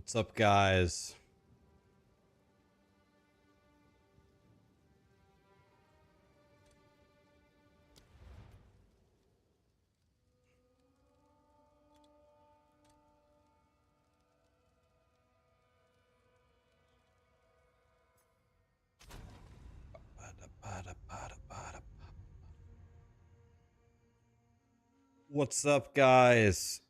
What's up, guys? What's up, guys?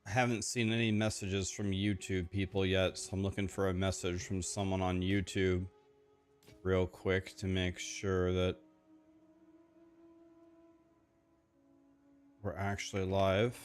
I haven't seen any messages from YouTube people yet, so I'm looking for a message from someone on YouTube real quick to make sure that we're actually live.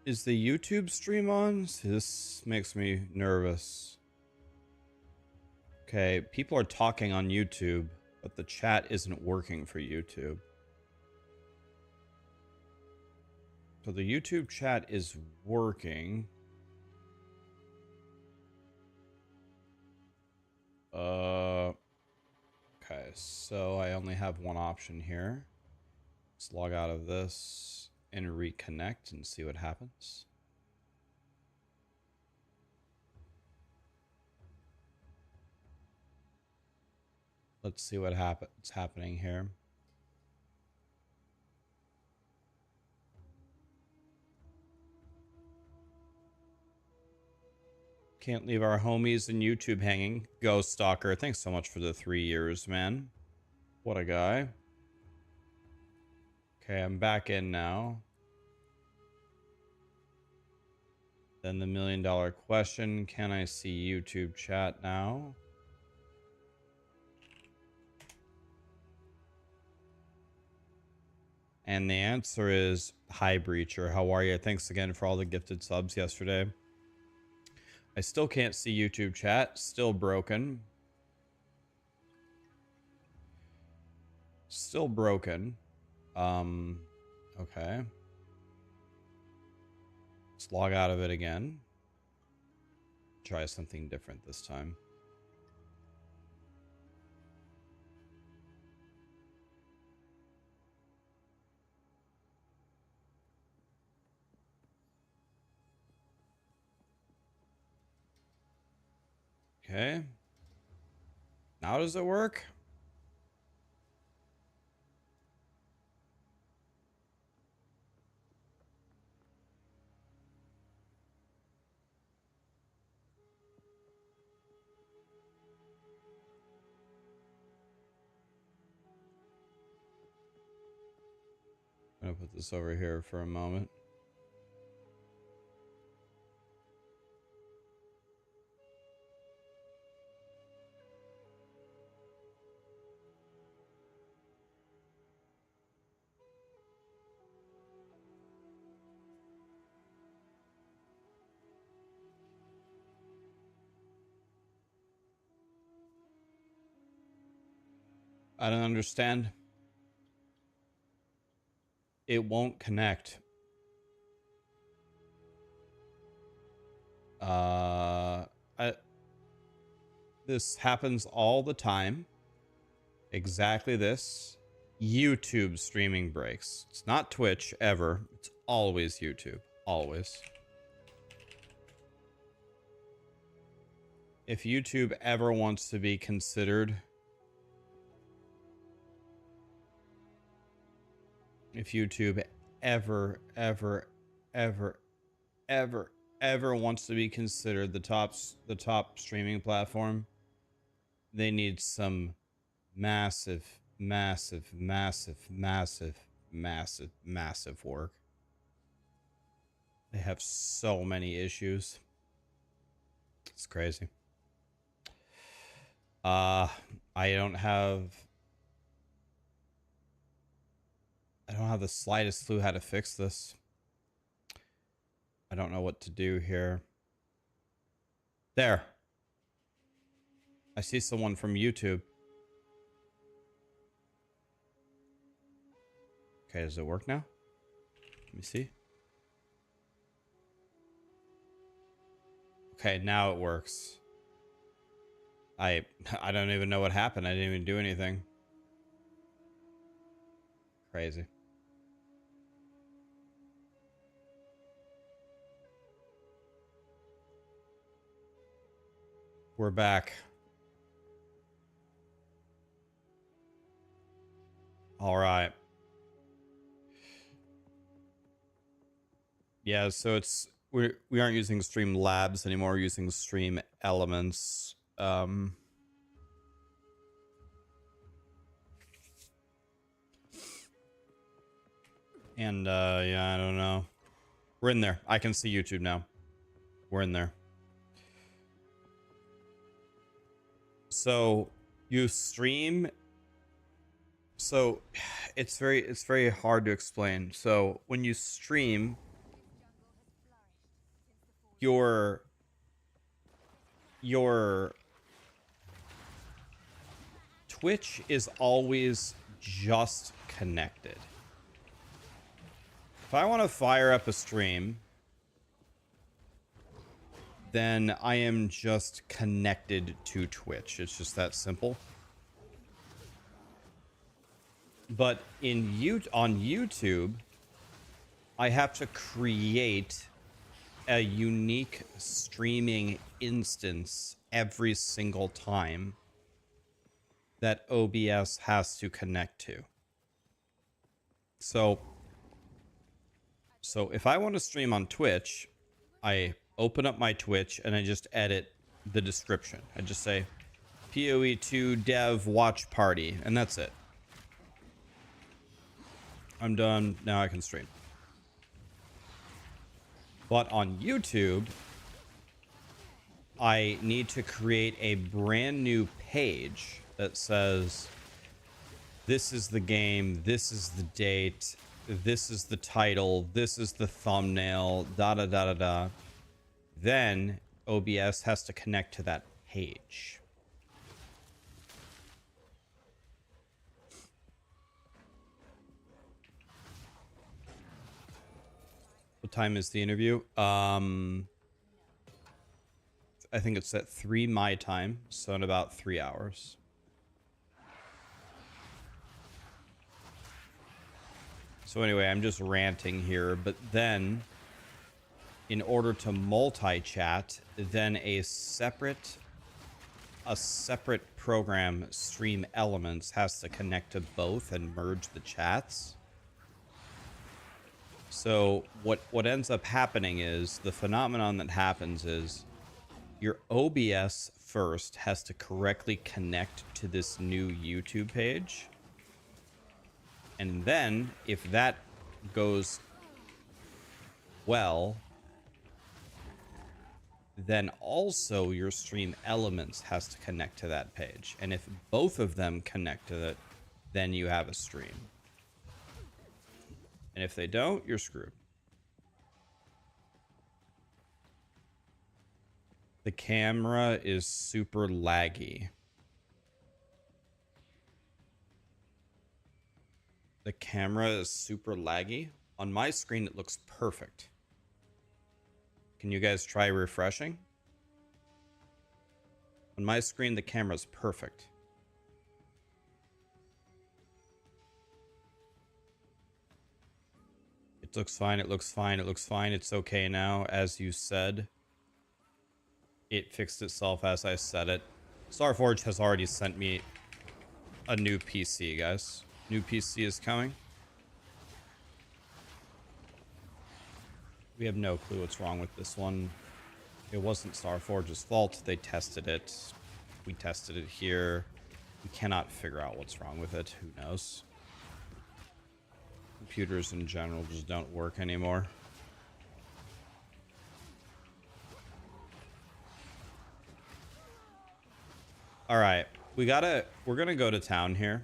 Is the YouTube stream on? This makes me nervous. Okay, people are talking on YouTube, but the chat isn't working for YouTube. So the YouTube chat is working. Okay, so I only have one option here. Let's log out of this and reconnect and see what happens. Let's see what's happening here. Can't leave our homies in YouTube hanging. Ghost Stalker, thanks so much for the 3 years, man. What a guy. Okay, I'm back in now. Then the $1 million question, can I see YouTube chat now? And the answer is, hi Breacher, how are you? Thanks again for all the gifted subs yesterday. I still can't see YouTube chat, still broken. Still broken. Okay. Let's log out of it again. Try something different this time. Okay. Now does it work? I'm gonna put this over here for a moment. I don't understand. It won't connect. This happens all the time. Exactly this. YouTube streaming breaks. It's not Twitch ever. It's always YouTube. Always. If YouTube ever wants to be considered, if YouTube ever wants to be considered the top streaming platform, they need some massive massive, massive work. They have so many issues. It's crazy. I don't have the slightest clue how to fix this. I don't know what to do here. There. I see someone from YouTube. Okay, does it work now? Let me see. Okay, now it works. I don't even know what happened. I didn't even do anything. Crazy. We're back. All right. Yeah, so we aren't using Stream Labs anymore. We're using Stream Elements. And yeah, I don't know. We're in there. I can see YouTube now. We're in there. So you stream. So it's very hard to explain. So when you stream, your Twitch is always just connected. If I want to fire up a stream, then I am just connected to Twitch. It's just that simple. But on YouTube, I have to create a unique streaming instance every single time that OBS has to connect to. So if I want to stream on Twitch, I open up my Twitch and I just edit the description. I just say POE2 Dev Watch Party, and that's it. I'm done. Now I can stream. But on YouTube, I need to create a brand new page that says, this is the game, this is the date, this is the title, this is the thumbnail, da da da da da. Then OBS has to connect to that page. What time is the interview? I think it's at 3 my time, so in about 3 hours. So anyway, I'm just ranting here, but then in order to multi-chat, then a separate program, Stream Elements, has to connect to both and merge the chats. So what ends up happening is, the phenomenon that happens is your OBS first has to correctly connect to this new YouTube page. And then if that goes well, then also your Stream Elements has to connect to that page. And if both of them connect to it, then you have a stream. And if they don't, you're screwed. The camera is super laggy. The camera is super laggy. On my screen, it looks perfect. Can you guys try refreshing? On my screen, the camera's perfect. It looks fine, it looks fine, it looks fine. It's okay now, as you said. It fixed itself as I said it. Starforge has already sent me a new PC, guys. New PC is coming. We have no clue what's wrong with this one. It wasn't Starforge's fault. They tested it. We tested it here. We cannot figure out what's wrong with it. Who knows? computers in general just don't work anymore. All right, we're gonna go to town here.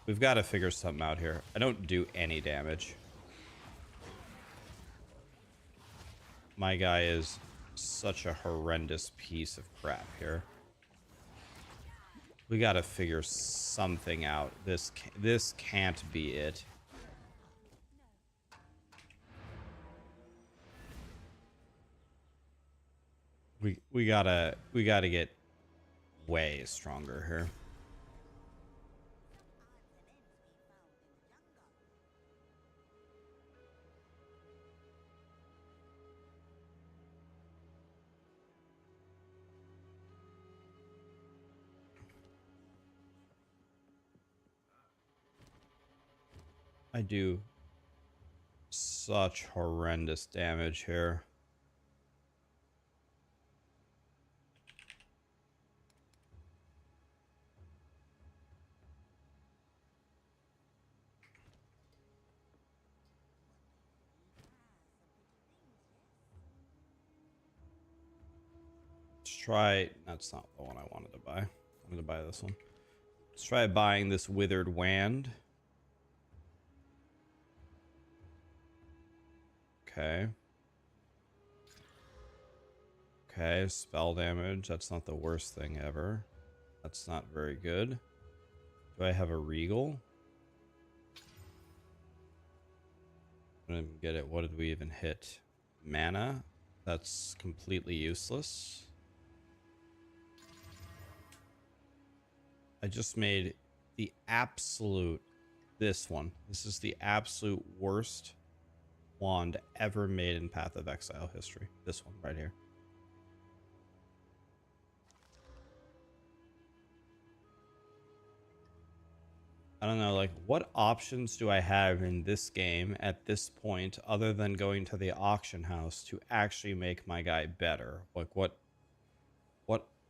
We've got to figure something out here. I don't do any damage. My guy is such a horrendous piece of crap here. We got to figure something out. This can't be it. We gotta get way stronger here. I do such horrendous damage here. Let's try, that's not the one I wanted to buy. I wanted to buy this one. Let's try buying this Withered Wand. Okay. Okay, spell damage. That's not the worst thing ever. That's not very good. Do I have a Regal? I didn't even get it. What did we even hit? Mana? That's completely useless. I just made the absolute... This one. This is the absolute worst wand ever made in Path of Exile history. This one right here. I don't know, like, what options do I have in this game at this point other than going to the auction house to actually make my guy better? Like, what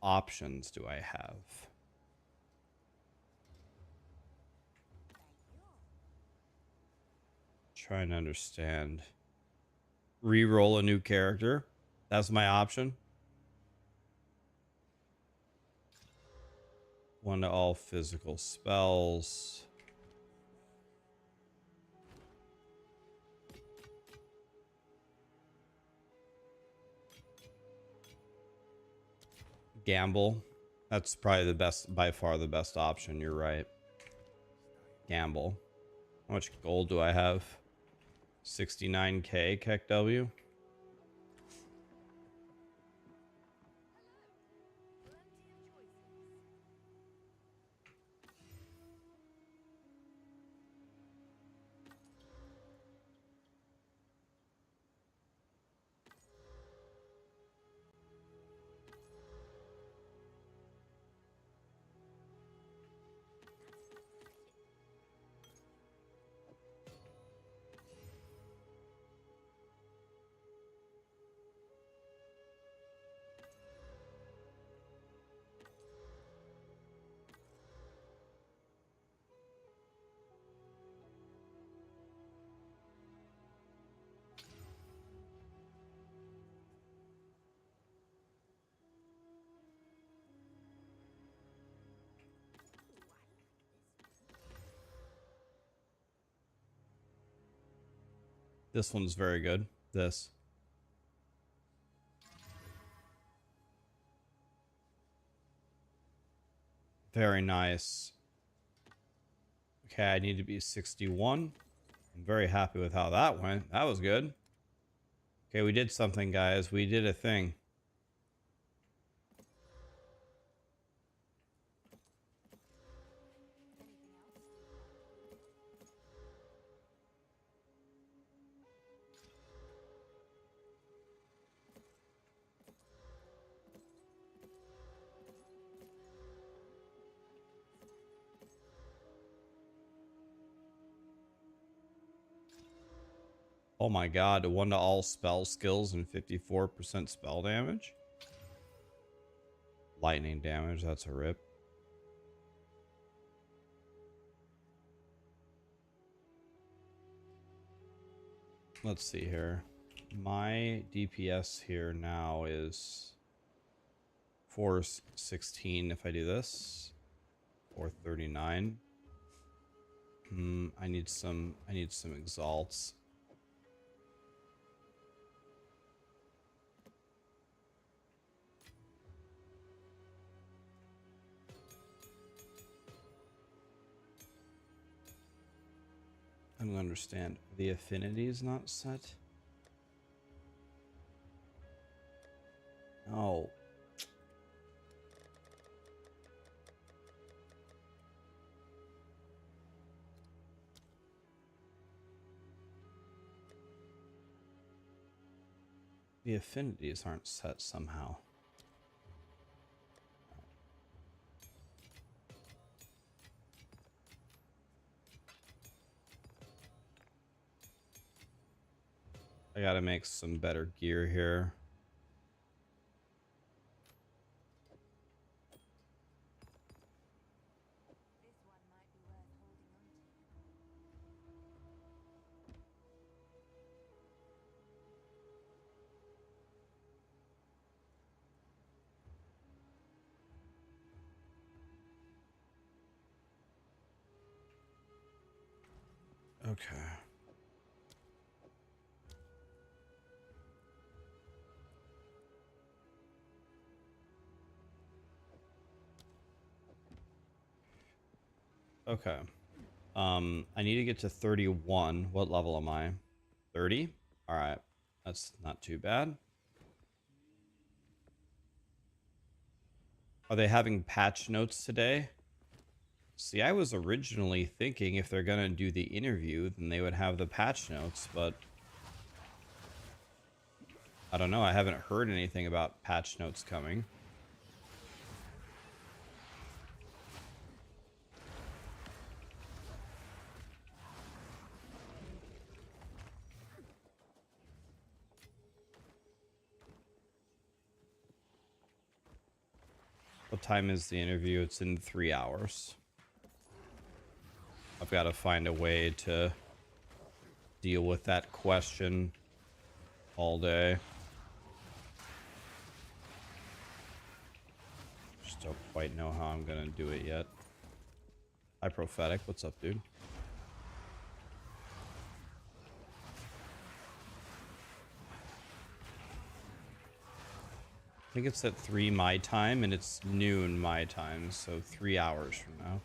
options do I have? Trying to understand. Reroll a new character. That's my option. One to all physical spells. Gamble. That's probably the best, by far the best option. You're right. Gamble. How much gold do I have? 69k Keck W. This one's very good. This. Very nice. Okay, I need to be 61. I'm very happy with how that went. That was good. Okay, we did something, guys. We did a thing. Oh my god, 1 to all spell skills and 54% spell damage. Lightning damage, that's a rip. Let's see here. My DPS here now is 416 if I do this. 439. I need some exalts. I don't understand. The affinity is not set. No. The affinities aren't set somehow. I gotta make some better gear here. Okay. Okay. I need to get to 31. What level am I? 30? All right. That's not too bad. Are they having patch notes today? See, I was originally thinking if they're gonna do the interview, then they would have the patch notes, but I don't know. I haven't heard anything about patch notes coming. What time is the interview? It's in 3 hours. I've got to find a way to deal with that question all day. Just don't quite know how I'm gonna do it yet. Hi, Prophetic. What's up, dude? I think it's at 3 my time, and it's noon my time, so 3 hours from now.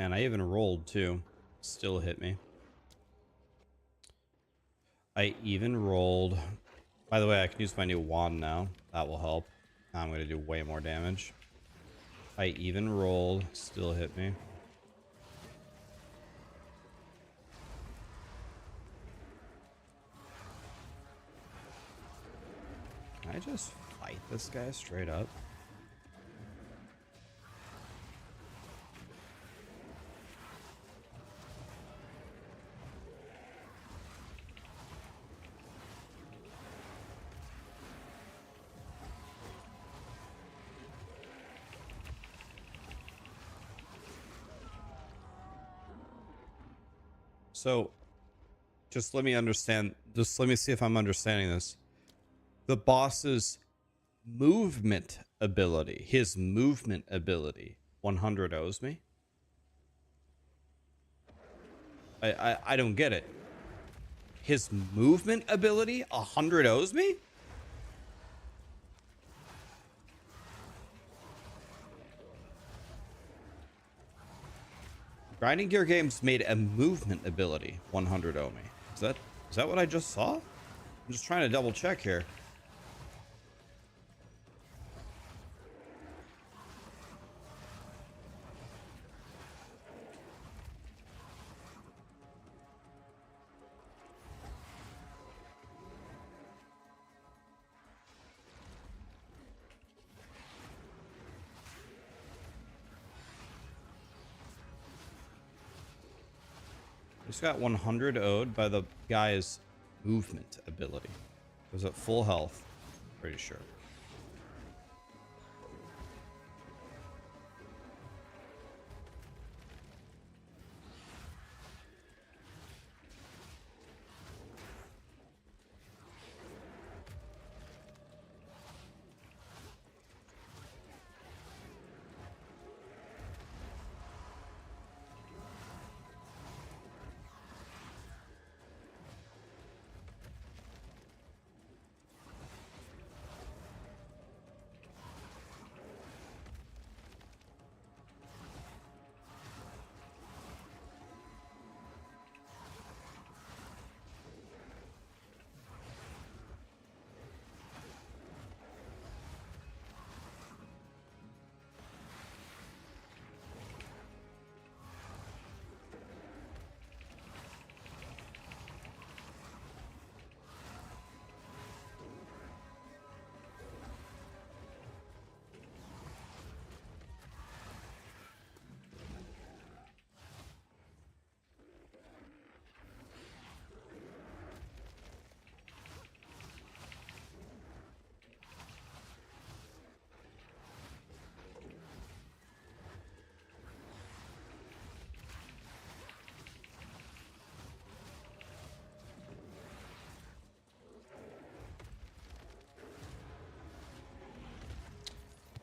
Man, I even rolled too. Still hit me. I even rolled. By the way, I can use my new wand now. That will help. Now I'm going to do way more damage. I even rolled. Still hit me. Can I just fight this guy straight up? So, just let me understand. Just let me see if I'm understanding this. The boss's movement ability, his movement ability, 100 owes me. I don't get it. His movement ability, 100 owes me? Grinding Gear Games made a movement ability 100 owe me. Is that what I just saw? I'm just trying to double check here. Just got 100 owed by the guy's movement ability. Was at full health, pretty sure.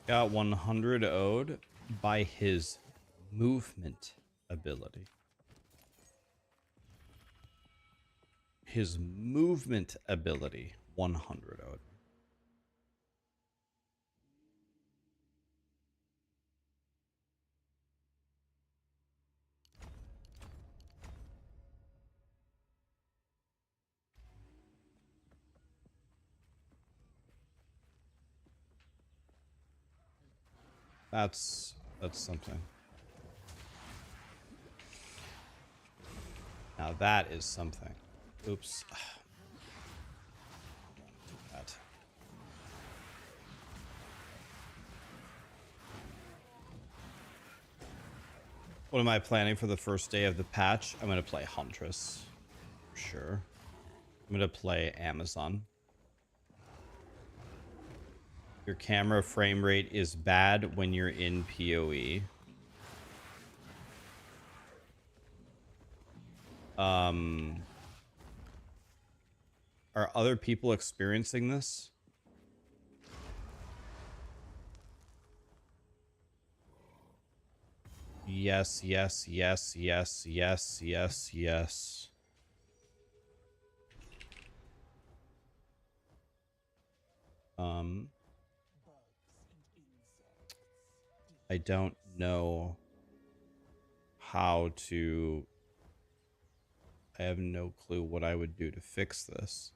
Got 100 owed by his movement ability. His movement ability, 100 owed. That's something. Now that is something. Oops. That. What am I planning for the first day of the patch? I'm going to play Huntress. For sure. I'm going to play Amazon. Your camera frame rate is bad when you're in POE. Are other people experiencing this? Yes, yes, yes, yes, yes, yes, yes. I don't know how to... I have no clue what I would do to fix this.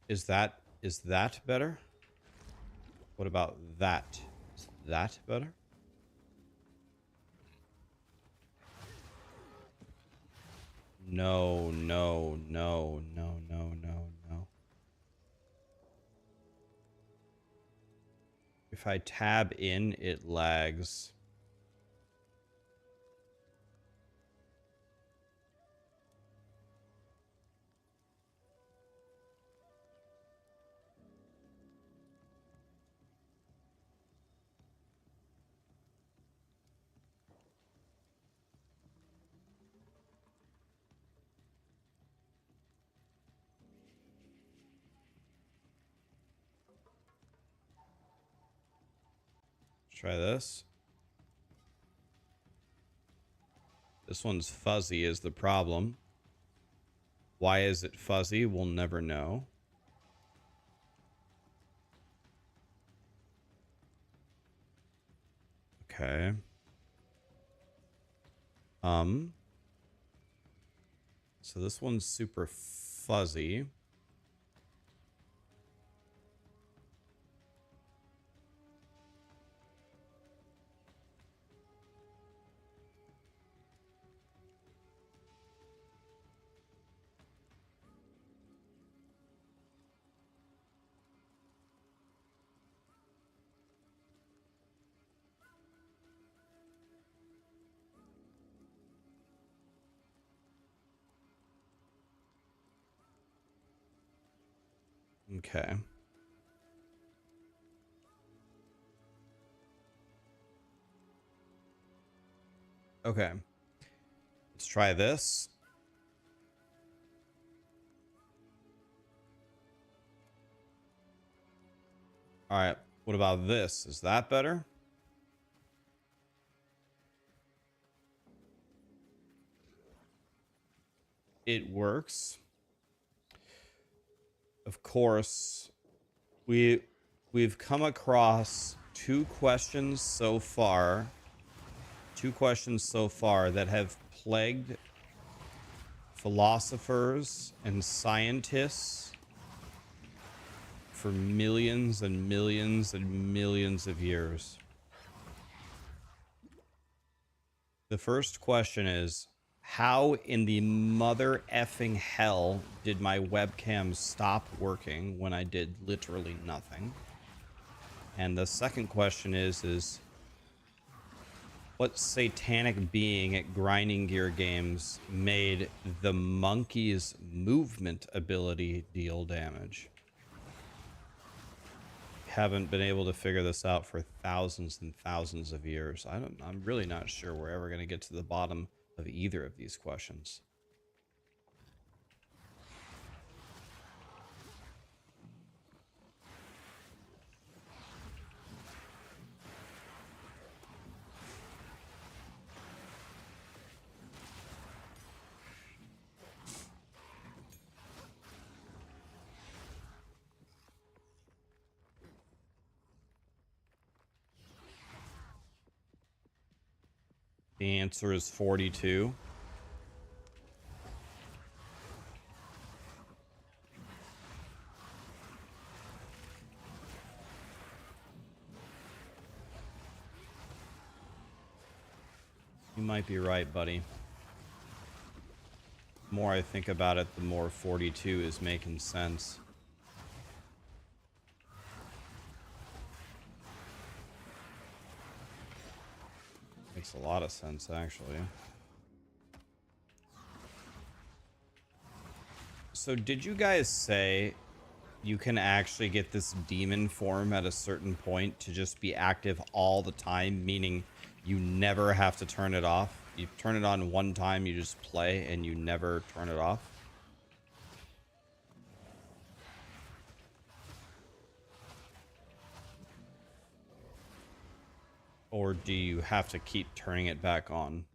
Is that better? What about that? Is that better? No, no, no, no, no, no, no. If I tab in, it lags. Try this. This one's fuzzy is the problem. Why is it fuzzy? We'll never know. Okay. So this one's super fuzzy. Okay. Okay. Let's try this. All right. What about this? Is that better? It works. Of course, we've come across two questions so far that have plagued philosophers and scientists for millions and millions and millions of years. The first question is, how in the mother effing hell did my webcam stop working when I did literally nothing? And the second question is what satanic being at Grinding Gear Games made the monkey's movement ability deal damage? Haven't been able to figure this out for thousands and thousands of years. I'm really not sure we're ever going to get to the bottom of either of these questions. The answer is 42. You might be right, buddy. The more I think about it, the more 42 is making sense. Makes a lot of sense, actually. So did you guys say you can actually get this demon form at a certain point to just be active all the time, meaning you never have to turn it off? You turn it on one time, you just play, and you never turn it off? Or do you have to keep turning it back on?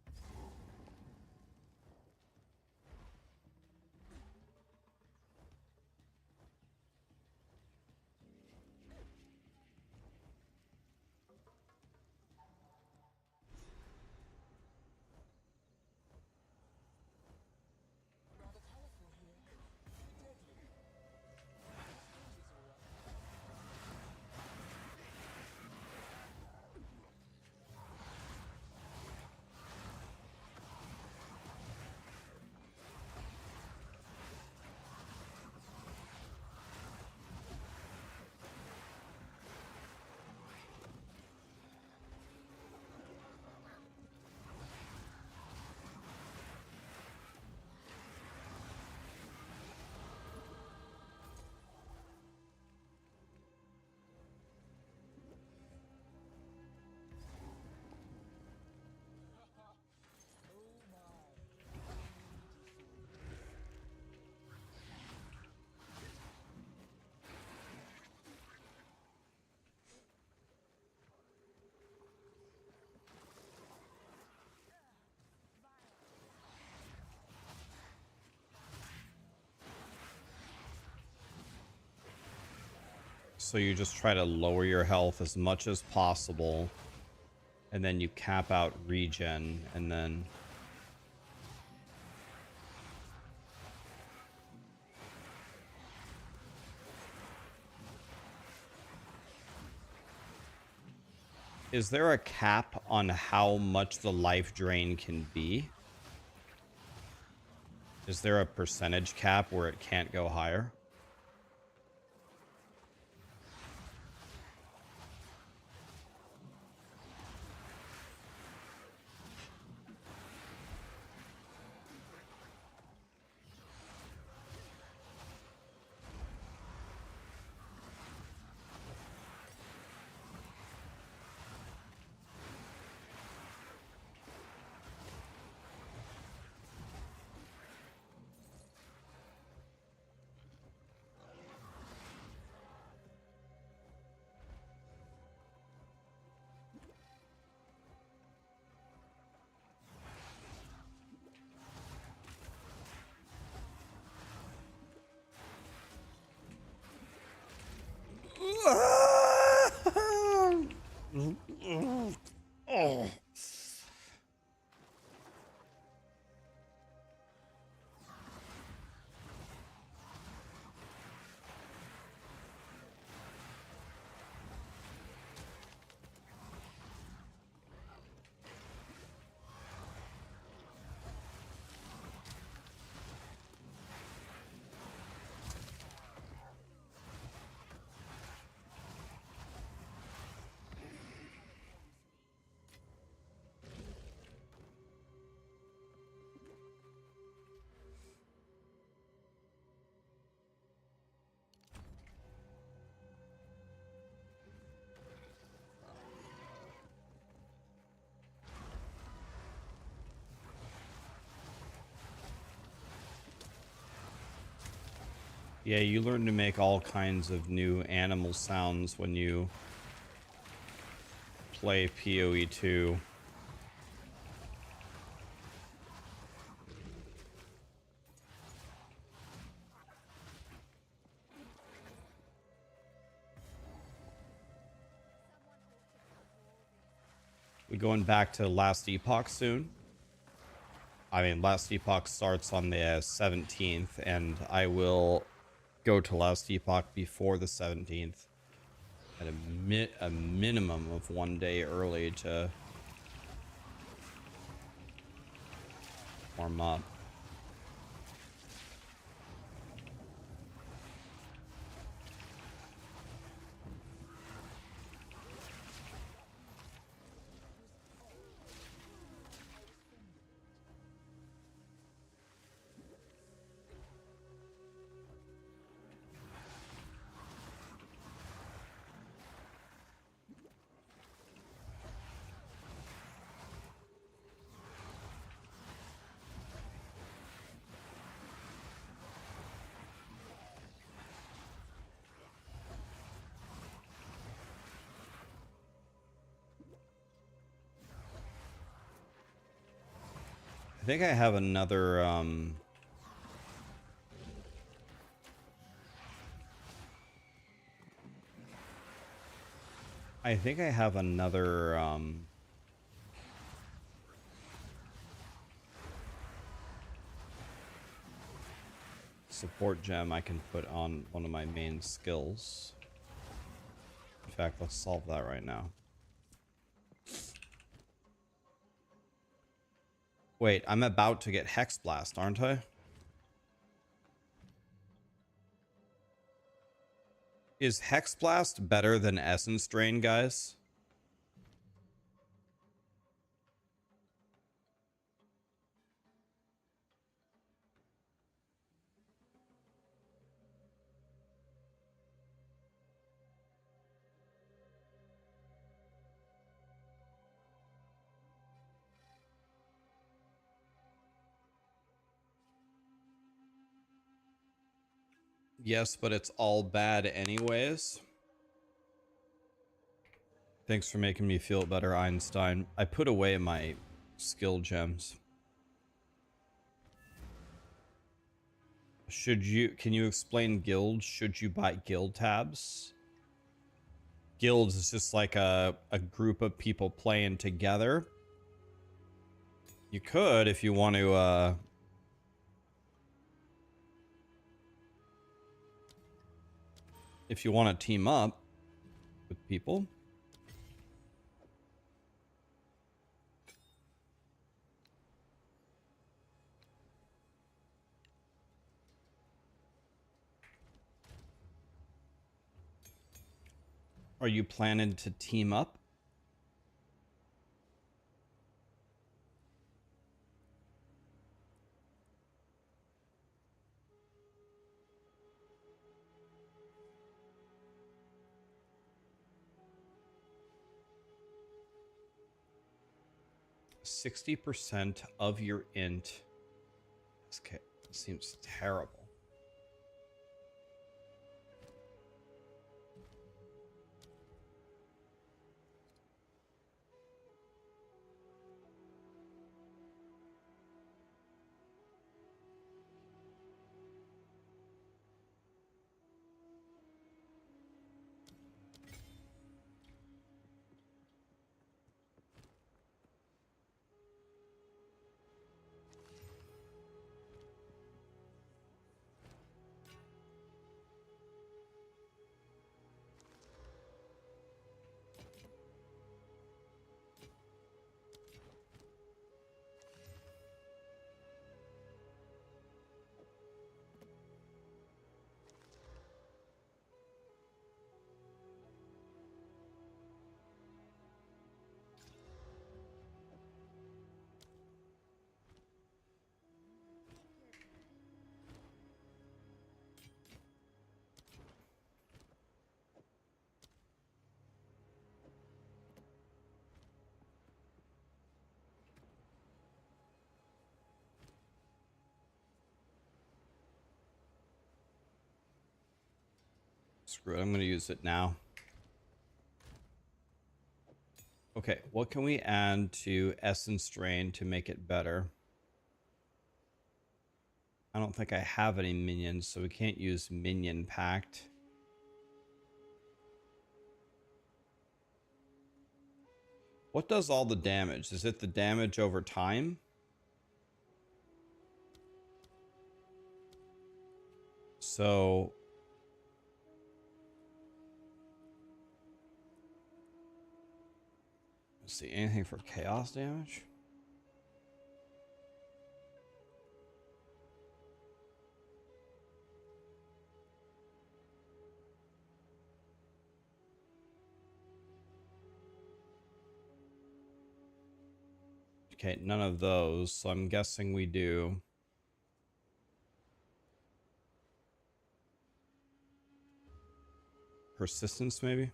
So you just try to lower your health as much as possible, and then you cap out regen, and then... Is there a cap on how much the life drain can be? Is there a percentage cap where it can't go higher? Yeah, you learn to make all kinds of new animal sounds when you play POE2. We're going back to Last Epoch soon. I mean, Last Epoch starts on the 17th, and I will go to Last Epoch before the 17th at a minimum of 1 day early to warm up. I think I have another, I think I have another, support gem I can put on one of my main skills. In fact, let's solve that right now. Wait, I'm about to get Hex Blast, aren't I? Is Hex Blast better than Essence Drain, guys? Yes, but it's all bad anyways. Thanks for making me feel better, Einstein. I put away my skill gems. Can you explain guilds? Should you buy guild tabs? guilds is just like a group of people playing together. You could, if you want to, team up with people. Are you planning to team up? %60 of your int. Okay, seems terrible. Screw it, I'm going to use it now. Okay, what can we add to Essence Drain to make it better? I don't think I have any minions, so we can't use Minion Pact. What does all the damage? Is it the damage over time? So... let's see, anything for chaos damage? Okay, none of those, so I'm guessing we do persistence, maybe?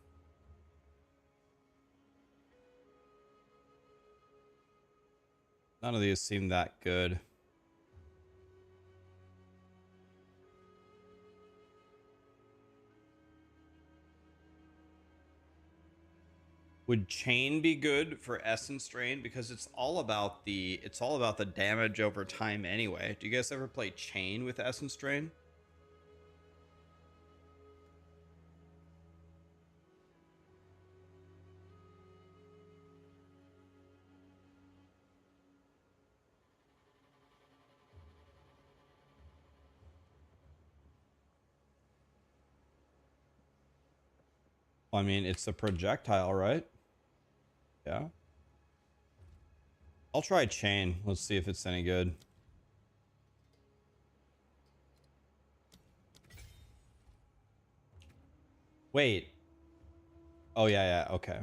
None of these seem that good. Would chain be good for Essence Drain? Because it's all about the damage over time anyway. Do you guys ever play chain with Essence Drain? I mean, it's a projectile, right? Yeah. I'll try chain. Let's see if it's any good. Wait. Oh, yeah, okay.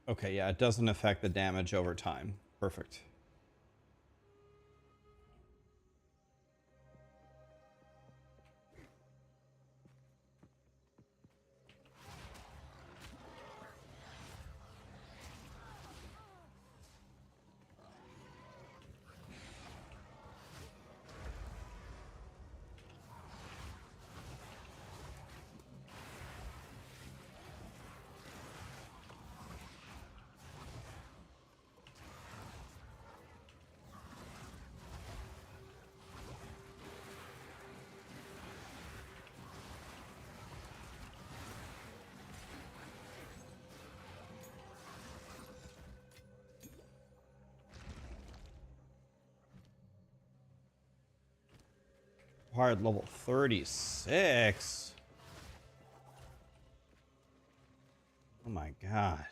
Okay, yeah, it doesn't affect the damage over time. Perfect. Required level 36. Oh my god.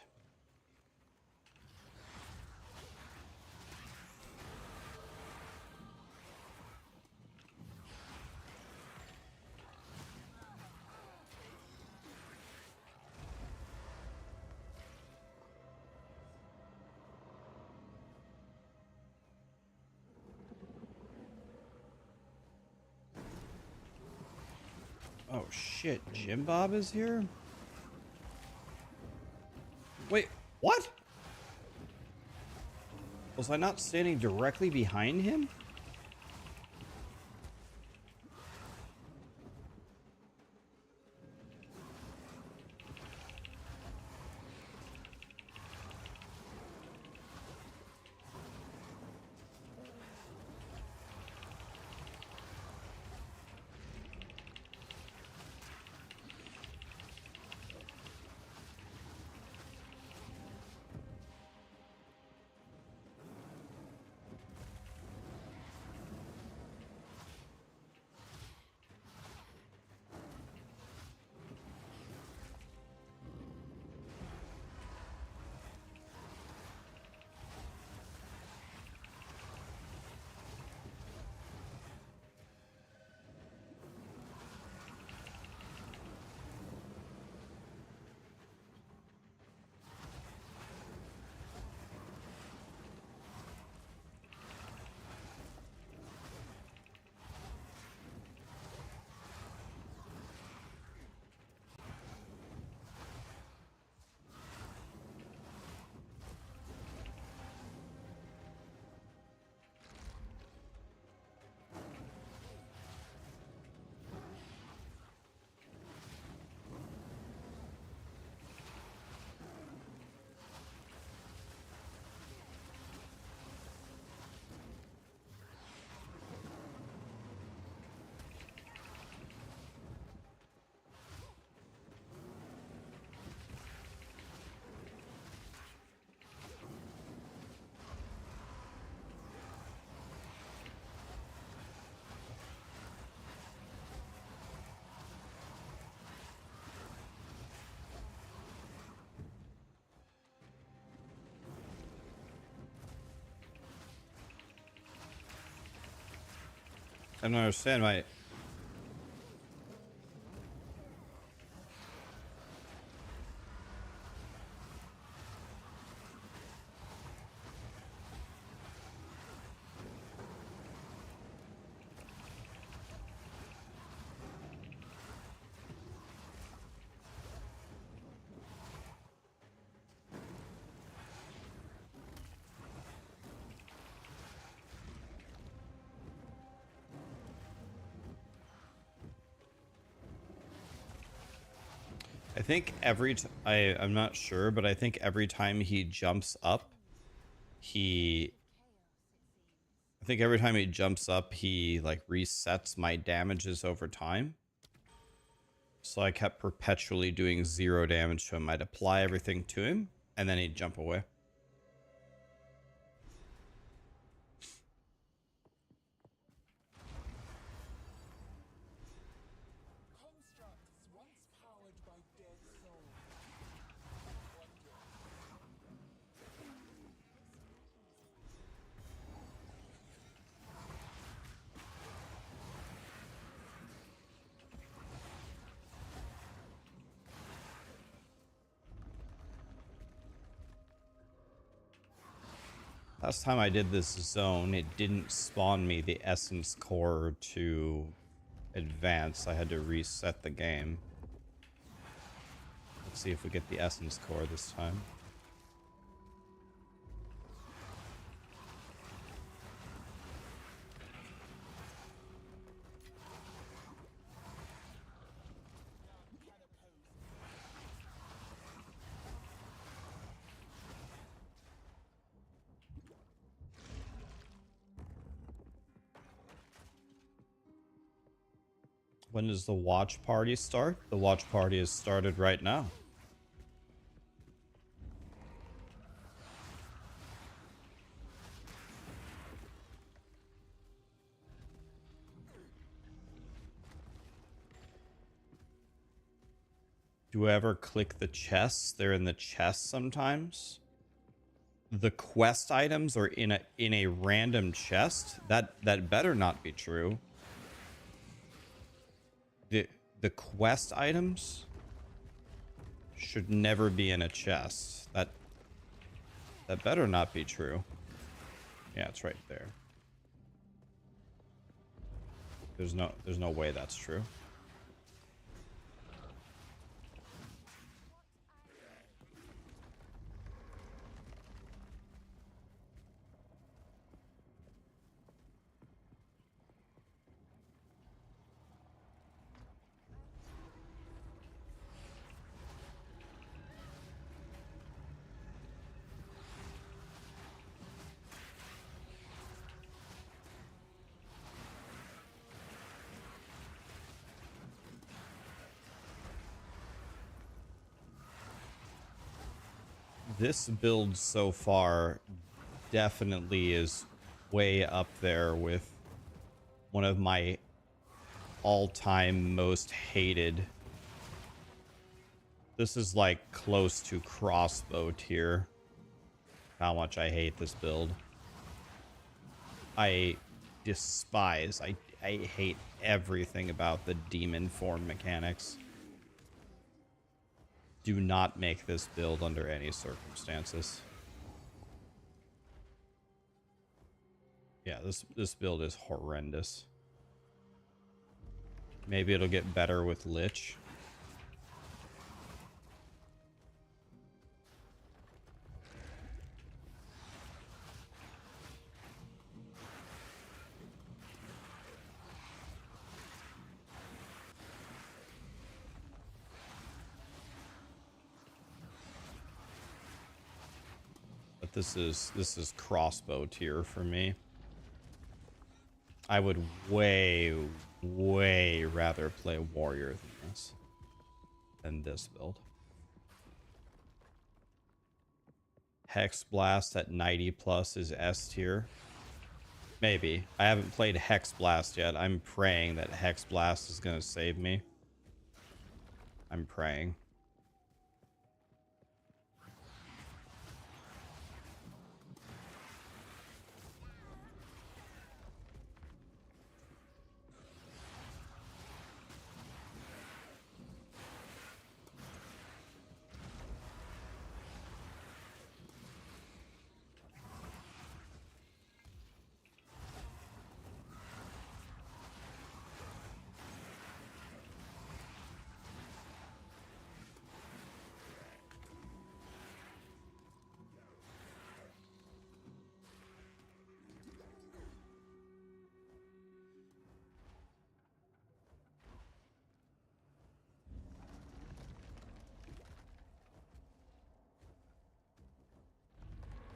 Oh shit, Jim Bob is here? Wait, what? Was I not standing directly behind him? I don't understand why. I think I'm not sure, but I think every time he jumps up, he I think every time he jumps up, he like resets my damages over time. So I kept perpetually doing 0 damage to him. I'd apply everything to him, and then he'd jump away. Last time I did this zone, it didn't spawn me the essence core to advance. I had to reset the game. Let's see if we get the essence core this time. When does the watch party start? The watch party has started right now. Do I ever click the chests? They're in the chest sometimes. The quest items are in a random chest. That better not be true. The quest items should never be in a chest. That better not be true. Yeah, it's right there. There's no way that's true. This build so far definitely is way up there with one of my all-time most hated. This is like close to crossbow tier. How much I hate this build. I despise, I hate everything about the demon form mechanics. Do not make this build under any circumstances. Yeah, this build is horrendous. Maybe it'll get better with Lich. But this is crossbow tier for me. I would way rather play warrior than this build. Hex Blast at 90 plus is S tier. Maybe. I haven't played Hex Blast yet. I'm praying that Hex Blast is gonna save me. I'm praying.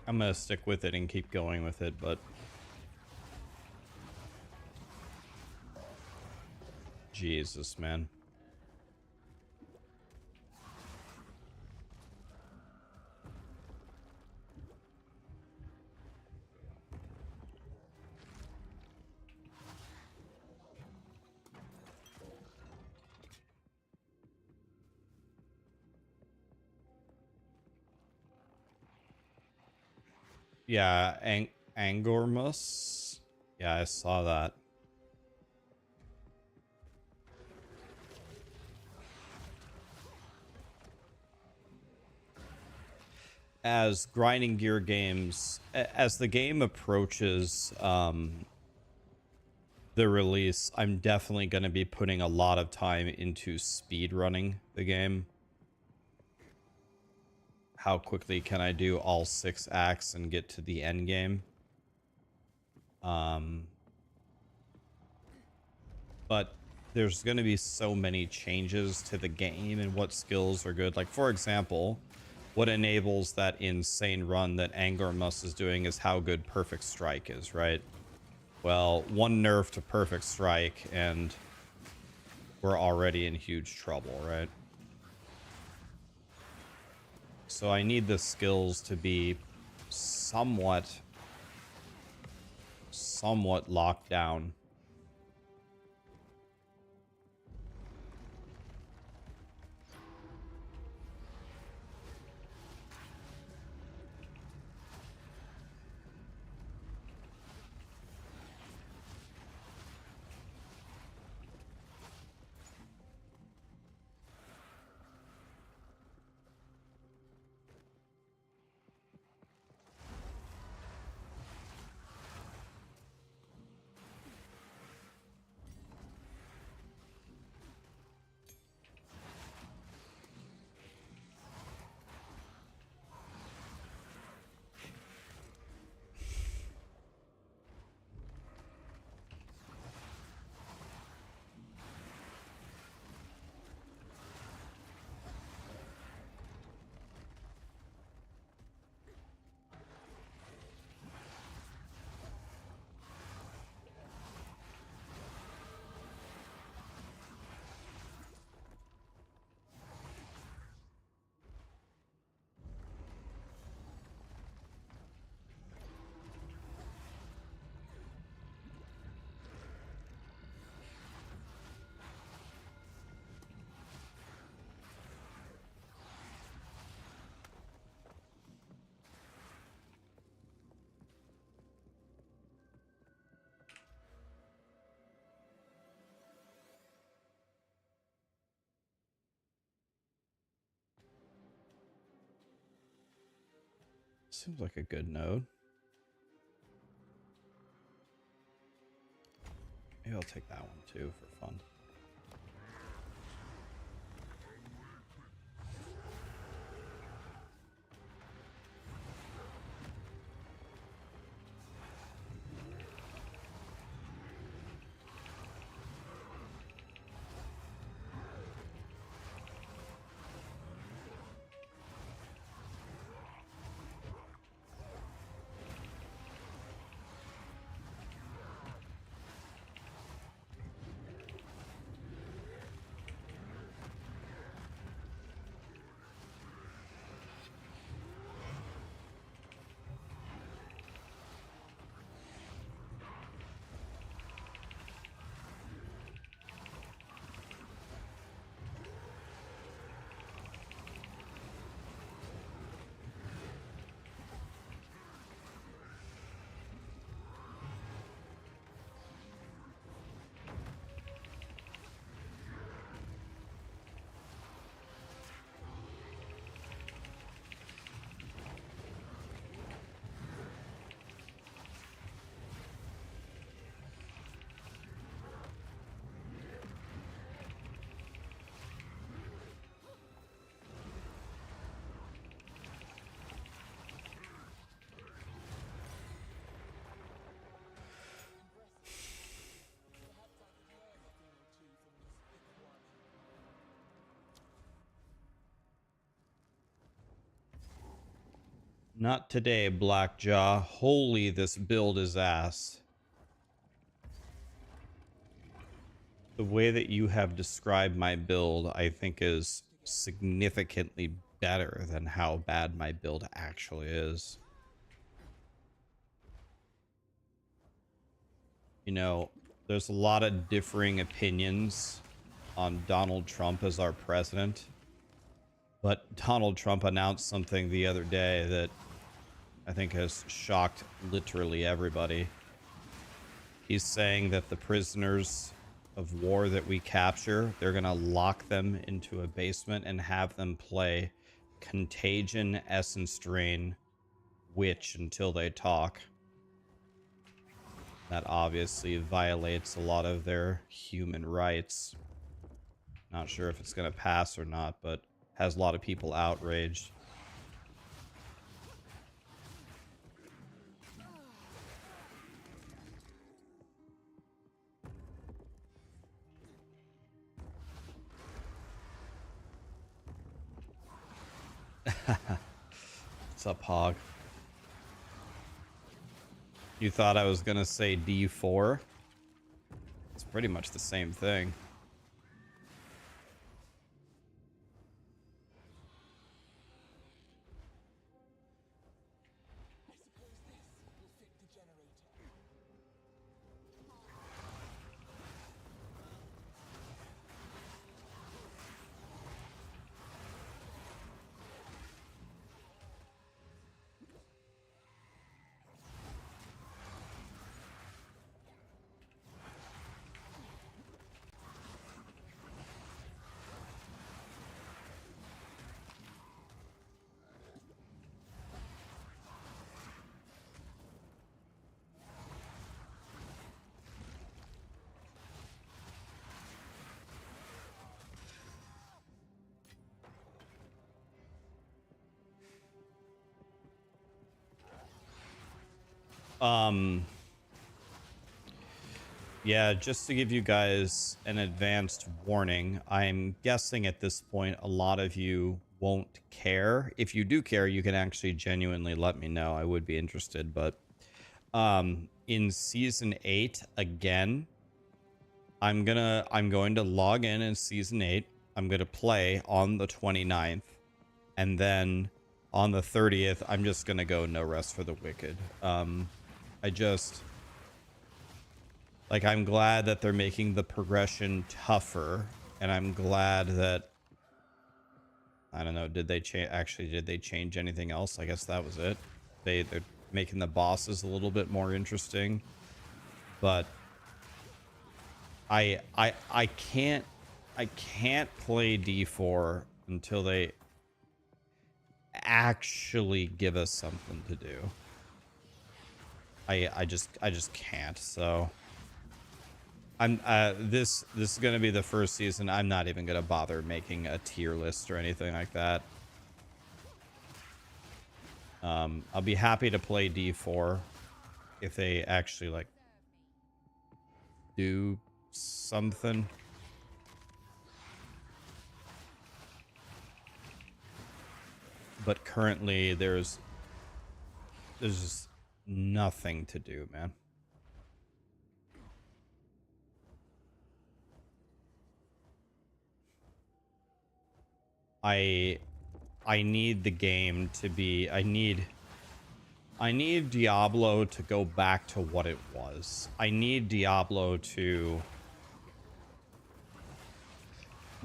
I'm gonna stick with it and keep going with it, but Jesus, man. Yeah, Angormus. Yeah, I saw that. As grinding gear games, as the game approaches the release, I'm definitely going to be putting a lot of time into speed running the game. How quickly can I do all 6 acts and get to the end game? But there's going to be so many changes to the game and what skills are good. Like, for example, what enables that insane run that Angormus is doing is how good Perfect Strike is, right? Well, one nerf to Perfect Strike and we're already in huge trouble, right? So I need the skills to be somewhat locked down. seems like a good node. Maybe I'll take that one too for fun. Not today, Blackjaw. Holy, this build is ass. The way that you have described my build, I think, is significantly better than how bad my build actually is. You know, there's a lot of differing opinions on Donald Trump as our president. But Donald Trump announced something the other day that I think has shocked literally everybody. He's saying that the prisoners of war that we capture, they're going to lock them into a basement and have them play Contagion, Essence Drain, Witch until they talk. That obviously violates a lot of their human rights. Not sure if it's going to pass or not, but has a lot of people outraged. What's up, Hog? You thought I was gonna say D4? It's pretty much the same thing. Yeah, just to give you guys an advanced warning, I'm guessing at this point a lot of you won't care. If you do care, you can actually genuinely let me know. I would be interested, but in season 8 again, I'm going to log in season 8. I'm going to play on the 29th, and then on the 30th, I'm just going to go No Rest for the Wicked. I'm glad that they're making the progression tougher, and I'm glad that, I don't know, did they change anything else? I guess that was it. They're making the bosses a little bit more interesting, but I can't play D4 until they, actually give us something to do. I just can't. So I'm this is gonna be the first season. I'm not even gonna bother making a tier list or anything like that. I'll be happy to play D4 if they actually like do something. But currently there's just nothing to do, man. I need the game to be I need Diablo to go back to what it was. I need Diablo to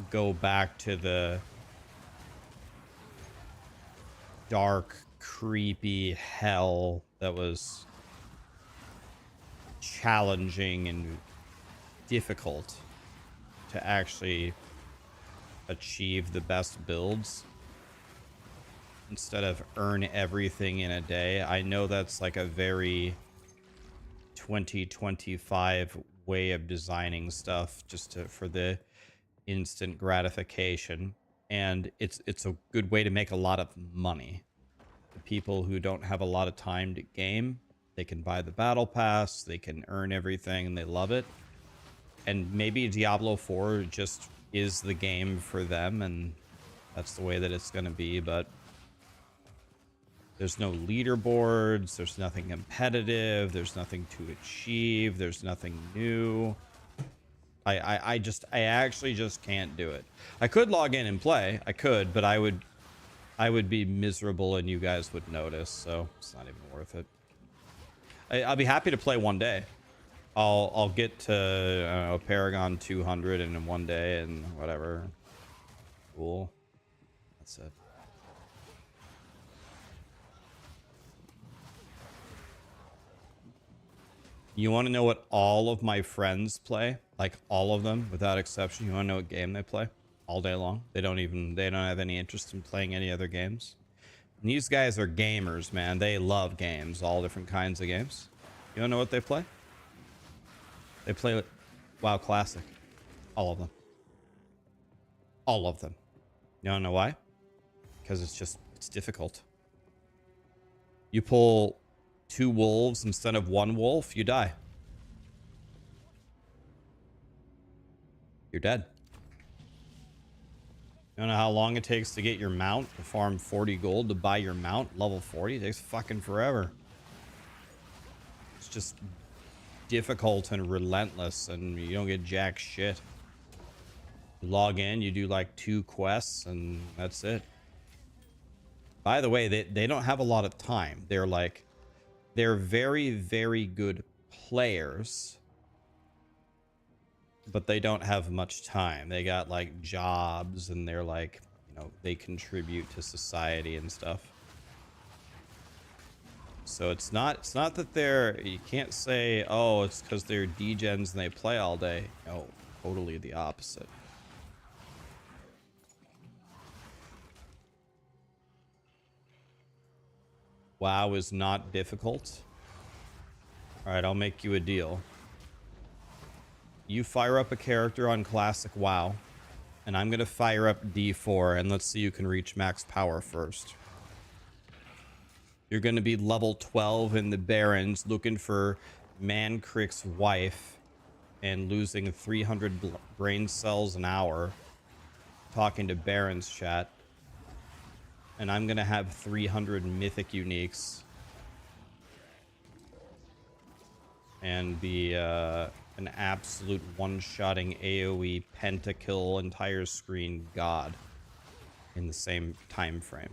go back to the dark, creepy hell that was challenging and difficult to actually achieve the best builds instead of earn everything in a day. I know that's like a very 2025 way of designing stuff just for the instant gratification, and it's a good way to make a lot of money. The people who don't have a lot of time to game, they can buy the battle pass, they can earn everything, and they love it. And maybe Diablo 4 just is the game for them, and that's the way that it's going to be. But there's no leaderboards, there's nothing competitive, there's nothing to achieve, there's nothing new. I actually just can't do it. I could log in and play, I could, but I would be miserable and you guys would notice, so it's not even worth it. I'll be happy to play one day. I'll get to, I don't know, Paragon 200 in one day and whatever. Cool. That's it. You want to know what all of my friends play? Like all of them, without exception. You want to know what game they play? All day long. They don't have any interest in playing any other games. And these guys are gamers, man. They love games, all different kinds of games. You want to know what they play? They play WoW Classic. All of them. All of them. You want to know why? Because it's difficult. You pull 2 wolves instead of 1 wolf, you die. You're dead. You know how long it takes to get your mount, to farm 40 gold to buy your mount, level 40? It takes fucking forever. It's just difficult and relentless, and you don't get jack shit. You log in, you do like 2 quests, and that's it. By the way, they don't have a lot of time. They're very, very good players, but they don't have much time. They got like jobs, and they're like, you know, they contribute to society and stuff. So it's not that you can't say, oh, it's because they're degens and they play all day. No, totally the opposite. WoW is not difficult. All right, I'll make you a deal. You fire up a character on Classic WoW, and I'm going to fire up D4, and let's see who can reach max power first. You're going to be level 12 in the Barrens, looking for Mancrick's wife, and losing 300 brain cells an hour, talking to Barrens chat. And I'm going to have 300 mythic uniques. And be an absolute one-shotting AoE pentakill entire screen god in the same time frame.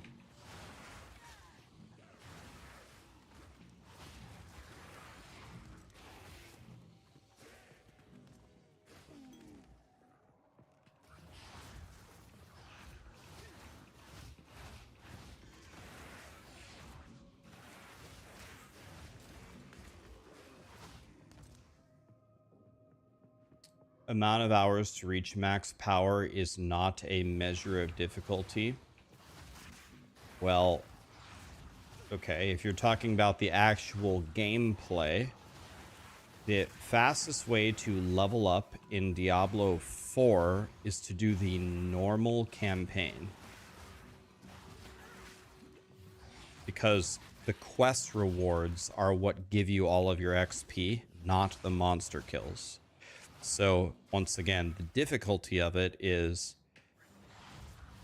Amount of hours to reach max power is not a measure of difficulty. Well, okay, if you're talking about the actual gameplay, the fastest way to level up in Diablo 4 is to do the normal campaign. Because the quest rewards are what give you all of your XP, not the monster kills. So, once again, the difficulty of it is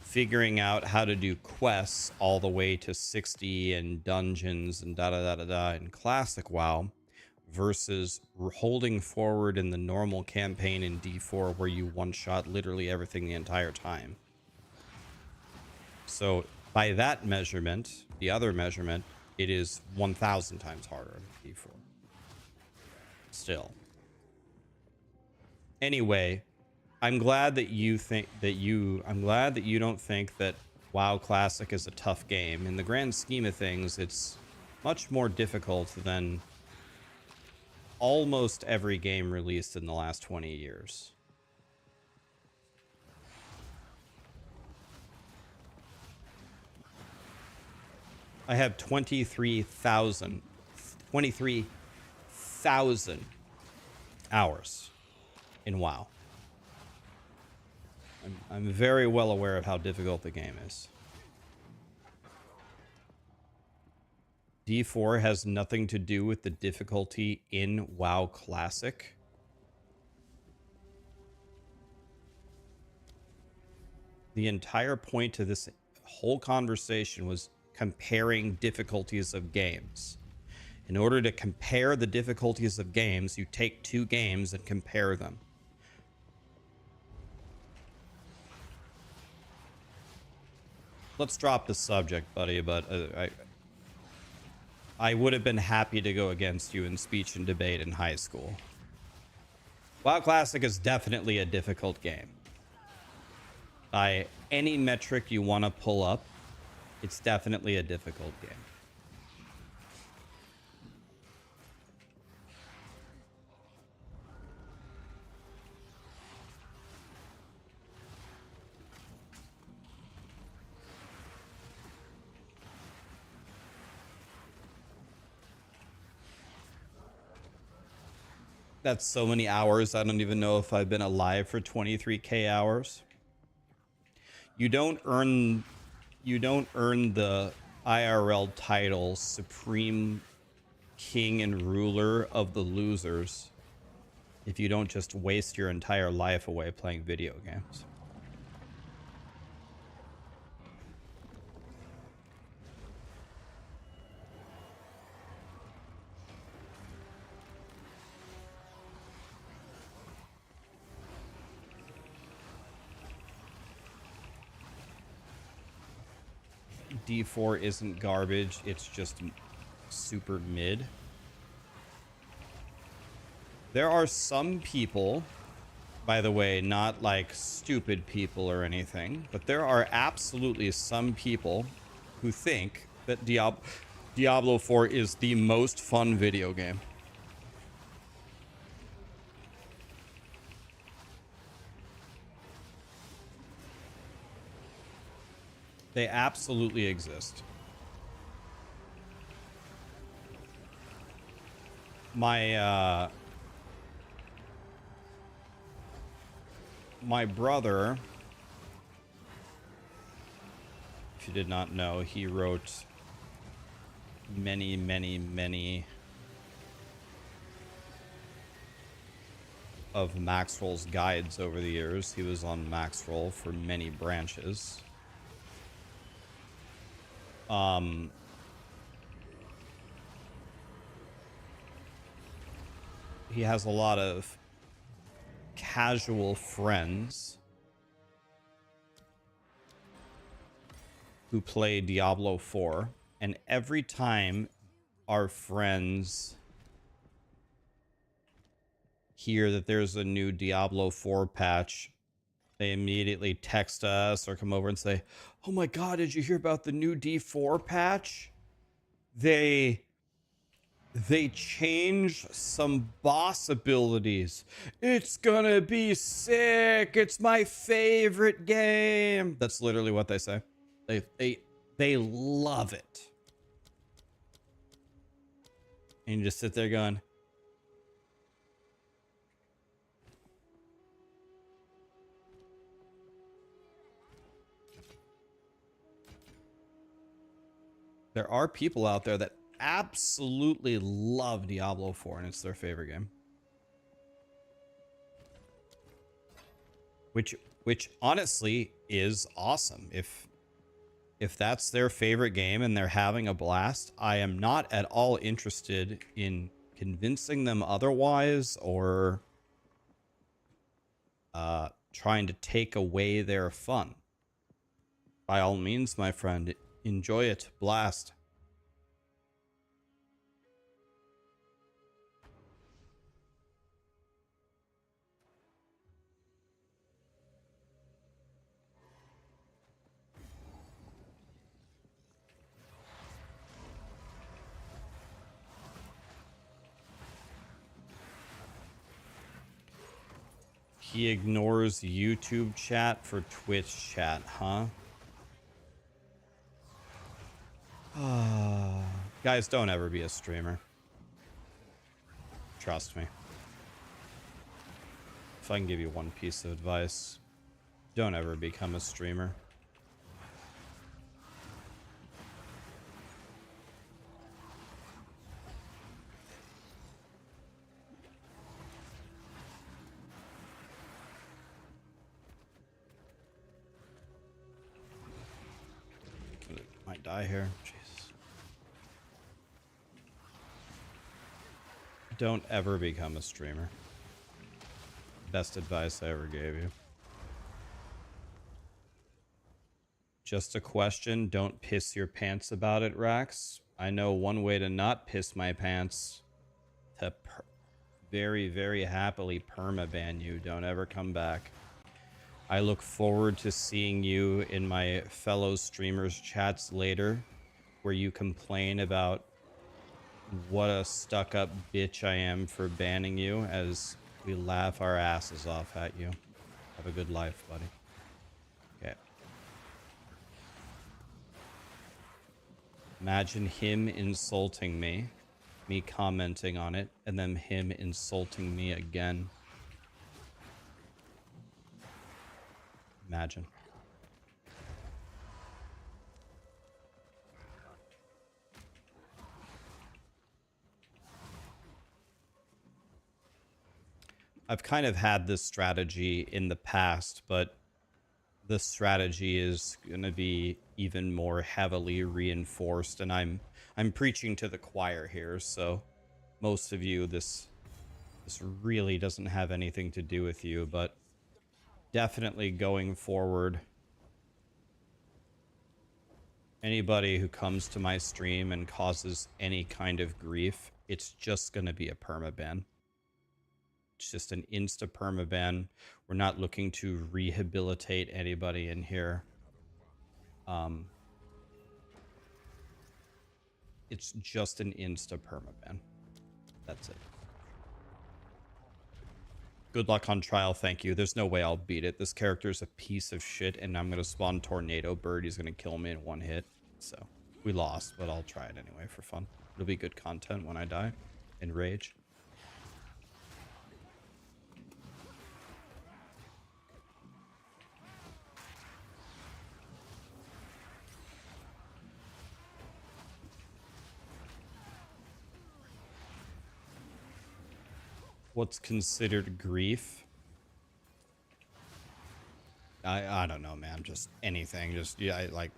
figuring out how to do quests all the way to 60 and dungeons and da-da-da-da-da in Classic WoW versus holding forward in the normal campaign in D4 where you one-shot literally everything the entire time. So by that measurement, the other measurement, it is 1,000 times harder in D4. Still. Anyway, I'm glad that you don't think that WoW Classic is a tough game. In the grand scheme of things, it's much more difficult than almost every game released in the last 20 years. I have 23,000 hours in WoW. I'm very well aware of how difficult the game is. D4 has nothing to do with the difficulty in WoW Classic. The entire point of this whole conversation was comparing difficulties of games. In order to compare the difficulties of games, you take two games and compare them. Let's drop the subject, buddy, but I would have been happy to go against you in speech and debate in high school. WoW Classic is definitely a difficult game. By any metric you want to pull up, it's definitely a difficult game. That's so many hours. I don't even know if I've been alive for 23k hours. You don't earn the IRL title Supreme King and Ruler of the Losers if you don't just waste your entire life away playing video games. D4 isn't garbage, it's just super mid. There are some people, by the way, not like stupid people or anything, but there are absolutely some people who think that Diablo 4 is the most fun video game. They absolutely exist. My brother, if you did not know, he wrote many of Maxwell's guides over the years. He was on Maxwell for many branches. He has a lot of casual friends who play Diablo 4, and every time our friends hear that there's a new Diablo 4 patch, they immediately text us or come over and say, "Oh my god, did you hear about the new D4 patch? They change some boss abilities. It's gonna be sick. It's my favorite game." That's literally what they say. They They love it. And you just sit there going, there are people out there that absolutely love Diablo 4 and it's their favorite game. Which honestly is awesome. If that's their favorite game and they're having a blast, I am not at all interested in convincing them otherwise or trying to take away their fun. By all means, my friend, enjoy it. Blast. He ignores YouTube chat for Twitch chat, huh? Guys, don't ever be a streamer. Trust me. If I can give you one piece of advice, don't ever become a streamer. Might die here. Jesus. Don't ever become a streamer. Best advice I ever gave you. Just a question. Don't piss your pants about it, Rax. I know one way to not piss my pants. To very, very happily permaban you. Don't ever come back. I look forward to seeing you in my fellow streamers' chats later, where you complain about what a stuck-up bitch I am for banning you, as we laugh our asses off at you. Have a good life, buddy. Okay. Imagine him insulting me, me commenting on it, and then him insulting me again. Imagine. I've kind of had this strategy in the past, but this strategy is going to be even more heavily reinforced, and I'm preaching to the choir here, so most of you, this really doesn't have anything to do with you, but definitely going forward, anybody who comes to my stream and causes any kind of grief, it's just going to be a permaban. It's just an insta permaban. We're not looking to rehabilitate anybody in here. It's just an insta permaban. That's it. Good luck on trial, thank you. There's no way I'll beat it. This character is a piece of shit, and I'm going to spawn Tornado Bird. He's going to kill me in one hit. So, we lost, but I'll try it anyway for fun. It'll be good content when I die. In Rage. What's considered grief? I don't know, man. Just anything. Just, yeah, like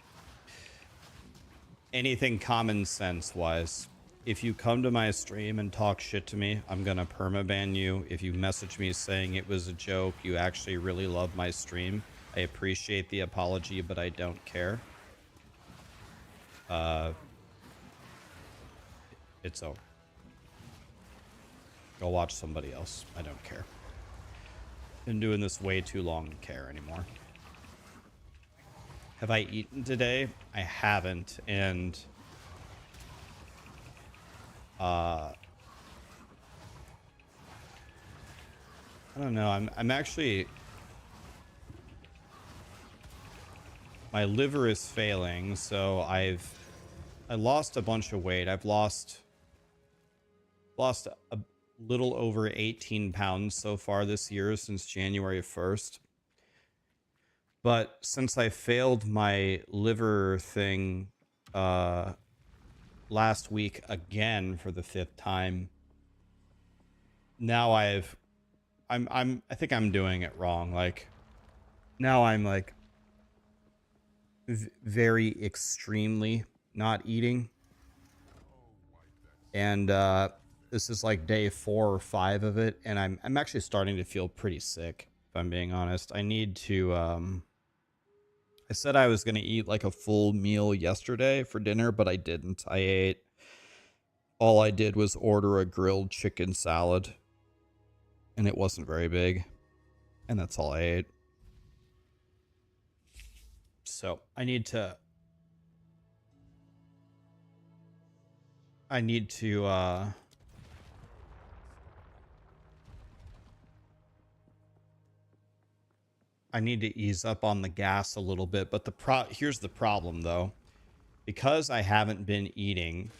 anything common sense wise. If you come to my stream and talk shit to me, I'm gonna permaban you. If you message me saying it was a joke, you actually really love my stream, I appreciate the apology, but I don't care. It's over. Go watch somebody else. I don't care. Been doing this way too long to care anymore. Have I eaten today? I haven't, and I don't know. I'm actually my liver is failing, so I lost a bunch of weight. I've lost a little over 18 pounds so far this year since January 1st. But since I failed my liver thing last week again for the 5th time, now I think I'm doing it wrong. Like now I'm like very extremely not eating. And this is like day 4 or 5 of it, and I'm actually starting to feel pretty sick, if I'm being honest. I need to I said I was going to eat like a full meal yesterday for dinner, but I didn't. All I did was order a grilled chicken salad, and it wasn't very big, and that's all I ate. So I need to ease up on the gas a little bit, but here's the problem though. Because I haven't been eating,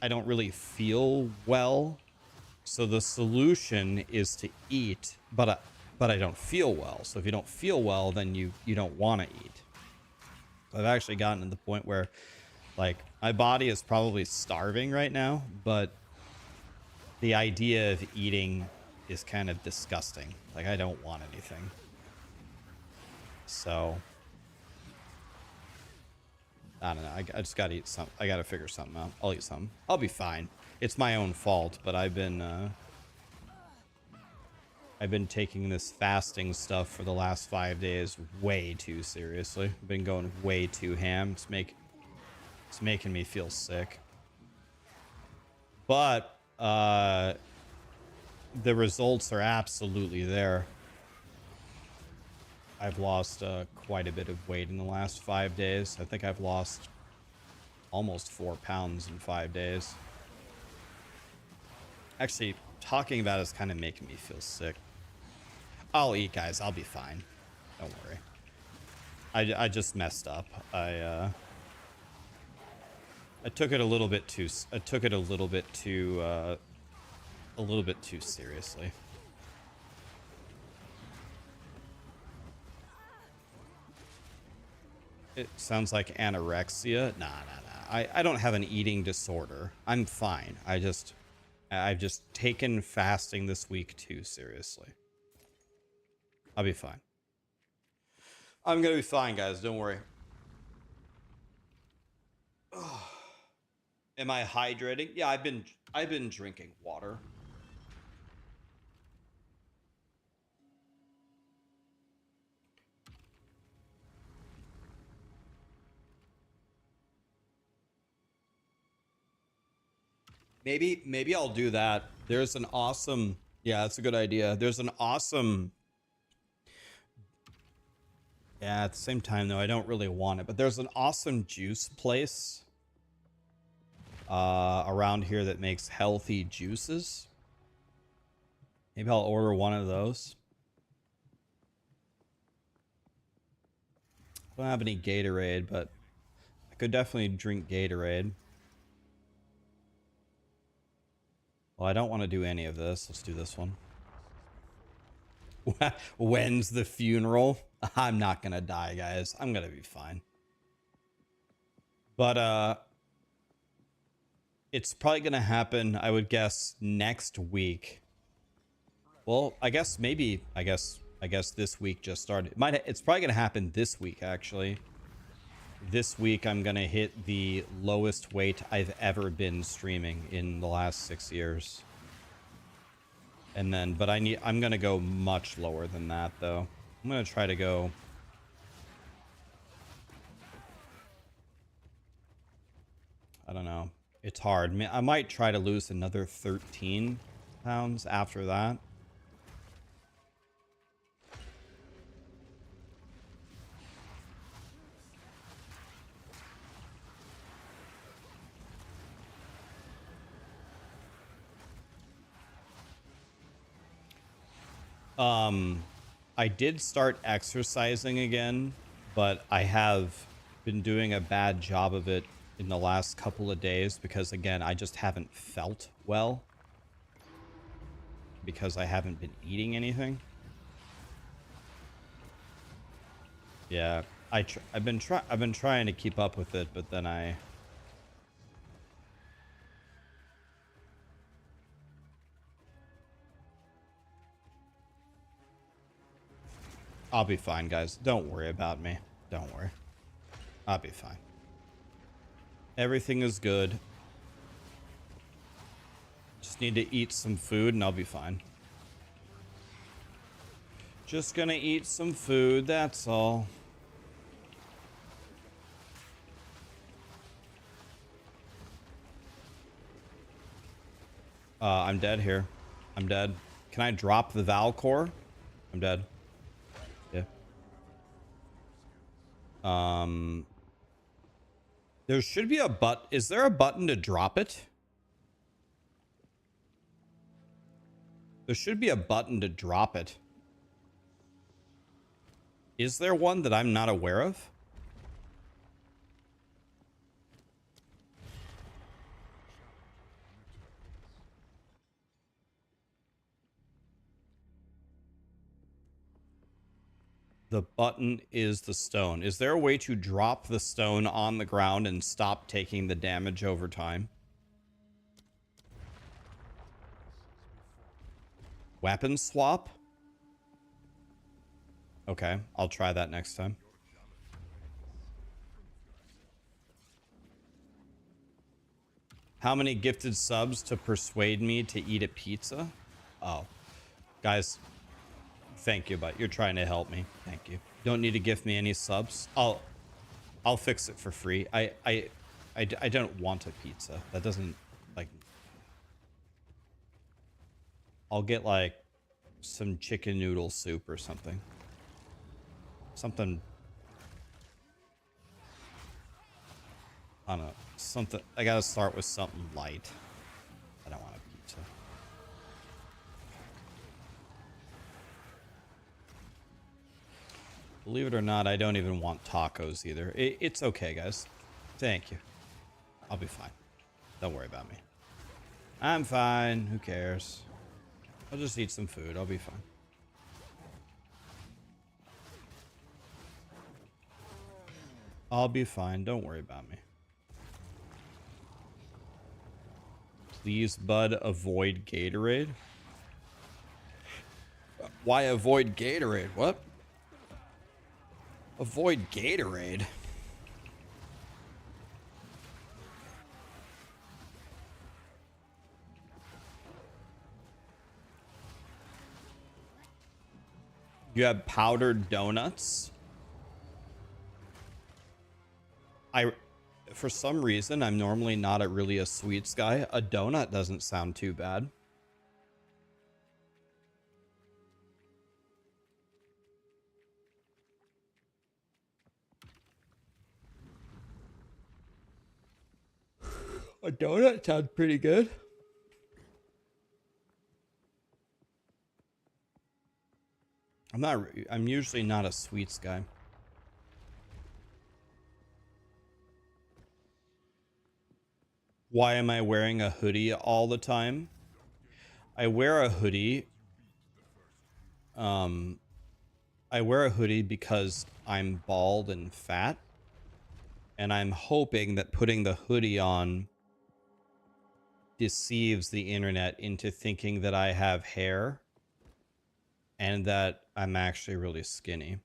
I don't really feel well. So the solution is to eat, but I don't feel well. So if you don't feel well, then you don't want to eat. So I've actually gotten to the point where like my body is probably starving right now, but the idea of eating is kind of disgusting. Like I don't want anything. So I don't know. I just gotta eat something. I gotta figure something out. I'll eat something. I'll be fine. It's my own fault, but I've been taking this fasting stuff for the last 5 days way too seriously. I've been going way too ham. It's making me feel sick. But the results are absolutely there. I've lost quite a bit of weight in the last 5 days. I think I've lost almost 4 pounds in 5 days. Actually, talking about it is kind of making me feel sick. I'll eat, guys. I'll be fine. Don't worry. I just messed up. I took it a little bit too. I took it a little bit too seriously. It sounds like anorexia. Nah. I don't have an eating disorder. I'm fine. I've just taken fasting this week too seriously. I'll be fine. I'm gonna be fine, guys. Don't worry. Am I hydrating? Yeah, I've been drinking water. Maybe I'll do that. There's an awesome, yeah, that's a good idea. There's an awesome, yeah, at the same time though, I don't really want it, but there's an awesome juice place around here that makes healthy juices. Maybe I'll order one of those. I don't have any Gatorade, but I could definitely drink Gatorade. Well, I don't want to do any of this. Let's do this one. When's the funeral? I'm not gonna die, guys. I'm gonna be fine. But it's probably gonna happen, I would guess, next week. Well, I guess this week just started. It's probably gonna happen this week, actually. This week I'm gonna hit the lowest weight I've ever been streaming in the last 6 years. And then, but I'm gonna go much lower than that though. I'm gonna try to go. I don't know. It's hard. I might try to lose another 13 pounds after that. I did start exercising again, but I have been doing a bad job of it in the last couple of days because, again, I just haven't felt well because I haven't been eating anything. Yeah, I've been trying to keep up with it, but then I'll be fine, guys. Don't worry about me. Don't worry. I'll be fine. Everything is good. Just need to eat some food and I'll be fine. Just gonna eat some food, that's all. I'm dead here. I'm dead. Can I drop the Val core? I'm dead. Yeah. There should be a is there a button to drop it? There should be a button to drop it. Is there one that I'm not aware of? The button is the stone. Is there a way to drop the stone on the ground and stop taking the damage over time? Weapon swap? Okay, I'll try that next time. How many gifted subs to persuade me to eat a pizza? Oh, guys, thank you, but you're trying to help me. Thank you. Don't need to gift me any subs. I'll fix it for free. I don't want a pizza. That doesn't, like, I'll get like some chicken noodle soup or something. Something, I don't know, something. I gotta start with something light. I don't want a pizza. Believe it or not, I don't even want tacos either. It's okay, guys. Thank you. I'll be fine. Don't worry about me. I'm fine. Who cares? I'll just eat some food. I'll be fine. I'll be fine. Don't worry about me. Please, bud, avoid Gatorade. Why avoid Gatorade? What? Avoid Gatorade? You have powdered donuts? For some reason, I'm normally not really a sweets guy. A donut doesn't sound too bad. A donut sounds pretty good. I'm usually not a sweets guy. Why am I wearing a hoodie all the time? I wear a hoodie. I wear a hoodie because I'm bald and fat. And I'm hoping that putting the hoodie on deceives the internet into thinking that I have hair and that I'm actually really skinny.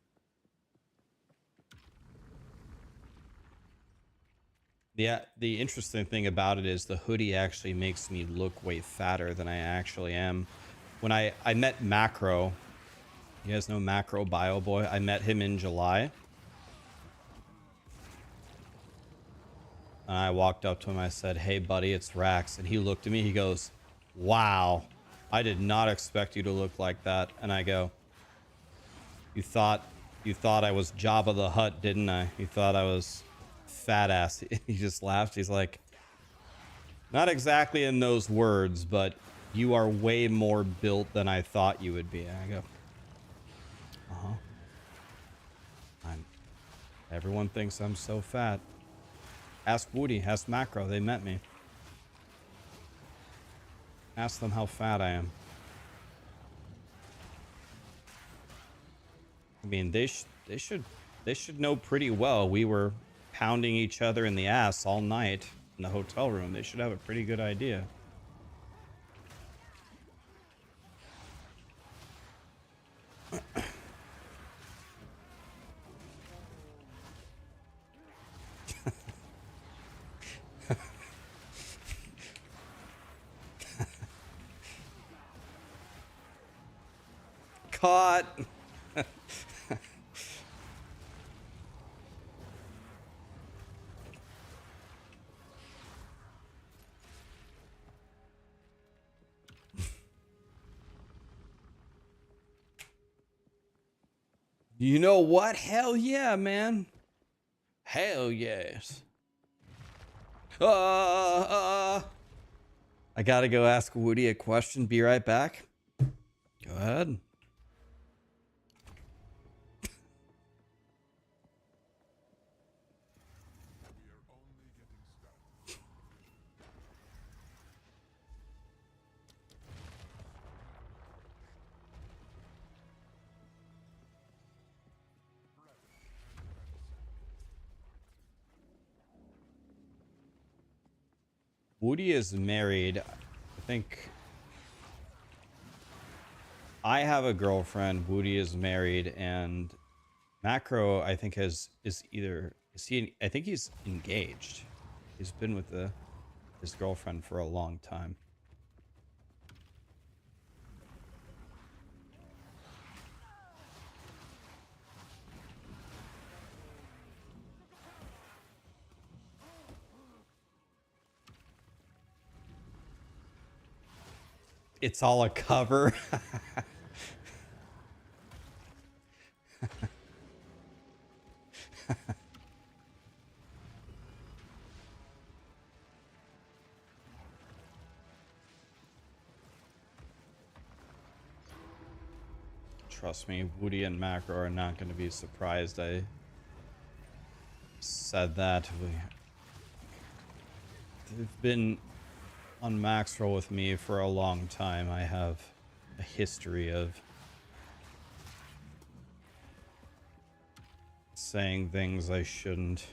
Yeah, the interesting thing about it is the hoodie actually makes me look way fatter than I actually am. When I met Macro, you guys know Macro Bio Boy? I met him in July. And I walked up to him, I said, "Hey buddy, it's Rax." And he looked at me, he goes, "Wow, I did not expect you to look like that." And I go, You thought I was Jabba the Hutt, didn't I? You thought I was fat ass." He just laughed. He's like, "Not exactly in those words, but you are way more built than I thought you would be." And I go, Everyone thinks I'm so fat. Ask Woody, ask Macro, they met me. Ask them how fat I am. I mean, they should know pretty well. We were pounding each other in the ass all night in the hotel room. They should have a pretty good idea. Caught. You know what? Hell yeah, man. Hell yes. I gotta go ask Woody a question. Be right back. Go ahead. Woody is married. I think I have a girlfriend. Woody is married, and Macro, I think, is he? I think he's engaged. He's been with his girlfriend for a long time. It's all a cover. Trust me, Woody and Macro are not going to be surprised I said that. They've been on Maxroll with me for a long time. I have a history of saying things I shouldn't.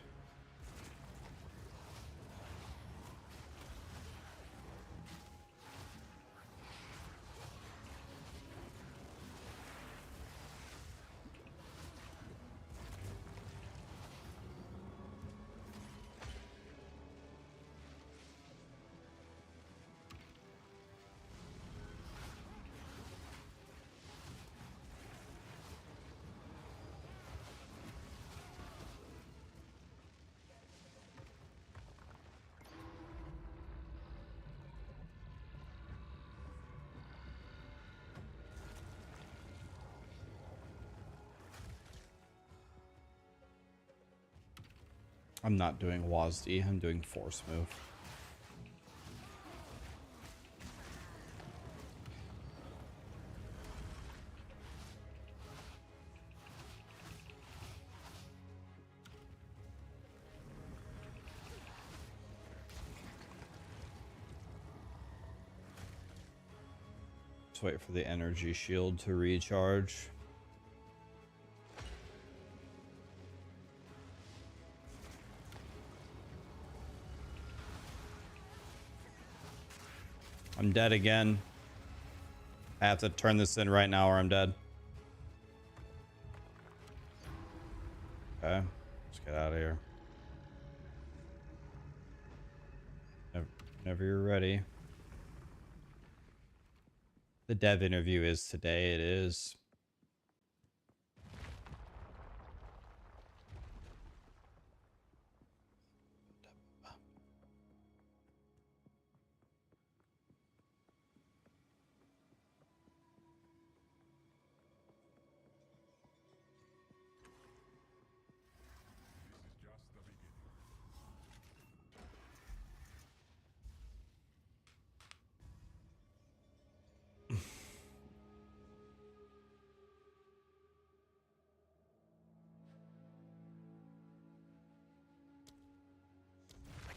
I'm not doing WASD, I'm doing force move. Just wait for the energy shield to recharge. I'm dead again. I have to turn this in right now or I'm dead. Okay, let's get out of here. Whenever you're ready. The dev interview is today, it is.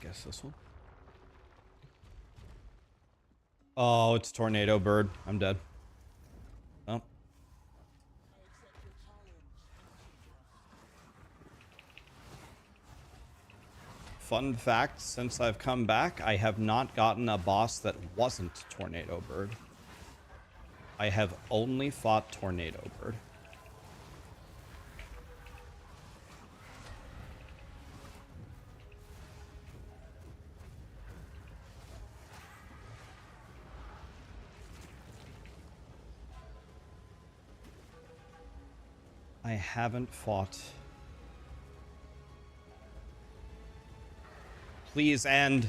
guess this one. Oh, it's Tornado Bird. I'm dead. Oh. Fun fact, since I've come back, I have not gotten a boss that wasn't Tornado Bird. I have only fought Tornado Bird. I haven't fought. Please end.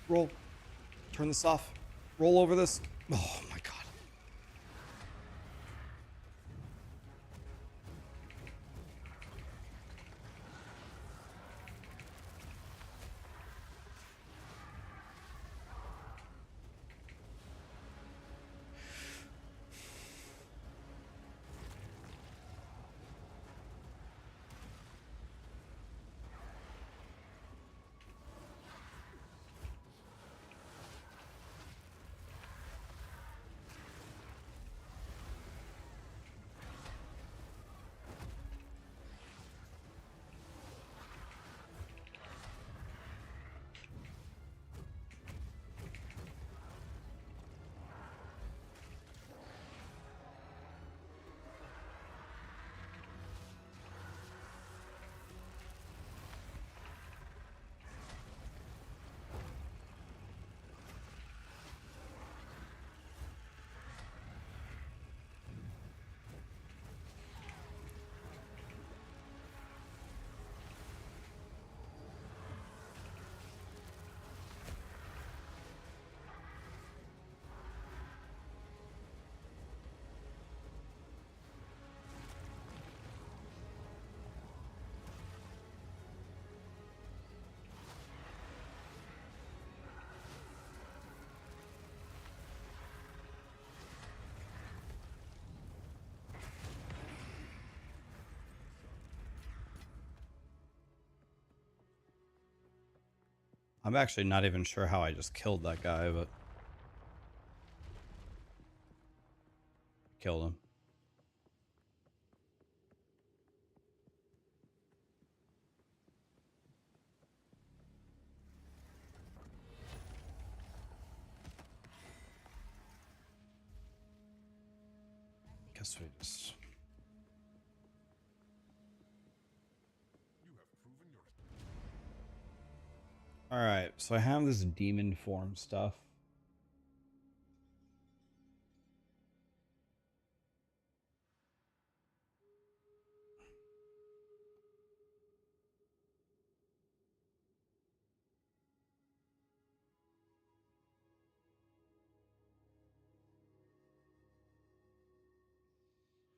Roll. Turn this off. Roll over this. Oh my god. I'm actually not even sure how I just killed that guy, but killed him. Guess we just... Alright, so I have this demon form stuff.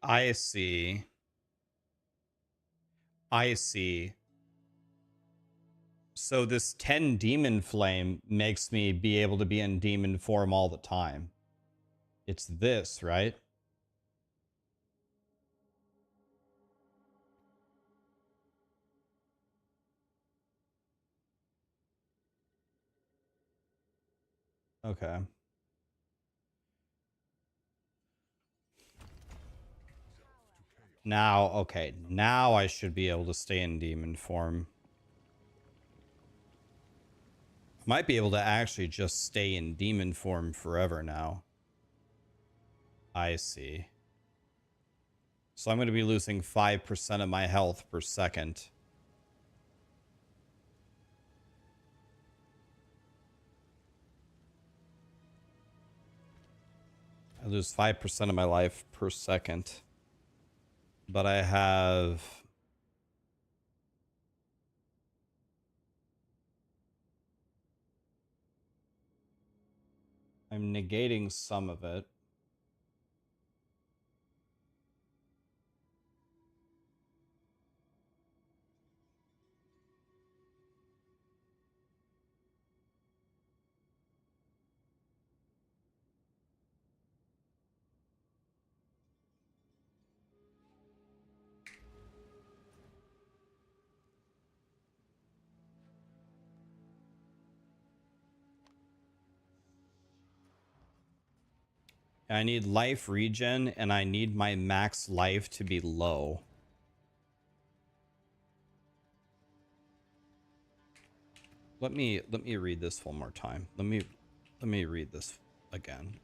I see. I see. So this 10 demon flame makes me be able to be in demon form all the time. It's this, right? Okay. Now, okay. Now I should be able to stay in demon form. I might be able to actually just stay in demon form forever now. I see. So I'm going to be losing 5% of my health per second. I lose 5% of my life per second. But I have... I'm negating some of it. I need life regen, and I need my max life to be low. Let me read this one more time. Let me read this again.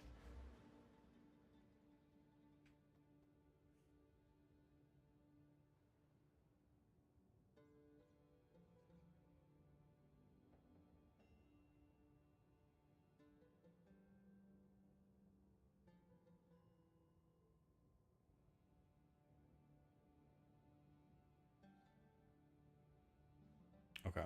Okay.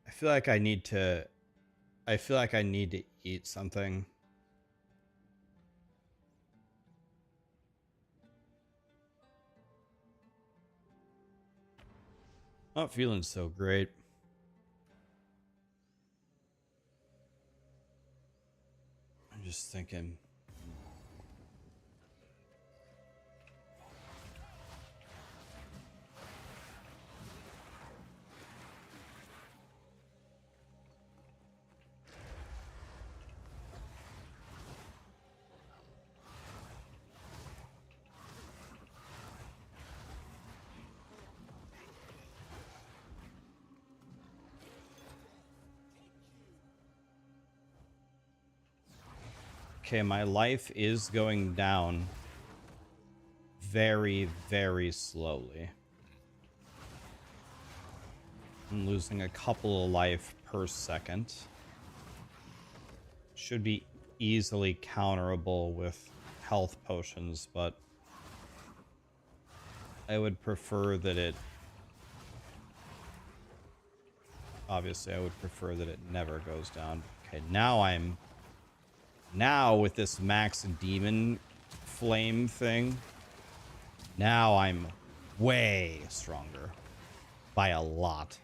I feel like I need to eat something. Not feeling so great. I'm just thinking. Okay, my life is going down very, very slowly. I'm losing a couple of life per second. Should be easily counterable with health potions, but I would prefer that it... Obviously, I would prefer that it never goes down. Okay, now with this max demon flame thing, now I'm way stronger by a lot.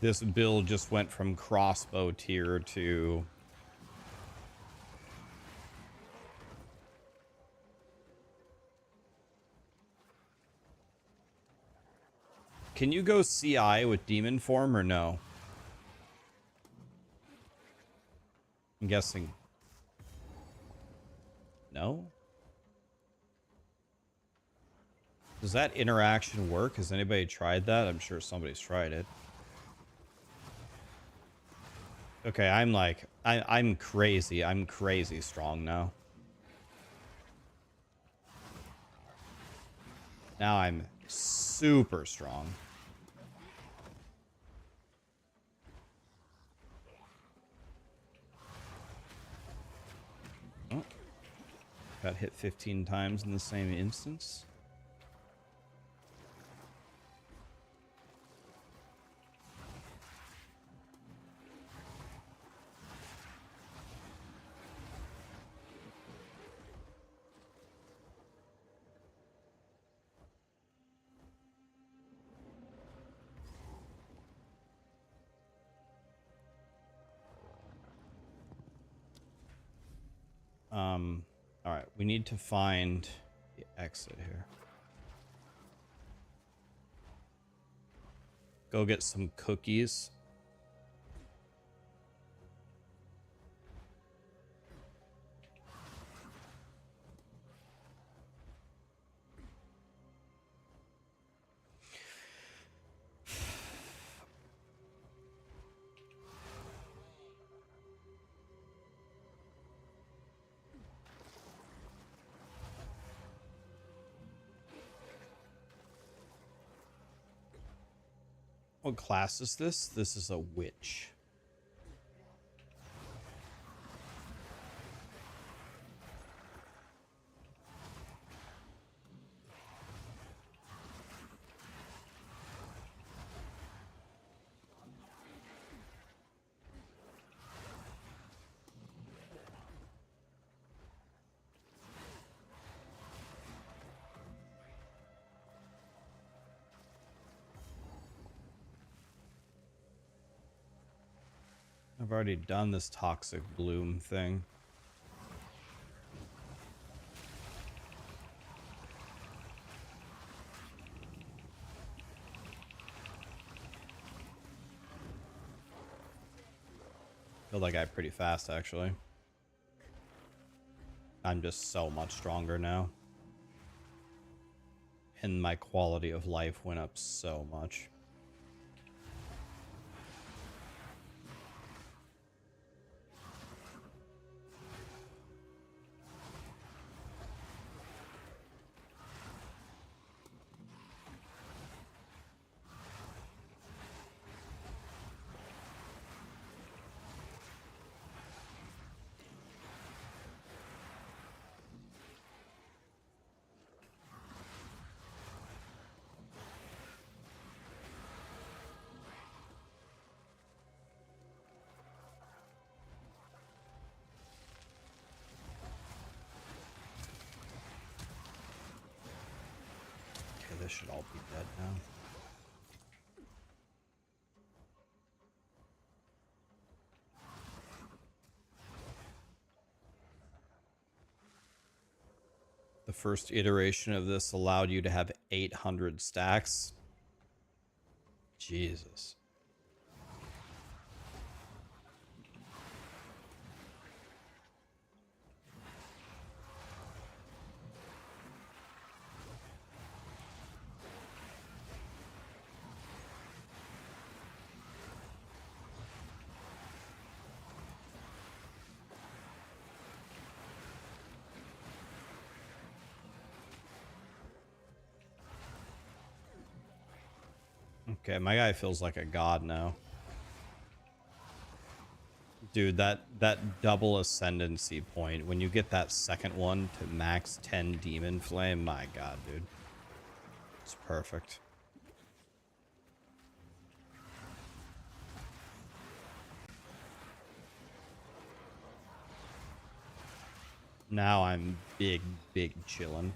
This build just went from crossbow tier to... Can you go CI with demon form or no? I'm guessing. No? Does that interaction work? Has anybody tried that? I'm sure somebody's tried it. Okay, I'm like, I'm crazy. I'm crazy strong now. Now I'm super strong. Oh. Got hit 15 times in the same instance. All right, we need to find the exit here. Go get some cookies. What class is this? This is a witch. I've already done this toxic bloom thing. Killed that guy pretty fast, actually. I'm just so much stronger now. And my quality of life went up so much. This should all be dead now. The first iteration of this allowed you to have 800 stacks. Jesus. Okay, my guy feels like a god now. Dude, that double ascendancy point, when you get that second one to max 10 demon flame, my god, dude. It's perfect. Now I'm big chillin'.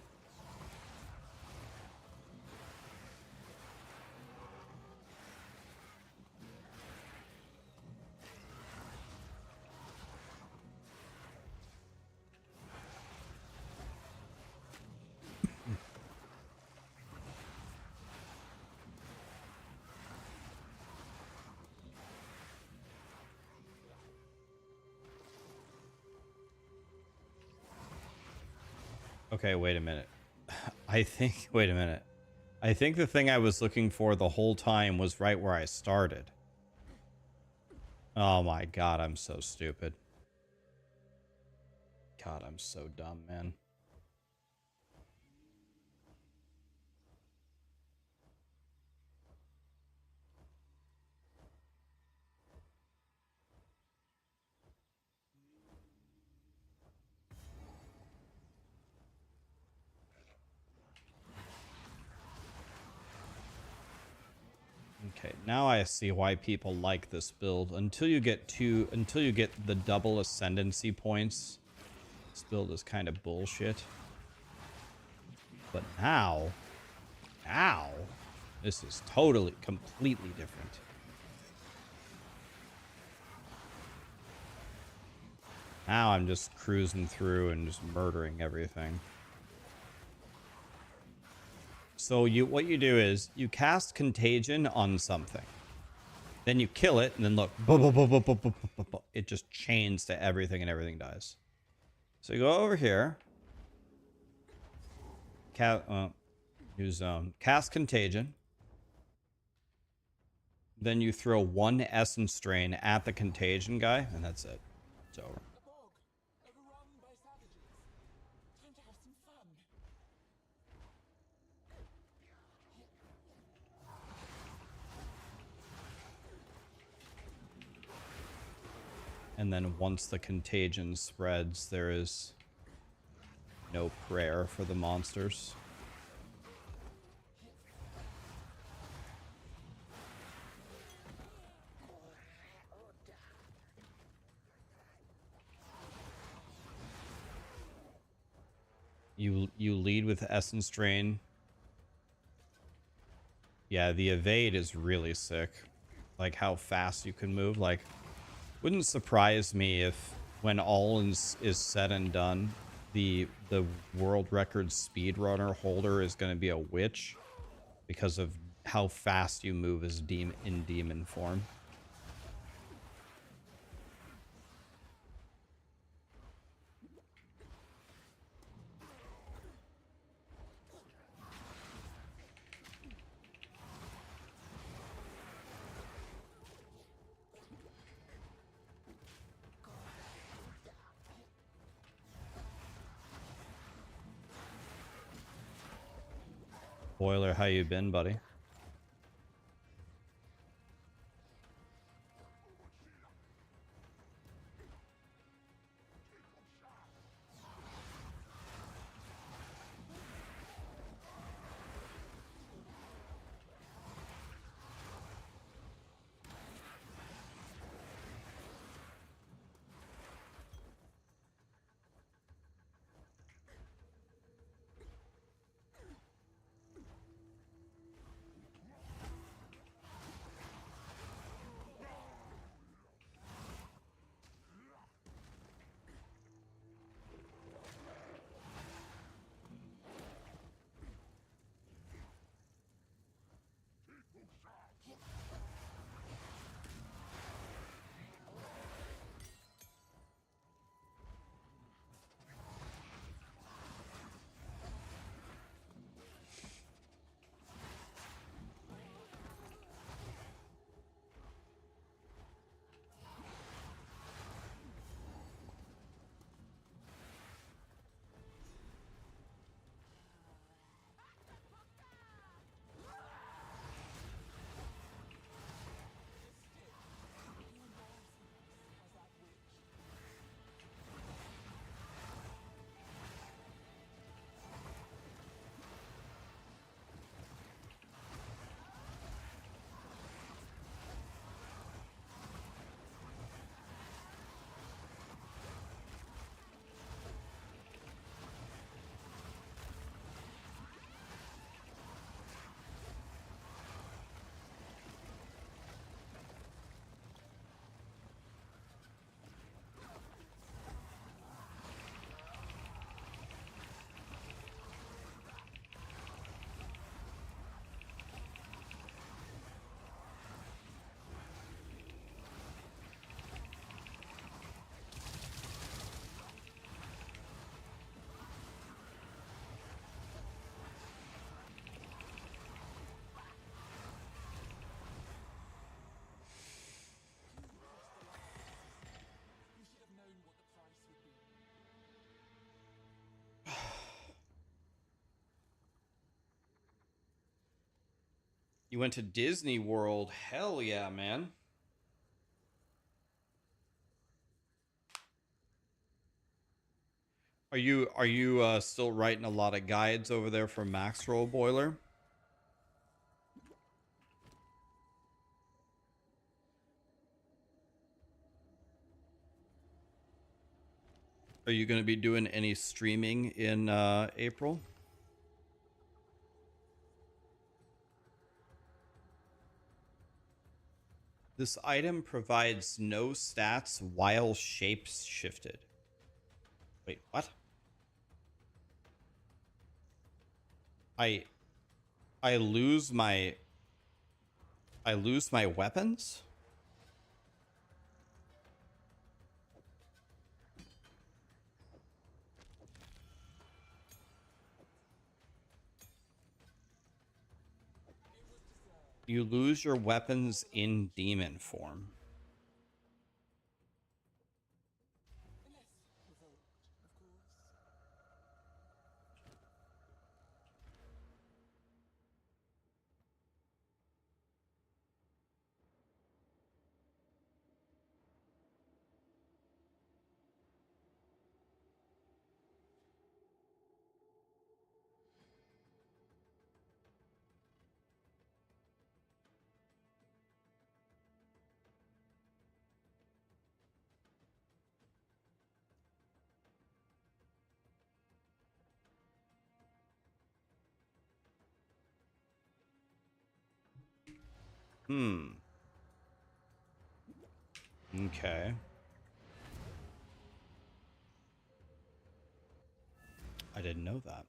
Okay, wait a minute. Wait a minute. I think the thing I was looking for the whole time was right where I started. Oh my god, I'm so stupid. God, I'm so dumb, man. Okay, now I see why people like this build. Until you get the double ascendancy points, this build is kind of bullshit. But now, this is completely different. Now I'm just cruising through and just murdering everything. So what you do is you cast Contagion on something. Then you kill it, and then look. It just chains to everything, and everything dies. So you go over here. Cast Contagion. Then you throw one Essence Strain at the Contagion guy, and that's it. It's over. And then once the contagion spreads, there is no prayer for the monsters. You lead with Essence Drain. Yeah, the evade is really sick. Like how fast you can move. Like Wouldn't surprise me if, when all is said and done, the world record speedrunner holder is going to be a witch because of how fast you move as in demon form. Boiler, how you been, buddy? You went to Disney World. Hell yeah, man. Are you still writing a lot of guides over there for Max Roll, Boiler? Are you going to be doing any streaming in April? This item provides no stats while shapes shifted. Wait, what? I I lose my weapons? You lose your weapons in demon form. Hmm. Okay. I didn't know that.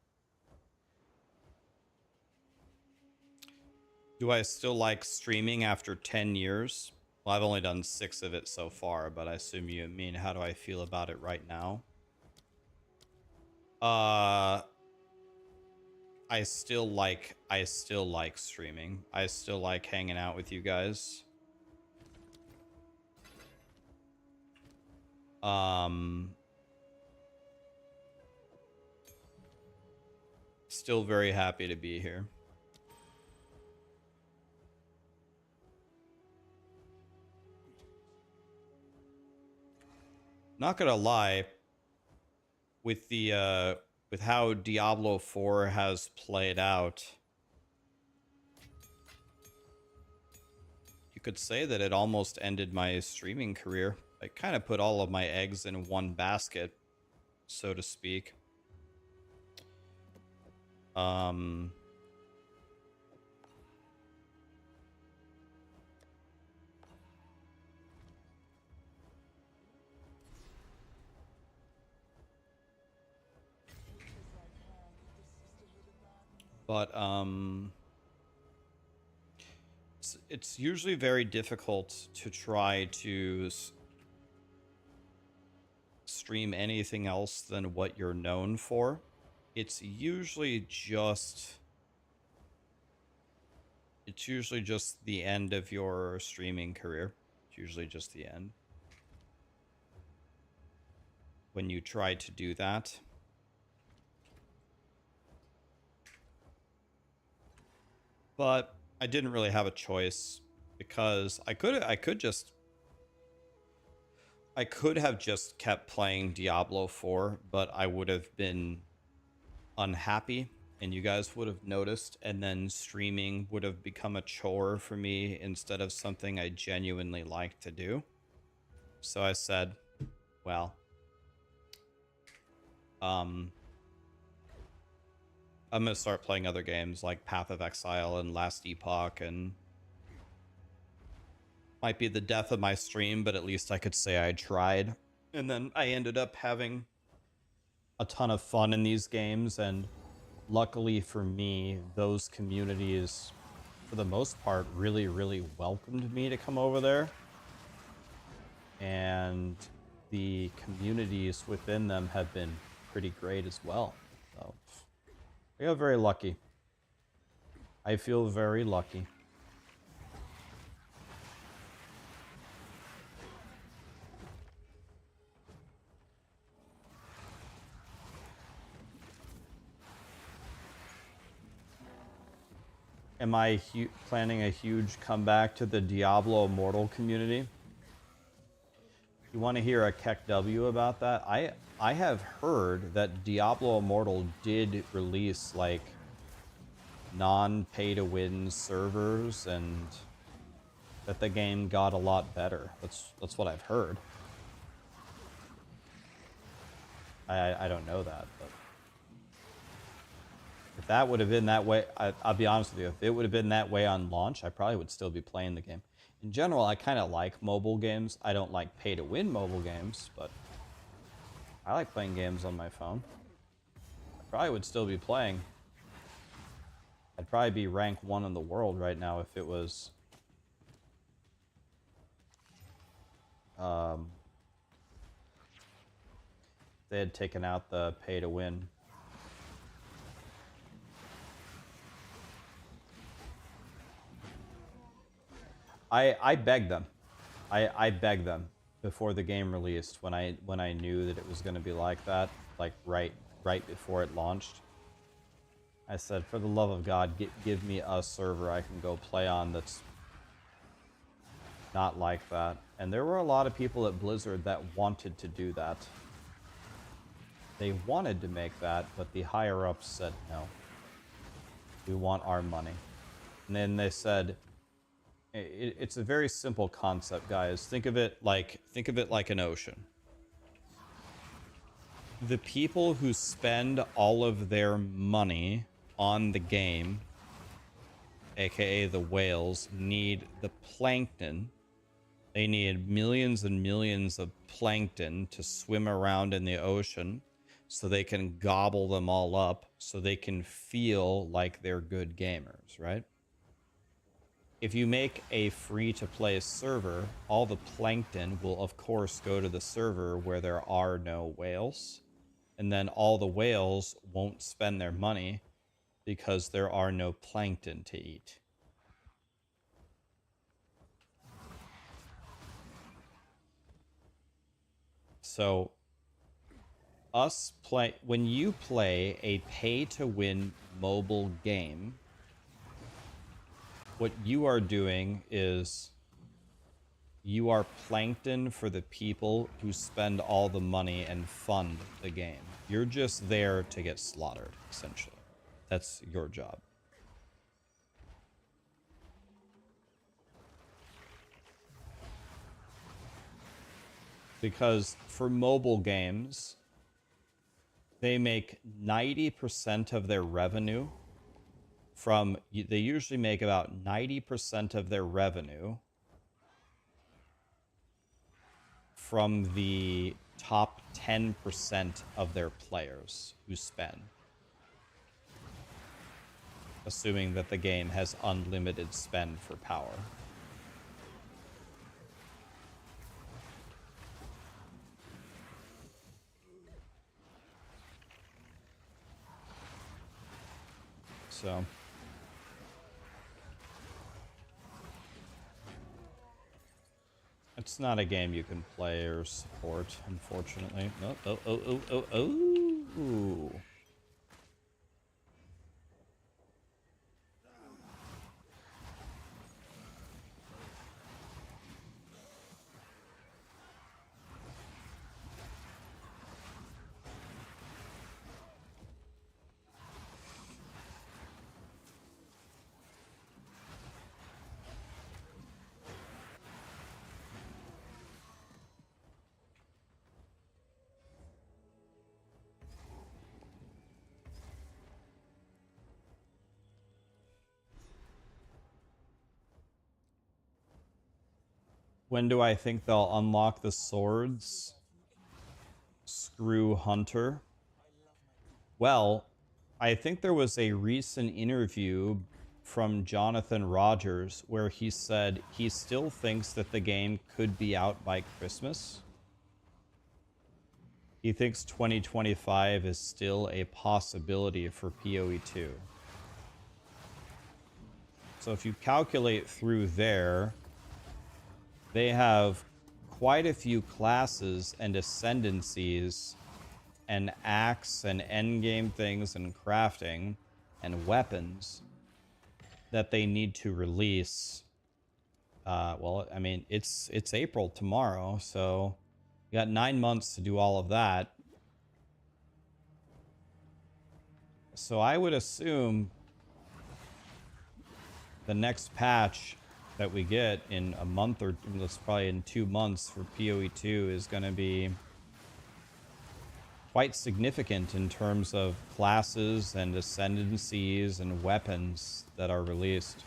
Do I still like streaming after 10 years? Well, I've only done 6 of it so far, but I assume you mean how do I feel about it right now? I still like streaming. I still like hanging out with you guys. Still very happy to be here. Not gonna lie, with the with how Diablo 4 has played out, you could say that it almost ended my streaming career. I kind of put all of my eggs in one basket, so to speak. But it's usually very difficult to try to stream anything else than what you're known for. It's usually just the end of your streaming career. It's usually just the end when you try to do that. But I didn't really have a choice because I could have just kept playing Diablo 4, but I would have been unhappy and you guys would have noticed, and then streaming would have become a chore for me instead of something I genuinely like to do. So I said, well, I'm gonna start playing other games like Path of Exile and Last Epoch, and might be the death of my stream, but at least I could say I tried. And then I ended up having a ton of fun in these games, and luckily for me, those communities, for the most part, really, really welcomed me to come over there. And the communities within them have been pretty great as well. So I got very lucky. I feel very lucky. Am I planning a huge comeback to the Diablo Immortal community? You want to hear a Keck W about that? I have heard that Diablo Immortal did release like non-pay-to-win servers, and that the game got a lot better. That's what I've heard. I don't know that, but if that would have been that way, I'll be honest with you, if it would have been that way on launch, I probably would still be playing the game. In general, I kind of like mobile games. I don't like pay-to-win mobile games, but I like playing games on my phone. I probably would still be playing. I'd probably be rank 1 in the world right now if it was... they had taken out the pay-to-win. I begged them. I begged them before the game released, when I knew that it was going to be like that, like right before it launched. I said, for the love of God, give me a server I can go play on that's not like that. And there were a lot of people at Blizzard that wanted to do that. They wanted to make that, but the higher-ups said no. We want our money. And then they said, it's a very simple concept, guys. Think of it like an ocean. The people who spend all of their money on the game, aka the whales, need the plankton They need millions and millions of plankton to swim around in the ocean so they can gobble them all up so they can feel like they're good gamers, right? If you make a free-to-play server, all the plankton will, of course, go to the server where there are no whales. And then all the whales won't spend their money because there are no plankton to eat. So when you play a pay-to-win mobile game, what you are doing is you are plankton for the people who spend all the money and fund the game. You're just there to get slaughtered, essentially. That's your job. Because for mobile games, they make 90% of their revenue from, they usually make about 90% of their revenue from the top 10% of their players who spend. Assuming that the game has unlimited spend for power. So it's not a game you can play or support, unfortunately. Oh. When do I think they'll unlock the swords? Screw Hunter. Well, I think there was a recent interview from Jonathan Rogers where he said he still thinks that the game could be out by Christmas. He thinks 2025 is still a possibility for POE2. So if you calculate through there, they have quite a few classes and ascendancies and acts and endgame things and crafting and weapons that they need to release. Well, I mean, it's April tomorrow, so you got 9 months to do all of that. So I would assume the next patch that we get in a month or probably in 2 months for POE2 is going to be quite significant in terms of classes and ascendancies and weapons that are released.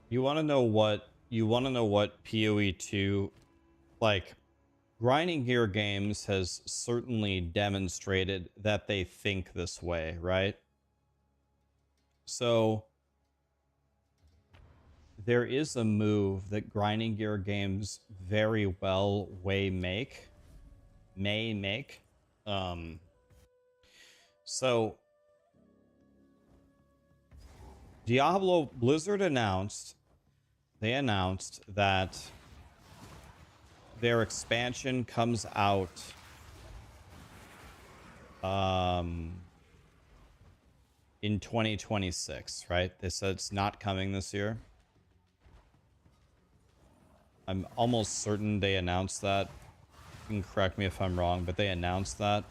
You want to know what POE2, like, Grinding Gear Games has certainly demonstrated that they think this way, right? So there is a move that Grinding Gear Games very well may make. So Diablo Blizzard announced that their expansion comes out in 2026, right? They said it's not coming this year. I'm almost certain they announced that. You can correct me if I'm wrong, but they announced that.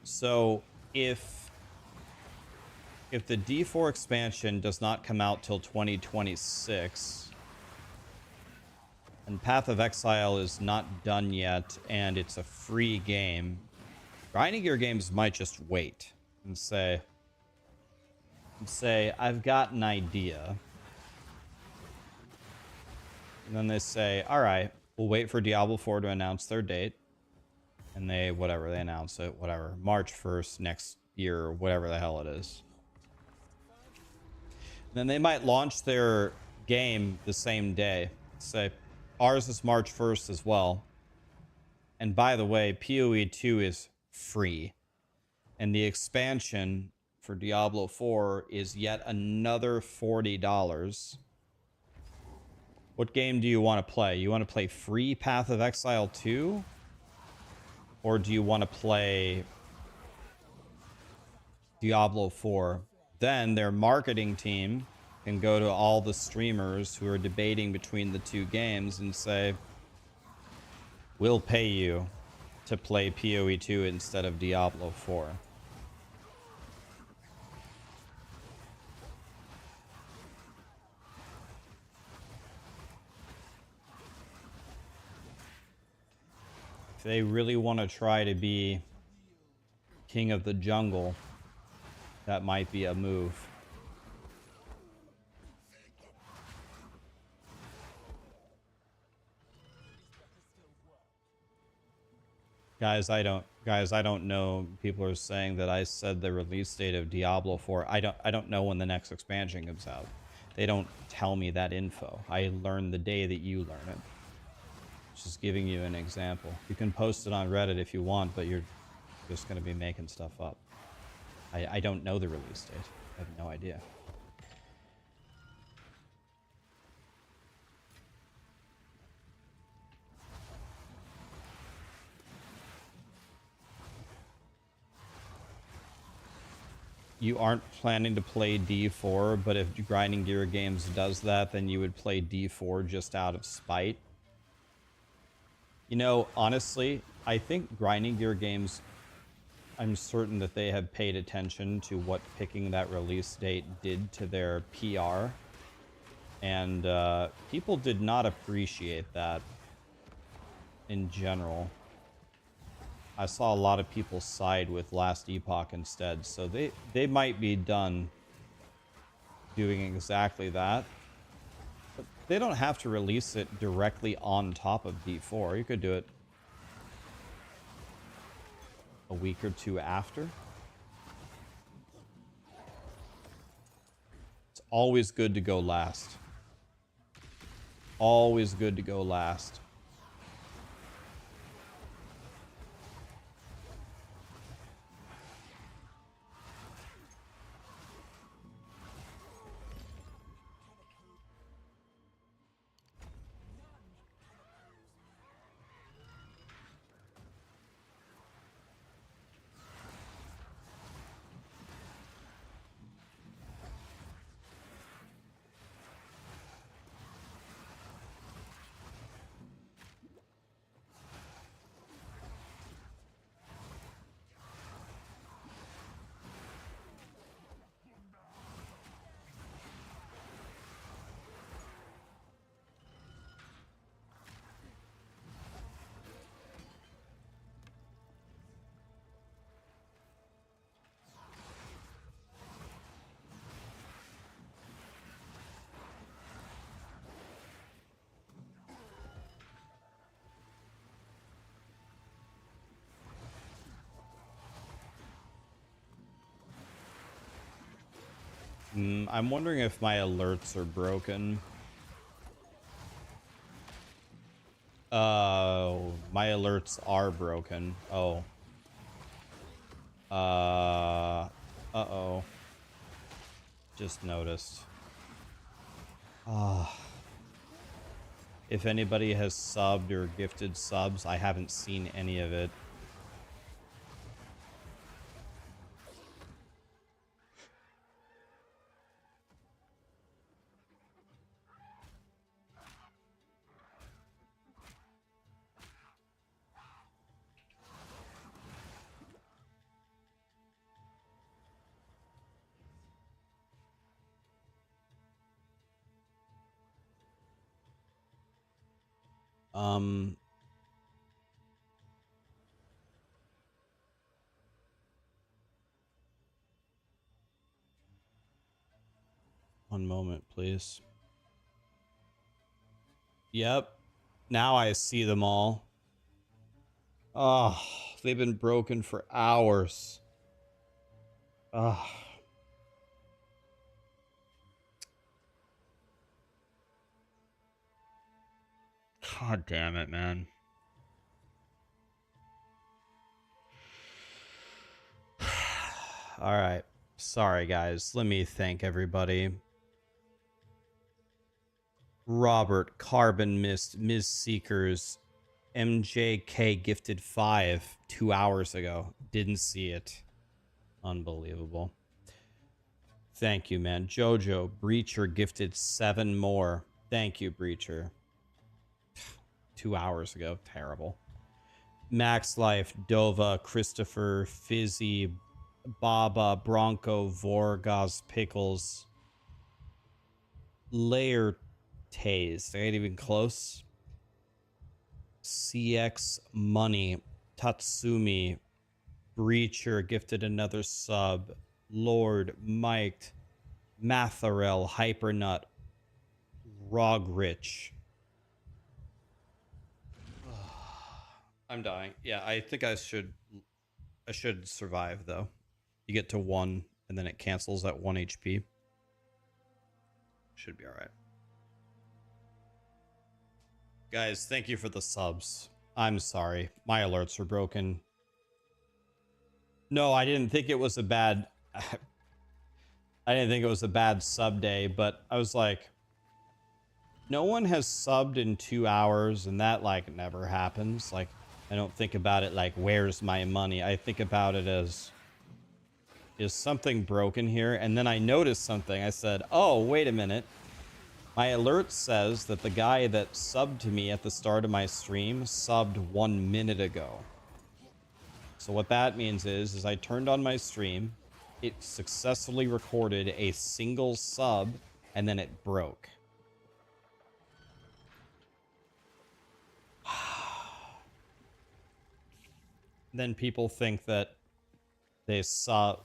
So if the D4 expansion does not come out till 2026, and Path of Exile is not done yet, and it's a free game, Grinding Gear Games might just wait and say, I've got an idea. And then they say, all right, we'll wait for Diablo 4 to announce their date. And they announce it, March 1st next year, or whatever the hell it is. And then they might launch their game the same day. Say, ours is March 1st as well. And by the way, POE2 is free. And the expansion for Diablo 4 is yet another $40. What game do you want to play? You want to play free Path of Exile 2? Or do you want to play Diablo 4? Then their marketing team can go to all the streamers who are debating between the two games and say, we'll pay you to play POE2 instead of Diablo 4. If they really want to try to be king of the jungle, that might be a move. Guys, I don't know. People are saying that I said the release date of Diablo 4. I don't know when the next expansion comes out. They don't tell me that info. I learn the day that you learn it. Just giving you an example. You can post it on Reddit if you want, but you're just going to be making stuff up. I don't know the release date. I have no idea. You aren't planning to play D4, but if Grinding Gear Games does that, then you would play D4 just out of spite. You know, honestly, I think Grinding Gear Games, I'm certain that they have paid attention to what picking that release date did to their PR. And people did not appreciate that in general. I saw a lot of people side with Last Epoch instead, so they might be done doing exactly that. But they don't have to release it directly on top of D4. You could do it a week or two after. It's always good to go last. Always good to go last. I'm wondering if my alerts are broken. My alerts are broken. Oh. Uh-oh. Just noticed. Ah. If anybody has subbed or gifted subs, I haven't seen any of it. One moment, please. Yep. Now I see them all. Oh, they've been broken for hours. Oh. God damn it, man. All right. Sorry, guys. Let me thank everybody. Robert, Carbon Mist, Ms. Seekers, MJK gifted 5 2 hours ago. Didn't see it. Unbelievable. Thank you, man. Jojo, Breacher gifted 7 more. Thank you, Breacher. 2 hours ago. Terrible. Max Life, Dova, Christopher, Fizzy, Baba, Bronco, Vorgaz, Pickles, Layer Taze. They ain't even close. CX Money, Tatsumi, Breacher gifted another sub. Lord, Mike, Matharel, Hypernut, Rogrich. I'm dying. Yeah, I think I should survive though. You get to 1 and then it cancels at 1 HP. Should be all right. Guys, thank you for the subs. I'm sorry. My alerts were broken. No, I didn't think it was a bad I didn't think it was a bad sub day, but I was like, no one has subbed in 2 hours, and that like never happens. Like, I don't think about it like, where's my money? I think about it as, is something broken here? And then I noticed something. I said, oh, wait a minute. My alert says that the guy that subbed to me at the start of my stream subbed 1 minute ago. So what that means is I turned on my stream, it successfully recorded a single sub, and then it broke. Then people think that they sub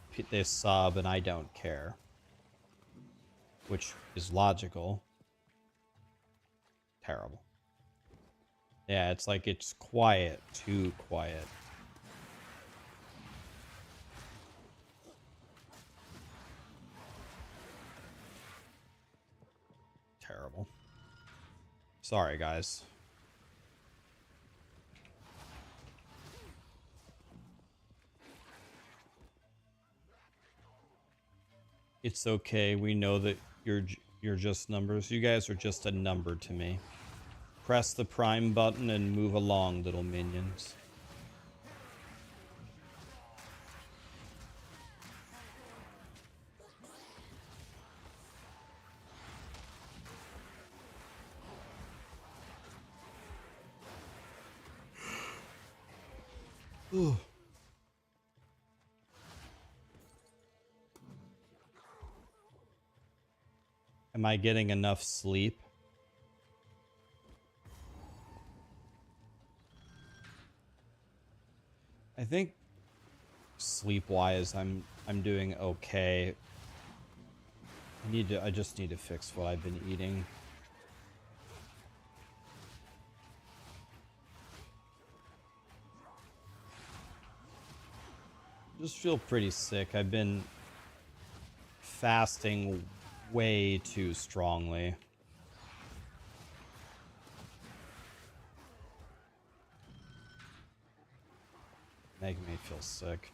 and I don't care, which is logical. Terrible. Yeah, it's like it's quiet, too quiet. Terrible. Sorry, guys. It's okay. We know that you're just numbers. You guys are just a number to me. Press the prime button and move along, little minions. Ooh. Am I getting enough sleep? I think sleep-wise, I'm doing okay. I just need to fix what I've been eating. Just feel pretty sick. I've been fasting way too strongly. Making me feel sick.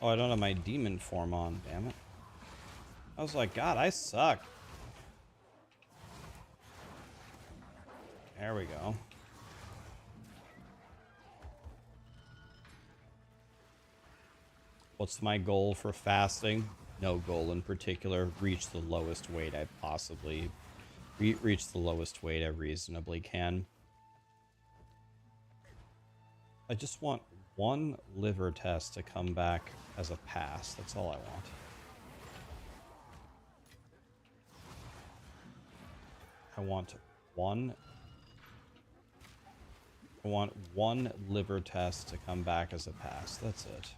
Oh, I don't have my demon form on, damn it. I was like, God, I suck. There we go. What's my goal for fasting? No goal in particular. Reach the lowest weight I possibly... reach the lowest weight I reasonably can. I just want one liver test to come back as a pass. That's all I want. I want one liver test to come back as a pass. That's it.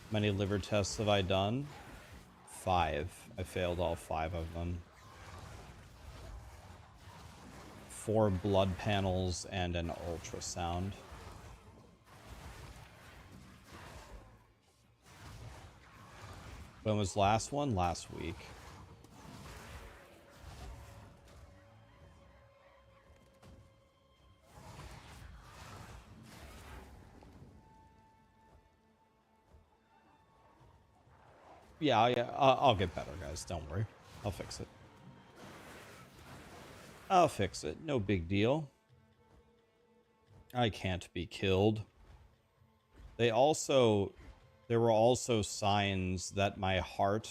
How many liver tests have I done? 5. I failed all 5 of them. 4 blood panels and an ultrasound. When was last one? Last week. Yeah, I'll get better, guys. Don't worry. I'll fix it. I'll fix it. No big deal. I can't be killed. There were also signs that my heart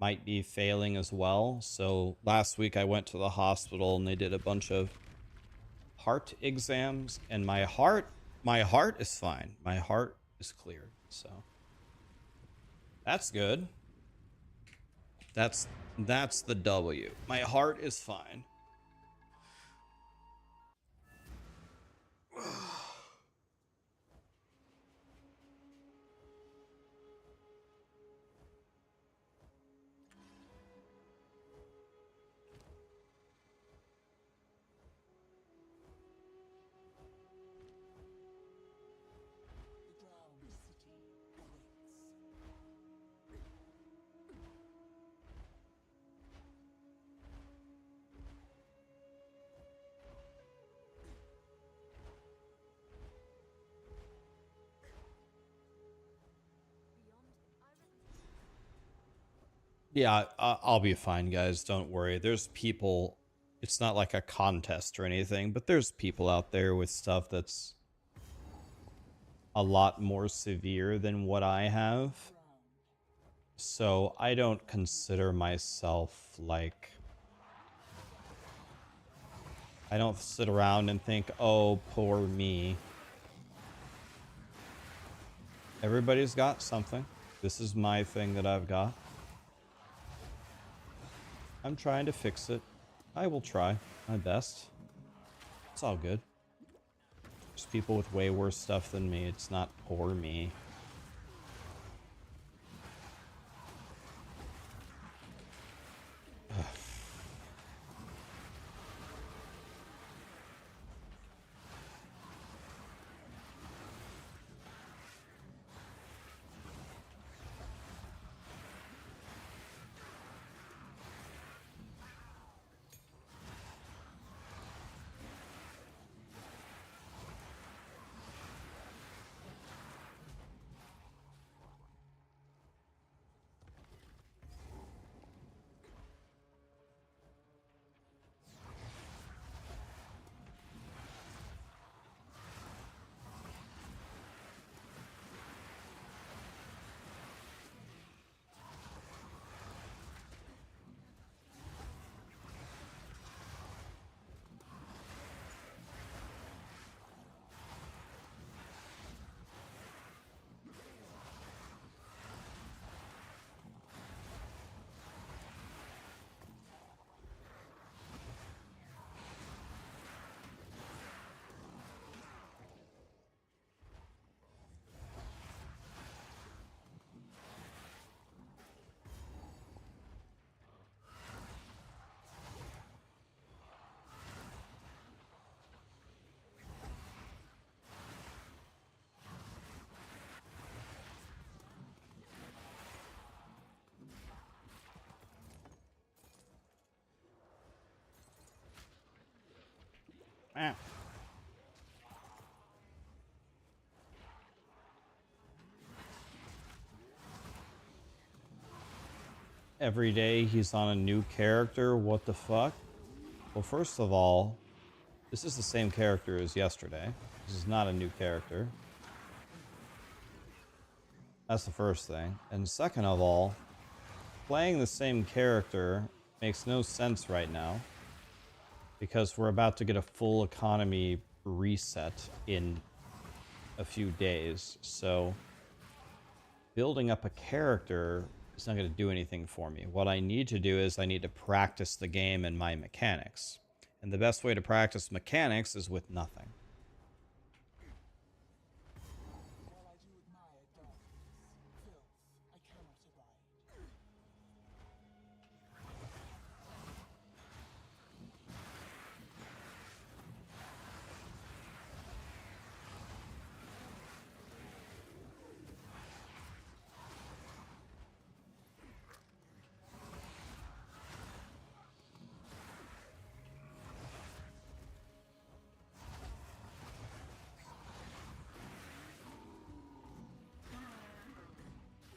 might be failing as well. So last week I went to the hospital and they did a bunch of heart exams, and my heart is fine. My heart is cleared. So that's good. That's the W. My heart is fine. Yeah, I'll be fine, guys. Don't worry. There's people... It's not like a contest or anything, but there's people out there with stuff that's a lot more severe than what I have. So I don't consider myself like... I don't sit around and think, oh, poor me. Everybody's got something. This is my thing that I've got. I'm trying to fix it. I will try my best. It's all good. There's people with way worse stuff than me. It's not poor me. Ah. Every day he's on a new character. What the fuck? Well, first of all, this is the same character as yesterday. This is not a new character. That's the first thing. And second of all, playing the same character makes no sense right now because we're about to get a full economy reset in a few days. So building up a character is not going to do anything for me. What I need to do is I need to practice the game and my mechanics. And the best way to practice mechanics is with nothing.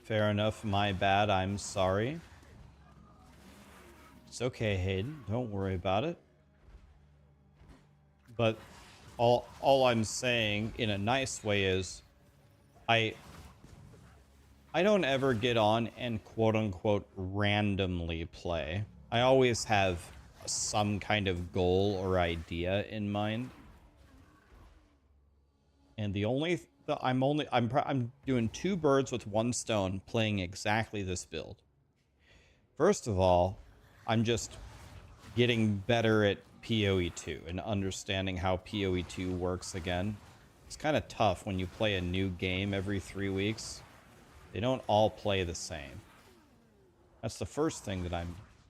Fair enough, my bad, I'm sorry. It's okay, Hayden, don't worry about it. But all I'm saying in a nice way is I don't ever get on and quote unquote randomly play. I always have some kind of goal or idea in mind. And I'm doing two birds with one stone playing exactly this build. First of all, I'm just getting better at POE2 and understanding how POE2 works again. It's kind of tough when you play a new game every 3 weeks. They don't all play the same. That's the first thing that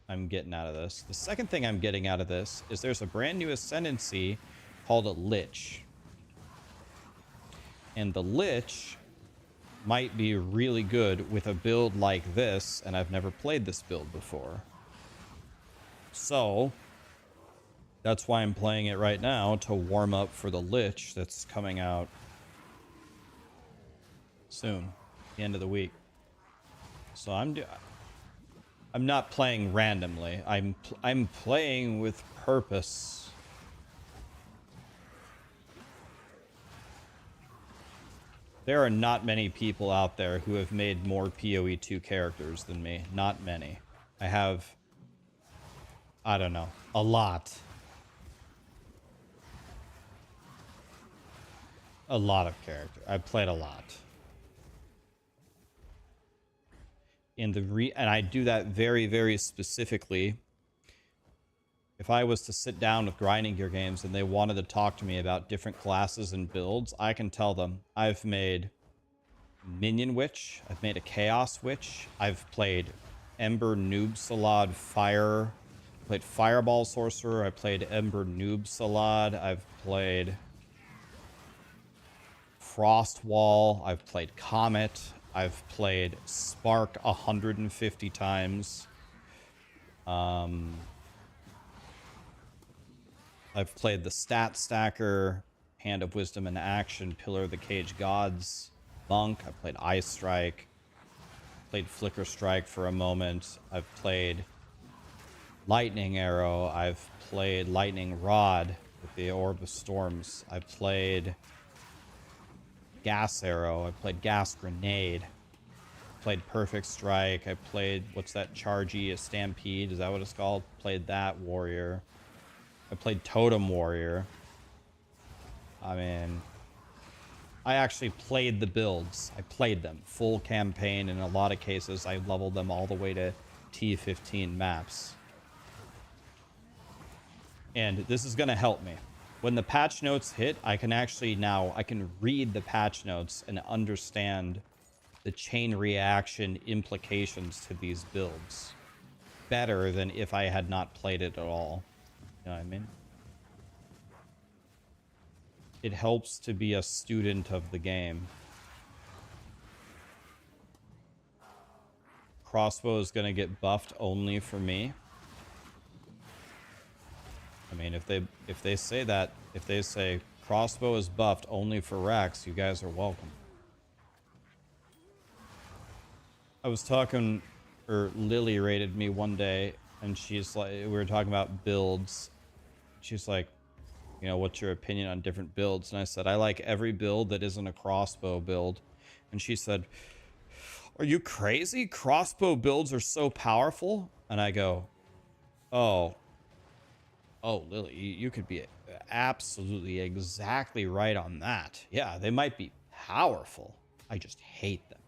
I'm getting out of this. The second thing I'm getting out of this is there's a brand new ascendancy called a Lich. And the Lich might be really good with a build like this, and I've never played this build before. So that's why I'm playing it right now, to warm up for the Lich that's coming out soon, the end of the week. So I'm not playing randomly. I'm playing with purpose. There are not many people out there who have made more POE2 characters than me. Not many. I have, I don't know, a lot. A lot of character. I've played a lot. And I do that very, very specifically. If I was to sit down with Grinding Gear Games and they wanted to talk to me about different classes and builds, I can tell them I've made Minion Witch, I've made a Chaos Witch, I've played Ember Noob Salad Fire, played Fireball Sorcerer, I played Ember Noob Salad, I've played Frost Wall, I've played Comet, I've played Spark 150 times. I've played the Stat Stacker, Hand of Wisdom in Action, Pillar of the Cage Gods, Monk. I played Ice Strike, played Flicker Strike for a moment. I've played Lightning Arrow. I've played Lightning Rod with the Orb of Storms. I played Gas Arrow. I played Gas Grenade. Played Perfect Strike. I played, what's that, Chargey, a Stampede? Is that what it's called? Played that Warrior. I played Totem Warrior. I mean, I actually played the builds. I played them. Full campaign. In a lot of cases, I leveled them all the way to T15 maps. And this is going to help me. When the patch notes hit, I can read the patch notes and understand the chain reaction implications to these builds better than if I had not played it at all. You know what I mean? It helps to be a student of the game. Crossbow is going to get buffed only for me. mean, if they say that, if they say crossbow is buffed only for Rax, you guys are welcome. I was talking, or Lily rated me one day, and she's like, we were talking about builds. She's like, you know, what's your opinion on different builds? And I said, I like every build that isn't a crossbow build. And she said, are you crazy? Crossbow builds are so powerful. And I go, oh, Lily, you could be absolutely exactly right on that. Yeah, they might be powerful. I just hate them.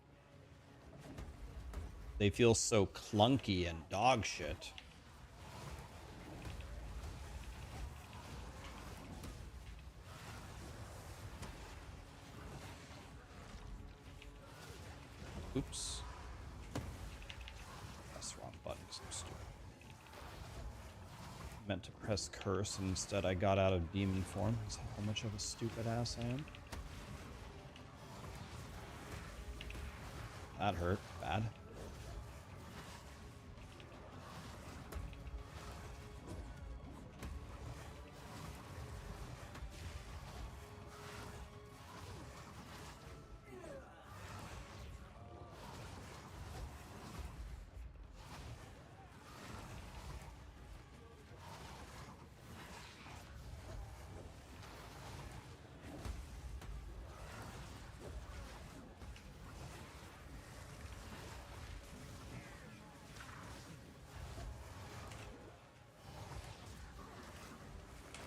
They feel so clunky and dog shit. Oops. That's the wrong button because I'm stupid. Meant to press curse, and instead I got out of demon form. Is that how much of a stupid ass I am? That hurt bad.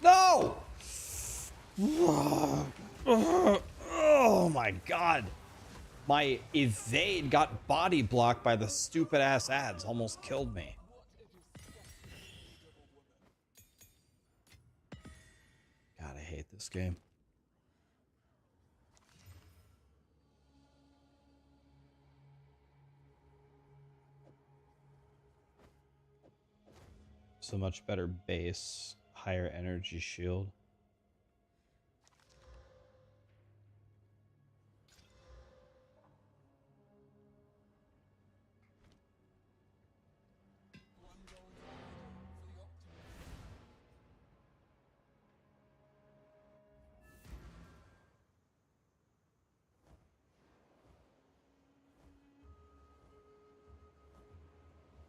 No! Oh my god. My evade got body blocked by the stupid ass ads. Almost killed me. God, I hate this game. So much better base, higher energy shield.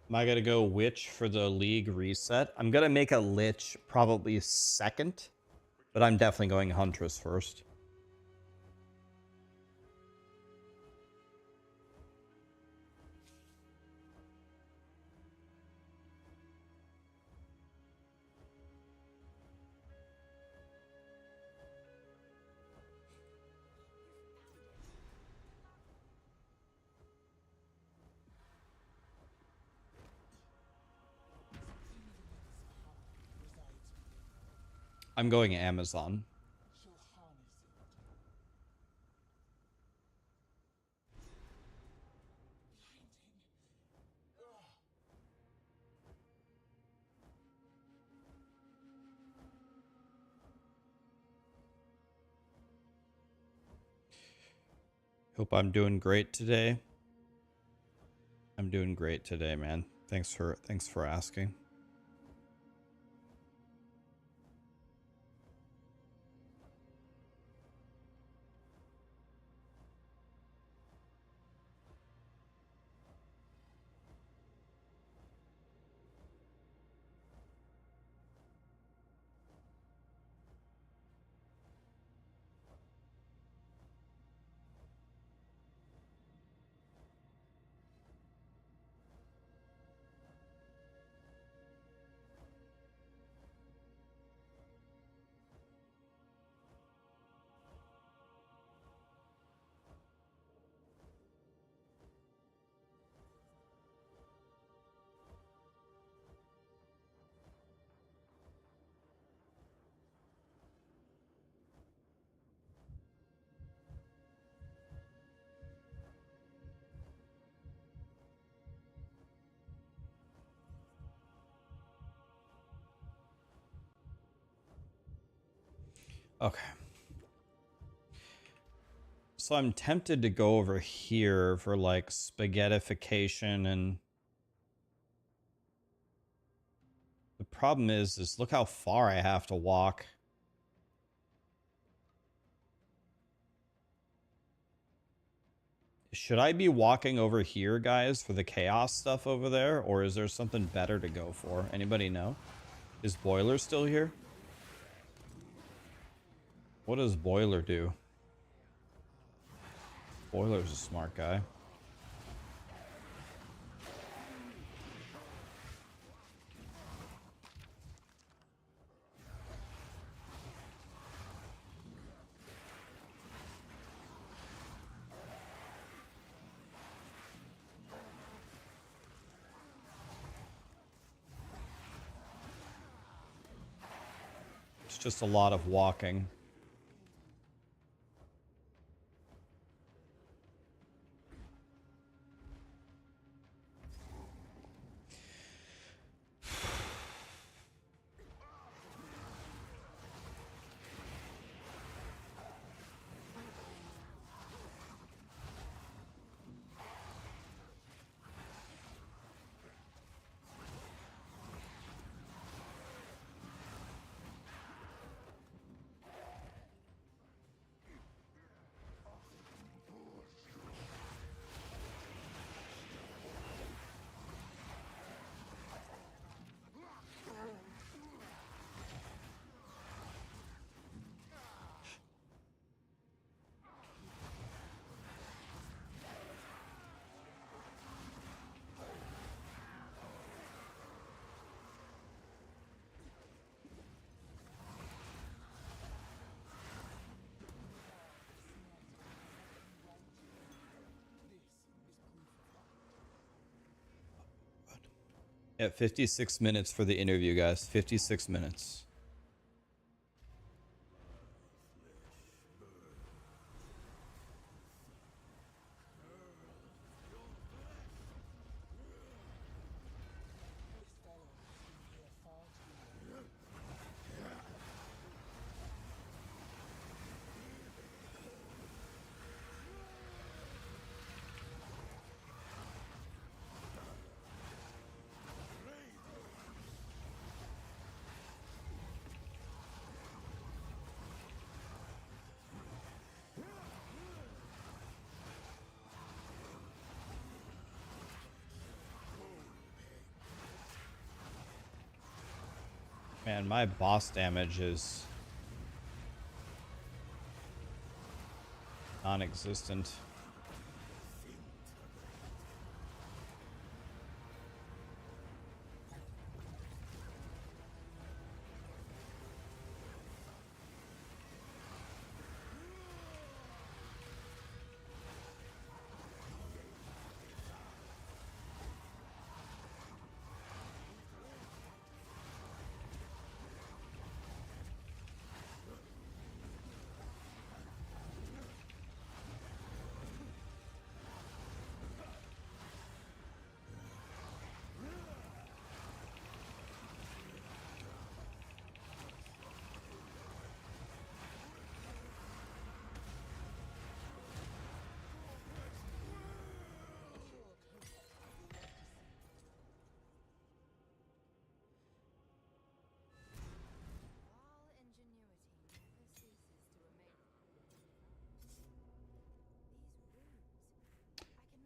Am I gonna go Witch for the league reset? I'm gonna make a Lich probably second, but I'm definitely going Huntress first. I'm going Amazon. Hope I'm doing great today. I'm doing great today, man. Thanks for asking. Okay. So I'm tempted to go over here for like spaghettification and the The problem is look how far I have to walk. Should I be walking over here, guys, for the chaos stuff over there? Or is there something better to go for? Anybody know? Is Boiler still here? What does Boiler do? Boiler's a smart guy. It's just a lot of walking. Yeah, 56 minutes for the interview, guys. 56 minutes. Man, my boss damage is non-existent.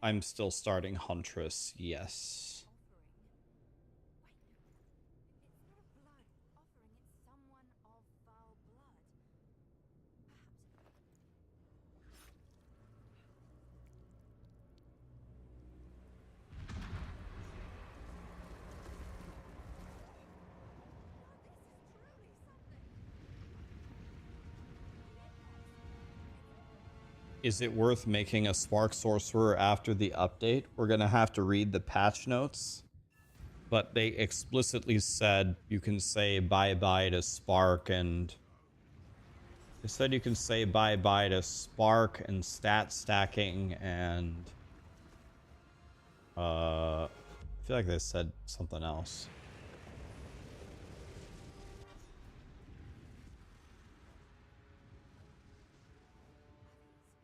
I'm still starting Huntress, yes. Is it worth making a Spark Sorcerer after the update? We're going to have to read the patch notes. But they explicitly said you can say bye-bye to Spark and... They said you can say bye-bye to Spark and stat stacking and... I feel like they said something else.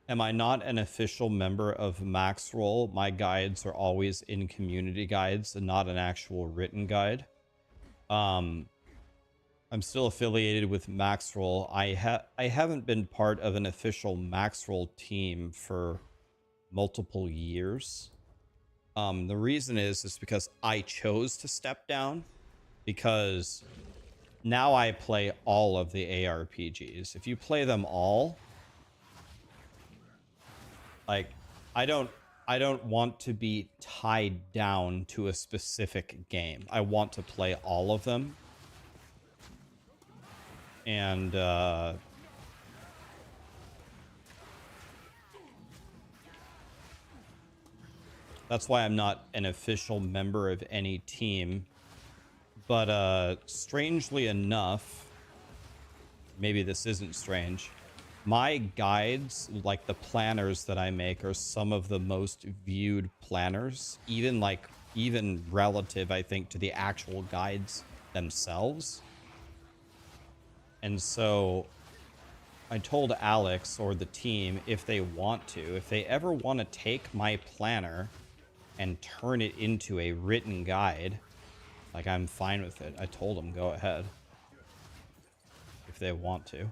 Am I not an official member of Maxroll? My guides are always in community guides and not an actual written guide. I'm still affiliated with Maxroll. I haven't been part of an official Maxroll team for multiple years. The reason is because I chose to step down, because now I play all of the ARPGs. If you play them all, like, I don't want to be tied down to a specific game. I want to play all of them. And that's why I'm not an official member of any team. But strangely enough, maybe this isn't strange, my guides, like the planners that I make, are some of the most viewed planners, even relative, I think, to the actual guides themselves. And so I told Alex or the team, if they ever want to take my planner and turn it into a written guide, like, I'm fine with it. I told them, go ahead, if they want to.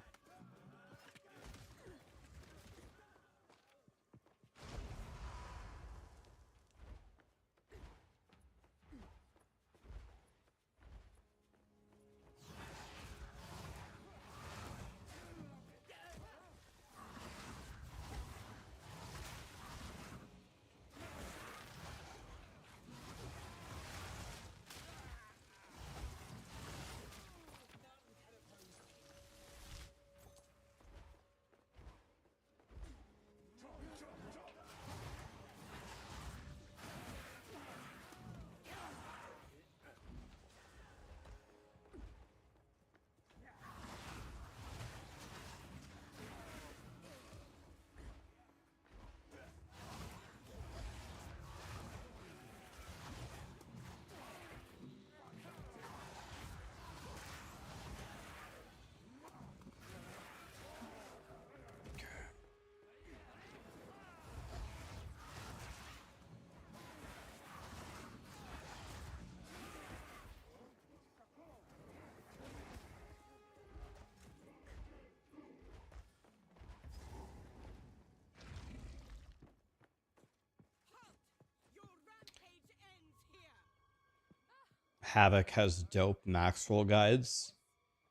Havoc has dope Maxwell guides.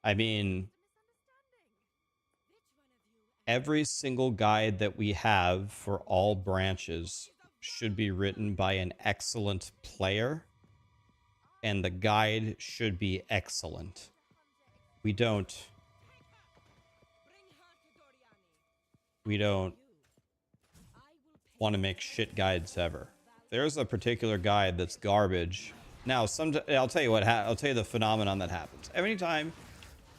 I mean, every single guide that we have for all branches should be written by an excellent player, and the guide should be excellent. We don't want to make shit guides ever. There's a particular guide that's garbage. Now, I'll tell you I'll tell you the phenomenon that happens.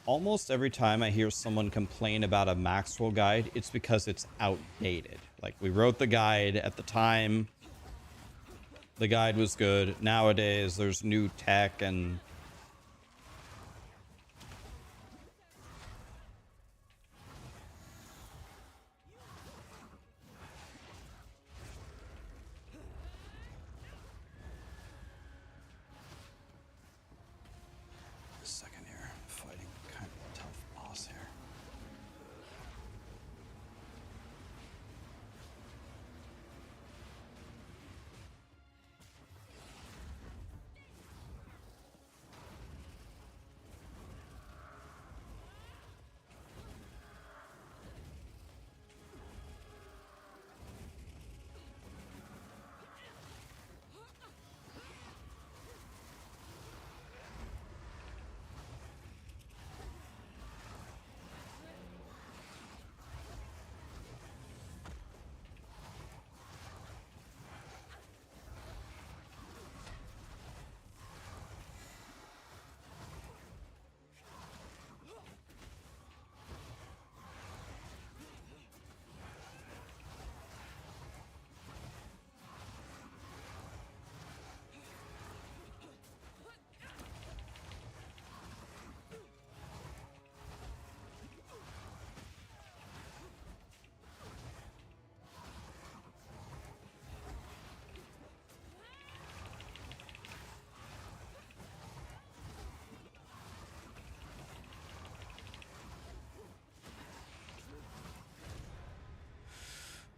Almost every time I hear someone complain about a Maxwell guide, it's because it's outdated. Like, we wrote the guide at the time, the guide was good. Nowadays, there's new tech and second here, fighting kind of a tough boss here.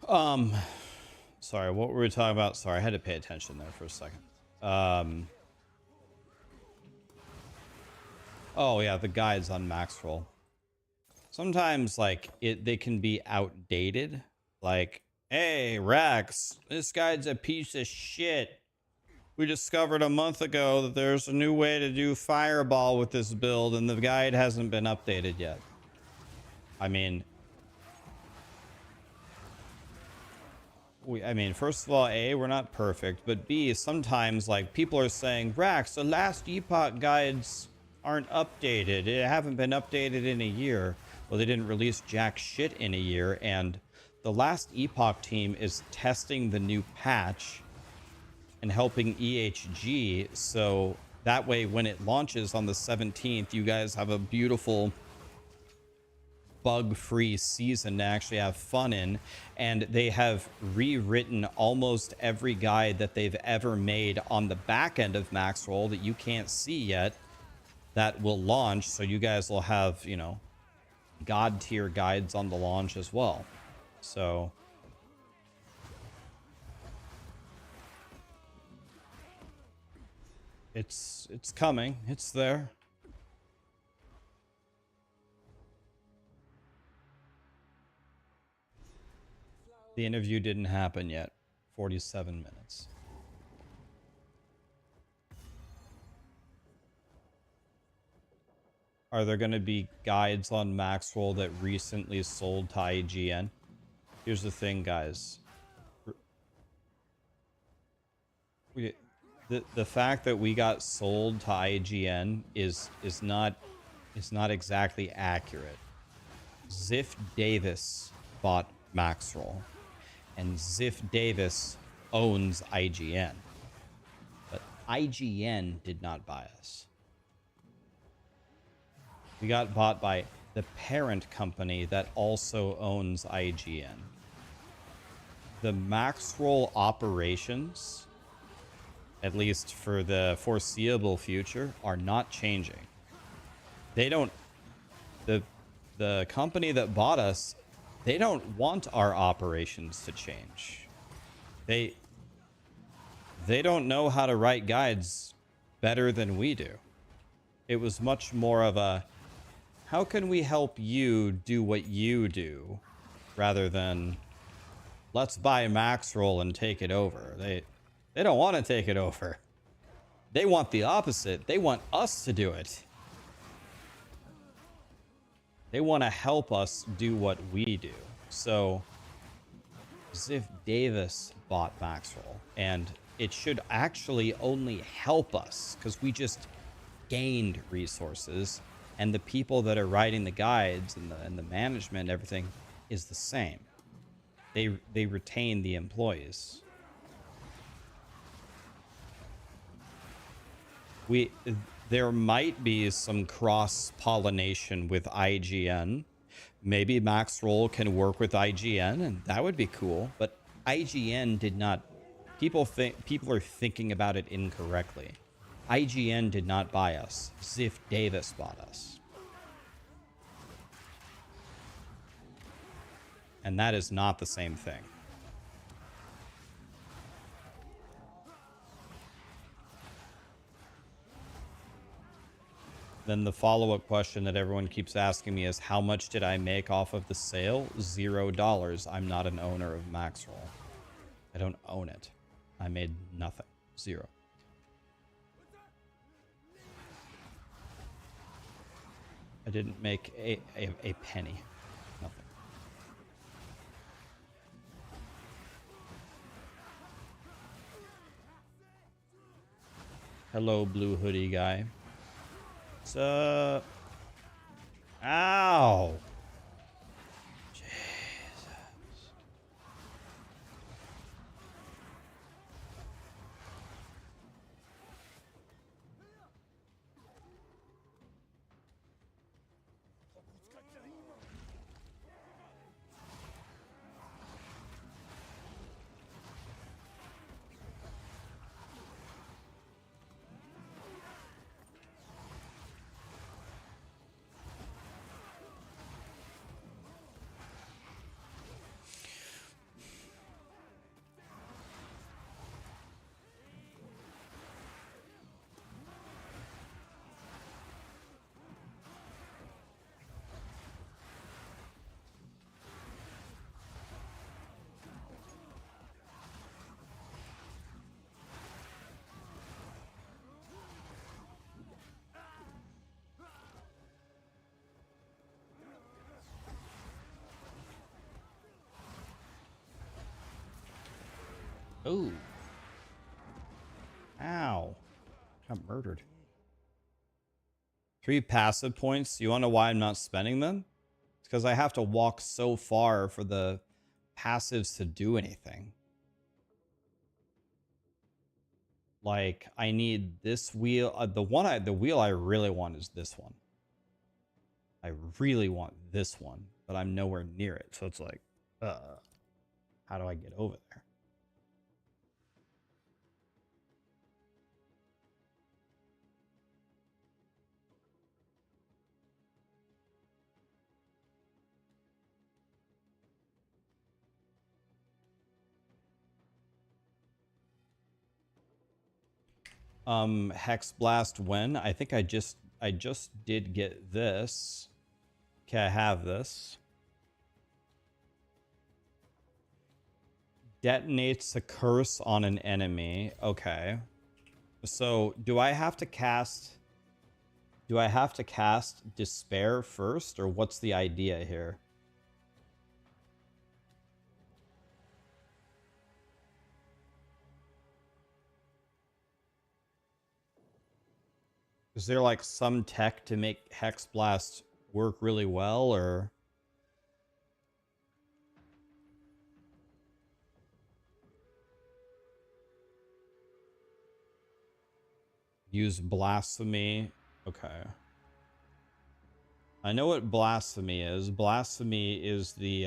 Sorry, what were we talking about? Sorry, I had to pay attention there for a second. Oh yeah, the guides on Maxroll. Sometimes like they can be outdated. Like, hey, Rax, this guide's a piece of shit. We discovered a month ago that there's a new way to do Fireball with this build, and the guide hasn't been updated yet. I mean, first of all, A, we're not perfect, but B, sometimes like people are saying, Rax, the last Epoch guides aren't updated. It haven't been updated in a year. Well, they didn't release jack shit in a year, and the last Epoch team is testing the new patch and helping EHG, so that way when it launches on the 17th, you guys have a beautiful bug-free season to actually have fun in. And they have rewritten almost every guide that they've ever made on the back end of Maxroll that you can't see yet, that will launch, so you guys will have, you know, god tier guides on the launch as well. So it's coming. It's there. The interview didn't happen yet. 47 minutes. Are there going to be guides on Maxroll that recently sold to IGN? Here's the thing, guys. The fact that we got sold to IGN is not exactly accurate. Ziff Davis bought Maxroll, and Ziff Davis owns IGN, but IGN did not buy us. We got bought by the parent company that also owns IGN. The Maxroll operations, at least for the foreseeable future, are not changing. They don't... The company that bought us, they don't want our operations to change. They don't know how to write guides better than we do. It was much more of a, how can we help you do what you do, rather than let's buy Maxroll and take it over. They don't want to take it over. They want the opposite. They want us to do it. They want to help us do what we do. So Ziff Davis bought Maxroll, and it should actually only help us because we just gained resources, and the people that are writing the guides and the management and everything is the same. They retain the employees. There might be some cross-pollination with IGN. Maybe Maxroll can work with IGN, and that would be cool. But IGN did not. People are thinking about it incorrectly. IGN did not buy us. Ziff Davis bought us. And that is not the same thing. Then the follow-up question that everyone keeps asking me is, how much did I make off of the sale? $0. I'm not an owner of Maxroll. I don't own it. I made nothing. Zero. I didn't make a penny. Nothing. Hello, blue hoodie guy. What's up? Ow! Oh. Ow. Got murdered. 3 passive points. You want to know why I'm not spending them? It's because I have to walk so far for the passives to do anything. Like, I need this wheel. The wheel I really want is this one. I really want this one, but I'm nowhere near it. So it's like, how do I get over there? Hex Blast when? I think I just did get this. Okay, I have this. Detonates a curse on an enemy. Okay. So do I have to cast Despair first, or what's the idea here? Is there like some tech to make Hex Blast work really well, or? Use Blasphemy. Okay. I know what Blasphemy is. Blasphemy is the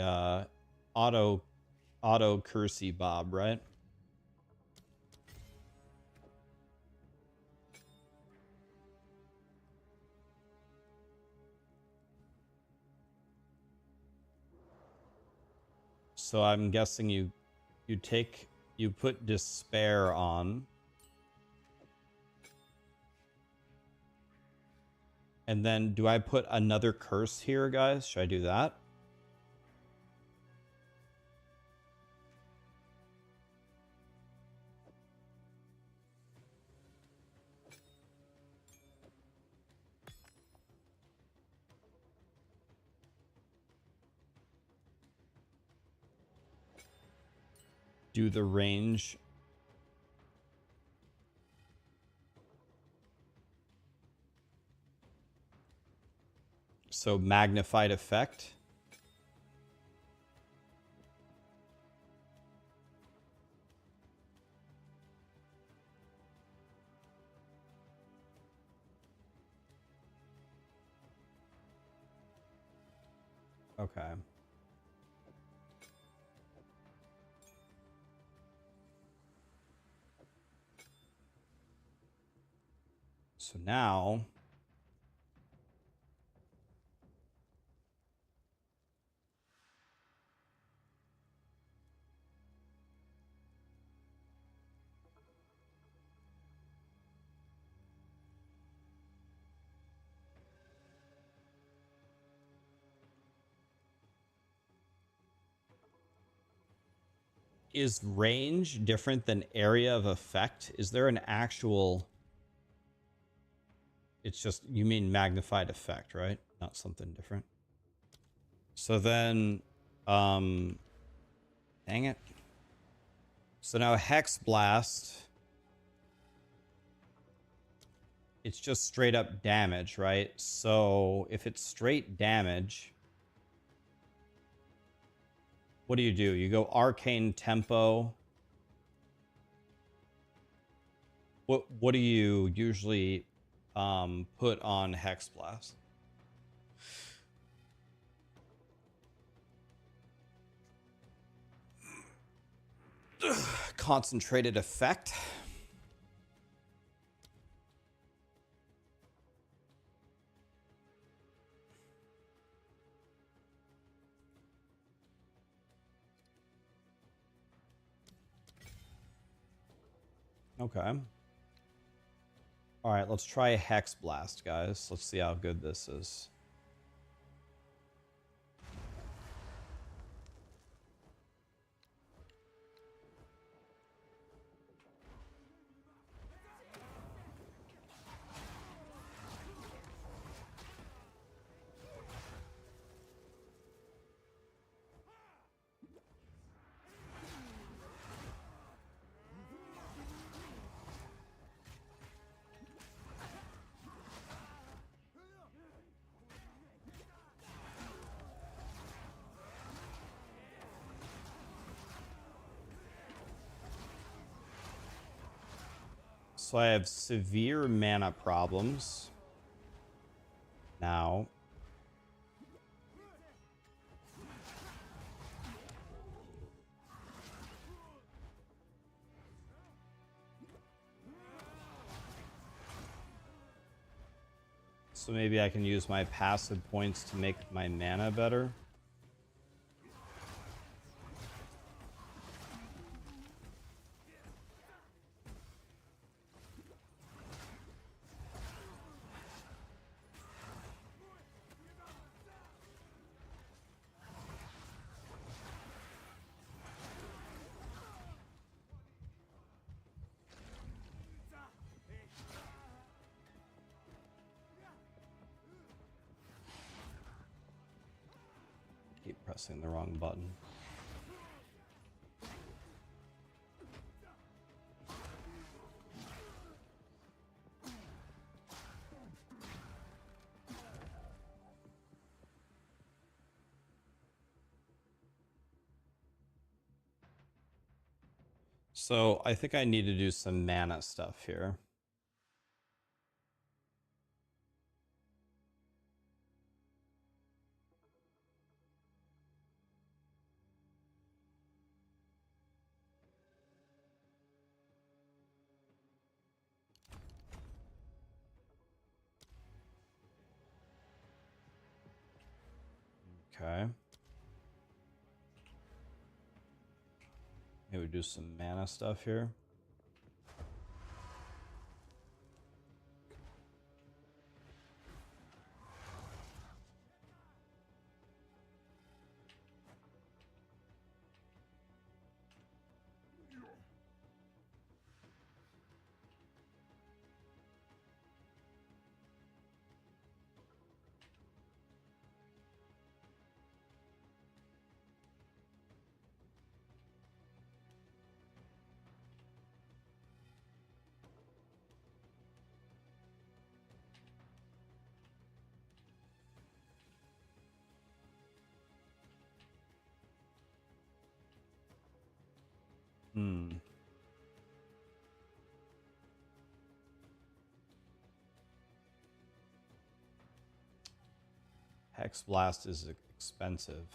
auto cursey Bob, right? So I'm guessing you put Despair on. And then do I put another curse here, guys? Should I do that? Do the range. So magnified effect. Okay. So now is range different than area of effect? Is there an actual... It's just, you mean magnified effect, right? Not something different. So then, dang it. So now Hex Blast, it's just straight up damage, right? So if it's straight damage, what do? You go Arcane Tempo. What do you usually put on Hex Blast? Concentrated effect. Okay. All right, let's try Hex Blast, guys. Let's see how good this is. So I have severe mana problems now. So maybe I can use my passive points to make my mana better. Keep pressing the wrong button. So I think I need to do some mana stuff here. Okay. Maybe do some mana stuff here. Hex Blast is expensive.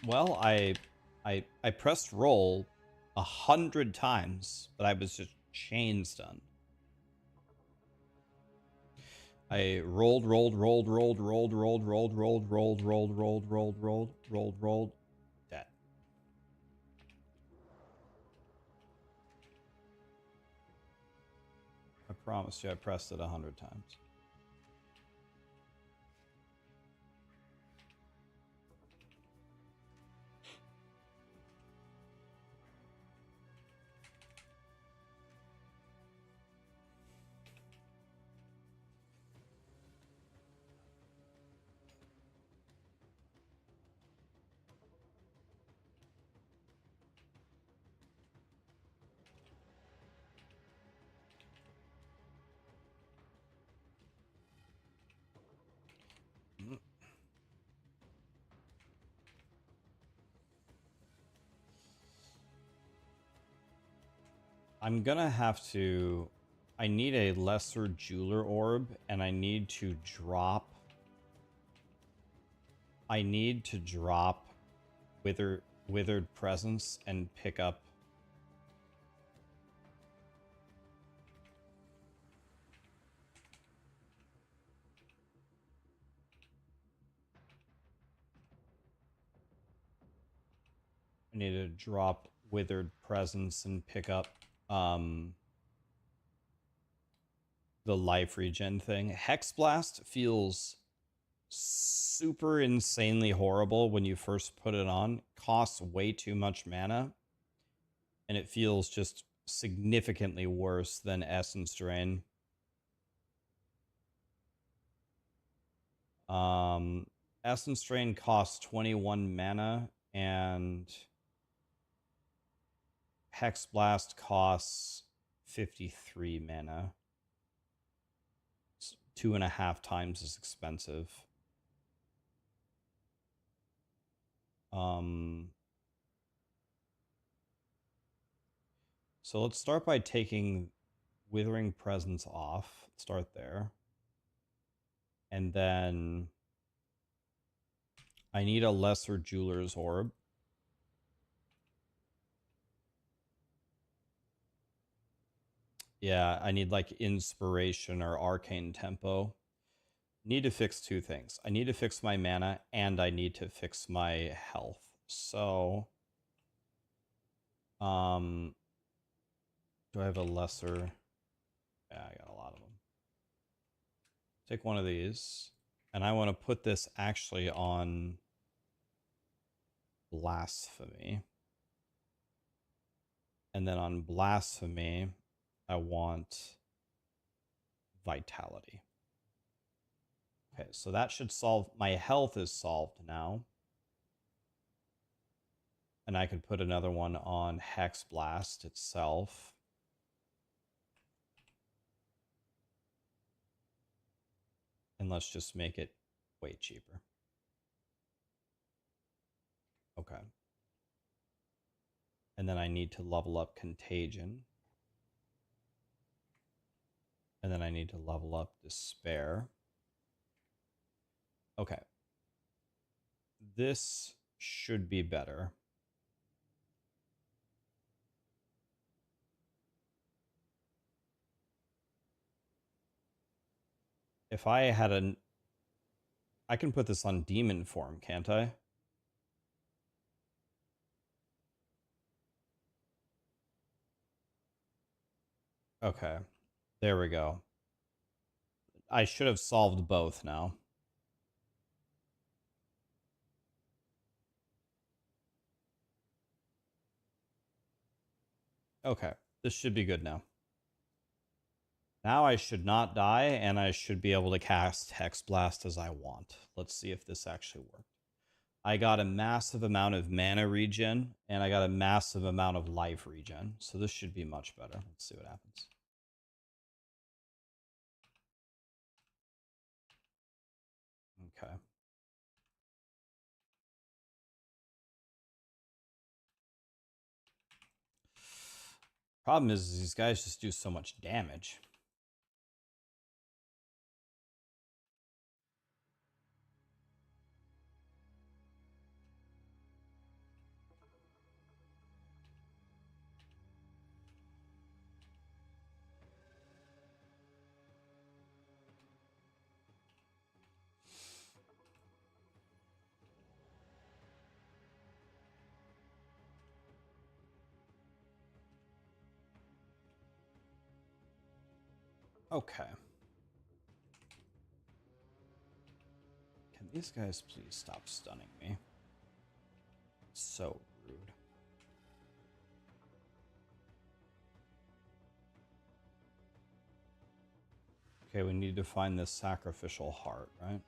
Well, I pressed roll 100 times, but I was just chain stunned. I rolled. Dead. I promised you I pressed it 100 times. I'm gonna have to... I need a lesser jeweler orb, and I need to drop... I need to drop withered presence and pick up... I need to drop withered presence and pick up the life regen thing. Hex Blast feels super insanely horrible when you first put it on. Costs way too much mana, and it feels just significantly worse than Essence Drain. Essence Drain costs 21 mana, and Hex Blast costs 53 mana. It's 2.5 times as expensive. So let's start by taking Withering Presence off. Start there. And then I need a Lesser Jeweler's Orb. Yeah, I need like Inspiration or Arcane Tempo. Need to fix two things. I need to fix my mana, and I need to fix my health. So, do I have a lesser? Yeah, I got a lot of them. Take one of these, and I want to put this actually on Blasphemy. And then on Blasphemy, I want Vitality. Okay, so that should solve, my health is solved now. And I could put another one on Hex Blast itself. And let's just make it way cheaper. Okay. And then I need to level up Contagion. And then I need to level up Despair. Okay. This should be better. If I had an... I can put this on Demon form, can't I? Okay. There we go. I should have solved both now. Okay. This should be good now. Now I should not die, and I should be able to cast Hex Blast as I want. Let's see if this actually worked. I got a massive amount of mana regen, and I got a massive amount of life regen. So this should be much better. Let's see what happens. Okay. Problem is these guys just do so much damage. Okay. Can these guys please stop stunning me? It's so rude. Okay, we need to find this sacrificial heart, right?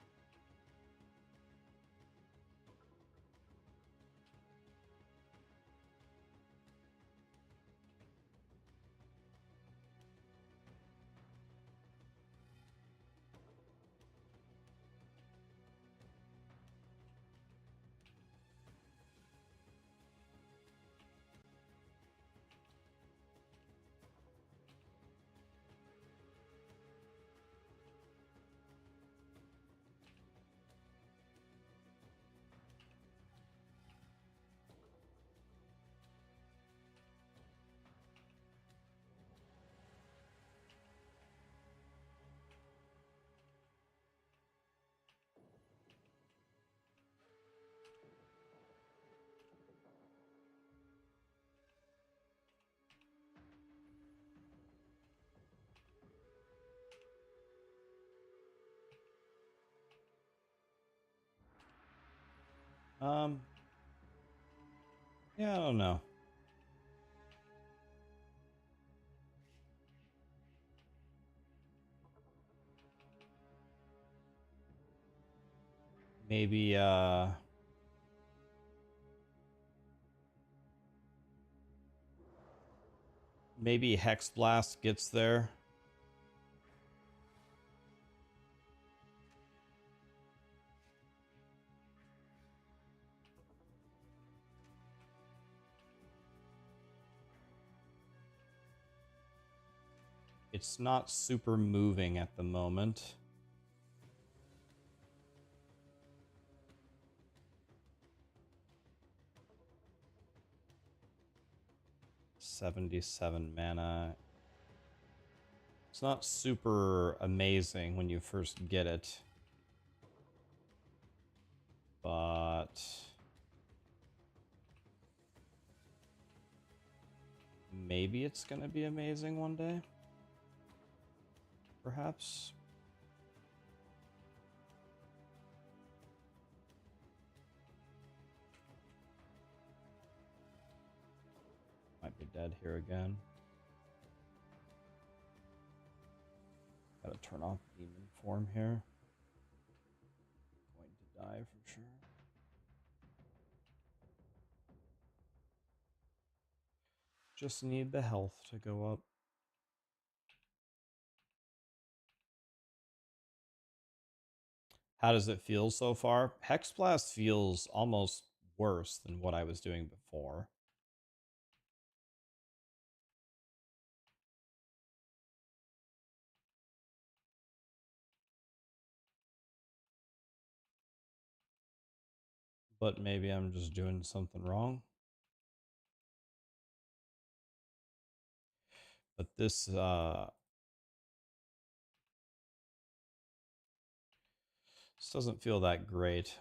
Yeah, I don't know. Maybe maybe Hex Blast gets there. It's not super moving at the moment. $77 mana. It's not super amazing when you first get it. But maybe it's going to be amazing one day. Perhaps. Might be dead here again. Gotta turn off demon form here. Going to die for sure. Just need the health to go up. How does it feel so far? Hexblast feels almost worse than what I was doing before. But maybe I'm just doing something wrong. But this doesn't feel that great.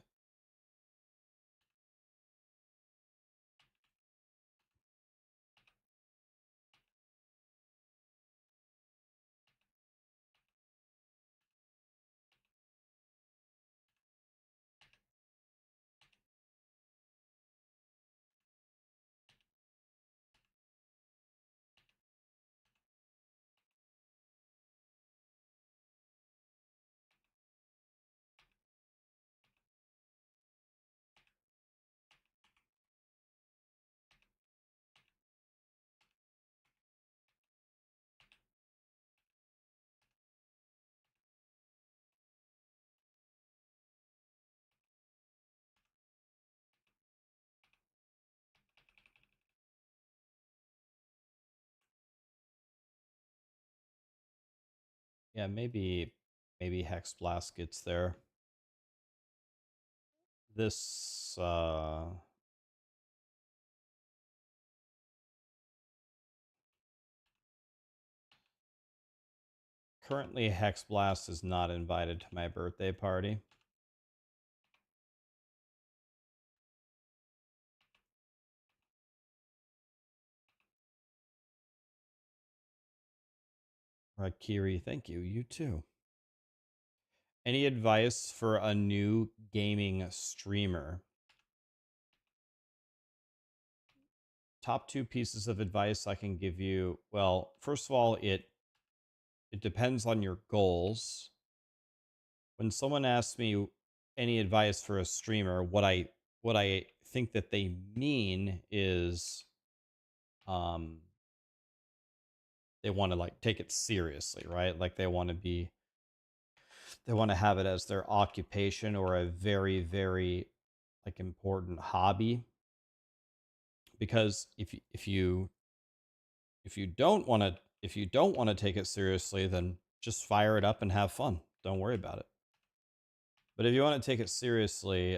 Yeah, maybe Hex Blast gets there. This currently Hex Blast is not invited to my birthday party. Rakiri, thank you. You too. Any advice for a new gaming streamer? Top two pieces of advice I can give you. Well, first of all, it depends on your goals. When someone asks me any advice for a streamer, what I think that they mean is they want to like take it seriously, right? Like they want to have it as their occupation or a very, very like important hobby. Because if you don't want to take it seriously, then just fire it up and have fun. Don't worry about it. But if you want to take it seriously,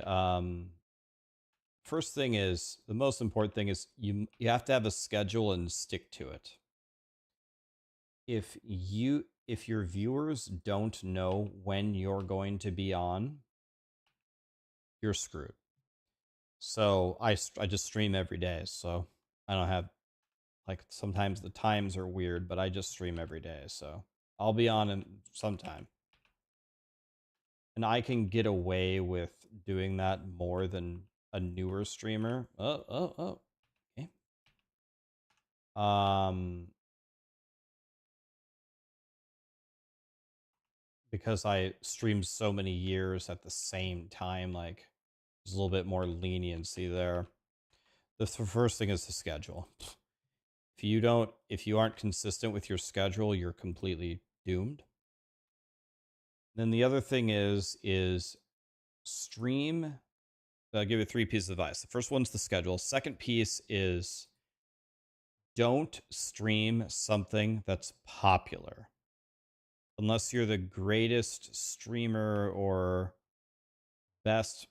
first thing is, the most important thing is you have to have a schedule and stick to it. If your viewers don't know when you're going to be on, you're screwed. So I just stream every day. So I don't have, like, sometimes the times are weird, but I just stream every day. So I'll be on in sometime. And I can get away with doing that more than a newer streamer. Oh. Okay. because I streamed so many years at the same time, like there's a little bit more leniency there. The first thing is the schedule. If you aren't consistent with your schedule, you're completely doomed. Then the other thing is stream. I'll give you 3 pieces of advice. The first one's the schedule. Second piece is don't stream something that's popular. Unless you're the greatest streamer or best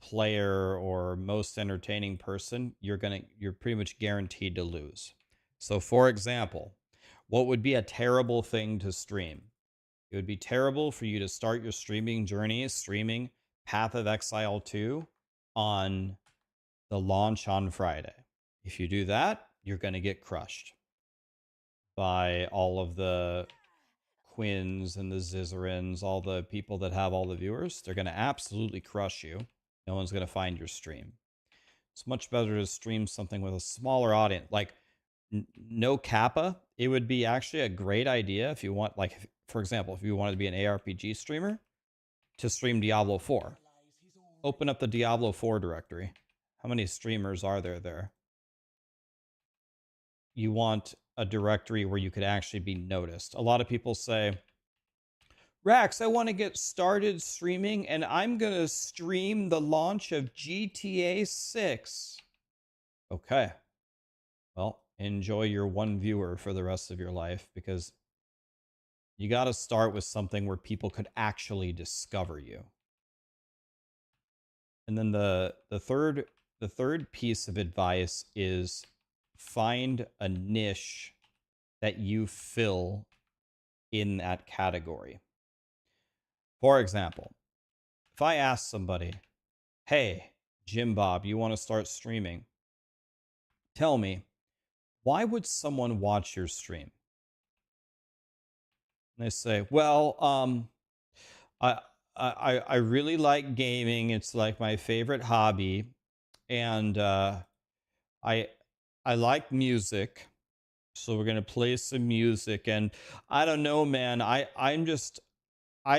player or most entertaining person, you're pretty much guaranteed to lose. So for example, what would be a terrible thing to stream? It would be terrible for you to start your streaming journey streaming Path of Exile 2 on the launch on Friday. If you do that, you're going to get crushed by all of the Quins and the Zizarins, all the people that have all the viewers. They're going to absolutely crush you. No one's going to find your stream. It's much better to stream something with a smaller audience. Like, no kappa, it would be actually a great idea if you want, like, for example, if you wanted to be an ARPG streamer, to stream Diablo 4. Open up the Diablo 4 directory. How many streamers are there? You want a directory where you could actually be noticed. A lot of people say, Rax, I want to get started streaming and I'm going to stream the launch of GTA 6. Okay. Well, enjoy your 1 viewer for the rest of your life, because you got to start with something where people could actually discover you. And then the third piece of advice is find a niche that you fill in that category. For example, if I ask somebody, hey, Jim Bob, you want to start streaming? Tell me, why would someone watch your stream? And they say, well, I really like gaming. It's like my favorite hobby. And I like music. So we're going to play some music. And I don't know, man. I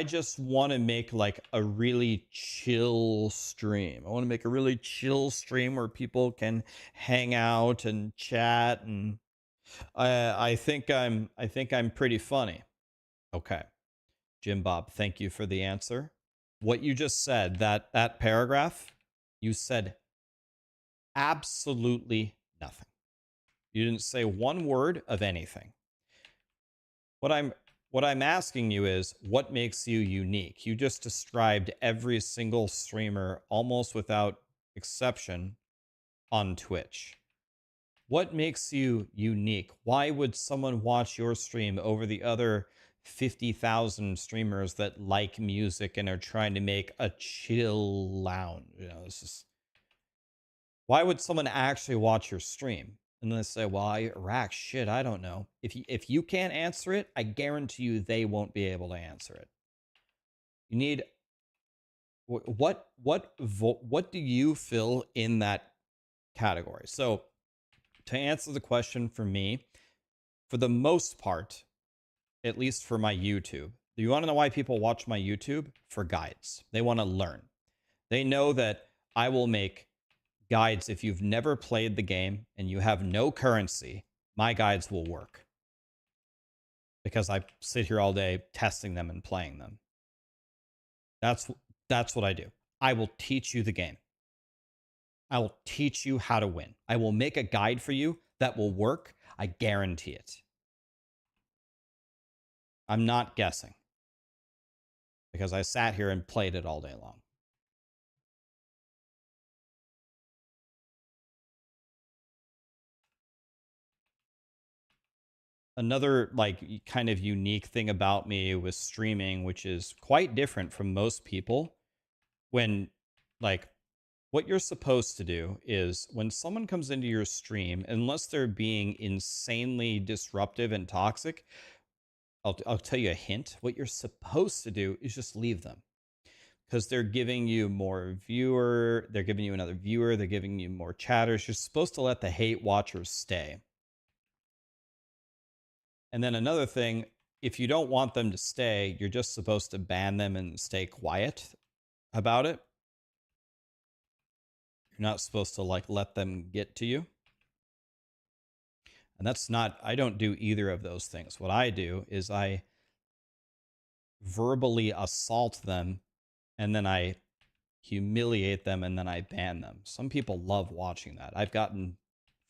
just want to make like a really chill stream. I want to make a really chill stream where people can hang out and chat, and I think I'm pretty funny. Okay. Jim Bob, thank you for the answer. What you just said, that paragraph, you said absolutely nothing. You didn't say 1 word of anything. What I'm asking you is, what makes you unique? You just described every single streamer, almost without exception, on Twitch. What makes you unique? Why would someone watch your stream over the other 50,000 streamers that like music and are trying to make a chill lounge? You know, it's just, why would someone actually watch your stream? And then they say, well, Rax, shit, I don't know. If you can't answer it, I guarantee you they won't be able to answer it. You need, what do you fill in that category? So to answer the question for me, for the most part, at least for my YouTube, do you want to know why people watch my YouTube? For guides. They want to learn. They know that I will make guides. If you've never played the game and you have no currency, my guides will work, because I sit here all day testing them and playing them. That's what I do. I will teach you the game. I will teach you how to win. I will make a guide for you that will work. I guarantee it. I'm not guessing, because I sat here and played it all day long. Another like kind of unique thing about me with streaming, which is quite different from most people, when like what you're supposed to do is, when someone comes into your stream, unless they're being insanely disruptive and toxic, I'll tell you a hint. What you're supposed to do is just leave them, because they're giving you more viewer. They're giving you another viewer. They're giving you more chatters. You're supposed to let the hate watchers stay. And then another thing if you don't want them to stay, you're just supposed to ban them and stay quiet about it. You're not supposed to like let them get to you. And that's not, I don't do either of those things. What I do is I verbally assault them and then I humiliate them and then I ban them. Some people love watching that. I've gotten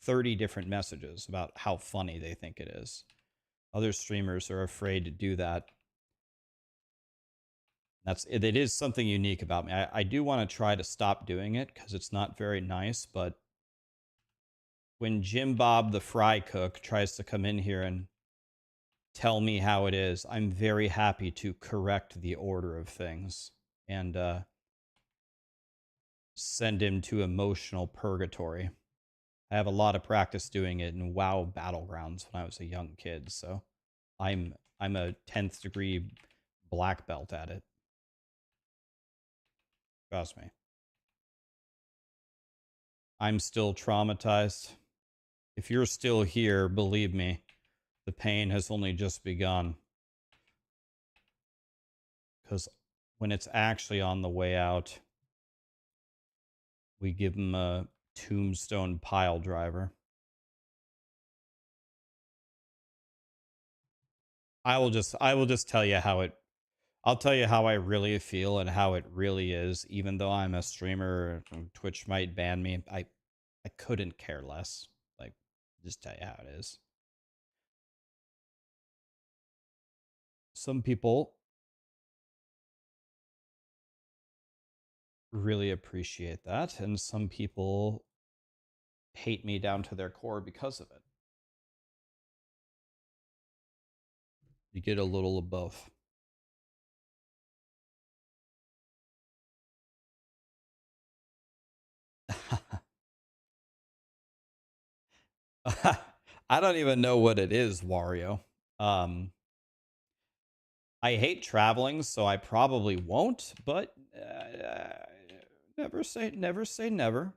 30 different messages about how funny they think it is. Other streamers are afraid to do that. It is something unique about me. I do want to try to stop doing it because it's not very nice, but when Jim Bob the fry cook tries to come in here and tell me how it is, I'm very happy to correct the order of things and send him to emotional purgatory. I have a lot of practice doing it in WoW Battlegrounds when I was a young kid, so I'm a 10th degree black belt at it. Trust me. I'm still traumatized. If you're still here, believe me, the pain has only just begun. Because when it's actually on the way out, we give him a tombstone pile driver. I will just tell you how I'll tell you how I really feel and how it really is. Even though I'm a streamer, Twitch might ban me. I couldn't care less. Like, just tell you how it is. Some people really appreciate that, and some people hate me down to their core because of it. You get a little of both. I don't even know what it is, Wario. I hate traveling, so I probably won't, but never say never.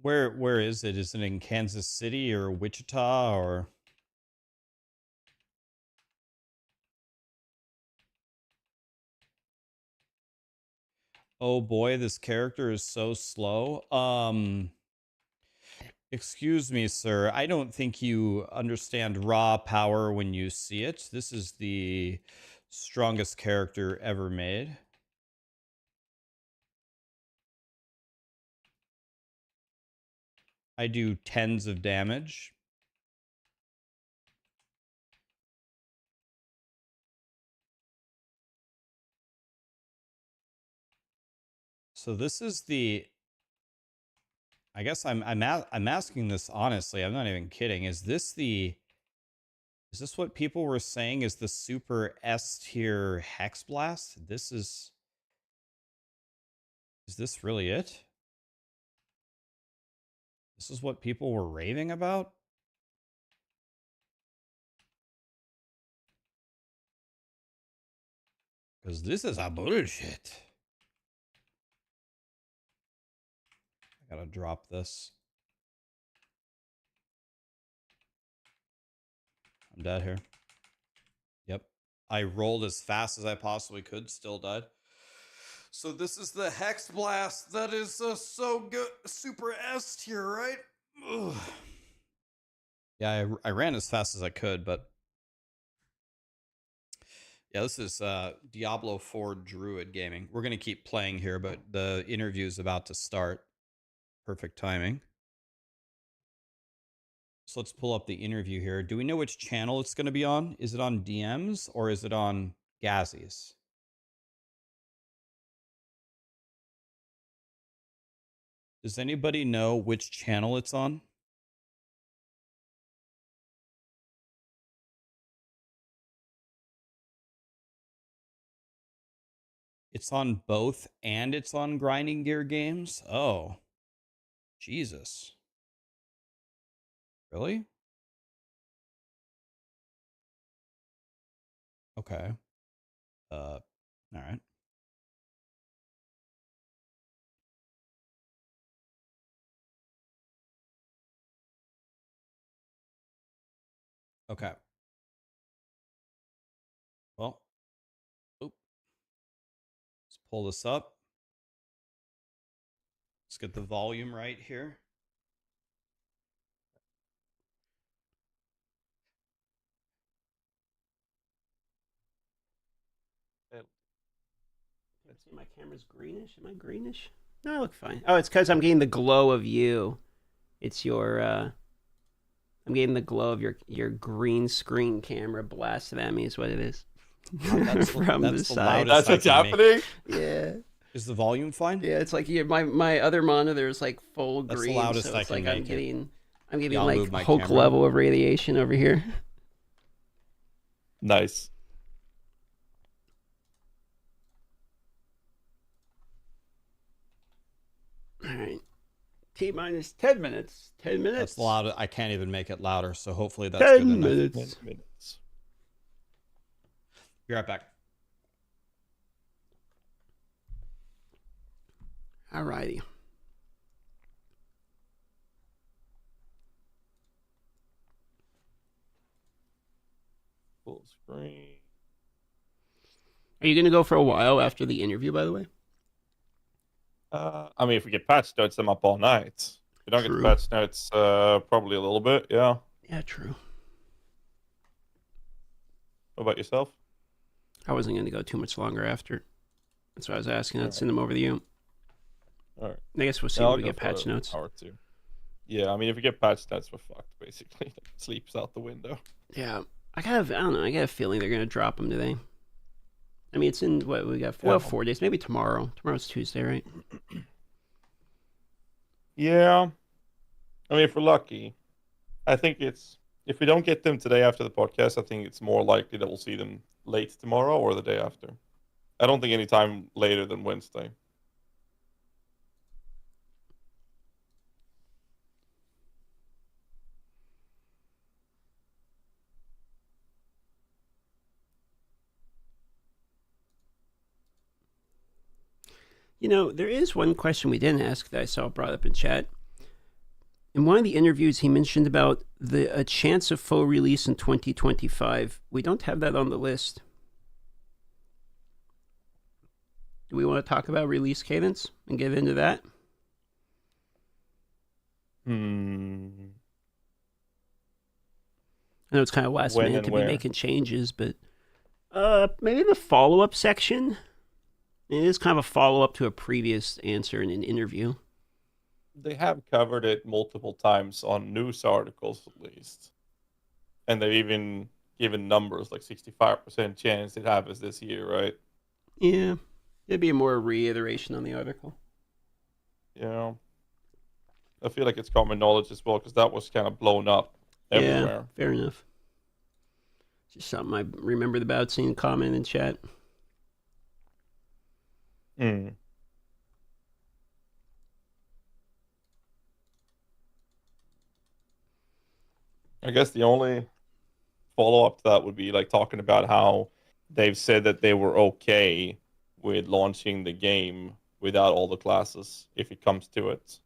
Where is it? Is it in Kansas City or Wichita or? Oh boy, this character is so slow. Excuse me, sir. I don't think you understand raw power when you see it. This is the strongest character ever made. I do tens of damage. So this is the, I guess I'm asking this honestly. I'm not even kidding. Is this what people were saying is the super S tier Hex Blast? Is this really it? This is what people were raving about? Because this is a bullshit. I gotta drop this. I'm dead here. Yep. I rolled as fast as I possibly could, still died. So this is the Hex Blast. That is so good. Super S tier, right? Ugh. Yeah, I ran as fast as I could, but Yeah, this is Diablo 4 Druid Gaming. We're going to keep playing here, but the interview is about to start. Perfect timing. So let's pull up the interview here. Do we know which channel it's going to be on? Is it on DMs or is it on Gazzies? Does anybody know which channel it's on? It's on both and it's on Grinding Gear Games? Oh, Jesus. Really? Okay. All right. Okay. Well, oop. Let's pull this up. Let's get the volume right here. Let's see, my camera's greenish. Am I greenish? No, I look fine. Oh, it's because I'm getting the glow of you. It's your, I'm getting the glow of your green screen camera blasted at me is what it is. That's From that's the the side. loudest That's I what's can make it. happening? Yeah. Is the volume fine? Yeah, it's like my other monitor is like full That's the green, loudest so I it's can like make it. I'm getting Yeah, I'll move like my Hulk camera. level of radiation over here. Nice. All right. T-minus 10 minutes. 10 minutes. That's loud. I can't even make it louder, so hopefully that's 10 good enough. minutes. 10 minutes. Be right back. All righty. Full screen. Are you going to go for a while after the interview, by the way? I mean, if we get patch notes, I'm up all night. If we don't True. get patch notes, probably a little bit, yeah. Yeah, true. What about yourself? I wasn't going to go too much longer after. That's why I was asking. I'd Alright. send them over to you. All right. I guess we'll see Yeah, when I'll we go get for patch an notes. hour or two. Yeah, I mean, if we get patch notes, we're fucked, basically. Sleep's out the window. Yeah. I don't know. I got a feeling they're going to drop them today. I mean, it's in, what, we got Yeah. 4 days. Maybe tomorrow. Tomorrow's Tuesday, right? Yeah. I mean, if we're lucky, I think it's... If we don't get them today after the podcast, I think it's more likely that we'll see them late tomorrow or the day after. I don't think any time later than Wednesday. You know, there is one question we didn't ask that I saw brought up in chat. In one of the interviews, he mentioned about a chance of full release in 2025. We don't have that on the list. Do we want to talk about release cadence and get into that? Hmm. I know it's kind of last When minute and to where? be making changes, but maybe the follow-up section. It is kind of a follow-up to a previous answer in an interview. They have covered it multiple times on news articles, at least. And they've even given numbers, like 65% chance it happens this year, right? Yeah, it'd be more reiteration on the article. Yeah. I feel like it's common knowledge as well, because that was kind of blown up everywhere. Yeah, fair enough. Just something I remembered about seeing a comment in chat. Hmm. I guess the only follow-up to that would be like talking about how they've said that they were okay with launching the game without all the classes, if it comes to it.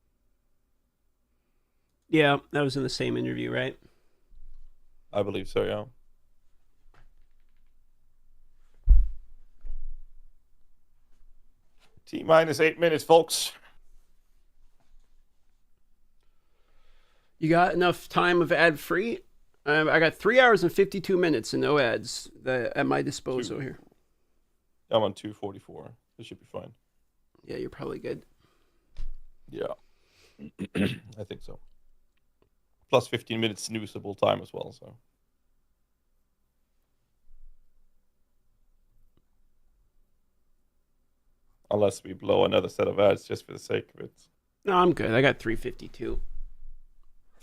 Yeah, that was in the same interview, right? I believe so, yeah. T-minus 8 minutes, folks. You got enough time of ad-free? I got 3 hours and 52 minutes and no ads at my disposal here. I'm on 2:44. This should be fine. Yeah, you're probably good. Yeah, I think so. Plus 15 minutes snoozeable time as well. So. Unless we blow another set of ads just for the sake of it. No, I'm good. I got 352.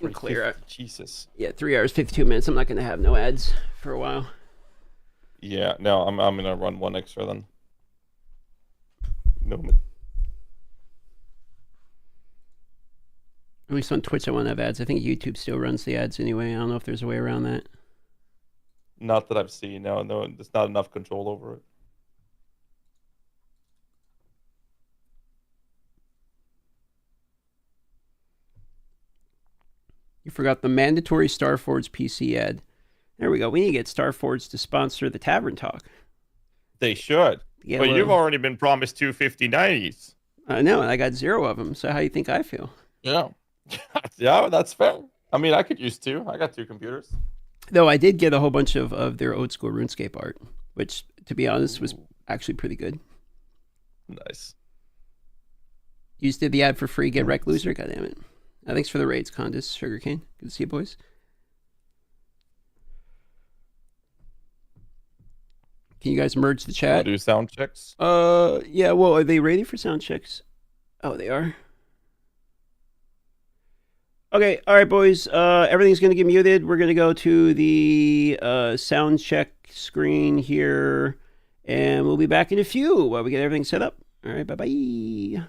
I'm clear. Jesus. Yeah, 3 hours, 52 minutes. I'm not going to have no ads for a while. Yeah, no, I'm gonna run one extra then. No. At least on Twitch, I won't have ads. I think YouTube still runs the ads anyway. I don't know if there's a way around that. Not that I've seen. No, there's not enough control over it. You forgot the mandatory Starforge PC ad. There we go. We need to get Starforge to sponsor the Tavern Talk. They should. Yeah, But you've already been promised 25090s. I know, and I got 0 of them. So how do you think I feel? Yeah. Yeah, that's fair. I mean, I could use 2. I got 2 computers. Though I did get a whole bunch of their old school RuneScape art, which, to be honest, was actually pretty good. Nice. You just did the ad for free. Get wrecked, loser. God damn it. Thanks for the raids, Condis, Sugarcane. Good to see you, boys. Can you guys merge the chat? Do sound checks? Yeah, well, are they ready for sound checks? Oh, they are. Okay, all right, boys. Everything's going to get muted. We're going to go to the sound check screen here, and we'll be back in a few while we get everything set up. All right, bye-bye.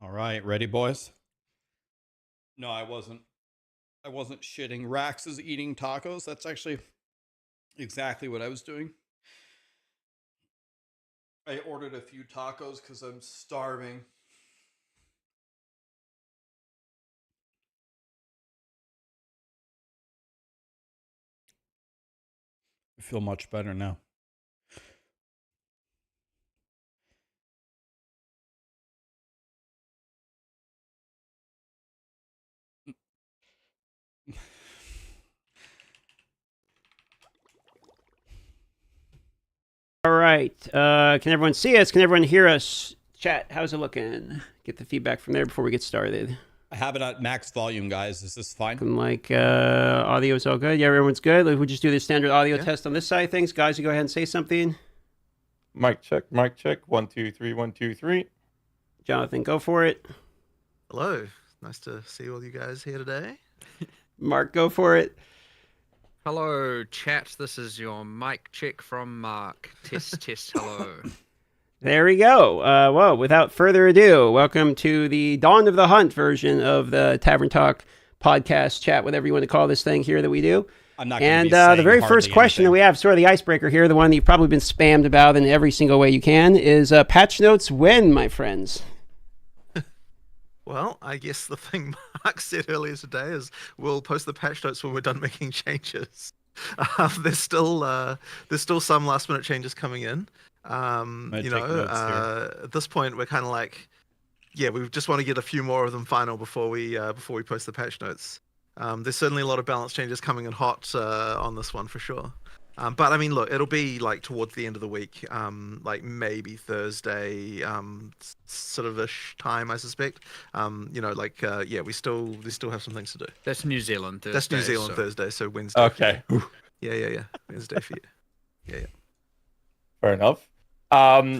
All right, ready, boys? No, I wasn't. I wasn't shitting. Rax is eating tacos. That's actually exactly what I was doing. I ordered a few tacos because I'm starving. I feel much better now. All right. Can everyone see us? Can everyone hear us? Chat, how's it looking? Get the feedback from there before we get started. I have it at max volume, guys. Is this fine? Looking like audio is all good. Yeah, everyone's good. We'll just do the standard audio test on this side of things. Guys, you go ahead and say something. Mic check, mic check. 1, 2, 3, 1, 2, 3. Jonathan, go for it. Hello. Nice to see all you guys here today. Mark, go for it. Hello, chat. This is your mic check from Mark. Test, test, hello. There we go. Well, without further ado, welcome to the Dawn of the Hunt version of the Tavern Talk podcast, chat, whatever you want to call this thing here that we do. I'm not. And the very first question that we have, sort of the icebreaker here, the one that you've probably been spammed about in every single way you can, is patch notes when, my friends? Well, I guess the thing Mark said earlier today is we'll post the patch notes when we're done making changes. There's still some last minute changes coming in. At this point we're kind of like, yeah, we just want to get a few more of them final before we post the patch notes. There's certainly a lot of balance changes coming in hot on this one for sure. But I mean, look, it'll be like towards the end of the week, like maybe Thursday, sort of ish time, I suspect. We still have some things to do. That's New Zealand Thursday. That's New Zealand Thursday, so Wednesday. Okay. Yeah. Wednesday for you. Yeah. Fair enough.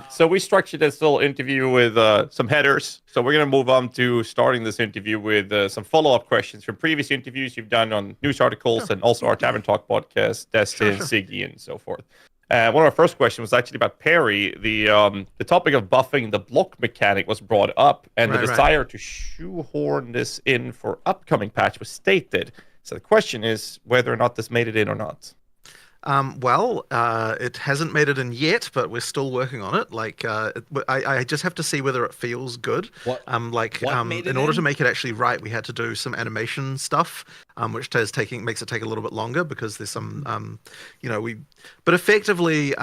So we structured this little interview with some headers. So we're going to move on to starting this interview with some follow-up questions from previous interviews you've done on news articles and also our Tavern Talk podcast, Destin, Siggy, and so forth. One of our first questions was actually about Perry. The topic of buffing the block mechanic was brought up, and the desire to shoehorn this in for upcoming patch was stated. So the question is whether or not this made it in or not. It hasn't made it in yet, but we're still working on it. I just have to see whether it feels good. In order to make it actually right, we had to do some animation stuff, which makes it take a little bit longer because there's some, but effectively,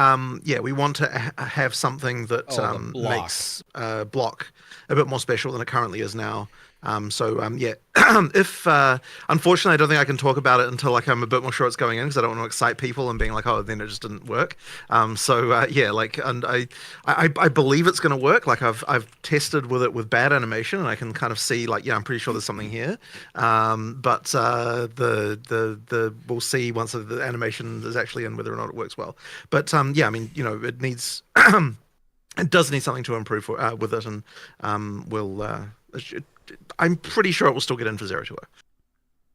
we want to have something that makes block a bit more special than it currently is now. If unfortunately I don't think I can talk about it until like I'm a bit more sure it's going in because I don't want to excite people and being like, oh, then it just didn't work. And I believe it's going to work. Like I've tested with it with bad animation and I can kind of see like, yeah, I'm pretty sure there's something here. But we'll see once the animation is actually in whether or not it works well. But it needs it does need something to improve with it, and I'm pretty sure it will still get in for 0-2.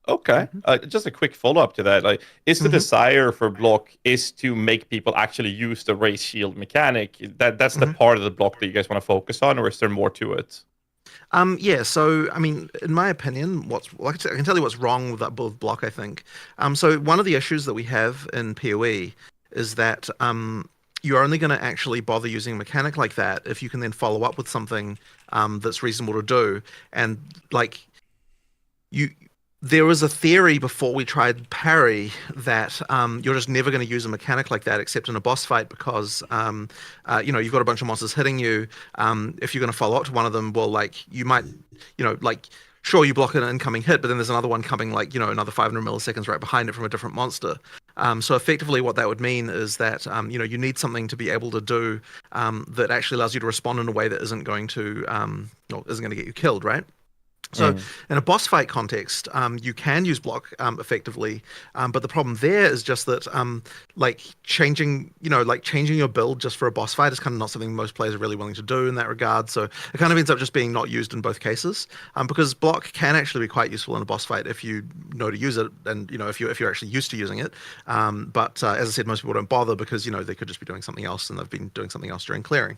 Okay. Just a quick follow-up to that. Like, is the desire for block is to make people actually use the race shield mechanic? That's the part of the block that you guys want to focus on, or is there more to it? So I mean, in my opinion, I can tell you what's wrong with that block, I think. So one of the issues that we have in PoE is that you're only going to actually bother using a mechanic like that if you can then follow up with something that's reasonable to do. And like there was a theory before we tried parry that you're just never going to use a mechanic like that except in a boss fight because you've got a bunch of monsters hitting you. If you're going to follow up to one of them, well, like you might, sure, you block an incoming hit, but then there's another one coming another 500 milliseconds right behind it from a different monster. So effectively what that would mean is that, you need something to be able to do that actually allows you to respond in a way that isn't going to get you killed, right? So in a boss fight context, you can use block effectively, but the problem there is just that changing your build just for a boss fight is kind of not something most players are really willing to do in that regard. So it kind of ends up just being not used in both cases, because block can actually be quite useful in a boss fight if you know to use it and if you're actually used to using it. But as I said, most people don't bother because they could just be doing something else and they've been doing something else during clearing.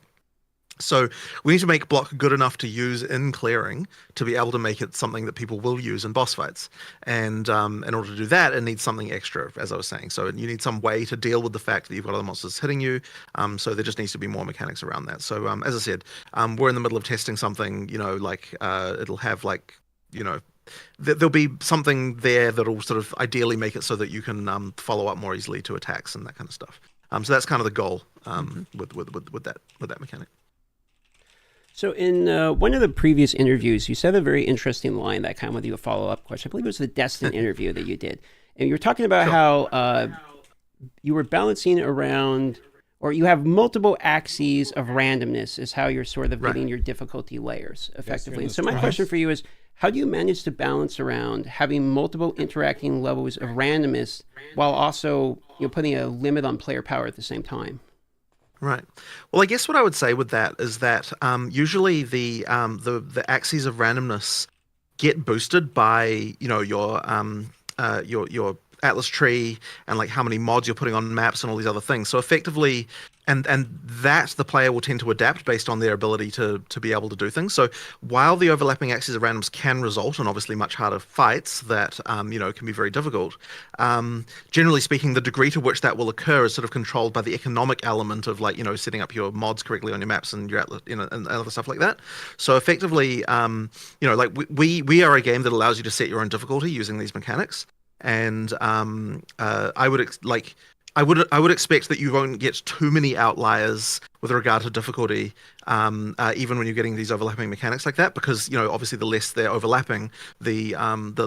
So we need to make block good enough to use in clearing to be able to make it something that people will use in boss fights. And in order to do that, it needs something extra, as I was saying. So you need some way to deal with the fact that you've got other monsters hitting you. So there just needs to be more mechanics around that. So as I said, we're in the middle of testing something, like it'll have like, there'll be something there that'll sort of ideally make it so that you can follow up more easily to attacks and that kind of stuff. So that's kind of the goal with that mechanic. So in one of the previous interviews, you said a very interesting line that kind of with you a follow-up question. I believe it was the Destin interview that you did. And you were talking about how you were balancing around, or you have multiple axes of randomness is how you're sort of getting your difficulty layers effectively. And so my question for you is, how do you manage to balance around having multiple interacting levels of randomness while also putting a limit on player power at the same time? Right. Well, I guess what I would say with that is that usually the axes of randomness get boosted by your Atlas tree and like how many mods you're putting on maps and all these other things. So effectively, and that the player will tend to adapt based on their ability to be able to do things. So while the overlapping axes of randoms can result in obviously much harder fights that can be very difficult, generally speaking, the degree to which that will occur is sort of controlled by the economic element of like setting up your mods correctly on your maps and your Atlas, and other stuff like that. So effectively, like we are a game that allows you to set your own difficulty using these mechanics. And I would expect that you won't get too many outliers with regard to difficulty, even when you're getting these overlapping mechanics like that, because obviously the less they're overlapping, the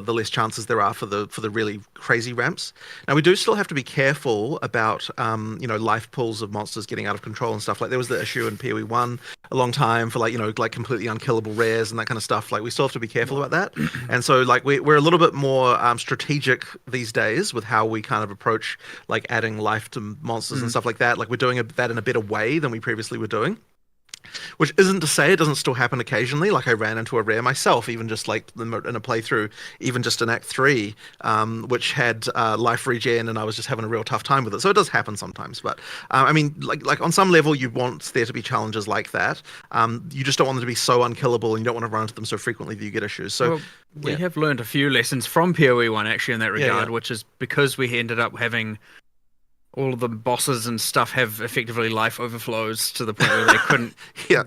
less chances there are for the really crazy ramps. Now we do still have to be careful about life pools of monsters getting out of control and stuff. Like there was the issue in POE1 a long time for like completely unkillable rares and that kind of stuff. Like we still have to be careful about that. And so like we're a little bit more strategic these days with how we kind of approach like adding life to monsters and stuff like that. Like we're doing that in a better way than we previously were doing. Which isn't to say it doesn't still happen occasionally. Like I ran into a rare myself, even just like in a playthrough, even just in Act 3, which had life regen, and I was just having a real tough time with it. So it does happen sometimes. But I mean, like on some level, you want there to be challenges like that. You just don't want them to be so unkillable, and you don't want to run into them so frequently that you get issues. So we have learned a few lessons from POE1 actually in that regard, which is because we ended up having all of the bosses and stuff have effectively life overflows to the point where they couldn't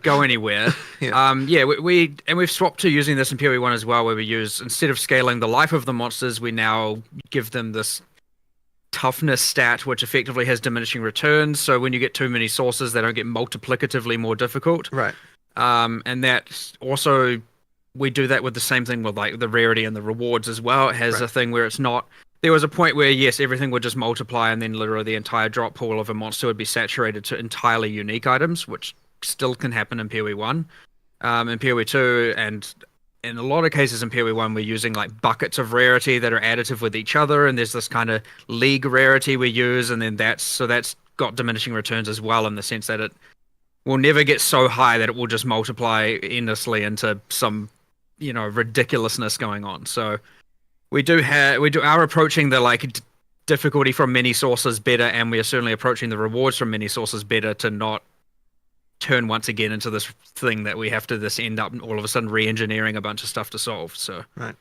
go anywhere. We've swapped to using this in POE1 as well, where we use, instead of scaling the life of the monsters, we now give them this toughness stat, which effectively has diminishing returns. So when you get too many sources, they don't get multiplicatively more difficult. Right. And that also, we do that with the same thing with like the rarity and the rewards as well. It has a thing where it's not. There was a point where, yes, everything would just multiply, and then literally the entire drop pool of a monster would be saturated to entirely unique items, which still can happen in POE1. In POE2, and in a lot of cases in POE1, we're using like buckets of rarity that are additive with each other, and there's this kind of league rarity we use, and then that's got diminishing returns as well, in the sense that it will never get so high that it will just multiply endlessly into some, ridiculousness going on. So we are approaching the like difficulty from many sources better, and we are certainly approaching the rewards from many sources better to not turn once again into this thing that we have to end up all of a sudden re-engineering a bunch of stuff to solve. So right.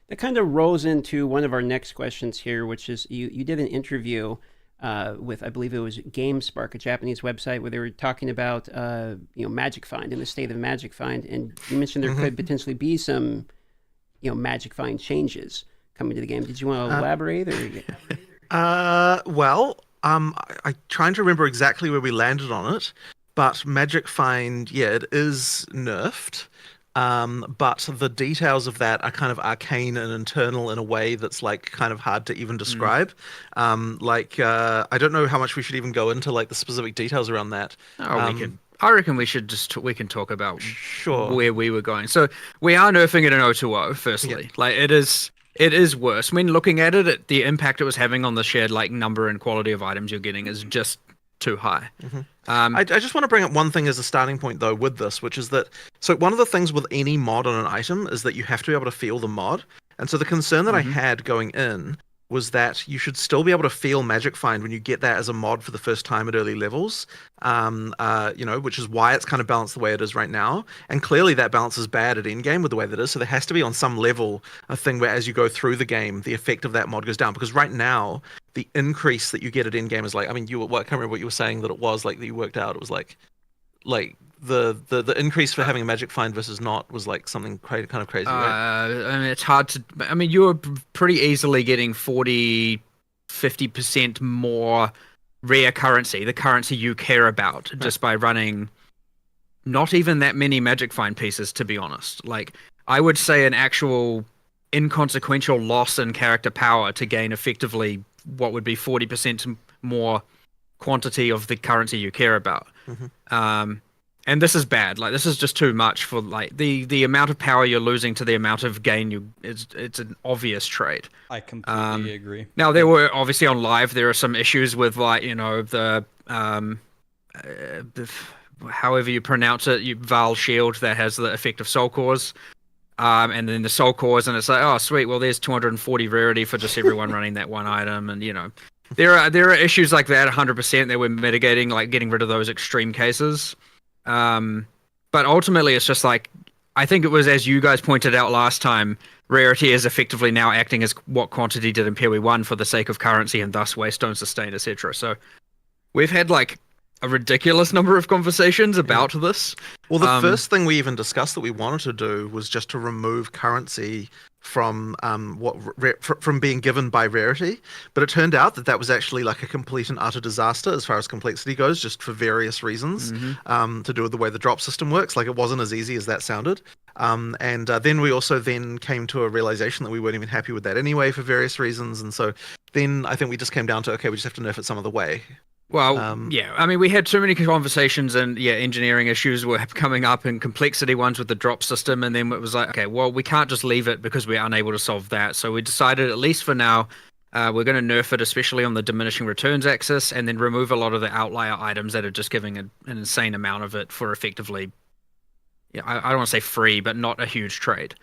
That kind of rolls into one of our next questions here, which is you did an interview with, I believe it was GameSpark, a Japanese website, where they were talking about Magic Find and the state of Magic Find, and you mentioned there could potentially be some Magic Find changes coming to the game. Did you want to elaborate? I'm trying to remember exactly where we landed on it, but Magic Find, it is nerfed. But the details of that are kind of arcane and internal in a way that's like kind of hard to even describe. I don't know how much we should even go into like the specific details around that. I reckon we can talk about where we were going. So we are nerfing it in 020, firstly. Like it is worse. When looking at it, the impact it was having on the shared like number and quality of items you're getting is just too high. I just want to bring up one thing as a starting point though with this, which is that, so one of the things with any mod on an item is that you have to be able to feel the mod. And so the concern that I had going in was that you should still be able to feel Magic Find when you get that as a mod for the first time at early levels, which is why it's kind of balanced the way it is right now. And clearly that balance is bad at endgame with the way that is. So there has to be on some level a thing where as you go through the game, the effect of that mod goes down. Because right now, the increase that you get at endgame is like, I mean, I can't remember what you were saying that it was like that you worked out. It was like the increase for having a Magic Find versus not was like something kind of crazy, right? I mean, it's hard to. I mean, you were pretty easily getting 50% more rare currency, the currency you care about, just by running not even that many Magic Find pieces, to be honest. Like, I would say an actual inconsequential loss in character power to gain effectively what would be 40% more quantity of the currency you care about. And this is bad. Like, this is just too much for like the amount of power you're losing to the amount of gain it's an obvious trade. I completely agree. Now there were obviously on live there are some issues with like, the however you pronounce it, Val Shield that has the effect of Soul Cores. And then the Soul Cores, and it's like, oh sweet, well there's 240 rarity for just everyone running that one item, and there are issues like that 100% that we're mitigating, like getting rid of those extreme cases. But ultimately it's just like, I think it was, as you guys pointed out last time, rarity is effectively now acting as what quantity did in POE1 for the sake of currency and thus waste, don't sustain, etc. So we've had like a ridiculous number of conversations about this. Well, the first thing we even discussed that we wanted to do was just to remove currency from from being given by rarity, but it turned out that was actually like a complete and utter disaster as far as complexity goes, just for various reasons, to do with the way the drop system works. Like, it wasn't as easy as that sounded. Then we also then came to a realization that we weren't even happy with that anyway for various reasons, and so then I think we just came down to, okay, we just have to nerf it some other way. Well, yeah, I mean, we had too many conversations, and engineering issues were coming up and complexity ones with the drop system, and then it was like, okay, well, we can't just leave it because we're unable to solve that. So we decided, at least for now, we're going to nerf it, especially on the diminishing returns axis, and then remove a lot of the outlier items that are just giving an insane amount of it for effectively, I don't want to say free, but not a huge trade.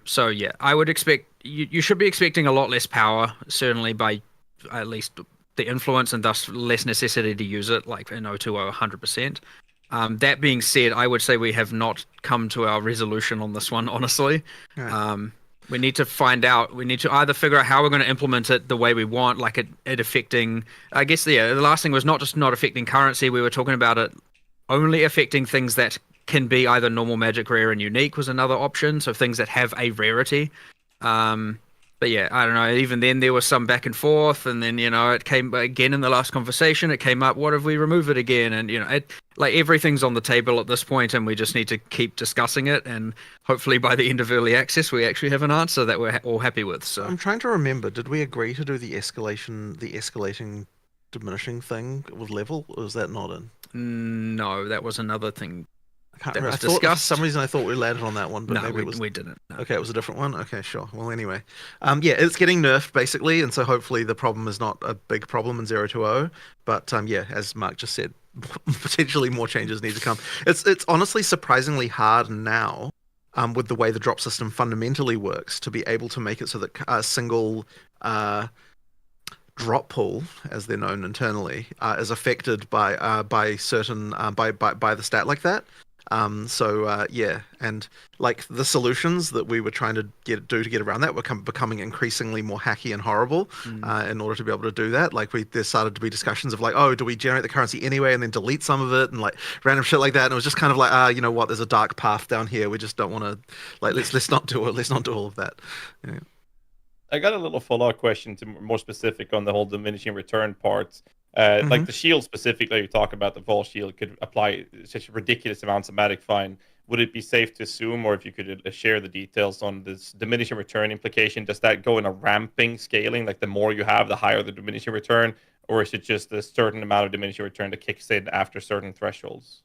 So yeah, I would expect, you should be expecting a lot less power, certainly by at least the influence, and thus less necessity to use it, like in O2O 100%. That being said, I would say we have not come to our resolution on this one, honestly. Right. We need to find out, we need to either figure out how we're going to implement it the way we want, like it affecting, I guess, the last thing was not just not affecting currency, we were talking about it only affecting things that can be either normal, magic, rare, and unique was another option, so things that have a rarity. But yeah, I don't know, even then there was some back and forth, and then, it came again in the last conversation, it came up, what if we remove it again? And, like everything's on the table at this point, and we just need to keep discussing it, and hopefully by the end of early access, we actually have an answer that we're all happy with. So I'm trying to remember, did we agree to do the escalating diminishing thing with level, or was that not in? No, that was another thing. I thought, for some reason I thought we landed on that one, but no, maybe we didn't. No. Okay, it was a different one. Okay, sure. Well, anyway, it's getting nerfed basically, and so hopefully the problem is not a big problem in 020. But as Mark just said, potentially more changes need to come. It's honestly surprisingly hard now, with the way the drop system fundamentally works, to be able to make it so that a single drop pool, as they're known internally, is affected by certain by the stat like that. And like the solutions that we were trying to get around that were becoming increasingly more hacky and horrible. In order to be able to do that, like there started to be discussions of like, oh, do we generate the currency anyway and then delete some of it, and like random shit like that. And it was just kind of like, you know what? There's a dark path down here. We just don't want to, like, let's not do it. Let's not do all of that. Yeah. I got a little follow-up question to more specific on the whole diminishing return part. Like the shield specifically, you talk about the Vol shield could apply such ridiculous amounts of magic fine. Would it be safe to assume, or if you could share the details on this diminishing return implication, does that go in a ramping scaling? Like the more you have, the higher the diminishing return, or is it just a certain amount of diminishing return that kicks in after certain thresholds?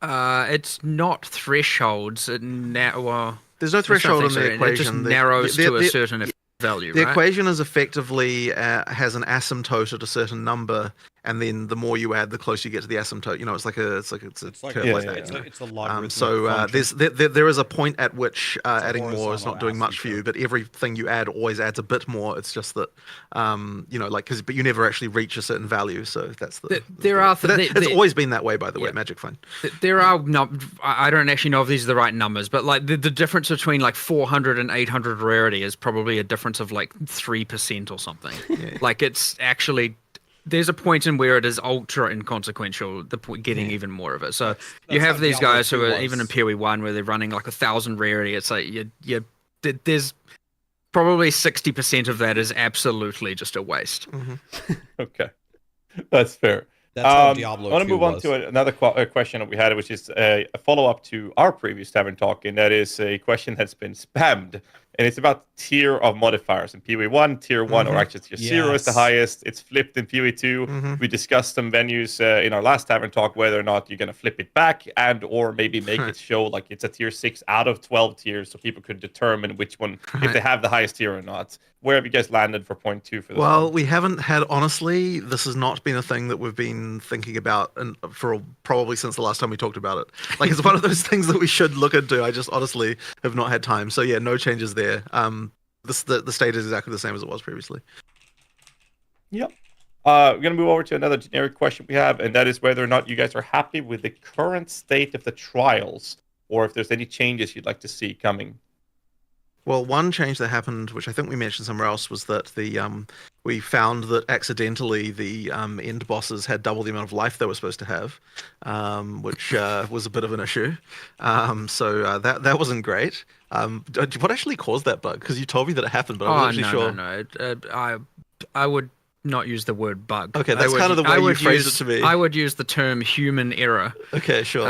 It's not thresholds. There's no threshold in the equation. It just narrows to a certain value, The right? equation is effectively has an asymptote at a certain number, and then the more you add, the closer you get to the asymptote. You know, it's a curve like that. It's a logarithmic So function. there is a point at which adding more is horizontal not doing much for you, asymptote. but everything you add always adds a bit more. It's just that you know, like but you never actually reach a certain value. So that's it's always been that way, by the way. Magic Fund. There are no, I don't actually know if these are the right numbers, but like the difference between like 400 and 800 rarity is probably a difference of like 3% or something. Like it's actually, there's a point in where it is ultra inconsequential, getting even more of it. So you have these Diablo guys who 2 are was. even in POE1 where they're running like 1,000 rarity. It's like there's probably 60% of that is absolutely just a waste. Okay, that's fair. That's how Diablo I want to 2 move on was. to another question that we had, which is a follow-up to our previous Tavern Talk, and that is a question that's been spammed, and it's about tier of modifiers. In PoE1, tier 1, or actually tier 0 is the Yes. highest. It's flipped in PoE2. We discussed some venues in our last Tavern Talk, whether or not you're going to flip it back and or maybe make it show like it's a tier 6 out of 12 tiers, so people could determine which one, if they have the highest tier or not. Where have you guys landed for point 2 for this Well, one? we haven't had, honestly, this has not been a thing that we've been thinking about probably since the last time we talked about it. Like, it's one of those things that we should look into. I just honestly have not had time. So yeah, no changes there. The state is exactly the same as it was previously. Yep. We're going to move over to another generic question we have, and that is whether or not you guys are happy with the current state of the trials, or if there's any changes you'd like to see coming. Well, one change that happened, which I think we mentioned somewhere else, was that we found that accidentally the end bosses had double the amount of life they were supposed to have, which was a bit of an issue. So that wasn't great. What actually caused that bug? Because you told me that it happened, but I wasn't actually sure. No. I would not use the word bug. Okay, that's kind of the way you phrased it to me. I would use the term human error. Okay, sure.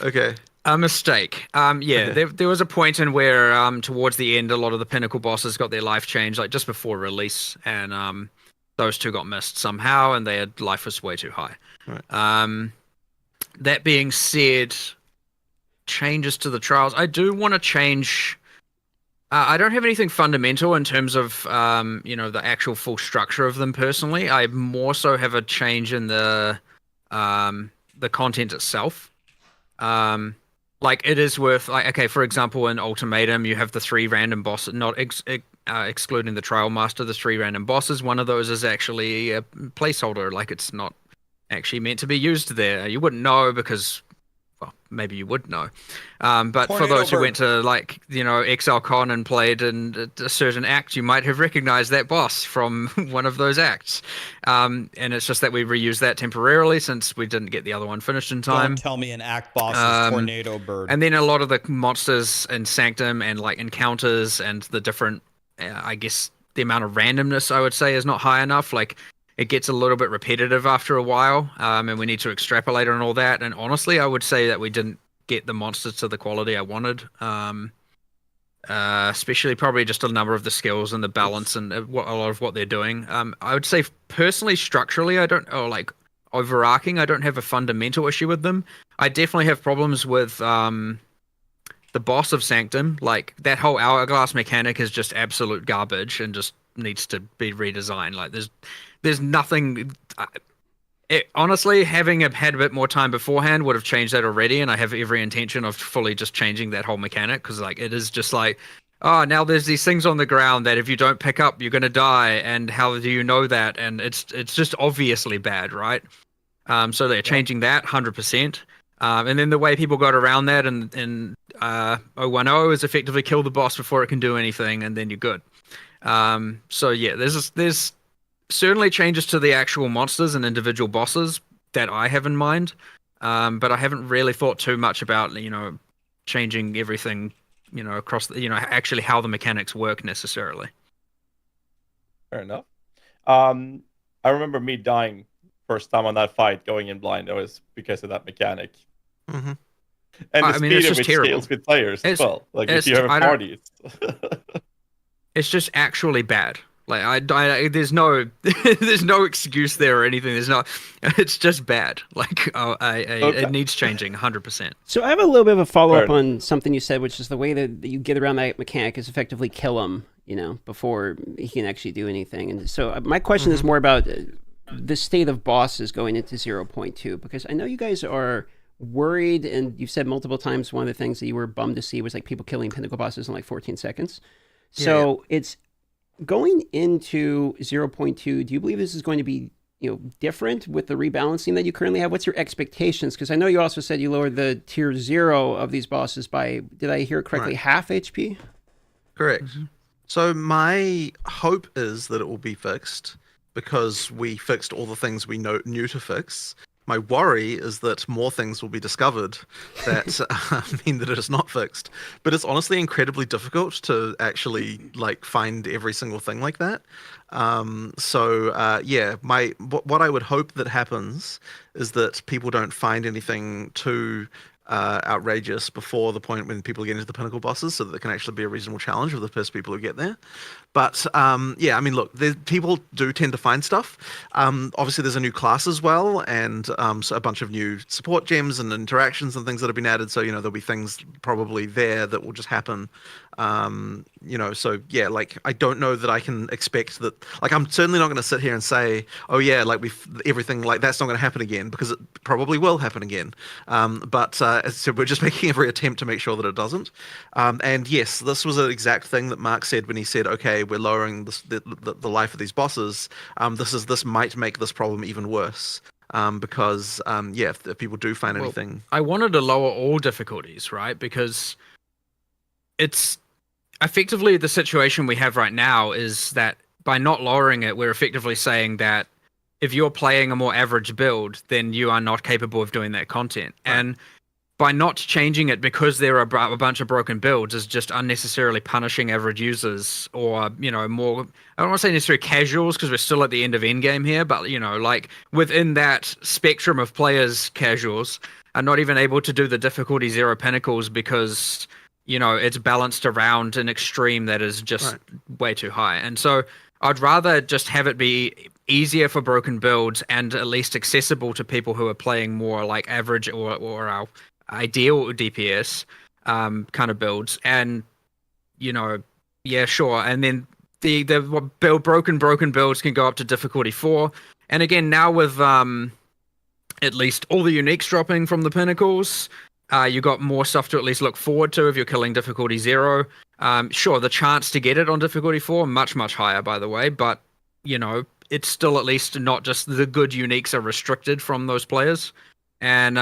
Okay. A mistake. There was a point in where towards the end, a lot of the pinnacle bosses got their life changed, like just before release, and those two got missed somehow, and their life was way too high. Right. That being said, changes to the trials. I do want to change. I don't have anything fundamental in terms of the actual full structure of them personally. I more so have a change in the content itself. Like it is worth, like, okay, for example, in Ultimatum, you have the 3 random bosses, not excluding the Trial Master, the 3 random bosses. One of those is actually a placeholder, like it's not actually meant to be used there. You wouldn't know because, well, maybe you would know. But for those who went to, like, Exile Con and played in a certain act, you might have recognized that boss from one of those acts. And it's just that we reused that temporarily since we didn't get the other one finished in time. Don't tell me an act boss is Tornado Bird. And then a lot of the monsters in Sanctum and like encounters and the different, I guess the amount of randomness I would say is not high enough. Like it gets a little bit repetitive after a while, and we need to extrapolate on all that. And honestly, I would say that we didn't get the monsters to the quality I wanted. Especially probably just a number of the skills and the balance and a lot of what they're doing. I would say personally, structurally, overarching, I don't have a fundamental issue with them. I definitely have problems with the boss of Sanctum. Like that whole hourglass mechanic is just absolute garbage and just needs to be redesigned. Like there's nothing. Honestly, having had a bit more time beforehand would have changed that already, and I have every intention of fully just changing that whole mechanic because, like, it is just like, oh, now there's these things on the ground that if you don't pick up, you're gonna die, and how do you know that? And it's just obviously bad, right? So they're changing that 100%. And then the way people got around that in 010 is effectively kill the boss before it can do anything, and then you're good. So yeah, there's certainly changes to the actual monsters and individual bosses that I have in mind, but I haven't really thought too much about changing everything across actually how the mechanics work necessarily. Fair enough. I remember me dying first time on that fight going in blind. It was because of that mechanic. Mm-hmm. And the speed it's of just which terrible. scales with players as well. Like if you have a party, it's just actually bad. Like there's no excuse there or anything. It's just bad. Like it needs changing 100%. So I have a little bit of a follow-up on something you said, which is the way that you get around that mechanic is effectively kill him, before he can actually do anything. And so my question is more about the state of bosses going into 0.2, because I know you guys are worried, and you've said multiple times one of the things that you were bummed to see was like people killing pinnacle bosses in like 14 seconds. So it's going into 0.2. Do you believe this is going to be different with the rebalancing that you currently have? What's your expectations? Because I know you also said you lowered the tier 0 of these bosses by, did I hear it correctly, half HP? Correct. So my hope is that it will be fixed because we fixed all the things we knew to fix. My worry is that more things will be discovered that mean that it is not fixed. But it's honestly incredibly difficult to actually find every single thing like that. What I would hope that happens is that people don't find anything too outrageous before the point when people get into the pinnacle bosses, so that it can actually be a reasonable challenge for the first people who get there. But look, people do tend to find stuff. Obviously there's a new class as well, and so a bunch of new support gems and interactions and things that have been added, so there'll be things probably there that will just happen. I don't know that I can expect that. I'm certainly not going to sit here and say, oh yeah, everything that's not going to happen again, because it probably will happen again. So we're just making every attempt to make sure that it doesn't. And yes, this was an exact thing that Mark said when he said, okay, we're lowering the life of these bosses. This might make this problem even worse. Because if people do find anything, I wanted to lower all difficulties, right? Because it's effectively the situation we have right now is that by not lowering it, we're effectively saying that if you're playing a more average build, then you are not capable of doing that content. Right. And by not changing it because there are a bunch of broken builds is just unnecessarily punishing average users, or more, I don't want to say necessarily casuals, because we're still at the end of endgame here, but within that spectrum of players, casuals are not even able to do the difficulty 0 pinnacles because it's balanced around an extreme that is just way too high. And so I'd rather just have it be easier for broken builds and at least accessible to people who are playing more like average or our ideal DPS kind of builds. And sure. And then the broken builds can go up to difficulty 4. And again, now with at least all the uniques dropping from the pinnacles, you got more stuff to at least look forward to if you're killing difficulty 0. Sure, the chance to get it on difficulty 4 much higher, by the way, but it's still at least not just the good uniques are restricted from those players. And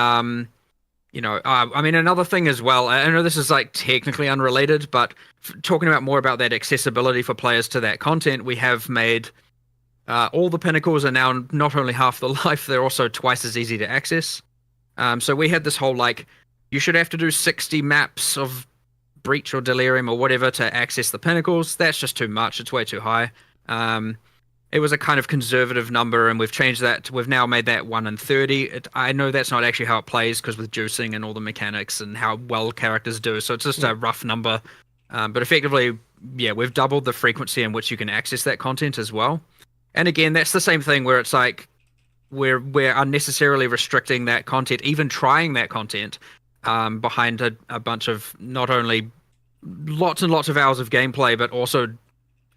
another thing as well, I know this is technically unrelated, but talking more about that accessibility for players to that content, we have made all the pinnacles are now not only half the life, they're also twice as easy to access. So we had this whole you should have to do 60 maps of Breach or Delirium or whatever to access the pinnacles. That's just too much. It's way too high. It was a kind of conservative number, and we've changed that. We've now made that 1 in 30. I know that's not actually how it plays, because with juicing and all the mechanics and how well characters do, so it's just a rough number. But effectively, we've doubled the frequency in which you can access that content as well. And again, that's the same thing where it's we're unnecessarily restricting that content, even trying that content, behind a bunch of not only lots and lots of hours of gameplay, but also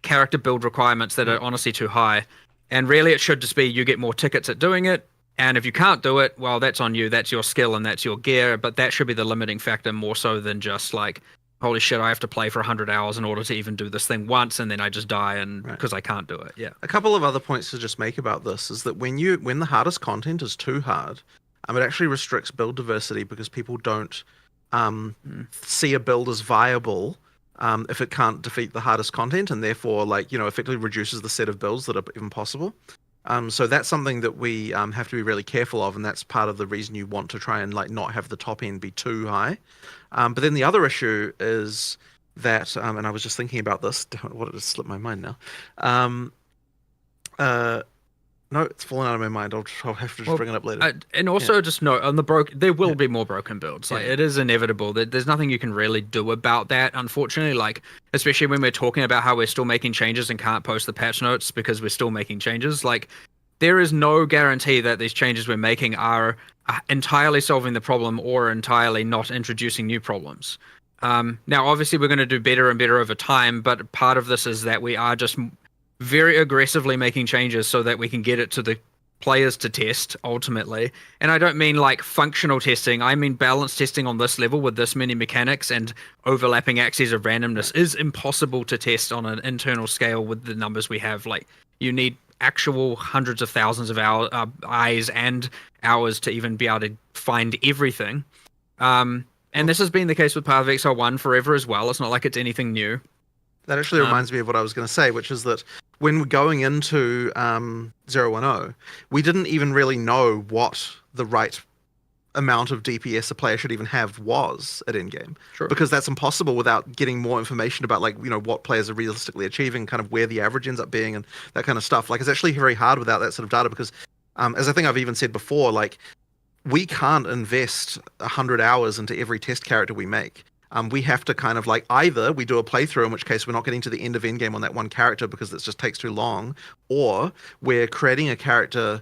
character build requirements that are honestly too high. And really it should just be you get more tickets at doing it, and if you can't do it, well, that's on you, that's your skill and that's your gear. But that should be the limiting factor more so than just holy shit, I have to play for 100 hours in order to even do this thing once, and then I just die because I can't do it. A couple of other points to just make about this is that when the hardest content is too hard, it actually restricts build diversity, because people don't see a build as viable if it can't defeat the hardest content, and therefore effectively reduces the set of builds that are even possible. So that's something that we have to be really careful of, and that's part of the reason you want to try and not have the top end be too high. But then the other issue is that, and I was just thinking about this, what did it slip my mind now? No, it's fallen out of my mind. I'll have to just bring it up later. And also just note, on there will be more broken builds. It is inevitable. There's nothing you can really do about that, unfortunately. Especially when we're talking about how we're still making changes and can't post the patch notes because we're still making changes. There is no guarantee that these changes we're making are entirely solving the problem or entirely not introducing new problems. Now, obviously, we're going to do better and better over time, but part of this is that we are just very aggressively making changes so that we can get it to the players to test ultimately. And I don't mean like functional testing. I mean balance testing on this level with this many mechanics and overlapping axes of randomness is impossible to test on an internal scale with the numbers we have. Like you need actual hundreds of thousands of eyes and hours to even be able to find everything. And this has been the case with Path of Exile 1 forever as well. It's not like it's anything new. That actually reminds me of what I was going to say, which is that when we're going into 010, we didn't even really know what the right amount of DPS a player should even have was at endgame. Sure. Because that's impossible without getting more information about, like, you know, what players are realistically achieving, kind of where the average ends up being and that kind of stuff. Like, it's actually very hard without that sort of data because, as I think I've even said before, like, we can't invest 100 hours into every test character we make. We have to kind of like either we do a playthrough, in which case we're not getting to the end of endgame on that one character because it just takes too long, or we're creating a character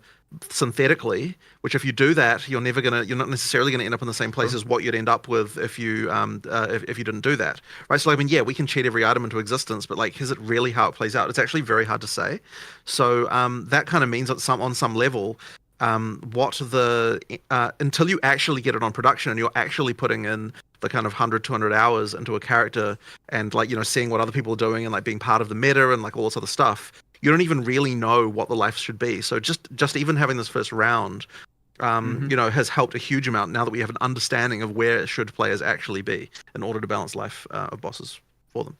synthetically, which if you do that, you're not necessarily gonna end up in the same place as what you'd end up with if you if you didn't do that, right? So I mean, yeah, we can cheat every item into existence, but like, is it really how it plays out? It's actually very hard to say. So that kind of means that on some level, what the until you actually get it on production and you're actually putting in the kind of 100, 200 hours into a character and, like, you know, seeing what other people are doing and like being part of the meta and like all this other stuff, you don't even really know what the life should be. So just even having this first round, you know, has helped a huge amount now that we have an understanding of where should players actually be in order to balance life of bosses for them.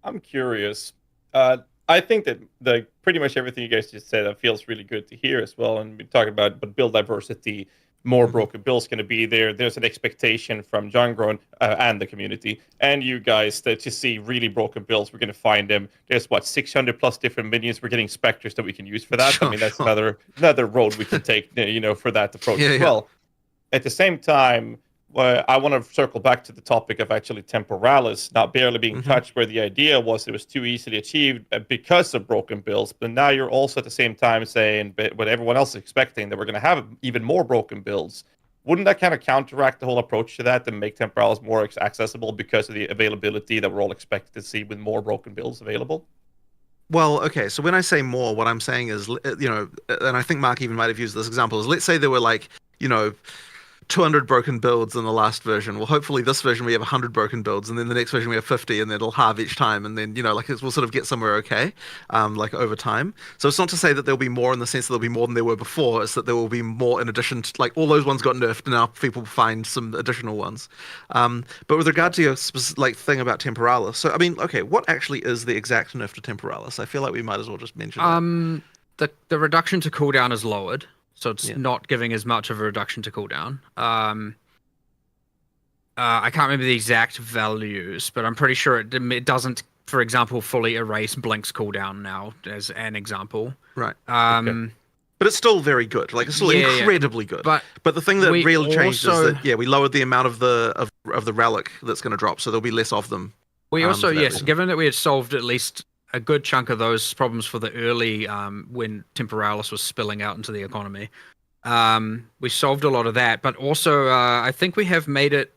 I'm curious. I think that pretty much everything you guys just said feels really good to hear as well. And we're talking about build diversity, more broken builds going to be there. There's an expectation from John Groen and the community and you guys to see really broken builds. We're going to find them. There's 600 plus different minions. We're getting specters that we can use for that. I mean, that's another road we can take, you know, for that approach as well. At the same time, I want to circle back to the topic of actually temporalis not barely being touched, where the idea was it was too easily achieved because of broken builds. But now you're also at the same time saying, but what everyone else is expecting, that we're going to have even more broken builds. Wouldn't that kind of counteract the whole approach to that and make temporalis more accessible because of the availability that we're all expected to see with more broken builds available? Well, okay, so when I say more, what I'm saying is, you know, and I think Mark even might have used this example, is let's say there were, like, you know, 200 broken builds in the last version. Well, hopefully this version we have 100 broken builds, and then the next version we have 50, and then it'll halve each time, and then, you know, like, we'll sort of get somewhere okay, like, over time. So it's not to say that there'll be more in the sense that there'll be more than there were before. It's that there will be more in addition to, like, all those ones got nerfed, and now people find some additional ones. But with regard to your like thing about temporalis, so I mean, okay, what actually is the exact nerf to temporalis? I feel like we might as well just mention that. The reduction to cooldown is lowered. So it's not giving as much of a reduction to cooldown. I can't remember the exact values, but I'm pretty sure it doesn't, for example, fully erase Blink's cooldown now, as an example. Right. Okay. But it's still very good. Like, it's still incredibly good. But the thing that really changed is that we lowered the amount of the relic that's going to drop, so there'll be less of them. We also, given that we had solved at least a good chunk of those problems for the early when temporalis was spilling out into the economy. We solved a lot of that, but also I think we have made it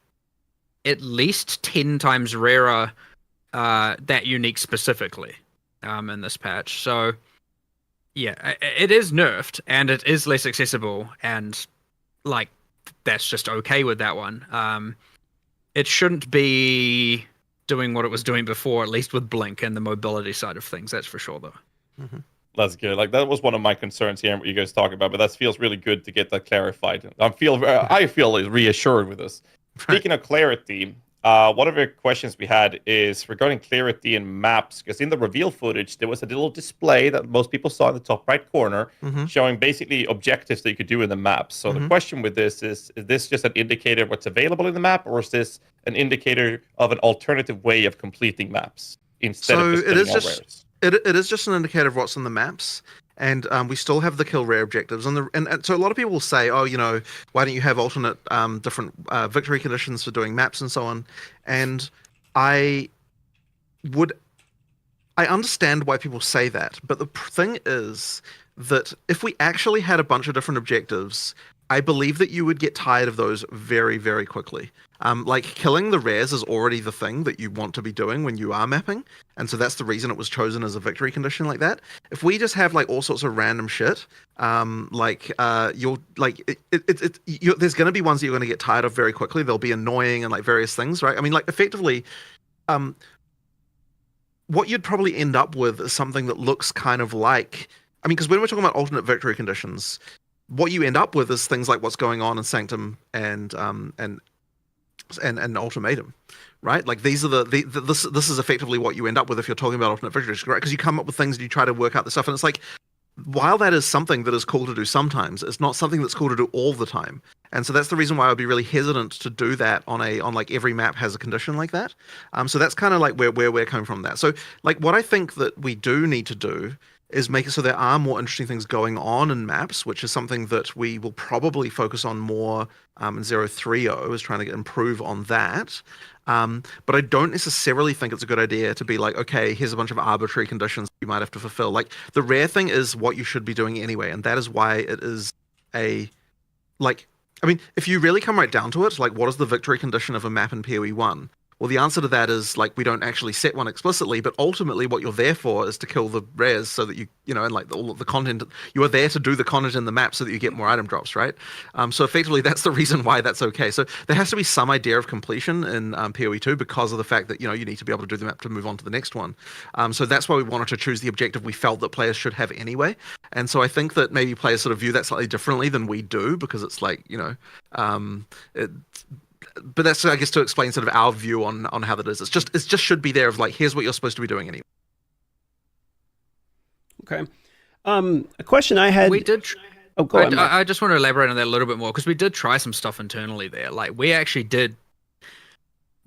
at least 10 times rarer, that unique specifically, in this patch. So yeah, it is nerfed and it is less accessible, and like, that's just okay with that one. It shouldn't be doing what it was doing before, at least with Blink and the mobility side of things. That's for sure, though. That's good. Like, that was one of my concerns here, what you guys talk about. But that feels really good to get that clarified. I feel reassured with this. Speaking of clarity, one of the questions we had is regarding clarity in maps, because in the reveal footage there was a little display that most people saw in the top right corner, showing basically objectives that you could do in the maps. So the question with this is this just an indicator of what's available in the map, or is this an indicator of an alternative way of completing maps instead of just getting all rares? It is just an indicator of what's in the maps. And we still have the kill rare objectives, and so a lot of people will say, oh, you know, why don't you have alternate different victory conditions for doing maps and so on? And I understand why people say that, but the thing is that if we actually had a bunch of different objectives, I believe that you would get tired of those very, very quickly. Like killing the rares is already the thing that you want to be doing when you are mapping, and so that's the reason it was chosen as a victory condition like that. If we just have like all sorts of random shit, you'll like there's going to be ones that you're going to get tired of very quickly. They'll be annoying and like various things, right? I mean, like effectively, what you'd probably end up with is something that looks kind of like, I mean, because when we're talking about alternate victory conditions, what you end up with is things like what's going on in Sanctum and Ultimatum, right? Like these are this is effectively what you end up with if you're talking about alternate victories, right? Because you come up with things and you try to work out the stuff, and it's like, while that is something that is cool to do sometimes, it's not something that's cool to do all the time. And so that's the reason why I'd be really hesitant to do that on like every map has a condition like that. So that's kind of like where we're coming from that. So like what I think that we do need to do is make it so there are more interesting things going on in maps, which is something that we will probably focus on more in 030, is trying to improve on that. But I don't necessarily think it's a good idea to be like, okay, here's a bunch of arbitrary conditions you might have to fulfill. Like the rare thing is what you should be doing anyway, and that is why it is I mean, if you really come right down to it, like what is the victory condition of a map in PoE1? Well, the answer to that is like we don't actually set one explicitly, but ultimately what you're there for is to kill the rares so that and like all of the content, you are there to do the content in the map so that you get more item drops, right? So effectively that's the reason why that's okay. So there has to be some idea of completion in PoE2 because of the fact that, you need to be able to do the map to move on to the next one. So that's why we wanted to choose the objective we felt that players should have anyway. And so I think that maybe players sort of view that slightly differently than we do, because it's like, but that's, I guess, to explain sort of our view on how that is. It just should be there of like, here's what you're supposed to be doing anyway. Okay. A question I had. We did. Oh, go ahead. I just want to elaborate on that a little bit more, because we did try some stuff internally there. Like we actually did.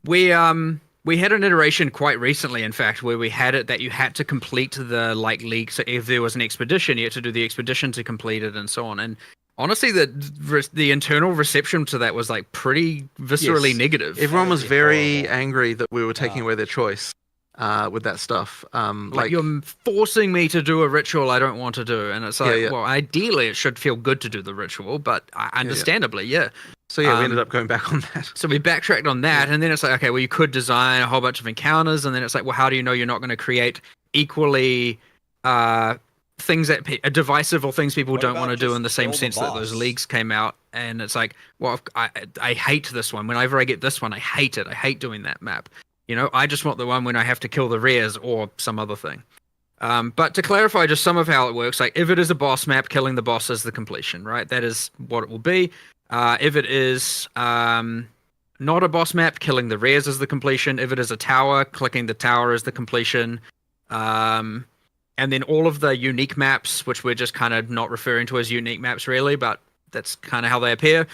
We had an iteration quite recently, in fact, where we had it that you had to complete the league. So if there was an expedition, you had to do the expedition to complete it, and so on. And honestly, the internal reception to that was like pretty viscerally negative. Everyone was very angry that we were taking away their choice with that stuff. Like you're forcing me to do a ritual I don't want to do, and it's like, well, ideally it should feel good to do the ritual, but understandably, So we ended up going back on that. So we backtracked on that, and then it's like, okay, well, you could design a whole bunch of encounters, and then it's like, well, how do you know you're not going to create equally things that are divisive or things people don't want to do in the same sense that those leagues came out? And it's like, well, I hate this one. Whenever I get this one, I hate it. I hate doing that map. I just want the one when I have to kill the rares or some other thing. But to clarify just some of how it works, like if it is a boss map, killing the boss is the completion, right? That is what it will be. If it is not a boss map, killing the rares is the completion. If it is a tower, clicking the tower is the completion. And then all of the unique maps, which we're just kind of not referring to as unique maps really, but that's kind of how they appear,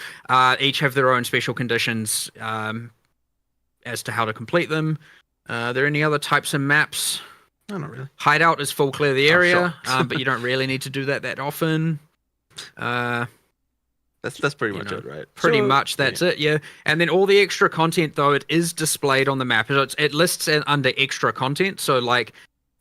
each have their own special conditions as to how to complete them. Are there any other types of maps? No, not really. Hideout is full clear the area, sure. but you don't really need to do that often. That's pretty much it, right? Pretty much that's it, yeah. And then all the extra content, though, it is displayed on the map. It lists it under extra content. So, like,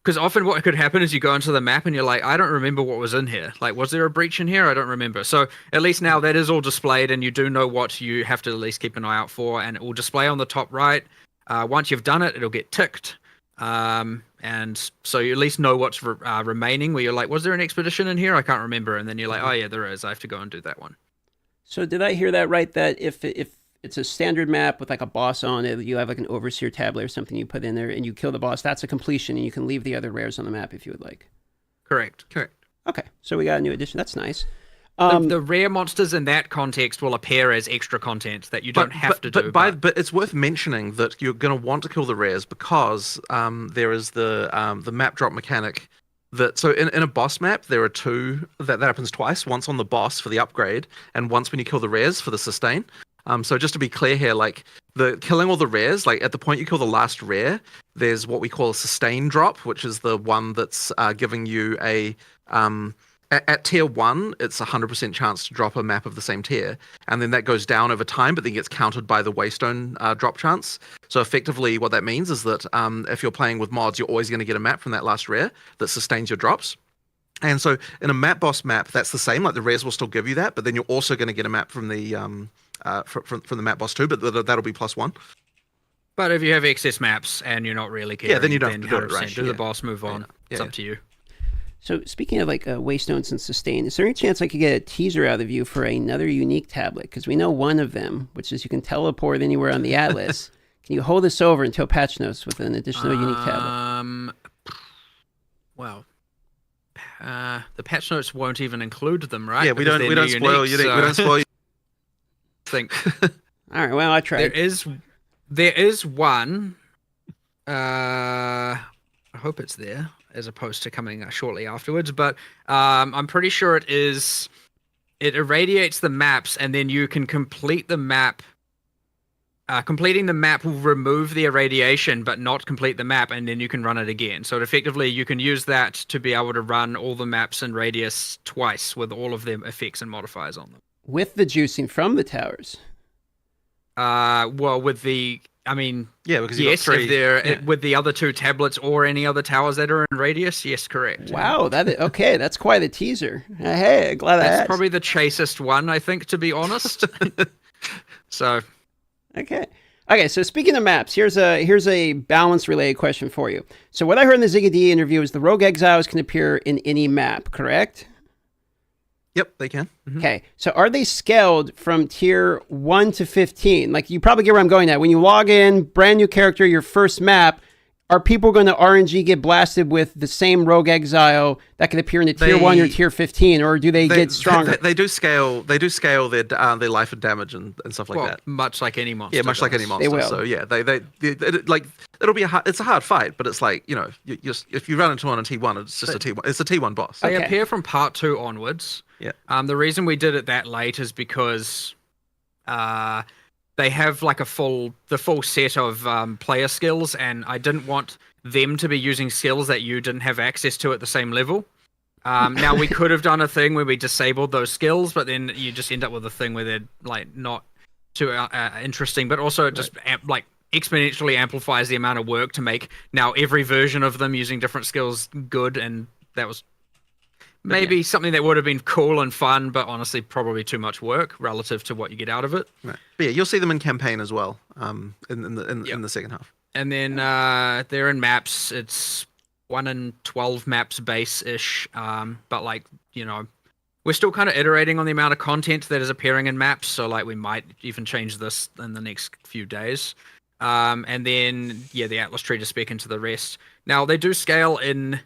because often what could happen is you go into the map and you're like, I don't remember what was in here. Like, was there a breach in here? I don't remember. So at least now that is all displayed, and you do know what you have to at least keep an eye out for, and it will display on the top right. Once you've done it, it'll get ticked. And so you at least know what's remaining, where you're like, was there an expedition in here? I can't remember. And then you're like, oh yeah, there is. I have to go and do that one. So did I hear that right? That if it's a standard map with like a boss on it, you have like an overseer tablet or something you put in there, and you kill the boss, that's a completion, and you can leave the other rares on the map if you would like. Correct. Okay, so we got a new addition. That's nice. The rare monsters in that context will appear as extra content that you don't have to do. But it's worth mentioning that you're going to want to kill the rares because there is the map drop mechanic. So in a boss map, there are two that happens twice. Once on the boss for the upgrade, and once when you kill the rares for the sustain. So just to be clear here, like the killing all the rares, like at the point you kill the last rare, there's what we call a sustain drop, which is the one that's giving you a at tier 1, it's 100% chance to drop a map of the same tier, and then that goes down over time, but then gets countered by the Waystone drop chance. So effectively what that means is that if you're playing with mods, you're always going to get a map from that last rare that sustains your drops. And so in a map boss map, that's the same, like the rares will still give you that, but then you're also going to get a map from the from the map boss too, but that'll be +1. But if you have excess maps and you're not really caring, then you don't have to do it, 100% right? do the boss, move on. It's up to you. So speaking of like waystones and sustain, is there any chance I could get a teaser out of you for another unique tablet? Because we know one of them, which is you can teleport anywhere on the Atlas. Can you hold us over until patch notes with an additional unique tablet? Well, the patch notes won't even include them, right? Yeah, we don't spoil you. We don't spoil you. Think. All right, well, I tried. There is one. I hope it's there, as opposed to coming shortly afterwards. But I'm pretty sure it is. It irradiates the maps, and then you can complete the map. Completing the map will remove the irradiation, but not complete the map, and then you can run it again. So effectively, you can use that to be able to run all the maps in Radius twice with all of them effects and modifiers on them. With the juicing from the towers. Well, with the, I mean, yeah, because yes, if they're with the other 2 tablets or any other towers that are in Radius, yes, correct. Wow, okay, that's quite a teaser. Hey, glad that's probably the chasest one, I think, to be honest. So, okay, so speaking of maps, here's a balance related question for you. So what I heard in the Ziggy D interview is the Rogue Exiles can appear in any map, correct? Yep, they can. Mm-hmm. Okay, so are they scaled from tier 1 to 15? Like, you probably get where I'm going at. When you log in, brand new character, your first map, are people going to RNG get blasted with the same Rogue Exile that can appear in the tier 1 or tier 15, or do they get stronger? They do scale their life and damage and stuff like that. Much like any monster. Yeah, much like any monster. They will. So yeah, they like it'll be it's a hard fight, but it's like, you know, if you run into one on T1, it's just a T1. It's a T1 boss. They appear from part 2 onwards. Yeah. The reason we did it that late is because they have like the full set of player skills, and I didn't want them to be using skills that you didn't have access to at the same level. Now we could have done a thing where we disabled those skills, but then you just end up with a thing where they're like not too interesting, but also it just like exponentially amplifies the amount of work to make now every version of them using different skills good, and that was maybe something that would have been cool and fun, but honestly probably too much work relative to what you get out of it. Right. But yeah, you'll see them in campaign as well, in the second half. And then they're in maps. It's 1 in 12 maps base-ish, but like, you know, we're still kind of iterating on the amount of content that is appearing in maps, so like we might even change this in the next few days. And then the Atlas tree to spec into the rest. Now they do scale in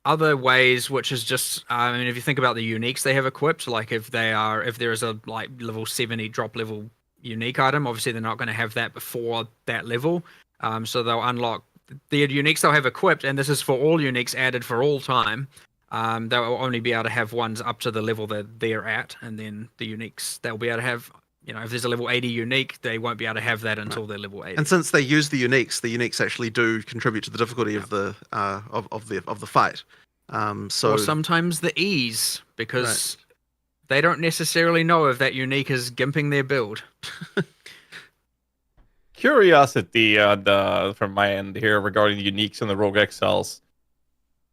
other ways, which is just, I mean, if you think about the uniques they have equipped, like if there is a like level 70 drop level unique item, obviously they're not going to have that before that level. So they'll unlock the uniques they'll have equipped, and this is for all uniques added for all time. They'll only be able to have ones up to the level that they're at, and then the uniques they'll be able to have. You know, if there's a level 80 unique, they won't be able to have that until they're level 80. And since they use the uniques actually do contribute to the difficulty of the fight. Or sometimes the ease, because they don't necessarily know if that unique is gimping their build. Curiosity from my end here regarding the uniques and the Rogue Exiles.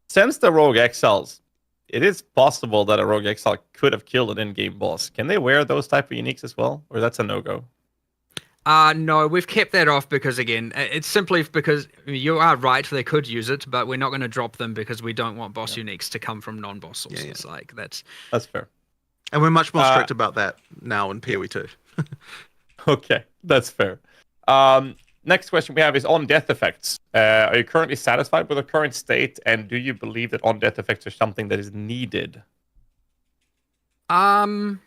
Since the Rogue Exiles, it is possible that a Rogue Exile could have killed an in-game boss. Can they wear those type of uniques as well? Or that's a no-go? No, we've kept that off because, again, it's simply because you are right, they could use it, but we're not going to drop them because we don't want boss uniques to come from non-boss sources. Yeah. Like that's fair. And we're much more strict about that now in POE2. Okay, that's fair. Next question we have is on death effects. Are you currently satisfied with the current state, and do you believe that on death effects are something that is needed? Well,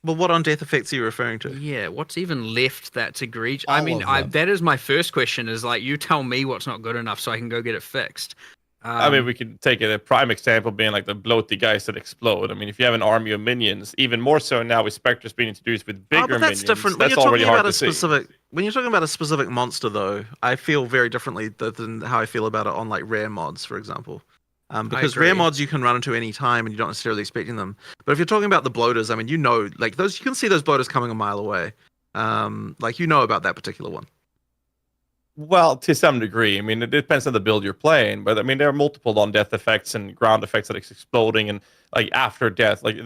what on death effects are you referring to? Yeah, what's even left that's egregious? I mean, that is my first question. Is like, you tell me what's not good enough so I can go get it fixed. I mean, we could take a prime example being like the bloaty guys that explode. I mean, if you have an army of minions, even more so now with Spectres being introduced with bigger but that's minions, different. That's already hard to see. When you're talking about a specific monster, though, I feel very differently than how I feel about it on like rare mods, for example. Because rare mods you can run into any time and you're not necessarily expecting them. But if you're talking about the bloaters, I mean, you know, like those, you can see those bloaters coming a mile away. Like, you know about that particular one. Well, to some degree. I mean, it depends on the build you're playing, but I mean, there are multiple on-death effects and ground effects that it's exploding and like after death. Like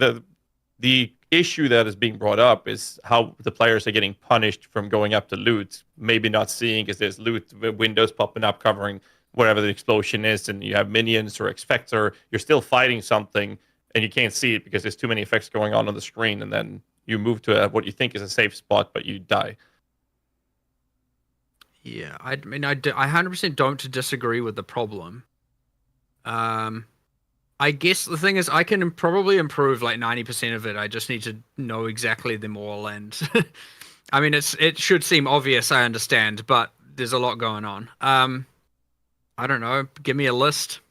The issue that is being brought up is how the players are getting punished from going up to loot, maybe not seeing because there's loot windows popping up covering wherever the explosion is, and you have minions or X-Factor, you're still fighting something, and you can't see it because there's too many effects going on the screen, and then you move to what you think is a safe spot, but you die. Yeah, I mean, I 100% don't disagree with the problem. I guess the thing is, I can probably improve like 90% of it. I just need to know exactly them all, and I mean, it should seem obvious, I understand, but there's a lot going on. I don't know. Give me a list.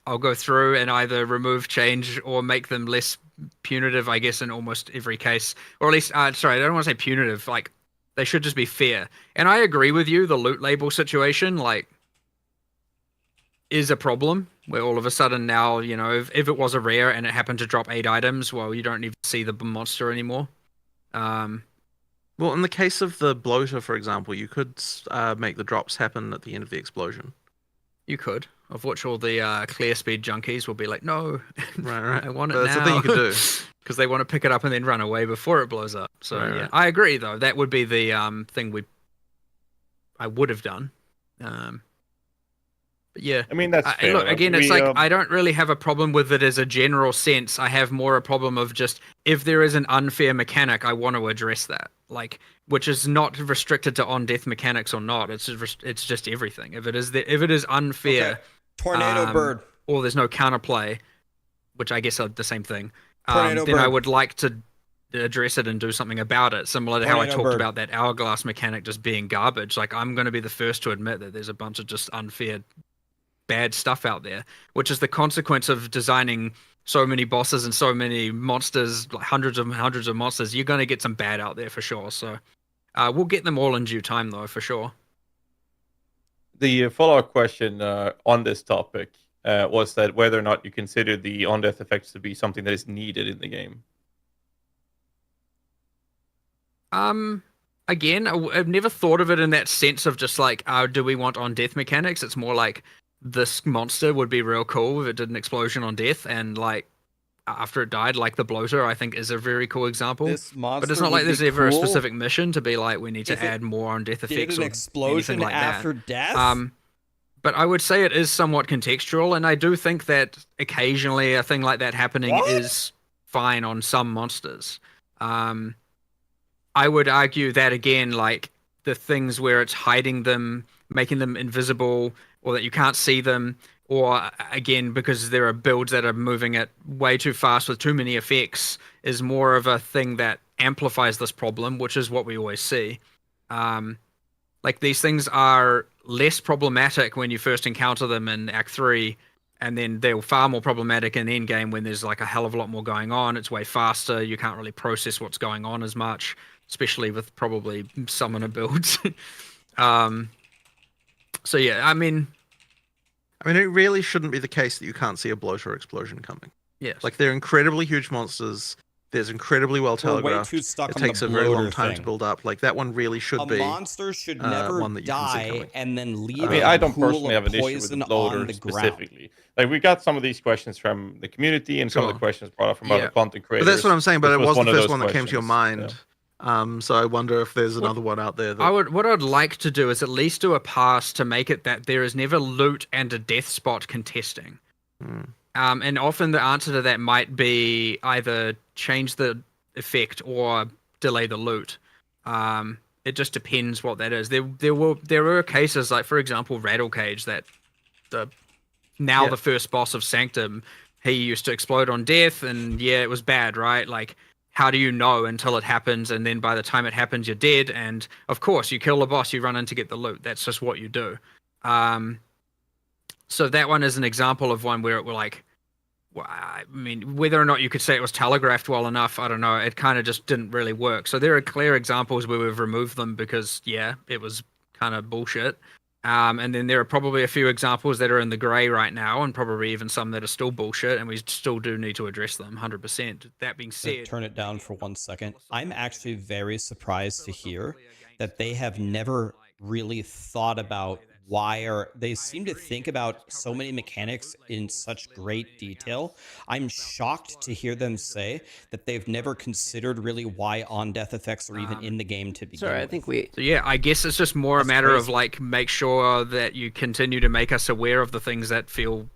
I'll go through and either remove, change, or make them less punitive, I guess, in almost every case. Or at least, sorry, I don't want to say punitive. Like, they should just be fair. And I agree with you, the loot label situation, like, is a problem. Where all of a sudden now, you know, if it was a rare and it happened to drop 8 items, well, you don't even see the monster anymore. Well, in the case of the bloater, for example, you could make the drops happen at the end of the explosion. You could, of which all the clear speed junkies will be like, no, Right. I want it But now. that's the thing you could do. Because they want to pick it up and then run away before it blows up. So Right, yeah, right. I agree though. That would be the thing I would have done. But yeah, I mean, that's fair. look, again, it's like I don't really have a problem with it as a general sense. I have more a problem of just if there is an unfair mechanic, I want to address that. Like, which is not restricted to on death mechanics or not. It's just everything. If it is unfair, Okay. Tornado bird, or there's no counterplay, which I guess are the same thing. Tornado Then I bird. would like to address it and do something about it, similar to how I Tornado talked bird. about that hourglass mechanic just being garbage. Like, I'm going to be the first to admit that there's a bunch of just unfair bad stuff out there, which is the consequence of designing so many bosses and so many monsters, like hundreds of monsters. You're going to get some bad out there for sure. So we'll get them all in due time, though, for sure. The follow-up question on this topic was that whether or not you consider the on-death effects to be something that is needed in the game. Again, I've never thought of it in that sense of just like, do we want on-death mechanics? It's more like this monster would be real cool if it did an explosion on death, and like after it died, like the bloater, I think is a very cool example. This monster But it's not would like there's be ever a cool specific mission to be like, we need if to it add more on death did effects an or explosion anything like after that. death. But I would say it is somewhat contextual, and I do think that occasionally a thing like that happening is fine on some monsters. I would argue that again, like the things where it's hiding them, making them invisible, or that you can't see them, or again, because there are builds that are moving at way too fast with too many effects, is more of a thing that amplifies this problem, which is what we always see. Like these things are less problematic when you first encounter them in Act 3, and then they're far more problematic in Endgame when there's like a hell of a lot more going on. It's way faster. You can't really process what's going on as much, especially with probably summoner builds. So yeah, I mean, it really shouldn't be the case that you can't see a bloater explosion coming. yes. Like, they're incredibly huge monsters. There's incredibly well We're way telegraphed. too stuck It on takes the a very long bloater time thing. to build up. Like, that one really should A be. monster should never one that you can see die coming. and then leave I mean, a I don't pool personally have of an issue with poison the on bloater the ground. specifically. Like, we got some of these questions from the community and some of the Sure. questions brought up from Yeah. other content But creators. that's what I'm saying. But which it was the one of first those one that came to your questions, mind. So I wonder if there's another one out there. That... What I'd like to do is at least do a pass to make it that there is never loot and a death spot contesting. And often the answer to that might be either change the effect or delay the loot. It just depends what that is. There were cases like, for example, Rattlecage, that the first boss of Sanctum, he used to explode on death, and yeah, it was bad, right? Like, how do you know until it happens? And then by the time it happens, you're dead. And of course, you kill the boss, you run in to get the loot. That's just what you do. So that one is an example of one where it were like, well, I mean, whether or not you could say it was telegraphed well enough, I don't know. It kind of just didn't really work. So there are clear examples where we've removed them because, yeah, it was kind of bullshit. And then there are probably a few examples that are in the gray right now, and probably even some that are still bullshit, and we still do need to address them 100%. That being said, Turn it down for 1 second. I'm actually very surprised to hear that they have never really thought about they seem to think about so many mechanics in such great detail. I'm shocked to hear them say that they've never considered really why on-death effects are even in the game to begin Sorry, I with. think we. So yeah, I guess it's just more That's a matter of crazy. like make sure that you continue to make us aware of the things that feel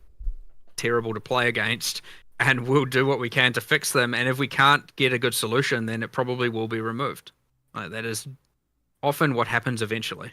terrible to play against, and we'll do what we can to fix them. And if we can't get a good solution, then it probably will be removed. That is often what happens eventually.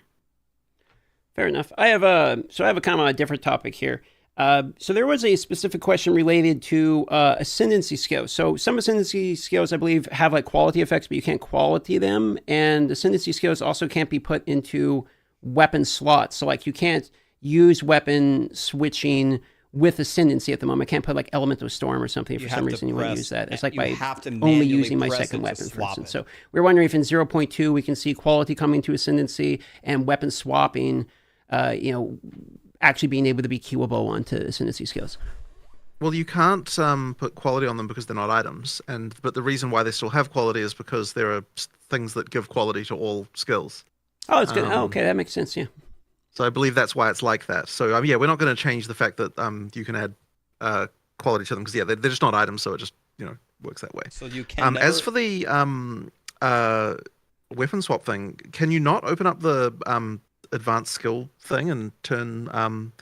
Fair enough. I have a kind of a different topic here. So there was a specific question related to ascendancy skills. So some ascendancy skills, I believe, have like quality effects, but you can't quality them. And ascendancy skills also can't be put into weapon slots. So like you can't use weapon switching with ascendancy at the moment. I can't put like elemental storm or something. If for some reason you want to use that. It's like by only using my second weapon, for instance. So we're wondering if in 0.2 we can see quality coming to ascendancy and weapon swapping. Actually being able to be queuable onto ascendancy skills. Well, you can't put quality on them because they're not items, but the reason why they still have quality is because there are things that give quality to all skills. Oh, it's good. Okay, that makes sense. Yeah. So I believe that's why it's like that. So yeah, we're not going to change the fact that you can add quality to them because they're just not items, so it just works that way. So you can. As for the weapon swap thing, can you not open up the advanced skill thing and turn them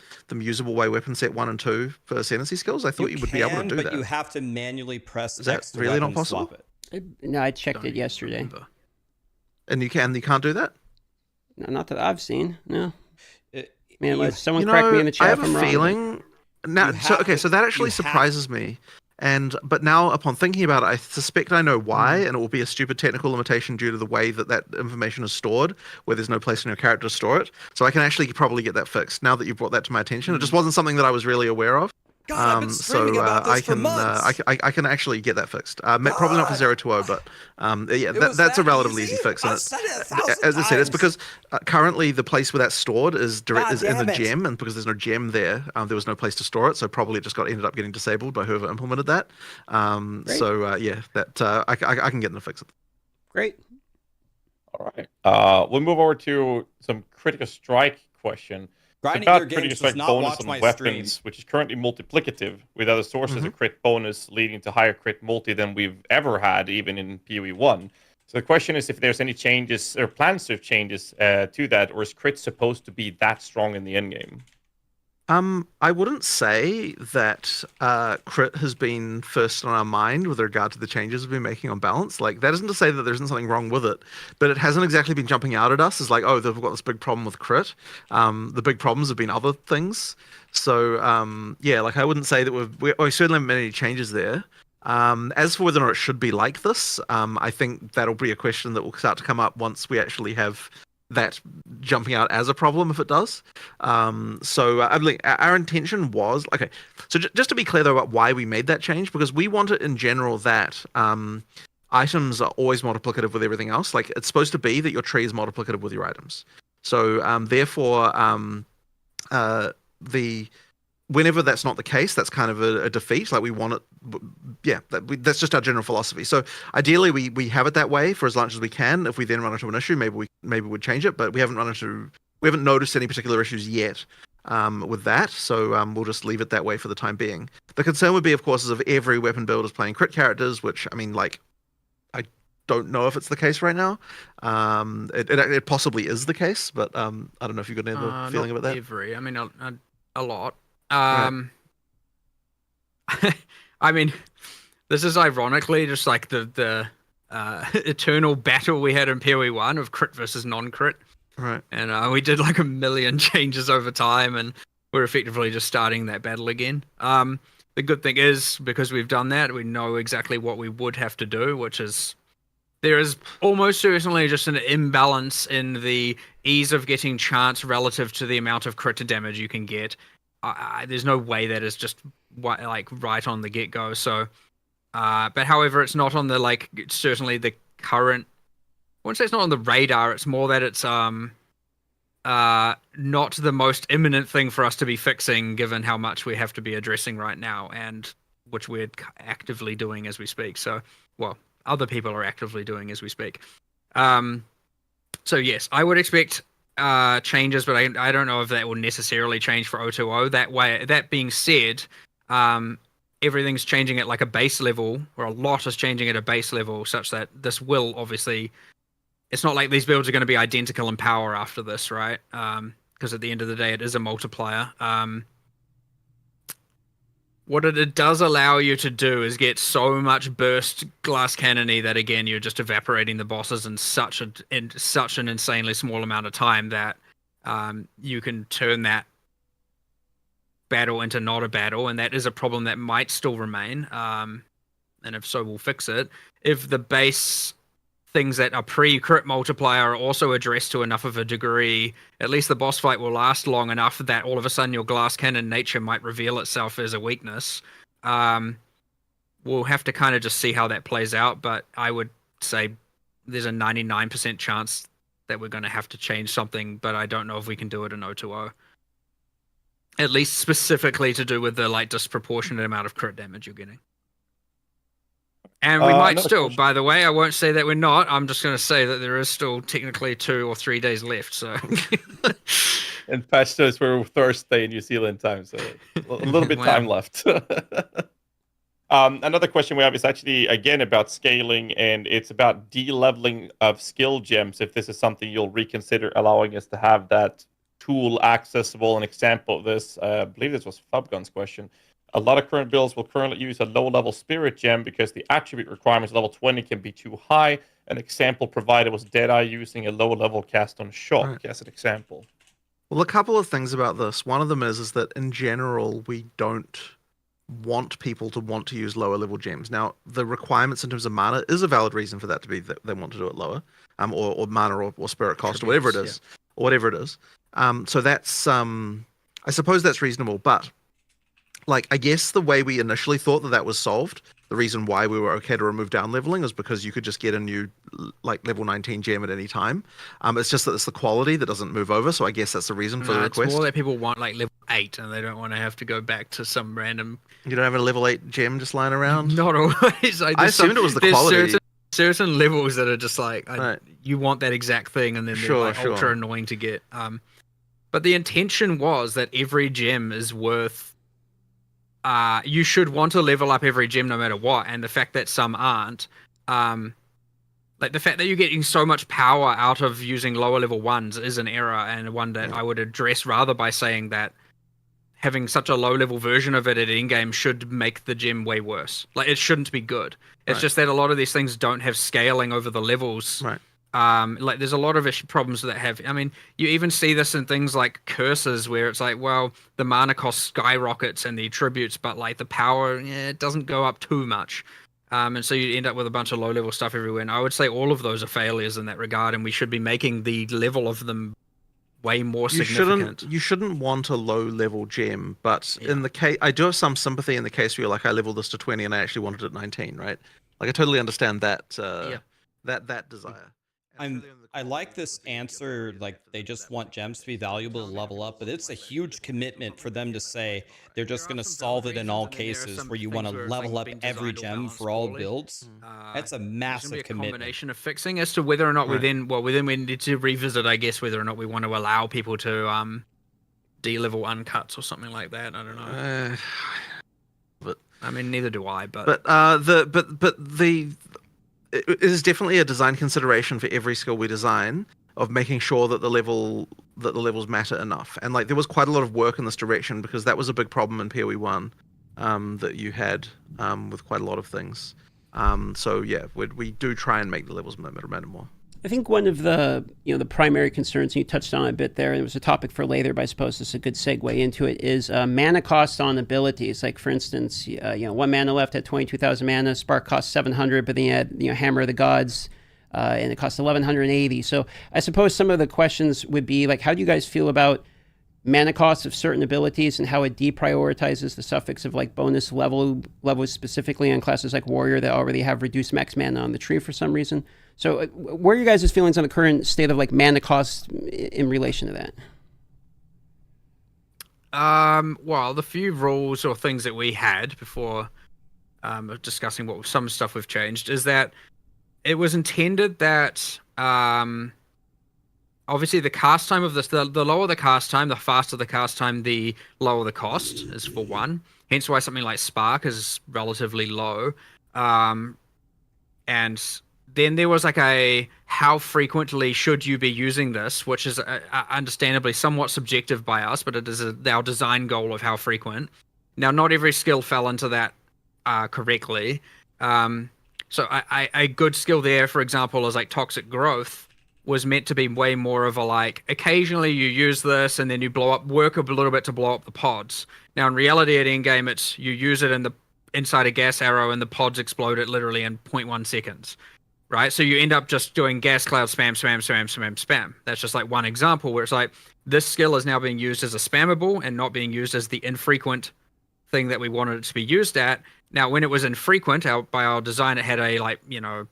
usable by weapon set 1 and 2 for ascendancy skills? I thought you would be able to do but that. you have to manually press Is that X to really not weapon possible? swap it. No, I checked it yesterday. Remember. And you can't do that? No, not that I've seen. No. Man, You- let someone correct me in the chat I have if I'm a wrong. feeling now. So that actually surprises me. But now, upon thinking about it, I suspect I know why, and it will be a stupid technical limitation due to the way that information is stored, where there's no place in your character to store it. So I can actually probably get that fixed now that you've brought that to my attention. It just wasn't something that I was really aware of. God, I've been screaming about this for months. I can actually get that fixed. Probably not for 0.20, but yeah, that's a relatively easy fix. And I've said it 1,000 as I said, it's times. because currently the place where that's stored is in damn the it. gem, and because there's no gem there, there was no place to store it. So probably it just ended up getting disabled by whoever implemented that. Yeah, that I can get them to fix it. Great. All right. We'll move over to some critical strike question. Grinding About your critical games strike does not bonus watch on my weapons, stream. which is currently multiplicative with other sources of crit bonus, leading to higher crit multi than we've ever had, even in POE1. So the question is if there's any changes or plans of changes to that, or is crit supposed to be that strong in the endgame? I wouldn't say that crit has been first on our mind with regard to the changes we've been making on balance. Like, that isn't to say that there isn't something wrong with it, but it hasn't exactly been jumping out at us as like, oh, they've got this big problem with crit. The big problems have been other things. So yeah, like I wouldn't say that we certainly haven't made any changes there. As for whether or not it should be like this, I think that'll be a question that will start to come up once we actually have that jumping out as a problem if it does. I believe our intention was okay. So just to be clear though about why we made that change, because we want it in general that items are always multiplicative with everything else. Like, it's supposed to be that your tree is multiplicative with your items. So therefore, whenever that's not the case, that's kind of a defeat. Like, we want it, yeah, that's just our general philosophy. So ideally we have it that way for as long as we can. If we then run into an issue, maybe we'd change it, but we haven't noticed any particular issues yet with that. So we'll just leave it that way for the time being. The concern would be, of course, is if every weapon build is playing crit characters, which, I mean, like, I don't know if it's the case right now. It possibly is the case, but I don't know if you've got any other feeling about that. Every, I mean, a lot. Right. I mean, this is ironically just like the eternal battle we had in POE1 of crit versus non-crit. Right. And we did like a million changes over time, and we're effectively just starting that battle again. The good thing is, because we've done that, we know exactly what we would have to do, which is there is almost certainly just an imbalance in the ease of getting chance relative to the amount of crit damage you can get. There's no way that is just like right on the get-go. So, but however, it's not on the certainly the current. I wouldn't say it's not on the radar. It's more that it's not the most imminent thing for us to be fixing, given how much we have to be addressing right now, and which we're actively doing as we speak. So, well, other people are actively doing as we speak. So yes, I would expect changes, but I don't know if that will necessarily change for O2O. That being said, everything's changing at like a base level, or a lot is changing at a base level, such that this will obviously. It's not like these builds are going to be identical in power after this, right? Because at the end of the day, it is a multiplier. What it does allow you to do is get so much burst glass cannony that again you're just evaporating the bosses in such an insanely small amount of time that you can turn that battle into not a battle, and that is a problem that might still remain. And if so, we'll fix it. If the base things that are pre-crit multiplier are also addressed to enough of a degree, at least the boss fight will last long enough that all of a sudden your glass cannon nature might reveal itself as a weakness. We'll have to kind of just see how that plays out, but I would say there's a 99% chance that we're going to have to change something, but I don't know if we can do it in O2O. At least specifically to do with the like disproportionate amount of crit damage you're getting. And we might still, question. By the way, I won't say that we're not. I'm just going to say that there is still technically 2 or 3 days left. So, and patch notes for Thursday in New Zealand time, so a little bit time left. Another question we have is actually again about scaling, and it's about de-leveling of skill gems. If this is something you'll reconsider allowing us to have that tool accessible. An example of this, I believe this was Fubgun's question. A lot of current builds will currently use a low-level spirit gem because the attribute requirements level 20 can be too high. An example provided was Deadeye using a low-level cast on Shock as an example. Well, a couple of things about this. One of them is that in general, we don't want people to want to use lower-level gems. Now, the requirements in terms of mana is a valid reason for that to be that they want to do it lower, or mana or spirit cost or whatever it is, or whatever it is. So that's, I suppose that's reasonable, but like, I guess the way we initially thought that was solved, the reason why we were okay to remove down leveling is because you could just get a new, like, level 19 gem at any time. It's just that it's the quality that doesn't move over, so I guess that's the reason for the request. It's more that people want, like, level 8, and they don't want to have to go back to some random... You don't have a level 8 gem just lying around? Not always. I assumed it was the quality. Certain levels that are just like, you want that exact thing, and then they're ultra annoying to get. But the intention was that every gem is worth... you should want to level up every gem no matter what, and the fact that some aren't, like the fact that you're getting so much power out of using lower level ones is an error, and one that I would address rather by saying that having such a low level version of it at in-game should make the gem way worse. Like, it shouldn't be good. It's just that a lot of these things don't have scaling over the levels. Like, there's a lot of problems that have... I mean, you even see this in things like curses, where it's like, well, the mana cost skyrockets and the attributes, but, like, the power, it doesn't go up too much. And so you end up with a bunch of low-level stuff everywhere. And I would say all of those are failures in that regard, and we should be making the level of them way more significant. You shouldn't want a low-level gem, but in the case... I do have some sympathy in the case where you're like, I leveled this to 20 and I actually wanted it at 19, right? Like, I totally understand that, that desire. I like this answer, like they just want gems to be valuable to level up, but it's a huge commitment for them to say they're just going to solve it in all cases where you want to level up every gem for all builds. That's a massive commitment. Combination of fixing as to whether or not we need to revisit, I guess, whether or not we want to allow people to de-level uncuts or something like that. I don't know. But I mean, neither do I. But it is definitely a design consideration for every skill we design of making sure that the levels matter enough. And like, there was quite a lot of work in this direction because that was a big problem in POE1 that you had with quite a lot of things. So yeah, we do try and make the levels matter more. I think one of the the primary concerns, and you touched on it a bit there, it was a topic for later, but I suppose it's a good segue into it, is mana cost on abilities. Like, for instance, 1 mana left at 22,000 mana, Spark costs 700, but then you had Hammer of the Gods, and it costs 1,180. So I suppose some of the questions would be like, how do you guys feel about mana costs of certain abilities and how it deprioritizes the suffix of like bonus levels specifically on classes like Warrior that already have reduced max mana on the tree for some reason? So what are your guys' feelings on the current state of like mana costs in relation to that? Well, the few rules or things that we had before discussing what some stuff we've changed is that it was intended that obviously the cast time of this, the lower the cast time, the faster the cast time, the lower the cost is for one. Hence why something like Spark is relatively low. And then there was like a how frequently should you be using this, which is understandably somewhat subjective by us, but it is our design goal of how frequent. Now, not every skill fell into that correctly. So a good skill there, for example, is like Toxic Growth, was meant to be way more of a like, occasionally you use this and then you work a little bit to blow up the pods. Now, in reality at endgame, it's you use it inside a gas arrow and the pods explode it literally in 0.1 seconds. Right? So you end up just doing gas cloud spam, spam, spam, spam, spam. That's just like one example where it's like, this skill is now being used as a spammable and not being used as the infrequent thing that we wanted it to be used at. Now, when it was infrequent, by our design, it had a, like, you know,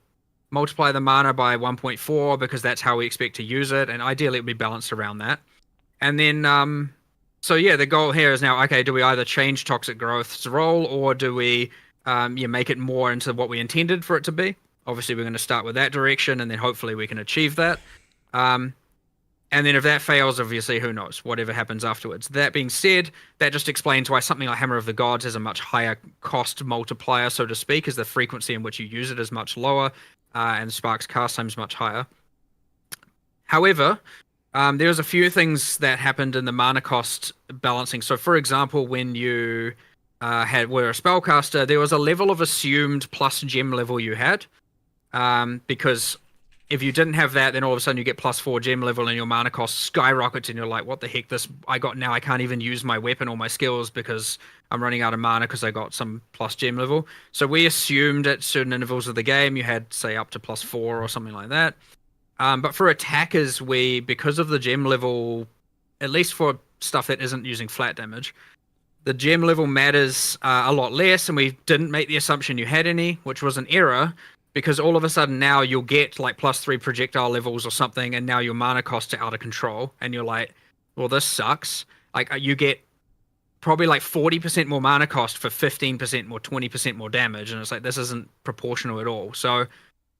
multiply the mana by 1.4 because that's how we expect to use it. And ideally, it would be balanced around that. And then, so yeah, the goal here is now, okay, do we either change Toxic Growth's role or do we make it more into what we intended for it to be? Obviously, we're going to start with that direction, and then hopefully we can achieve that. And then if that fails, obviously, who knows? Whatever happens afterwards. That being said, that just explains why something like Hammer of the Gods has a much higher cost multiplier, so to speak, as the frequency in which you use it is much lower, and Spark's cast time is much higher. However, there was a few things that happened in the mana cost balancing. So, for example, when you were a spellcaster, there was a level of assumed plus gem level you had. Because if you didn't have that, then all of a sudden you get +4 gem level and your mana cost skyrockets and you're like, what the heck, I can't even use my weapon or my skills because I'm running out of mana because I got some plus gem level. So we assumed at certain intervals of the game you had, say, up to +4 or something like that. But for attackers, because of the gem level, at least for stuff that isn't using flat damage, the gem level matters a lot less, and we didn't make the assumption you had any, which was an error. Because all of a sudden now you'll get like +3 projectile levels or something, and now your mana costs are out of control, and you're like, well, this sucks. Like you get probably like 40% more mana cost for 15% more, 20% more damage, and it's like this isn't proportional at all. So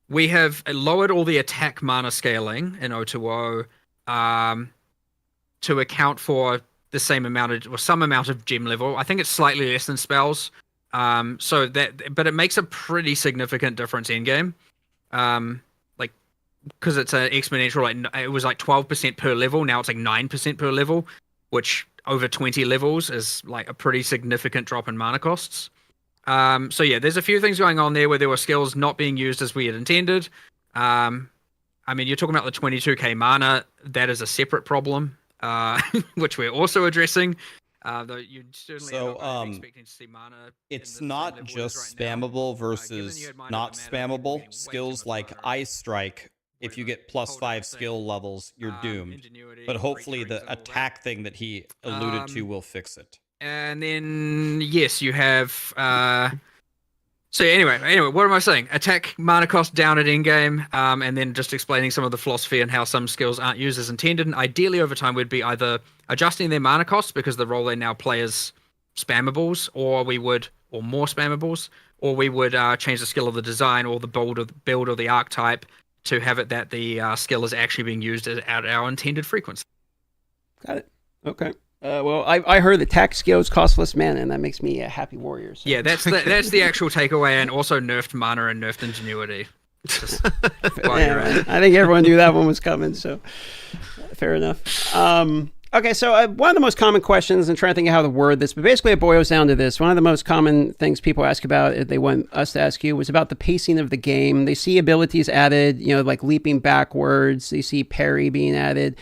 we have lowered all the attack mana scaling in O2O to account for the same amount or some amount of gem level. I think it's slightly less than spells. But it makes a pretty significant difference in game, because it's an exponential. Like it was like 12% per level. Now it's like 9% per level, which over 20 levels is like a pretty significant drop in mana costs. So yeah, there's a few things going on there where there were skills not being used as we had intended. I mean, you're talking about the 22k mana. That is a separate problem, which we're also addressing. Though you certainly are not expecting to see mana. It's not just spammable versus not spammable. Skills like Ice Strike, if you get +5 skill levels, you're doomed. But hopefully the attack thing that he alluded to will fix it. And then, yes, you have... So anyway, what am I saying? Attack mana cost down at endgame, and then just explaining some of the philosophy and how some skills aren't used as intended. And ideally, over time, we'd be either adjusting their mana costs because the role they now play is spammables, or more spammables, or we would change the skill of the design or the build or the archetype to have it that the skill is actually being used at our intended frequency. Got it. Okay. Well, I heard that attack skills cost less mana, and that makes me a happy warrior. So. Yeah, that's the actual takeaway, and also nerfed mana and nerfed ingenuity. Yeah, I think everyone knew that one was coming, so fair enough. Okay, so one of the most common questions, and trying to think of how to word this, but basically it boils down to this. One of the most common things people ask about, they want us to ask you, was about the pacing of the game. They see abilities added, like leaping backwards. They see parry being added.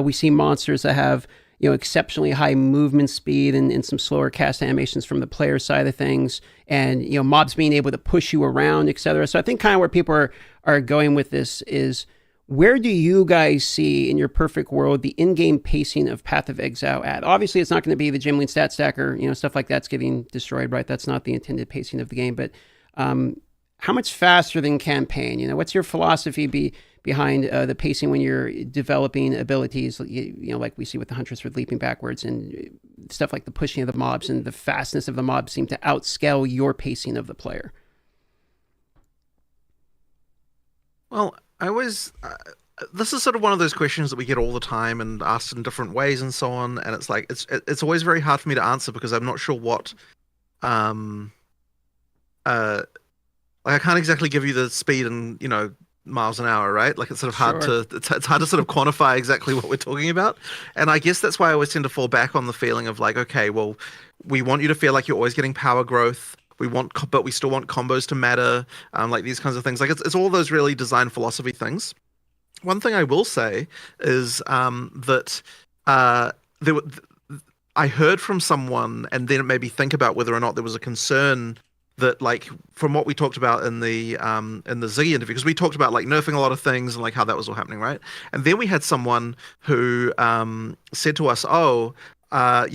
We see monsters that have exceptionally high movement speed and some slower cast animations from the player side of things, and mobs being able to push you around, etc. So I think kind of where people are going with this is, where do you guys see in your perfect world the in-game pacing of Path of Exile at? Obviously, it's not going to be the Gem Lean stat stacker, stuff like that's getting destroyed, right? That's not the intended pacing of the game. But how much faster than campaign? What's your philosophy behind the pacing when you're developing abilities, like we see with the Huntress with leaping backwards and stuff like the pushing of the mobs and the fastness of the mobs seem to outscale your pacing of the player? Well, I was this is sort of one of those questions that we get all the time and asked in different ways and so on. And it's like it's always very hard for me to answer because I'm not sure what like I can't exactly give you the speed and miles an hour, right? Like it's sort of hard Sure. to it's hard to sort of quantify exactly what we're talking about. And I guess that's why I always tend to fall back on the feeling of like, okay, well, we want you to feel like you're always getting power growth. But we still want combos to matter, like these kinds of things. Like it's all those really design philosophy things. One thing I will say is that there were, I heard from someone, and then it made me think about whether or not there was a concern that, like, from what we talked about in the Ziggy interview, because we talked about like nerfing a lot of things and like how that was all happening, right? And then we had someone who said to us, "Oh, I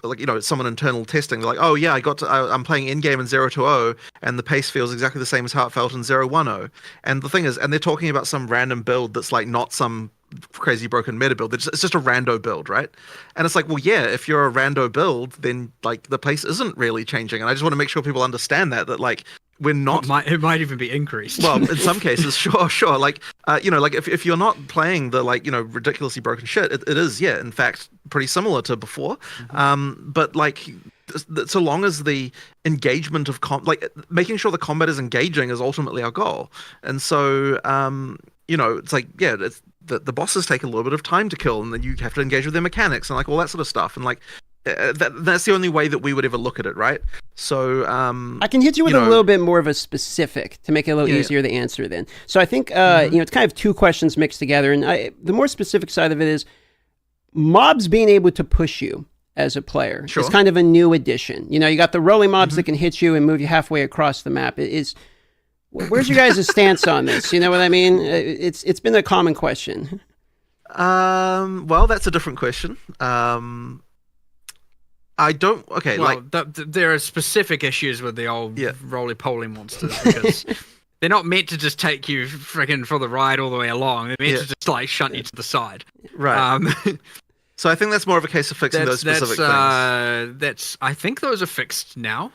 like, someone internal testing, they're like, oh yeah, I'm playing in game in 0-0, and the pace feels exactly the same as how it felt in 0-1-0." And the thing is, and they're talking about some random build that's like not some crazy broken meta build. It's just a rando build, right? And it's like, well, yeah, if you're a rando build, then like the pace isn't really changing. And I just want to make sure people understand that like we're not. It might even be increased. Well, in some cases, sure. Like, like if you're not playing the like ridiculously broken shit, it is, yeah, in fact, pretty similar to before. But like, so long as the engagement of like making sure the combat is engaging is ultimately our goal. And so, it's like, yeah, it's the bosses take a little bit of time to kill, and then you have to engage with their mechanics and like all that sort of stuff. And like, that's the only way that we would ever look at it, right? So I can hit you with a little bit more of a specific to make it a little easier to answer then. So I think it's kind of two questions mixed together, and the more specific side of it is mobs being able to push you as a player. Sure. It's kind of a new addition. You got the rolling mobs that can hit you and move you halfway across the map. Where's your guys' stance on this? You know what I mean? It's been a common question. Well, that's a different question. I don't. Okay, well, like there are specific issues with the old roly-poly monsters because they're not meant to just take you freaking for the ride all the way along. They're meant to just like shunt you to the side. Right. So I think that's more of a case of fixing those specific things. I think those are fixed now.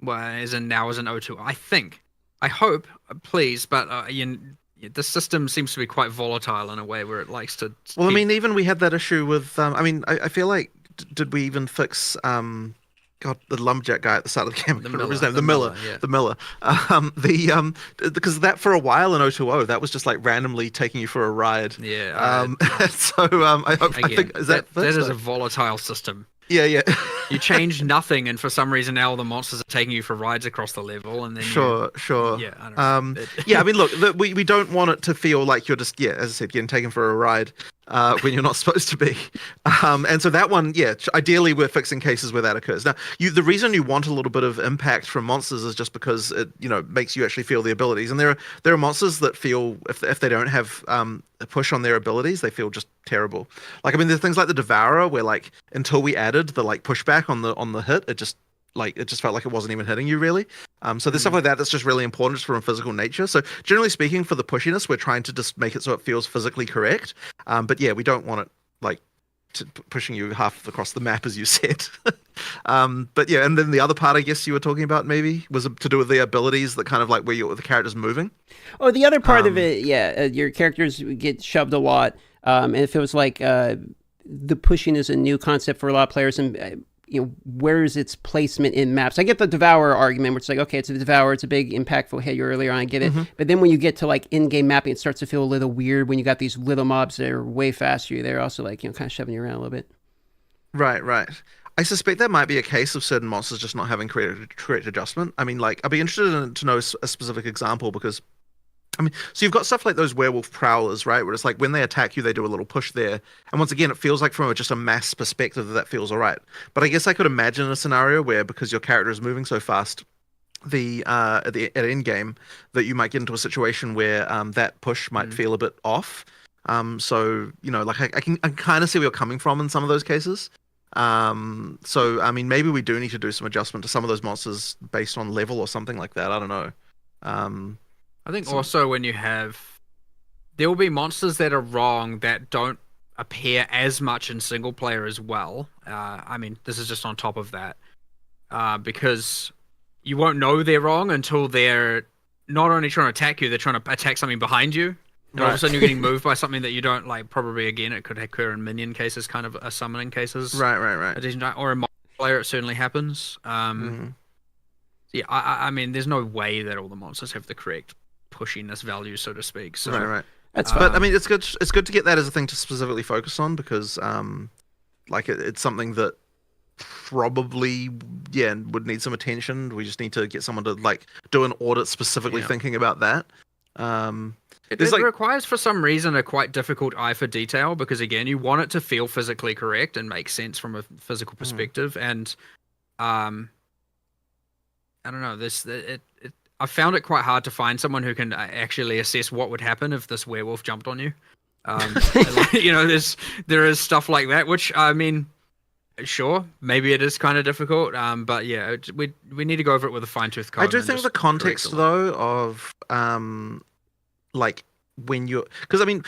Well, as in now as an O2. I think. I hope. Please, but the system seems to be quite volatile in a way where it likes to. Well, I mean, even we had that issue with. I feel like. Did we even fix the lumberjack guy at the start of the game? The Miller. Because that for a while in 020, that was just like randomly taking you for a ride. Yeah. So I think that is a volatile system. Yeah. You change nothing, and for some reason now the monsters are taking you for rides across the level, and then sure. Yeah, I don't know. Yeah, I mean, look, we don't want it to feel like you're just, as I said, getting taken for a ride when you're not supposed to be. And so that one, ideally we're fixing cases where that occurs. Now, the reason you want a little bit of impact from monsters is just because it, makes you actually feel the abilities. And there are monsters that feel if they don't have a push on their abilities, they feel just terrible. Like, I mean, there's things like the Devourer where like until we added the like pushback on the hit, it just felt like it wasn't even hitting you really. So there's stuff like that that's just really important just from a physical nature. So generally speaking, for the pushiness, we're trying to just make it so it feels physically correct. But yeah, we don't want it like pushing you half across the map, as you said. But yeah, and then the other part I guess you were talking about maybe was to do with the abilities that kind of like where the character's moving. Oh, the other part of it, your characters get shoved a lot. And if it was like the pushing is a new concept for a lot of players, and where is its placement in maps? I get the Devourer argument, where it's like, okay, it's a Devourer, it's a big impactful hit earlier on, I get it. But then when you get to like in-game mapping, it starts to feel a little weird when you got these little mobs that are way faster. They're also like, kind of shoving you around a little bit. Right. I suspect that might be a case of certain monsters just not having correct adjustment. I mean, like, I'd be interested to know a specific example because, I mean, so you've got stuff like those werewolf prowlers, right? Where it's like when they attack you, they do a little push there. And once again, it feels like from just a mass perspective that feels all right. But I guess I could imagine a scenario where because your character is moving so fast, at end game, that you might get into a situation where that push might feel a bit off. So like I can kind of see where you're coming from in some of those cases. So I mean, maybe we do need to do some adjustment to some of those monsters based on level or something like that. I don't know. I think also when there will be monsters that are wrong that don't appear as much in single player as well. I mean, this is just on top of that, because you won't know they're wrong until they're not only trying to attack you, they're trying to attack something behind you. And all of a sudden you're getting moved by something that you don't like. Probably again, it could occur in minion cases, kind of a summoning cases. Right. Or in multiplayer, it certainly happens. Yeah, I mean, there's no way that all the monsters have the correct pushiness value, so to speak. So, Right. That's But I mean, it's good. It's good to get that as a thing to specifically focus on because, like, it's something that probably would need some attention. We just need to get someone to like do an audit specifically thinking about that. It requires, for some reason, a quite difficult eye for detail because, again, you want it to feel physically correct and make sense from a physical perspective. And I don't know. I found it quite hard to find someone who can actually assess what would happen if this werewolf jumped on you. There is stuff like that, which I mean, sure, maybe it is kind of difficult. But yeah, we need to go over it with a fine-tooth comb. I do think the context though of like when you're because I mean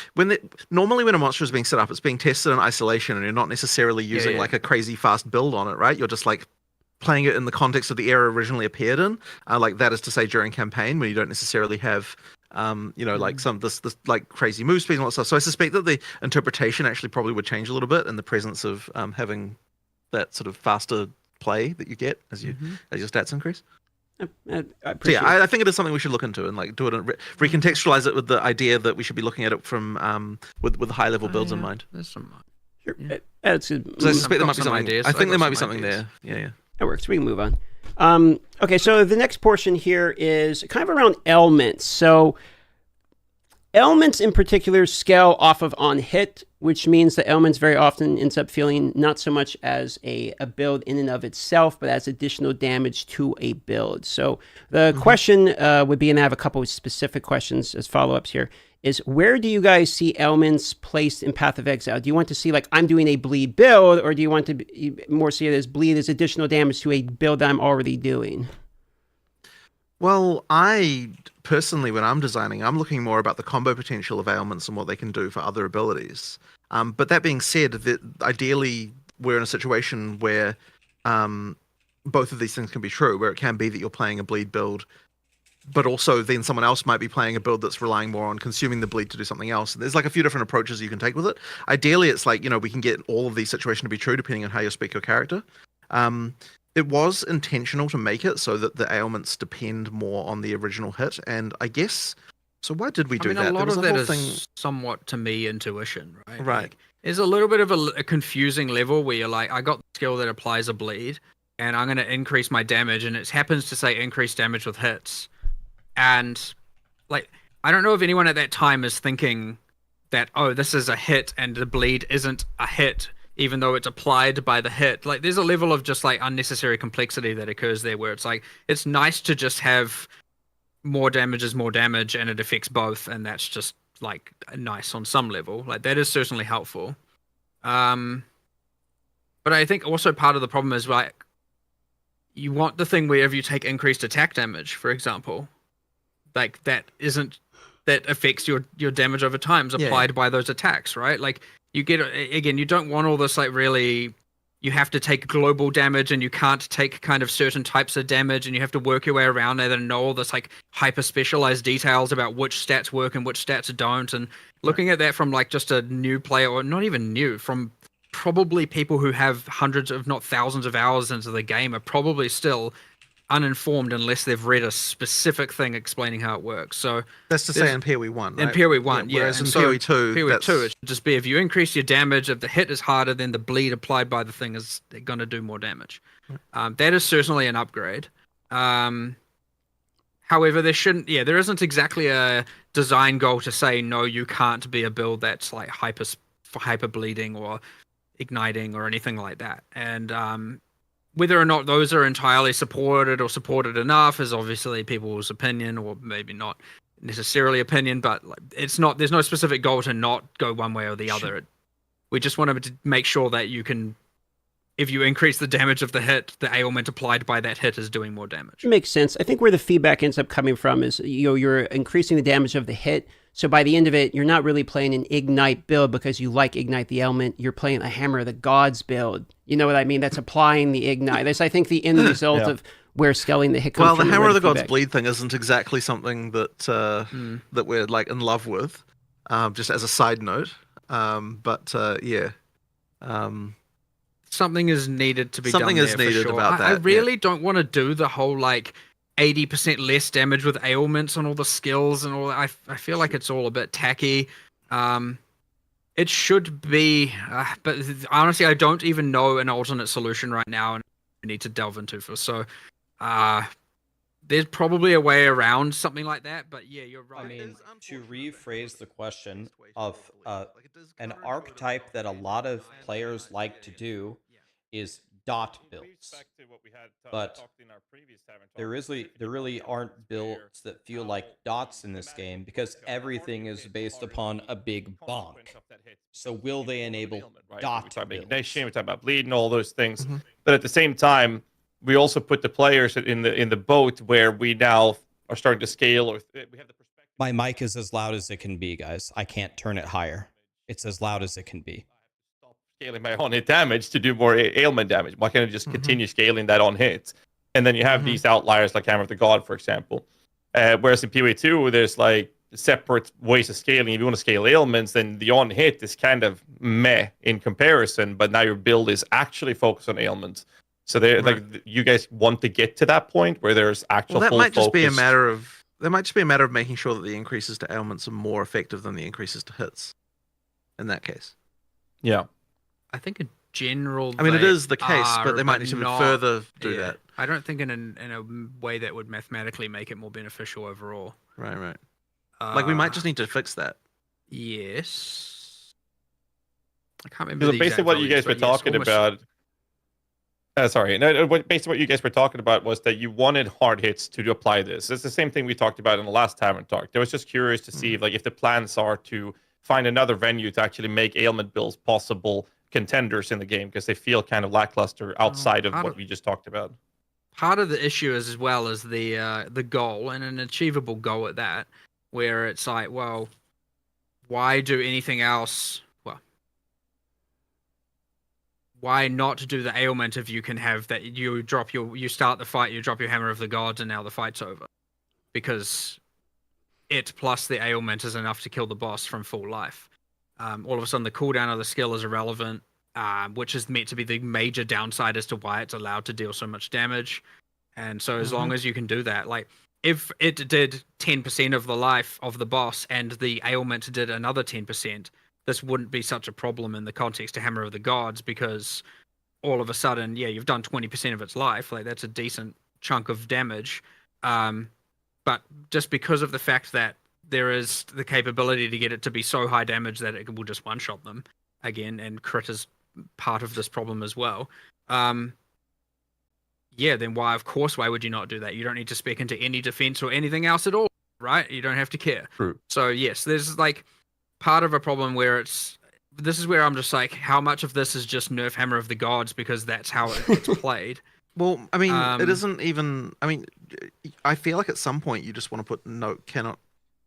normally when a monster is being set up, it's being tested in isolation, and you're not necessarily using like a crazy fast build on it, right? You're just like playing it in the context of the era originally appeared in, like that is to say during campaign when you don't necessarily have like some this like crazy move speed and all that stuff. So I suspect that the interpretation actually probably would change a little bit in the presence of having that sort of faster play that you get as your stats increase. I appreciate I think it is something we should look into and like do it and recontextualize it with the idea that we should be looking at it from with high level builds in mind. There's some. Sure. That's So I suspect there might be some something. ideas. I think there might be some something ideas. there. Yeah. That works. We can move on. Okay, so the next portion here is kind of around ailments. So ailments in particular scale off of on hit, which means that ailments very often ends up feeling not so much as a build in and of itself, but as additional damage to a build. So the question would be, and I have a couple of specific questions as follow-ups here, is where do you guys see ailments placed in Path of Exile? Do you want to see, like, I'm doing a bleed build, or do you want to more see it as bleed as additional damage to a build that I'm already doing? Well, I personally, when I'm designing, I'm looking more about the combo potential of ailments and what they can do for other abilities. But that being said, that ideally we're in a situation where both of these things can be true, where it can be that you're playing a bleed build, but also then someone else might be playing a build that's relying more on consuming the bleed to do something else. There's like a few different approaches you can take with it. Ideally, it's like, we can get all of these situations to be true depending on how you speak your character. It was intentional to make it so that the ailments depend more on the original hit, and I guess... So why did we do that? A lot of that is somewhat, to me, intuition, right? Right. Like, there's a little bit of a confusing level where you're like, I got the skill that applies a bleed, and I'm going to increase my damage, and it happens to say increase damage with hits. And, like, I don't know if anyone at that time is thinking that, oh, this is a hit, and the bleed isn't a hit, even though it's applied by the hit. Like, there's a level of just, like, unnecessary complexity that occurs there where it's like, it's nice to just have more damage is more damage, and it affects both, and that's just, like, nice on some level. Like, that is certainly helpful. But I think also part of the problem is, like, you want the thing where if you take increased attack damage, for example, like, that affects your damage over time is applied by those attacks, right? Like, you get, again, you don't want all this, like, really, you have to take global damage and you can't take kind of certain types of damage, and you have to work your way around it and know all this, like, hyper specialized details about which stats work and which stats don't. And looking at that from, like, just a new player, or not even new, from probably people who have hundreds if not thousands of hours into the game, are probably still uninformed unless they've read a specific thing explaining how it works. So that's to say in POE1, right? In POE1, yeah. Whereas in POE2, it should just be if you increase your damage, if the hit is harder, then the bleed applied by the thing is going to do more damage. That is certainly an upgrade. However, there isn't exactly a design goal to say, no, you can't be a build that's like hyper bleeding or igniting or anything like that. And whether or not those are entirely supported or supported enough is obviously people's opinion, or maybe not necessarily opinion, but like, it's not, there's no specific goal to not go one way or the other. We just want to make sure that you can, if you increase the damage of the hit, the ailment applied by that hit is doing more damage. It makes sense. I think where the feedback ends up coming from is, you're increasing the damage of the hit. So by the end of it, you're not really playing an Ignite build because you like Ignite the ailment. You're playing a Hammer of the Gods build. You know what I mean? That's applying the Ignite. That's, I think, the end result of where scaling the hit comes from. Well, the Hammer of the Gods bleed thing isn't exactly something that that we're like in love with. just as a side note. Yeah. Um, Something is needed to be Something done is there for needed sure. about I that, really don't want to do the whole like 80% less damage with ailments on all the skills and all that. I feel like it's all a bit tacky. It should be, but honestly, I don't even know an alternate solution right now, and we need to delve into for. So, there's probably a way around something like that. But yeah, you're right. I mean, to rephrase the question of an archetype that a lot of players like to do is dot builds, but there really aren't builds that feel like dots in this game because everything is based upon a big bonk. So will they enable dot builds? Nation, we talk about bleed and all those things, Mhm. but at the same time, we also put the players in the boat where we now are starting to scale, or we have the perspective. My mic is as loud as it can be, guys. I can't turn it higher. It's as loud as it can be. Stop scaling my on hit damage to do more ailment damage. Why can't I just continue scaling that on hit? And then you have these outliers like Hammer of the God, for example. Whereas in POE2, there's like separate ways of scaling. If you want to scale ailments, then the on hit is kind of meh in comparison, but now your build is actually focused on ailments. So they like you guys want to get to that point where there's actual. Well, that might just be a focused- matter of making sure that the increases to ailments are more effective than the increases to hits. In that case, Yeah. I think in general, I mean, it they is the case, but are, they might need to not- further do yeah. that. I don't think in a way that would mathematically make it more beneficial overall. Right. Like we might just Uh, need to fix that. Yes. I can't remember. So the basically, exact what you values, guys were but yes, talking almost- about. Sorry. No, basically what you guys were talking about was that you wanted hard hits to apply this. It's the same thing we talked about in the last Tavern Talk. I was just curious to see if the plans are to find another venue to actually make ailment builds possible contenders in the game because they feel kind of lackluster outside of what we just talked about. Part of the issue is as well as the goal, and an achievable goal at that, where it's like, well, why do anything else? Well, why not do the ailment if you can have that? You start the fight, you drop your Hammer of the Gods, and now the fight's over, because it plus the ailment is enough to kill the boss from full life. All of a sudden, the cooldown of the skill is irrelevant, which is meant to be the major downside as to why it's allowed to deal so much damage. And so, as long as you can do that, like if it did 10% of the life of the boss and the ailment did another 10%, this wouldn't be such a problem in the context of Hammer of the Gods, because all of a sudden, yeah, you've done 20% of its life. Like that's a decent chunk of damage. But just because of the fact that there is the capability to get it to be so high damage that it will just one-shot them again, and crit is part of this problem as well. Yeah, then why would you not do that? You don't need to spec into any defense or anything else at all, right? You don't have to care. True. So yes, there's like part of a problem where this is where I'm just like, how much of this is just nerf Hammer of the Gods because that's how it's played. Well, I mean, it isn't even. I mean, I feel like at some point you just want to put cannot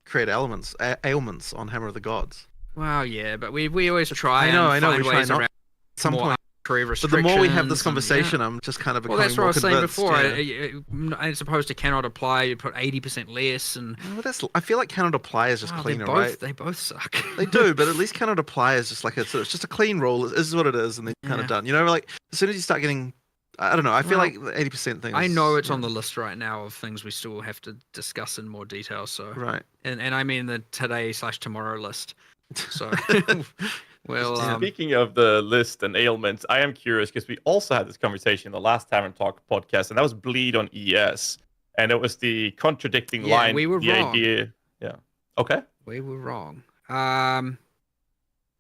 create ailments on Hammer of the Gods. Well, yeah, but we always try. I know, find we try ways not. around At some more point, arbitrary but the more we have this restrictions conversation, and, I'm just kind of well, becoming that's what I more was saying convinced. before. As opposed to cannot apply, you put 80% less, and Well, I feel like cannot apply is just cleaner, right? They both suck. They do, but at least cannot apply is just like it's just a clean rule. This is what it is, and they're kind of done. You know, like as soon as you start getting, I don't know. I feel like the 80% thing. I know it's on the list right now of things we still have to discuss in more detail. So right, and I mean the today/tomorrow list. So well, speaking of the list and ailments, I am curious because we also had this conversation in the last Tavern Talk podcast, and that was bleed on ES, and it was the contradicting line. We were wrong. Idea, yeah. Okay. We were wrong.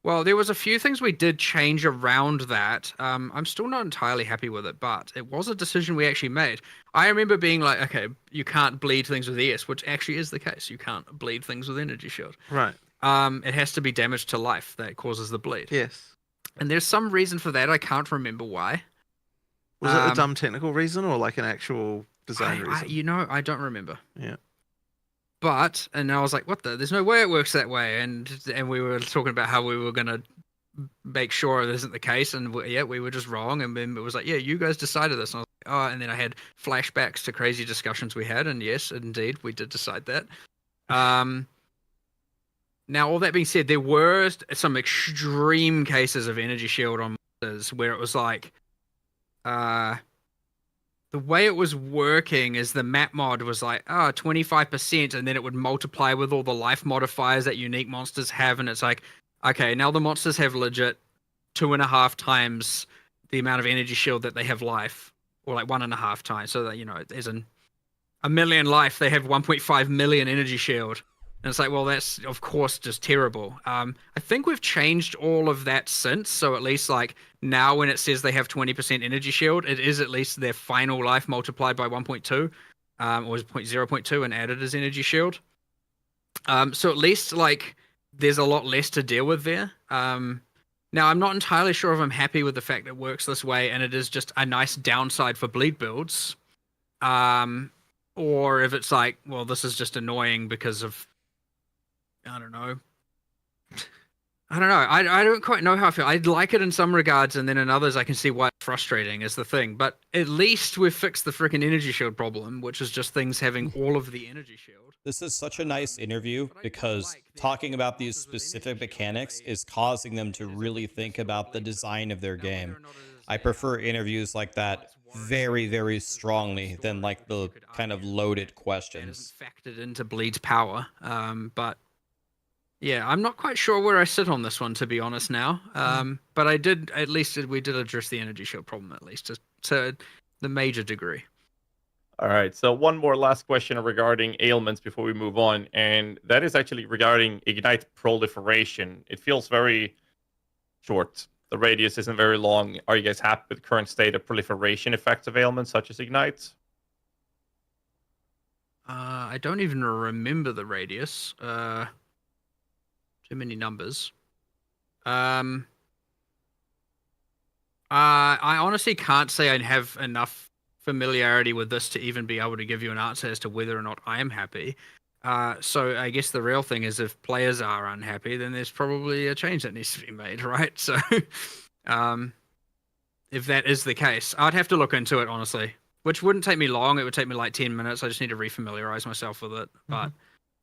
Well, there was a few things we did change around that. I'm still not entirely happy with it, but it was a decision we actually made. I remember being like, okay, you can't bleed things with ES, which actually is the case. You can't bleed things with Energy Shield. right. It has to be damage to life that causes the bleed. Yes. And there's some reason for that. I can't remember why. Was it a dumb technical reason or like an actual design reason? I don't remember. Yeah. But, and I was like, what the? There's no way it works that way. And we were talking about how we were going to make sure it isn't the case. And we were just wrong. And then it was like, yeah, you guys decided this. And I was like, oh, and then I had flashbacks to crazy discussions we had. And yes, indeed, we did decide that. Now, all that being said, there were some extreme cases of energy shield on monsters where it was like, the way it was working is the map mod was like, 25%, and then it would multiply with all the life modifiers that unique monsters have, and it's like, okay, now the monsters have legit 2.5 times the amount of energy shield that they have life, or like 1.5 times, so that, you know, there's a million life, they have 1.5 million energy shield. And it's like, well, that's of course just terrible. I think we've changed all of that since. So at least like now when it says they have 20% energy shield, it is at least their final life multiplied by 1.2, or 0.2 and added as energy shield. So at least like there's a lot less to deal with there. Now I'm not entirely sure if I'm happy with the fact that it works this way and it is just a nice downside for bleed builds. Or if it's like, well, this is just annoying because of, I don't know. I don't quite know how I feel. I like it in some regards, and then in others I can see why it's frustrating is the thing. But at least we've fixed the freaking energy shield problem, which is just things having all of the energy shield. This is such a nice interview because talking about these specific mechanics is causing them to really think about the design of their game. I prefer interviews like that very, very strongly than like the kind of loaded questions. Factored into Bleed's power, but yeah, I'm not quite sure where I sit on this one, to be honest now. But we did address the energy shield problem, at least to the major degree. All right, so one more last question regarding ailments before we move on, and that is actually regarding Ignite proliferation. It feels very short. The radius isn't very long. Are you guys happy with the current state of proliferation effects of ailments such as Ignite? I don't even remember the radius. Too many numbers. I honestly can't say I have enough familiarity with this to even be able to give you an answer as to whether or not I am happy. So I guess the real thing is if players are unhappy, then there's probably a change that needs to be made, right? So if that is the case, I'd have to look into it, honestly, which wouldn't take me long. It would take me like 10 minutes. I just need to refamiliarize myself with it, but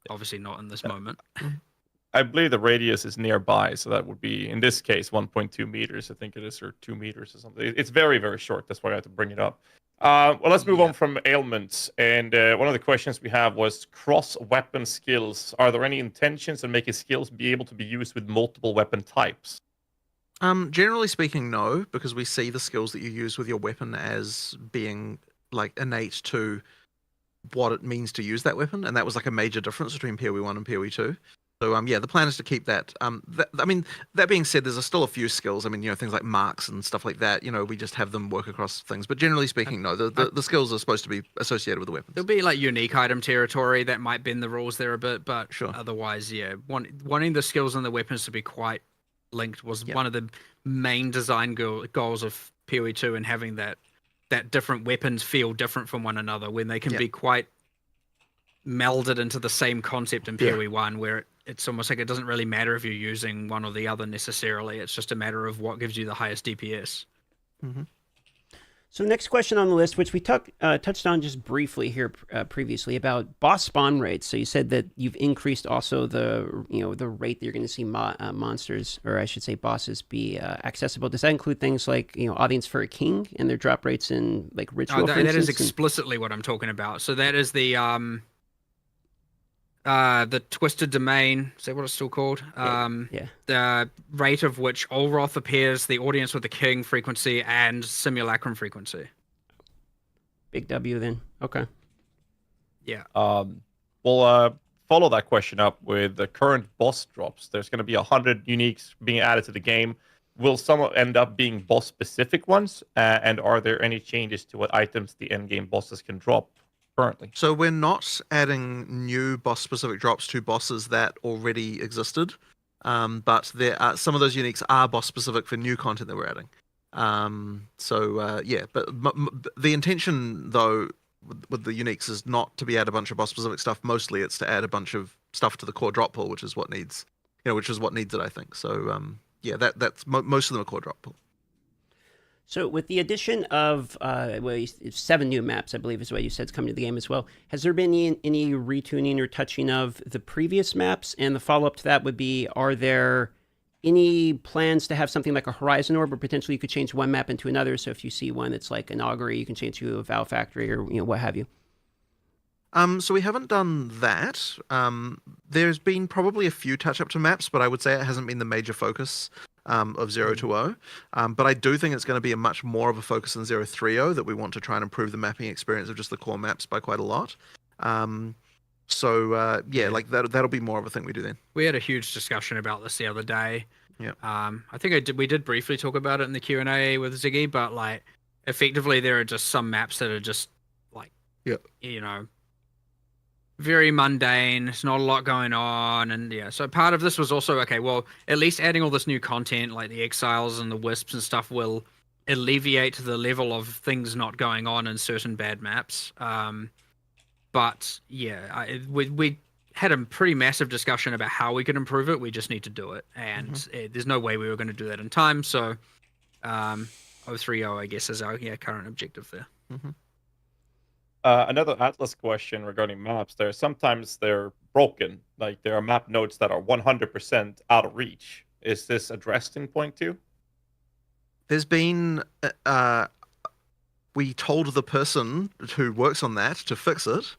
obviously not in this moment. I believe the radius is nearby, so that would be, in this case, 1.2 meters, I think it is, or 2 meters or something. It's very, very short. That's why I had to bring it up. Well, let's move on from ailments. And one of the questions we have was cross-weapon skills. Are there any intentions in making skills be able to be used with multiple weapon types? Generally speaking, no, because we see the skills that you use with your weapon as being like innate to what it means to use that weapon, and that was like a major difference between POE1 and POE2. So yeah, the plan is to keep that. That being said, there's still a few skills. I mean, things like marks and stuff like that. We just have them work across things. But generally speaking, no, the skills are supposed to be associated with the weapons. There'll be like unique item territory that might bend the rules there a bit, but sure. Otherwise, yeah, wanting the skills and the weapons to be quite linked was one of the main design goals of POE2, and having that different weapons feel different from one another when they can be quite melded into the same concept in POE1, where it's almost like it doesn't really matter if you're using one or the other necessarily. It's just a matter of what gives you the highest DPS. Mm-hmm. So next question on the list, which we touched on just briefly here previously, about boss spawn rates. So you said that you've increased also the rate that you're going to see monsters, or I should say bosses, be accessible. Does that include things like Audience for a King and their drop rates in like Ritual? That is explicitly what I'm talking about. So that is the Twisted Domain, is that what it's still called? The rate of which Olroth appears, the Audience with the King frequency, and Simulacrum frequency. Big W then. Okay. Yeah. We'll follow that question up with the current boss drops. There's going to be 100 uniques being added to the game. Will some end up being boss-specific ones? And are there any changes to what items the endgame bosses can drop currently? So we're not adding new boss-specific drops to bosses that already existed, but there are some of those uniques are boss-specific for new content that we're adding. But the intention though with the uniques is not to be add a bunch of boss-specific stuff. Mostly, it's to add a bunch of stuff to the core drop pool, which is what needs it, I think. So that's most of them are core drop pool. So with the addition of 7 new maps, I believe is what you said is coming to the game as well, has there been any retuning or touching of the previous maps? And the follow-up to that would be, are there any plans to have something like a Horizon Orb, or potentially you could change one map into another? So if you see one that's like an Augury, you can change to a Vow Factory or what have you. So we haven't done that. There's been probably a few touch-up to maps, but I would say it hasn't been the major focus of 020. But I do think it's going to be a much more of a focus in 030 that we want to try and improve the mapping experience of just the core maps by quite a lot. Like that'll be more of a thing we do then. We had a huge discussion about this the other day. Yeah. I think we did briefly talk about it in the Q&A with Ziggy, but like effectively there are just some maps that are just like, very mundane. It's not a lot going on, and so part of this was also okay. Well, at least adding all this new content, like the Exiles and the Wisps and stuff, will alleviate the level of things not going on in certain bad maps. But we had a pretty massive discussion about how we could improve it. We just need to do it, and there's no way we were going to do that in time. So, 030, I guess, is our current objective there. Another Atlas question regarding maps. Sometimes they're broken. Like there are map nodes that are 100% out of reach. Is this addressed in point 2? There's been we told the person who works on that to fix it.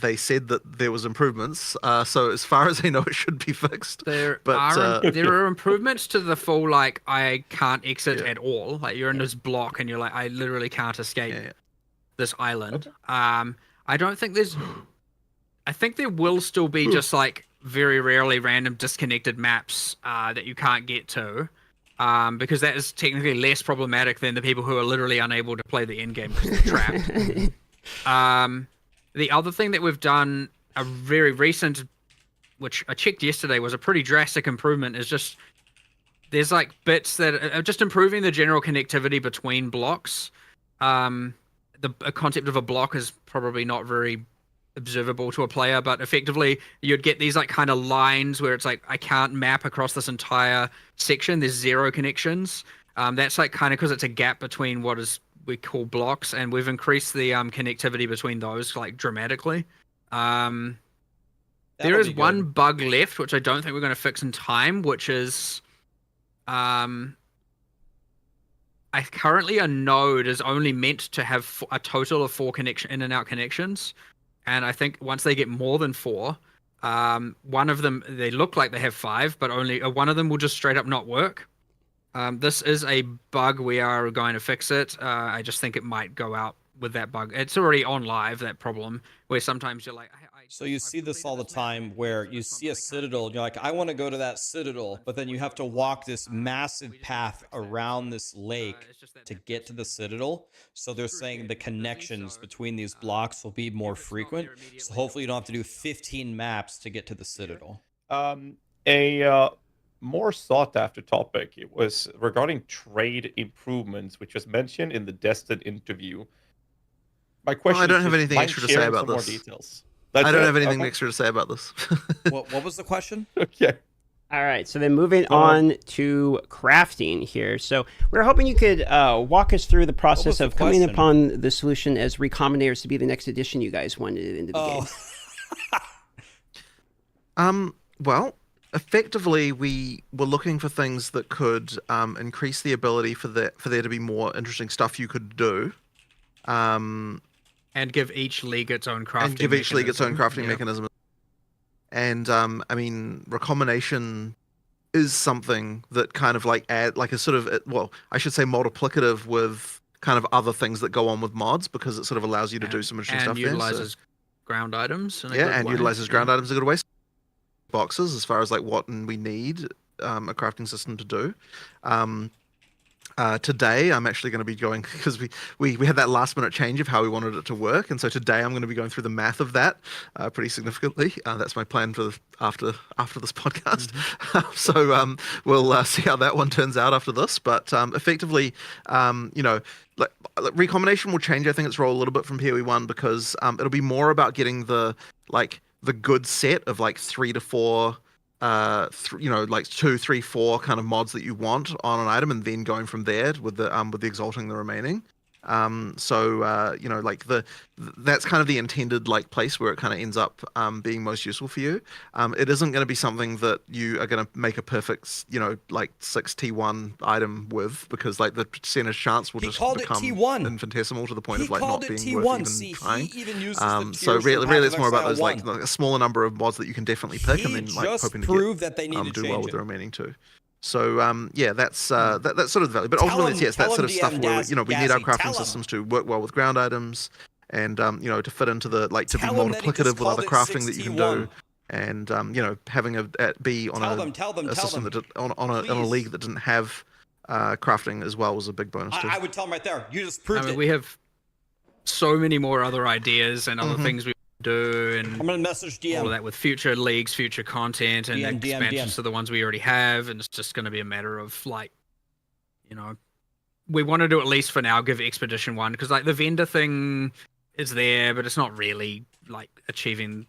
They said that there was improvements. So as far as I know, it should be fixed. There are improvements to the full, like, I can't exit at all. Like you're in this block and you're like, I literally can't escape this island. Okay. I don't think I think there will still be just like very rarely random disconnected maps that you can't get to. Because that is technically less problematic than the people who are literally unable to play the end game because they're trapped. The other thing that we've done, a very recent, which I checked yesterday, was a pretty drastic improvement, is just there's like bits that are just improving the general connectivity between blocks. The concept of a block is probably not very observable to a player, but effectively you'd get these like kind of lines where it's like I can't map across this entire section. There's 0 connections. That's like kind of because it's a gap between what we call blocks, and we've increased the connectivity between those like dramatically. There is one bug left which I don't think we're going to fix in time, which is currently a node is only meant to have a total of 4 in and out connections. And I think once they get more than 4, one of them, they look like they have 5, but only one of them will just straight up not work. This is a bug. We are going to fix it. I just think it might go out with that bug. It's already on live, that problem, where sometimes you're like... So you see this all the time where you see a citadel and you're like, I want to go to that citadel, but then you have to walk this massive path around this lake to get to the citadel. So they're saying the connections between these blocks will be more frequent. So hopefully you don't have to do 15 maps to get to the citadel. A more sought after topic, it was regarding trade improvements, which was mentioned in the Destin interview. My question I don't have anything extra to say about this. More details. I don't have anything extra to say about this. What was the question? Okay. All right, so then moving on to crafting here. So we're hoping you could walk us through the process of coming upon the solution as Recombinators to be the next addition you guys wanted into the game. Well, effectively, we were looking for things that could increase the ability for there to be more interesting stuff you could do. And give each league its own crafting mechanism. And I mean, recombination is something that kind of like a sort of, well, I should say multiplicative with kind of other things that go on with mods, because it sort of allows you to do some interesting stuff. And utilizes ground items. Utilizes ground items in a good way. Boxes as far as like what we need a crafting system to do. Today I'm actually going to be going, because we had that last minute change of how we wanted it to work, and so today I'm going to be going through the math of that pretty significantly. That's my plan for after this podcast. So we'll see how that one turns out after this. But effectively, recombination will change, I think, its role a little bit from POE1, because it'll be more about getting the good set of like 3 to 4 like 2, 3, 4 kind of mods that you want on an item, and then going from there with the exalting the remaining. Like that's kind of the intended like place where it kind of ends up being most useful for you. It isn't going to be something that you are going to make a perfect, like 6 T1 item with, because like the percentage chance will just become infinitesimal to the point of like not being worth even trying. He even uses the So tiers really, from Path it's of more about Exile those 1. like a smaller number of mods that you can definitely pick, and then like just hoping to proved that they need to do change well with it. the remaining 2. So that's sort of the value. But ultimately, it's that sort of stuff where we need our crafting systems to work well with ground items, and to fit into the to be multiplicative with other crafting that you can do, and having be on a system that on a league that didn't have crafting as well was a big bonus too. I would tell them right there. You just proved it. We have so many more other ideas and other things we do, and I'm gonna message DM. all of that with future leagues, future content, and expansions to the ones we already have, and it's just going to be a matter of we want to do at least for now give Expedition 1, because like the vendor thing is there, but it's not really like achieving.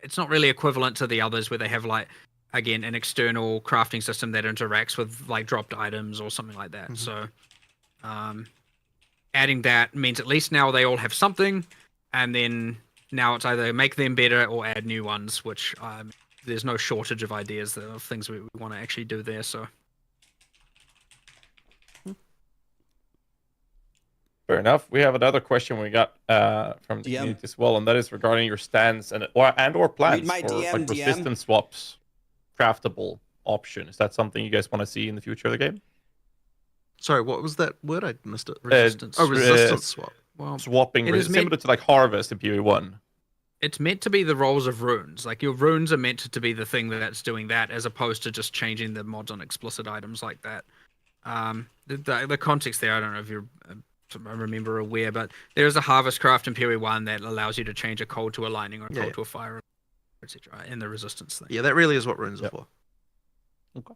It's not really equivalent to the others where they have like again an external crafting system that interacts with like dropped items or something like that. So adding that means at least now they all have something, and then now it's either make them better or add new ones, which there's no shortage of ideas of things we want to actually do there. So fair enough. We have another question we got from the community as well, and that is regarding your stance and or plans for resistance swaps, craftable option. Is that something you guys want to see in the future of the game? Sorry, what was that word? I missed it. Resistance. Resistance swap. Well, swapping is similar to like Harvest in POE1. It's meant to be the roles of runes. Like your runes are meant to be the thing that's doing that, as opposed to just changing the mods on explicit items like that. The context there, I don't know if you're aware, but there is a harvest craft in POE1 that allows you to change a cold to a lightning or a cold to a fire, etc. In the resistance thing. Yeah, that really is what runes are for. Okay.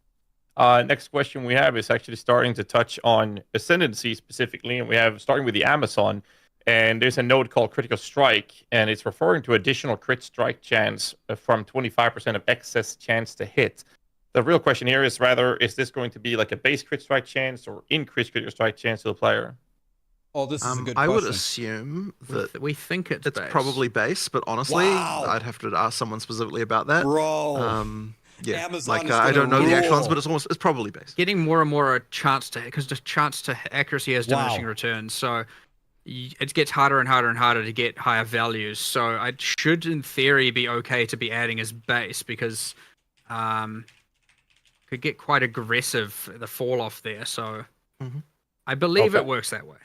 Next question we have is actually starting to touch on Ascendancy specifically, and we have starting with the Amazon, and there's a node called Critical Strike, and it's referring to additional crit strike chance from 25% of excess chance to hit. The real question here is is this going to be like a base crit strike chance or increased critical strike chance to the player? Oh, this is a good I question. would assume that we think it's base. Probably base, but honestly, I'd have to ask someone specifically about that. Bro. Yeah, Amazon I don't know the actual ones, but it's probably base. Getting more and more a chance to, because the chance to accuracy has diminishing returns, so it gets harder and harder and harder to get higher values. So I should, in theory, be okay to be adding as base, because could get quite aggressive the fall off there. So I believe it works that way.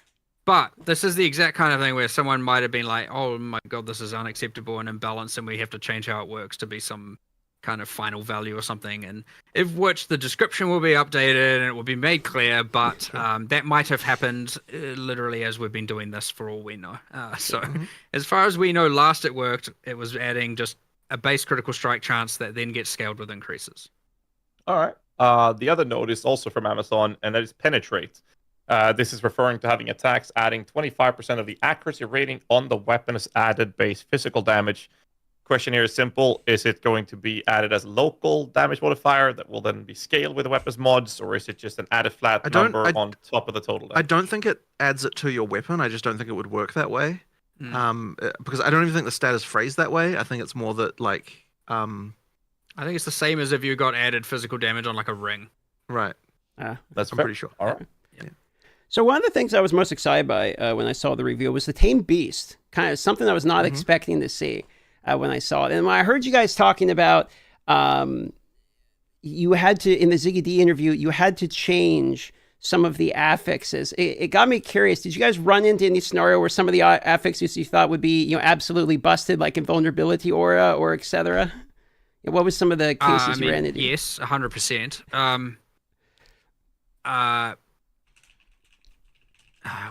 But this is the exact kind of thing where someone might have been like, "Oh my god, this is unacceptable and imbalanced, and we have to change how it works to be some kind of final value or something," and which the description will be updated and it will be made clear, but that might have happened literally as we've been doing this for all we know. As far as we know, last it worked, it was adding just a base critical strike chance that then gets scaled with increases. All right. The other node is also from Amazon, and that is Penetrate. This is referring to having attacks adding 25% of the accuracy rating on the weapon's added base physical damage. Question here is simple. Is it going to be added as a local damage modifier that will then be scaled with the weapon's mods, or is it just an added flat number on top of the total damage? I don't think it adds it to your weapon. I just don't think it would work that way. Because I don't even think the stat is phrased that way. I think it's more that I think it's the same as if you got added physical damage on like a ring. Right. That's I'm pretty sure. All right. Yeah. So one of the things I was most excited by when I saw the reveal was the Tame Beast. Kind of something I was not expecting to see when I saw it. And when I heard you guys talking about you had to, in the Ziggy D interview, you had to change some of the affixes. It got me curious. Did you guys run into any scenario where some of the affixes you thought would be, absolutely busted, like invulnerability aura or etc.? What was some of the cases you ran into? Yes, 100%.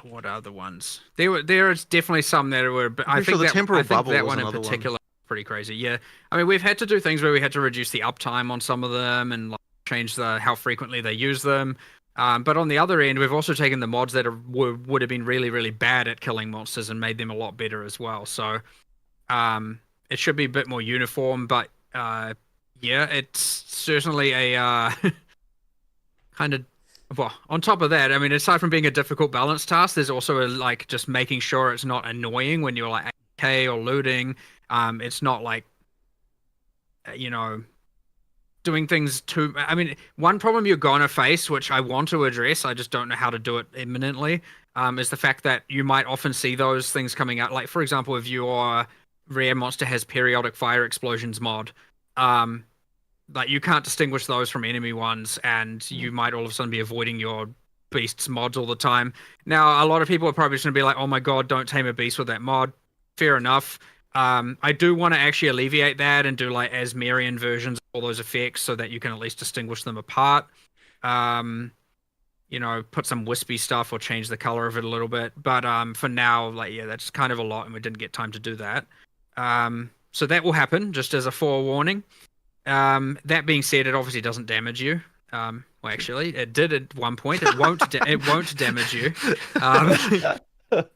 What other ones? There is definitely some that were. But I think that one in particular pretty crazy. Yeah, I mean, we've had to do things where we had to reduce the uptime on some of them and change how frequently they use them. But on the other end, we've also taken the mods that would have been really, really bad at killing monsters and made them a lot better as well. So it should be a bit more uniform. But Yeah, it's certainly a kind of. Well, on top of that, I mean, aside from being a difficult balance task, there's also like just making sure it's not annoying when you're like AK or looting. It's not like you know doing things too. I mean, one problem you're gonna face, which I want to address, I just don't know how to do it imminently, is the fact that you might often see those things coming out. Like, for example, if your rare monster has periodic fire explosions mod, like you can't distinguish those from enemy ones, and you might all of a sudden be avoiding your beasts mods all the time. Now, a lot of people are probably just gonna be like, "Oh my god, don't tame a beast with that mod." Fair enough. I do want to actually alleviate that and do like Asmerian versions of all those effects so that you can at least distinguish them apart. Put some wispy stuff or change the color of it a little bit. But for now, like, yeah, that's kind of a lot, and we didn't get time to do that. So that will happen, just as a forewarning. That being said, it obviously doesn't damage you. Well, actually, it did at one point. It won't. It won't damage you.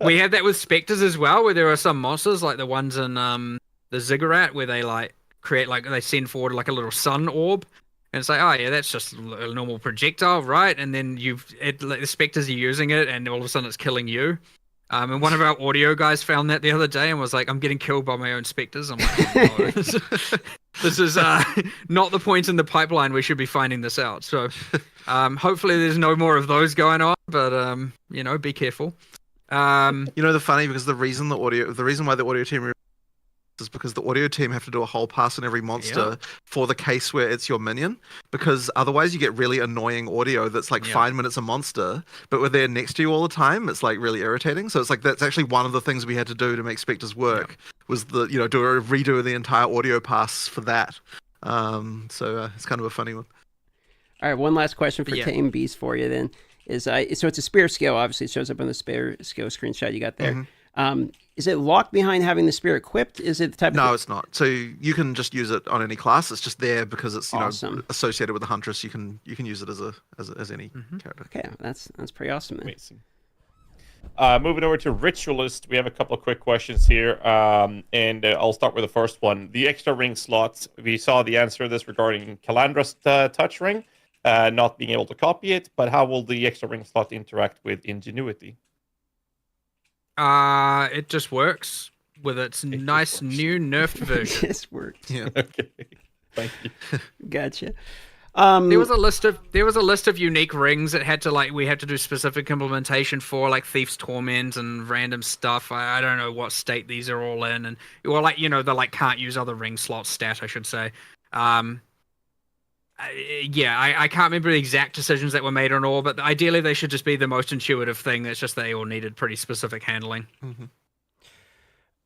We had that with specters as well, where there are some monsters like the ones in the Ziggurat, where they like create they send forward like a little sun orb, and it's like, oh yeah, that's just a normal projectile, right? And then the specters are using it, and all of a sudden it's killing you. And one of our audio guys found that the other day and was like, I'm getting killed by my own specters. I'm like, oh, no. This is not the point in the pipeline. We should be finding this out. So hopefully there's no more of those going on, but be careful. The funny, because the reason why the audio team is because the audio team have to do a whole pass on every monster for the case where it's your minion, because otherwise you get really annoying audio that's like fine when it's a monster, but when they're next to you all the time, it's like really irritating. So it's like that's actually one of the things we had to do to make specters work was do a redo of the entire audio pass for that. So it's kind of a funny one. All right, one last question for Tame Beast for you then. So it's a spear skill, obviously it shows up on the spear skill screenshot you got there. Mm-hmm. Is it locked behind having the spear equipped? Is it the type of... No, it's not. So you can just use it on any class. It's just there because it's associated with the Huntress. You can use it as any character. Okay, that's pretty awesome then. Amazing. Moving over to Ritualist, we have a couple of quick questions here, and I'll start with the first one. The extra ring slots, we saw the answer to this regarding Calandra's touch ring, not being able to copy it, but how will the extra ring slot interact with Ingenuity? It just works with its nice new nerfed version. It just works. Yeah. Okay. Thank you. Gotcha. There was a list of unique rings that had to we had to do specific implementation for, like Thief's Torment and random stuff. I don't know what state these are all in, and the can't use other ring slots stat, I should say. I can't remember the exact decisions that were made on all, but ideally they should just be the most intuitive thing. It's just they all needed pretty specific handling. Mm-hmm.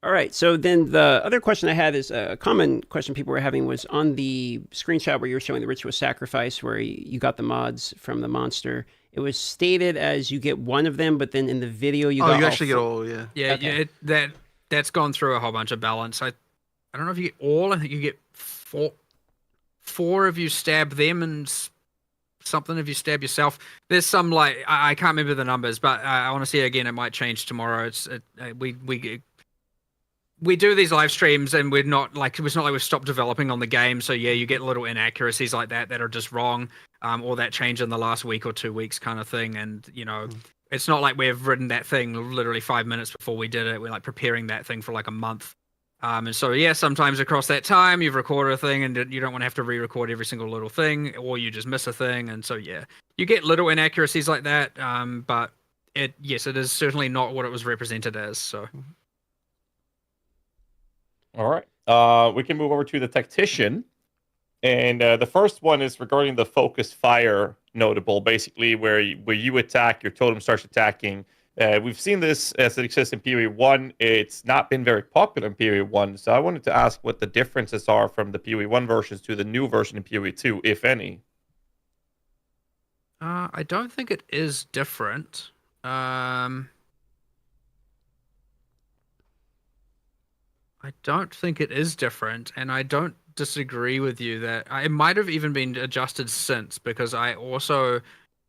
All right, so then the other question I had is a common question people were having was on the screenshot where you were showing the Ritual Sacrifice, where you got the mods from the monster. It was stated as you get one of them, but then in the video you actually get all, yeah. Yeah, okay. That's gone through a whole bunch of balance. I don't know if you get all. I think you get four if you stab them, and something if you stab yourself. There's some I can't remember the numbers, but honestly, again, it might change tomorrow. We do these live streams, and we're not it's not like we've stopped developing on the game. So yeah, you get little inaccuracies like that are just wrong, or that change in the last week or 2 weeks kind of thing. And it's not like we've written that thing literally 5 minutes before we did it. We're preparing that thing for a month. And so, yeah, sometimes across that time, you've recorded a thing and you don't want to have to re-record every single little thing, or you just miss a thing. And so, yeah, you get little inaccuracies like that. But it is certainly not what it was represented as. So, all right. We can move over to the Tactician. And the first one is regarding the focus fire notable, basically where you attack, your totem starts attacking. We've seen this as it exists in POE1. It's not been very popular in POE1, so I wanted to ask what the differences are from the POE1 versions to the new version in POE2, if any. I don't think it is different. I don't think it is different, and I don't disagree with you that it might have even been adjusted since, because I also,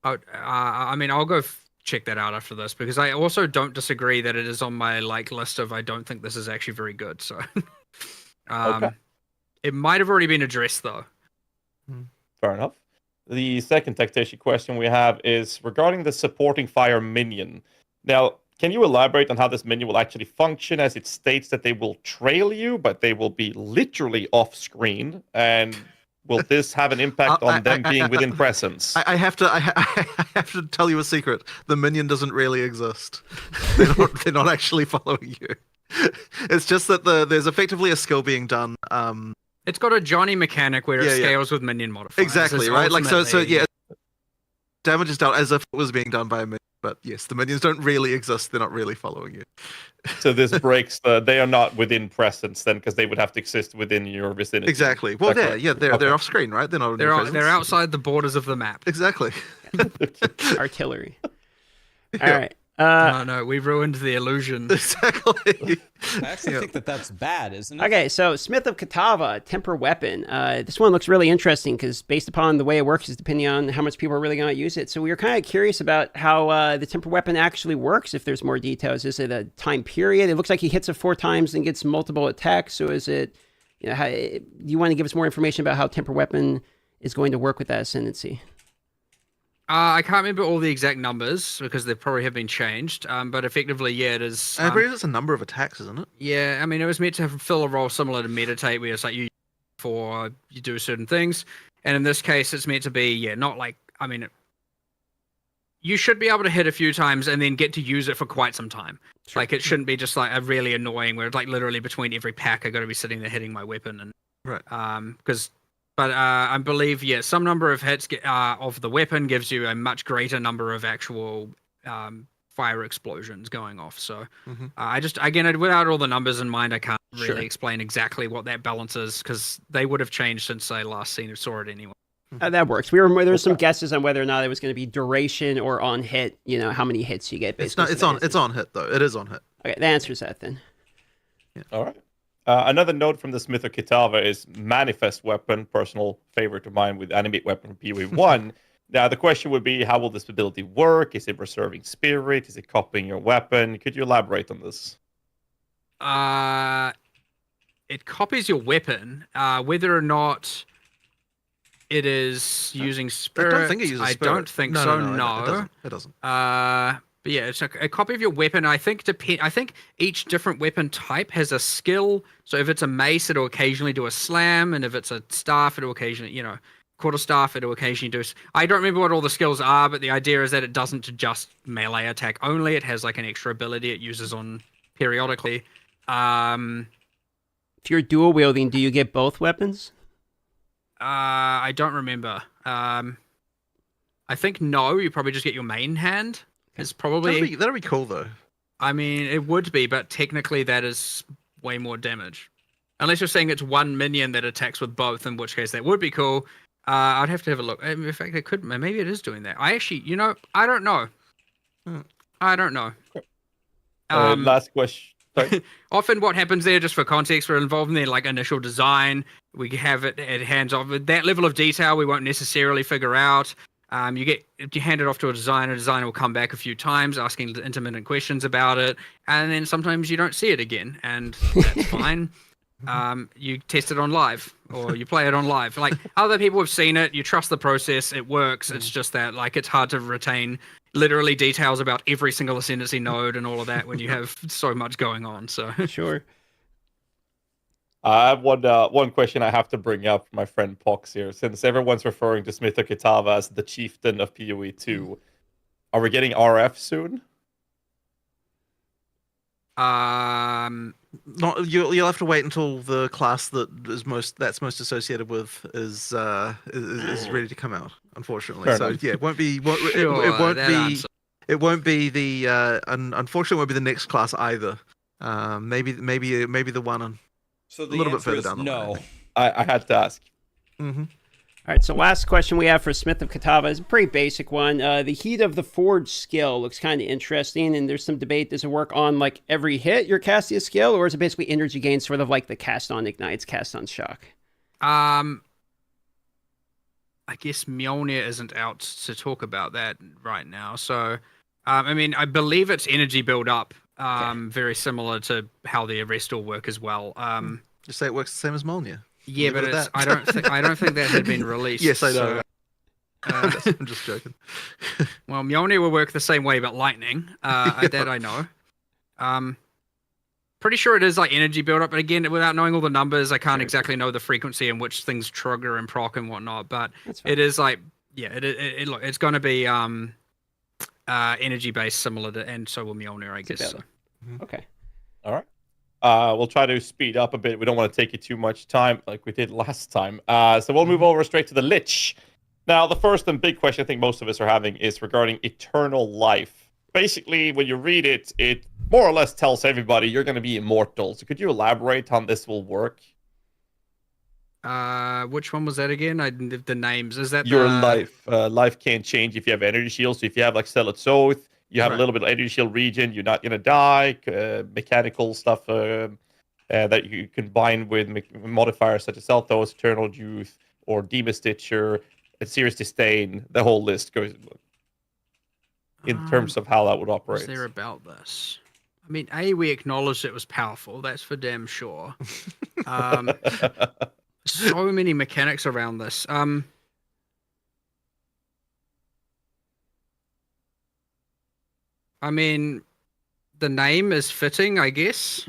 I'll go check that out after this, because I also don't disagree that it is on my list of I don't think this is actually very good. So, okay. It might have already been addressed though. Fair enough. The second tactician question we have is regarding the supporting fire minion. Now, can you elaborate on how this minion will actually function, as it states that they will trail you, but they will be literally off screen? And will this have an impact on them being within presence? I have to I have to tell you a secret. The minion doesn't really exist. They're not actually following you. It's just that there's effectively a skill being done. It's got a Johnny mechanic where it Yeah, yeah. scales with minion modifiers. Exactly, It's right? Like so ultimately- yeah. Damage is done as if it was being done by a minion. But yes, the minions don't really exist. They're not really following you. So this breaks they are not within presence then, because they would have to exist within your vicinity. Exactly. Well, Okay. they're off screen, right? They're not. In your presence. They're outside the borders of the map. Exactly. Artillery. Yeah. All right. No, we ruined the illusion. Exactly. I actually think that's bad, isn't it? Okay, so Smith of Katava, temper weapon. This one looks really interesting because based upon the way it works is depending on how much people are really going to use it. So we were kind of curious about how the temper weapon actually works, if there's more details. Is it a time period? It looks like he hits it 4 times and gets multiple attacks. So is it, do you want to give us more information about how temper weapon is going to work with that ascendancy? I can't remember all the exact numbers because they probably have been changed. But effectively, yeah, it is. I believe it's a number of attacks, isn't it? Yeah, I mean, it was meant to fill a role similar to meditate, where it's like you do certain things, and in this case, it's meant to be not like, I mean, you should be able to hit a few times and then get to use it for quite some time. Sure. Like, it shouldn't be just like a really annoying where it's like literally between every pack I got to be sitting there hitting my weapon and Right. But I believe, some number of hits of the weapon gives you a much greater number of actual fire explosions going off. So again, without all the numbers in mind, I can't really explain exactly what that balance is because they would have changed since I last saw it anyway. That works. There were some guesses on whether or not it was going to be duration or on hit. How many hits you get. It's not. It's on hit though. It is on hit. Okay, that answers that then. All right. Another note from the Smith of Kitava is Manifest Weapon, personal favorite of mine with Animate Weapon from POE1. Now, the question would be, how will this ability work? Is it preserving spirit? Is it copying your weapon? Could you elaborate on this? It copies your weapon. Whether or not it is using spirit, I don't think it uses spirit. I don't think so. No, it doesn't. But yeah, it's a copy of your weapon. I think each different weapon type has a skill. So if it's a mace, it'll occasionally do a slam, and if it's a staff, it'll occasionally, quarterstaff, it'll occasionally do. I don't remember what all the skills are, but the idea is that it doesn't just melee attack only. It has like an extra ability it uses on periodically. If you're dual wielding, do you get both weapons? I don't remember. I think no. You probably just get your main hand. It's probably That'd be cool though. I mean, it would be, but technically that is way more damage. Unless you're saying it's one minion that attacks with both, in which case that would be cool. I'd have to have a look. In fact, it could. Maybe it is doing that. I actually, I don't know. I don't know. Last question. Sorry. Often what happens there, just for context, we're involved in their like initial design. We have it at hands off. That level of detail we won't necessarily figure out. You hand it off to a designer will come back a few times asking intermittent questions about it, and then sometimes you don't see it again, and that's fine. You test it on live, or you play it on live. Like, other people have seen it, you trust the process, it works. It's just that, like, it's hard to retain literally details about every single ascendancy node and all of that when you have so much going on. So Sure. I have one question I have to bring up, my friend Pox here. Since everyone's referring to Smith of Kitava as the chieftain of POE2, are we getting RF soon? Not you'll have to wait until the class that's most associated with is ready to come out. Unfortunately, Fair so enough. yeah, it won't be. It won't be the. Unfortunately, it won't be the next class either. Maybe the one on. So the A little bit answer further is down the line, I no. think. I had to ask. Mm-hmm. All right, so last question we have for Smith of Kitava is a pretty basic one. The Heat of the Forge skill looks kind of interesting, and there's some debate. Does it work on, like, every hit you're casting a skill, or is it basically energy gain, sort of like the Cast on Ignites, Cast on Shock? I guess Mjolnir isn't out to talk about that right now. So, I mean, I believe it's energy build up, very similar to how the rest all work as well. Just say it works the same as Mjolnir. Yeah, Leave but it at it's, that. I don't think that had been released. Yes, I know. So, I'm just joking. well, Mjolnir will work the same way, but lightning. That I know. Pretty sure it is like energy buildup, but again, without knowing all the numbers, I can't exactly know the frequency in which things trigger and proc and whatnot. But it is like, yeah, look, it's going to be energy based, similar to, and so will Mjolnir, I guess. So. Okay. All right. We'll try to speed up a bit. We don't want to take you too much time like we did last time. So we'll move over straight to the Lich. Now, the first and big question I think most of us are having is regarding eternal life. Basically, when you read it, it more or less tells everybody you're going to be immortal. So could you elaborate on this will work? Which one was that again? The names. Is that your life? Life can't change if you have energy shields. So if you have like Zealot's Oath, you have a little bit of energy shield region. You're not going to die. Mechanical stuff that you combine with modifiers such as Selthos, Eternal Youth, or Demon Stitcher, and Serious Disdain. The whole list goes in terms of how that would operate. Was there about this? I mean, we acknowledged it was powerful. That's for damn sure. So many mechanics around this. I mean, the name is fitting, I guess.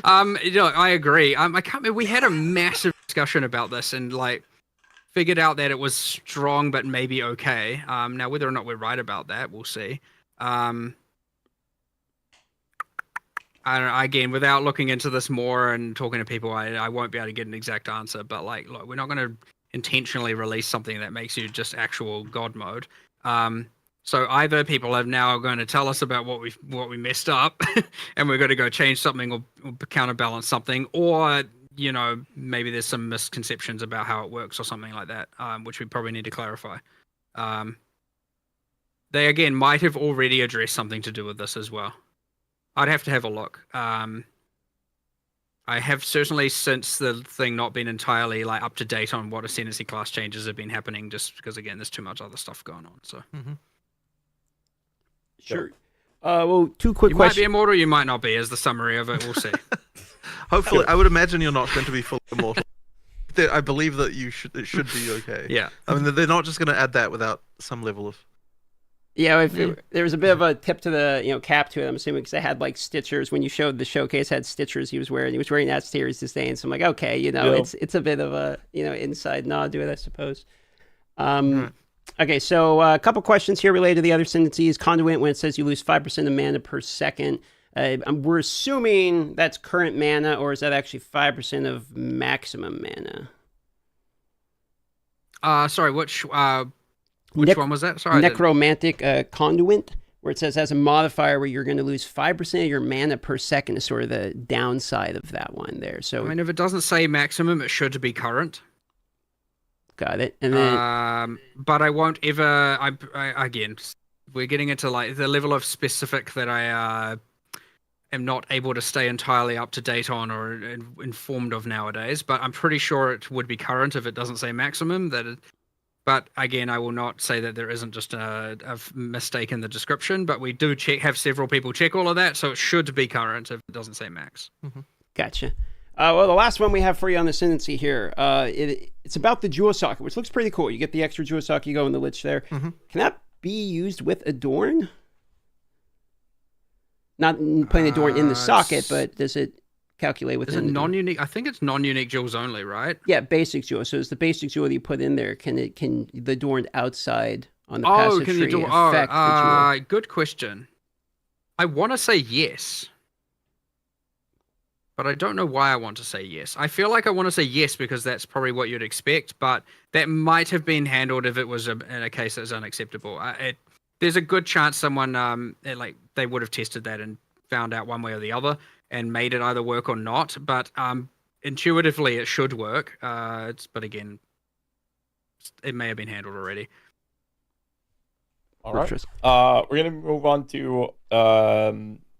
I agree. I can't remember. We had a massive discussion about this and like figured out that it was strong but maybe okay. Now whether or not we're right about that, we'll see. I don't know, again, without looking into this more and talking to people, I won't be able to get an exact answer. But like, look, we're not going to intentionally release something that makes you just actual god mode. So either people are now going to tell us about what we messed up, and we're going to go change something or counterbalance something, or maybe there's some misconceptions about how it works or something like that, which we probably need to clarify. They again might have already addressed something to do with this as well. I'd have to have a look. I have certainly, since the thing, not been entirely like up to date on what ascendancy class changes have been happening, just because again there's too much other stuff going on. So sure. Well, two quick you questions. might be immortal, you might not be. As the summary of it, we'll see. Hopefully, I would imagine you're not going to be fully immortal. I believe that it should be okay. Yeah. I mean, they're not just going to add that without some level of. Yeah, there was a bit of a tip to the cap to it. I'm assuming because they had like stitchers when you showed the showcase had stitchers he was wearing. He was wearing that Serious Disdain. So I'm like, okay, it's a bit of a inside nod to it, I suppose. Okay, so a couple questions here related to the other ascendancies. Conduit, when it says you lose 5% of mana per second, we're assuming that's current mana, or is that actually 5% of maximum mana? Sorry, which one was that? Sorry, Necromantic Conduit, where it says has a modifier where you're going to lose 5% of your mana per second is sort of the downside of that one there. So I mean, if it doesn't say maximum, it should be current. Got it. And then, but I won't ever. Again, we're getting into like the level of specific that I am not able to stay entirely up to date on or informed of nowadays. But I'm pretty sure it would be current if it doesn't say maximum. But again, I will not say that there isn't just a mistake in the description. But we do have several people check all of that, so it should be current if it doesn't say max. Mm-hmm. Gotcha. Well, the last one we have for you on the ascendancy here, it's about the jewel socket, which looks pretty cool. You get the extra jewel socket, you go in the Lich there. Mm-hmm. Can that be used with Adorn? Not putting Adorn in the socket, but does it calculate within? Is it non-unique? I think it's non-unique jewels only, right? Yeah, basic jewel. So it's the basic jewel that you put in there. Can the Adorn outside on the passive tree affect the jewel? Good question. I want to say yes. But I don't know why I want to say yes. I feel like I want to say yes because that's probably what you'd expect, but that might have been handled if it was in a case that was unacceptable. There's a good chance someone they would have tested that and found out one way or the other and made it either work or not. But intuitively, it should work. But again, it may have been handled already. All right. We're gonna move on to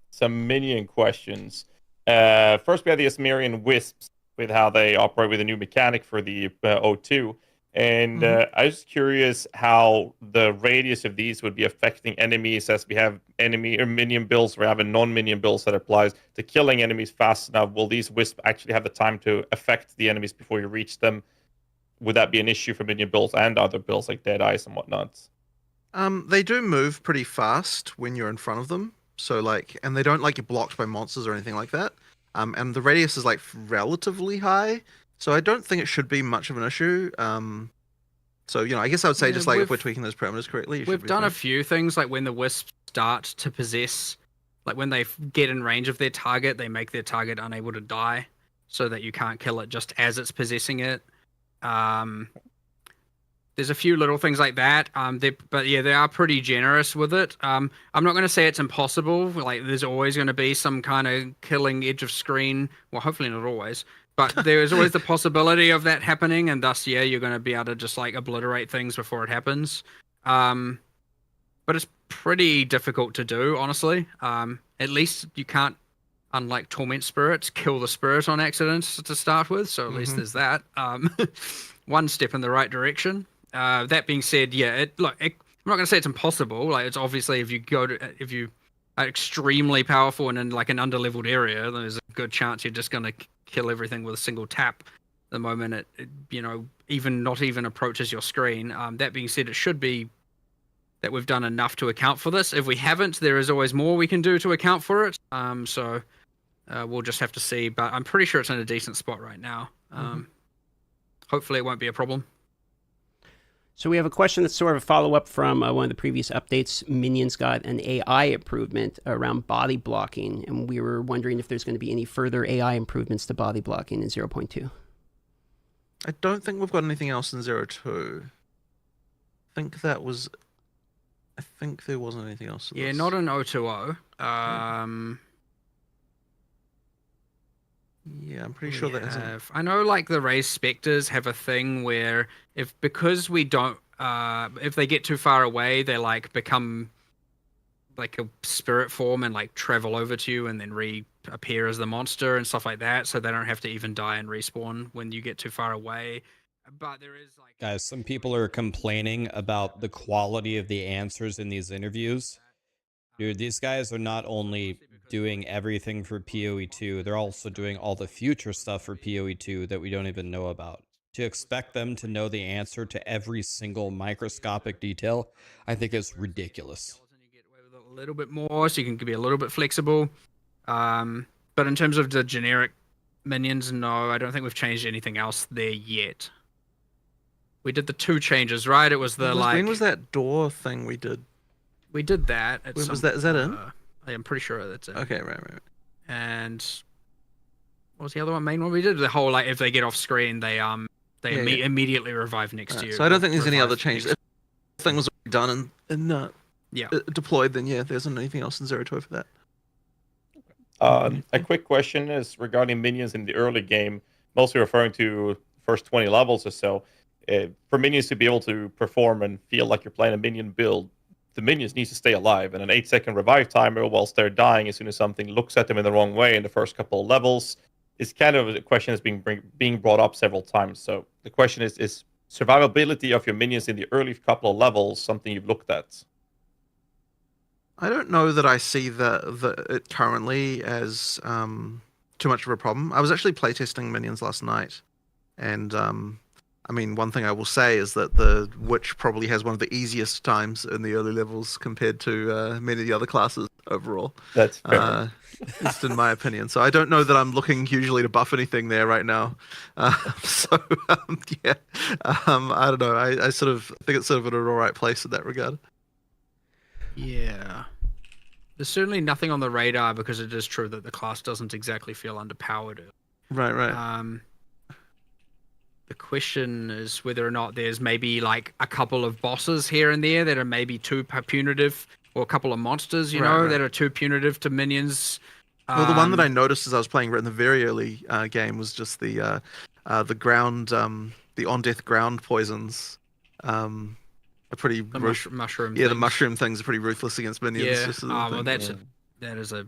some minion questions. First, we have the Asmerian Wisps with how they operate with a new mechanic for the O2. And I was curious how the radius of these would be affecting enemies, as we have enemy or minion builds, we have a non-minion builds that applies to killing enemies fast enough. Will these wisps actually have the time to affect the enemies before you reach them? Would that be an issue for minion builds and other builds like Dead Eyes and whatnot? They do move pretty fast when you're in front of them. So like, and they don't like get blocked by monsters or anything like that. And the radius is like relatively high, so I don't think it should be much of an issue. So you know, I guess I would say just like if we're tweaking those parameters correctly, we've done a few things like when the wisps start to possess, like when they get in range of their target, they make their target unable to die, so that you can't kill it just as it's possessing it. There's a few little things like that. But yeah, they are pretty generous with it. I'm not going to say it's impossible. Like, there's always going to be some kind of killing edge of screen. Well, hopefully not always, but there is always the possibility of that happening, and thus, yeah, you're going to be able to just like obliterate things before it happens. But it's pretty difficult to do, honestly. At least you can't, unlike torment spirits, kill the spirit on accident to start with. So at least there's that. One step in the right direction. That being said, yeah, I'm not going to say it's impossible. Like, it's obviously if you are extremely powerful and in like an underleveled area, there's a good chance you're just going to kill everything with a single tap. The moment it not even approaches your screen. That being said, it should be that we've done enough to account for this. If we haven't, there is always more we can do to account for it. So we'll just have to see. But I'm pretty sure it's in a decent spot right now. Hopefully, it won't be a problem. So we have a question that's sort of a follow-up from one of the previous updates. Minions got an AI improvement around body blocking, and we were wondering if there's going to be any further AI improvements to body blocking in 0.2. I don't think we've got anything else in 0.2. I think there wasn't anything else. Yeah, not in 0.2.0. Yeah, I'm pretty sure that isn't. I know, like, the raised specters have a thing where because we don't, if they get too far away, they like become like a spirit form and like travel over to you and then reappear as the monster and stuff like that, so they don't have to even die and respawn when you get too far away. But there is like, Guys, some people are complaining about the quality of the answers in these interviews. Dude, these guys are not only doing everything for POE2, they're also doing all the future stuff for POE2 that we don't even know about. To expect them to know the answer to every single microscopic detail, I think is ridiculous. you get away with a little bit more, so you can be a little bit flexible. But in terms of the generic minions, no, I don't think we've changed anything else there yet. We did the 2 changes, right? It was when was that door thing we did? We did that. Was that? Is that in? I'm pretty sure that's it. Okay, right. And what was the other one? Main one we did? The whole, like, if they get off screen, they immediately revive next to you. So I don't think there's any other changes. If the thing was already done and deployed, then yeah, there isn't anything else in 0.2 for that. A quick question is regarding minions in the early game, mostly referring to first 20 levels or so. For minions to be able to perform and feel like you're playing a minion build, the minions need to stay alive, and an 8-second revive timer whilst they're dying as soon as something looks at them in the wrong way in the first couple of levels is kind of a question that's being brought up several times. So the question is survivability of your minions in the early couple of levels something you've looked at? I don't know that I see it currently as too much of a problem. I was actually playtesting minions last night, and I mean, one thing I will say is that the Witch probably has one of the easiest times in the early levels compared to many of the other classes overall. That's fair. Just in my opinion. So I don't know that I'm looking hugely to buff anything there right now. I don't know. I sort of think it's sort of in an alright place in that regard. Yeah. There's certainly nothing on the radar because it is true that the class doesn't exactly feel underpowered. Right. The question is whether or not there's maybe like a couple of bosses here and there that are maybe too punitive, or a couple of monsters, that are too punitive to minions. Well, the one that I noticed as I was playing in the very early game was just the ground, the on-death ground poisons. Are pretty mushroom. Yeah, the mushroom things are pretty ruthless against minions. Yeah. That is a.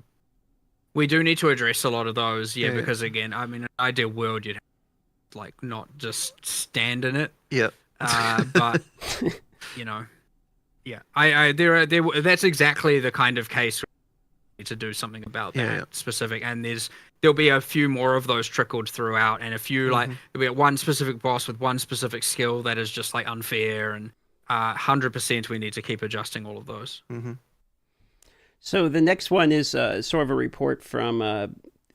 We do need to address a lot of those. Yeah, because again, I mean, in an ideal world, you'd like not just stand in it. Yeah. But yeah, that's exactly the kind of case we need to do something about that specific. And there'll be a few more of those trickled throughout, and a few like there'll be one specific boss with one specific skill that is just like unfair, and 100% we need to keep adjusting all of those. So the next one is sort of a report from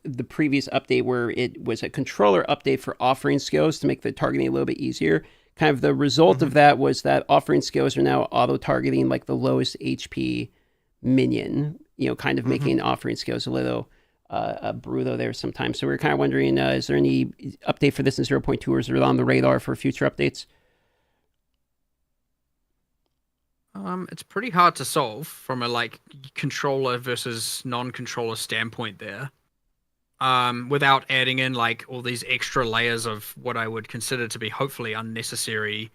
the previous update, where it was a controller update for offering skills to make the targeting a little bit easier. Kind of the result of that was that offering skills are now auto-targeting like the lowest HP minion, kind of making offering skills a little brutal there sometimes. So we're kind of wondering, is there any update for this in 0.2, or is it on the radar for future updates? It's pretty hard to solve from a like controller versus non-controller standpoint there. Without adding in like all these extra layers of what I would consider to be hopefully unnecessary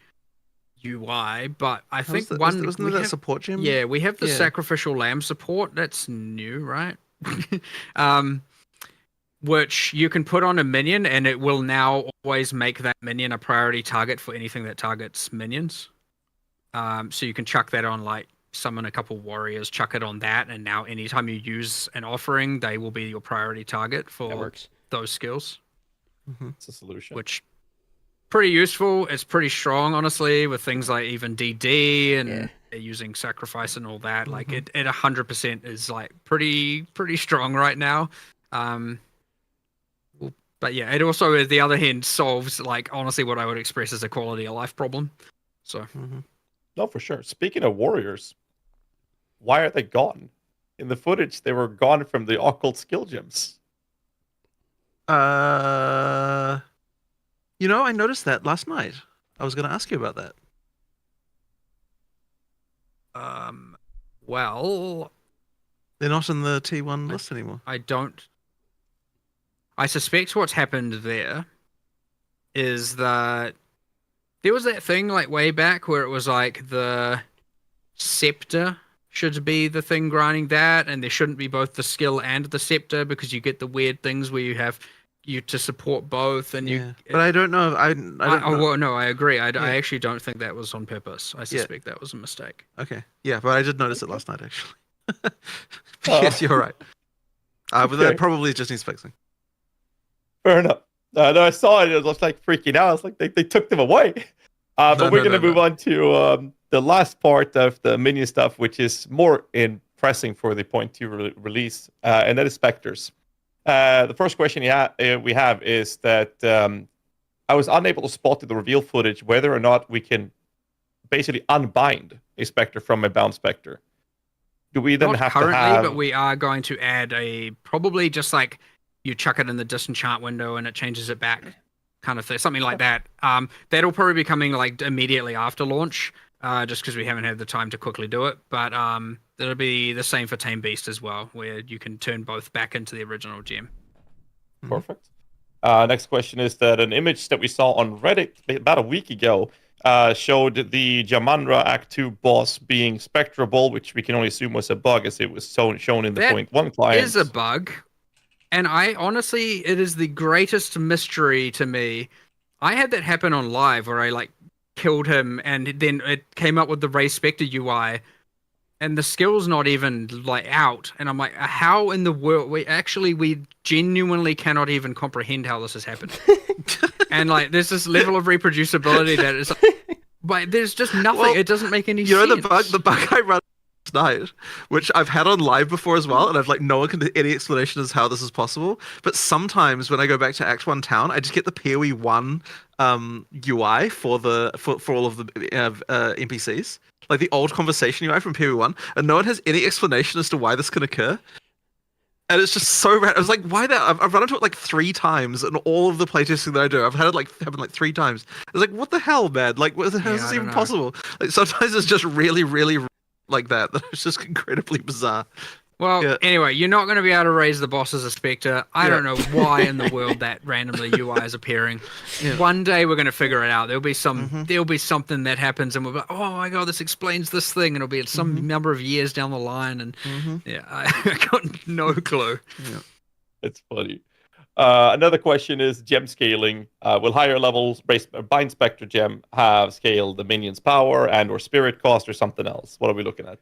UI. But I think wasn't there that support gem? Yeah, we have the sacrificial lamb support. That's new, right? Which you can put on a minion, and it will now always make that minion a priority target for anything that targets minions. So you can chuck that on, like summon a couple warriors, chuck it on that, and now anytime you use an offering, they will be your priority target for those skills. It's a solution. Which pretty useful. It's pretty strong, honestly, with things like even DD and using sacrifice and all that. Like it 100% is like pretty strong right now. But yeah, it also, at the other hand, solves like honestly what I would express as a quality of life problem. So. No, for sure. Speaking of warriors, why are they gone? In the footage, they were gone from the occult skill gems. I noticed that last night. I was going to ask you about that. Well, they're not in the T1 list anymore. I suspect what's happened there is that there was that thing like way back where it was like the scepter should be the thing grinding that, and there shouldn't be both the skill and the scepter because you get the weird things where you have to support both, and But I don't know. I don't know. Well, no, I agree. I actually don't think that was on purpose. I suspect that was a mistake. Okay. Yeah, but I did notice it last night actually. Yes, you're right. But that probably just needs fixing. Fair enough. No, I saw it. I was like freaking out. I was like, they took them away. But we're going to move on to the last part of the minion stuff, which is more pressing for the 0.2 release, and that is specters. The first question we have is that I was unable to spot in the reveal footage whether or not we can basically unbind a specter from a bound specter. Do we then have to have... but we are going to add probably just like you chuck it in the disenchant window and it changes it back kind of thing, something like that. That'll probably be coming like immediately after launch, just because we haven't had the time to quickly do it. But it'll be the same for Tame Beast as well, where you can turn both back into the original gem. Perfect. Next question is that an image that we saw on Reddit about a week ago showed the Jamandra Act 2 boss being spectrable, which we can only assume was a bug as it was shown in the 0.1 client. It is a bug. And it is the greatest mystery to me. I had that happen on live where I like killed him and then it came up with the Ray Spectre UI and the skill's not even like out. And I'm like, how in the world? We genuinely cannot even comprehend how this has happened. And like, there's this level of reproducibility that is like, there's just nothing. Well, it doesn't make any sense. You know, the bug I run night, which I've had on live before as well, and I've like no one can do any explanation as how this is possible. But sometimes when I go back to Act 1 Town, I just get the POE1 UI for all of the NPCs, like the old conversation UI from POE1, and no one has any explanation as to why this can occur. And it's just so random. I was like, why that? I've run into it like 3 times in all of the playtesting that I do. I've had it like happen like 3 times. I was like, what the hell, man? Like, how is this even possible? Like, sometimes it's just really, really like that. It's just incredibly bizarre. Well, anyway, you're not going to be able to raise the boss as a Spectre. I don't know why in the world that randomly UI is appearing. One day we're going to figure it out. There'll be something that happens and we'll be like, oh my god, this explains this thing, and it'll be some number of years down the line, and I got no clue. It's funny. Another question is gem scaling. Will higher levels Bind Spectre gem have scaled the minion's power and or spirit cost or something else? What are we looking at?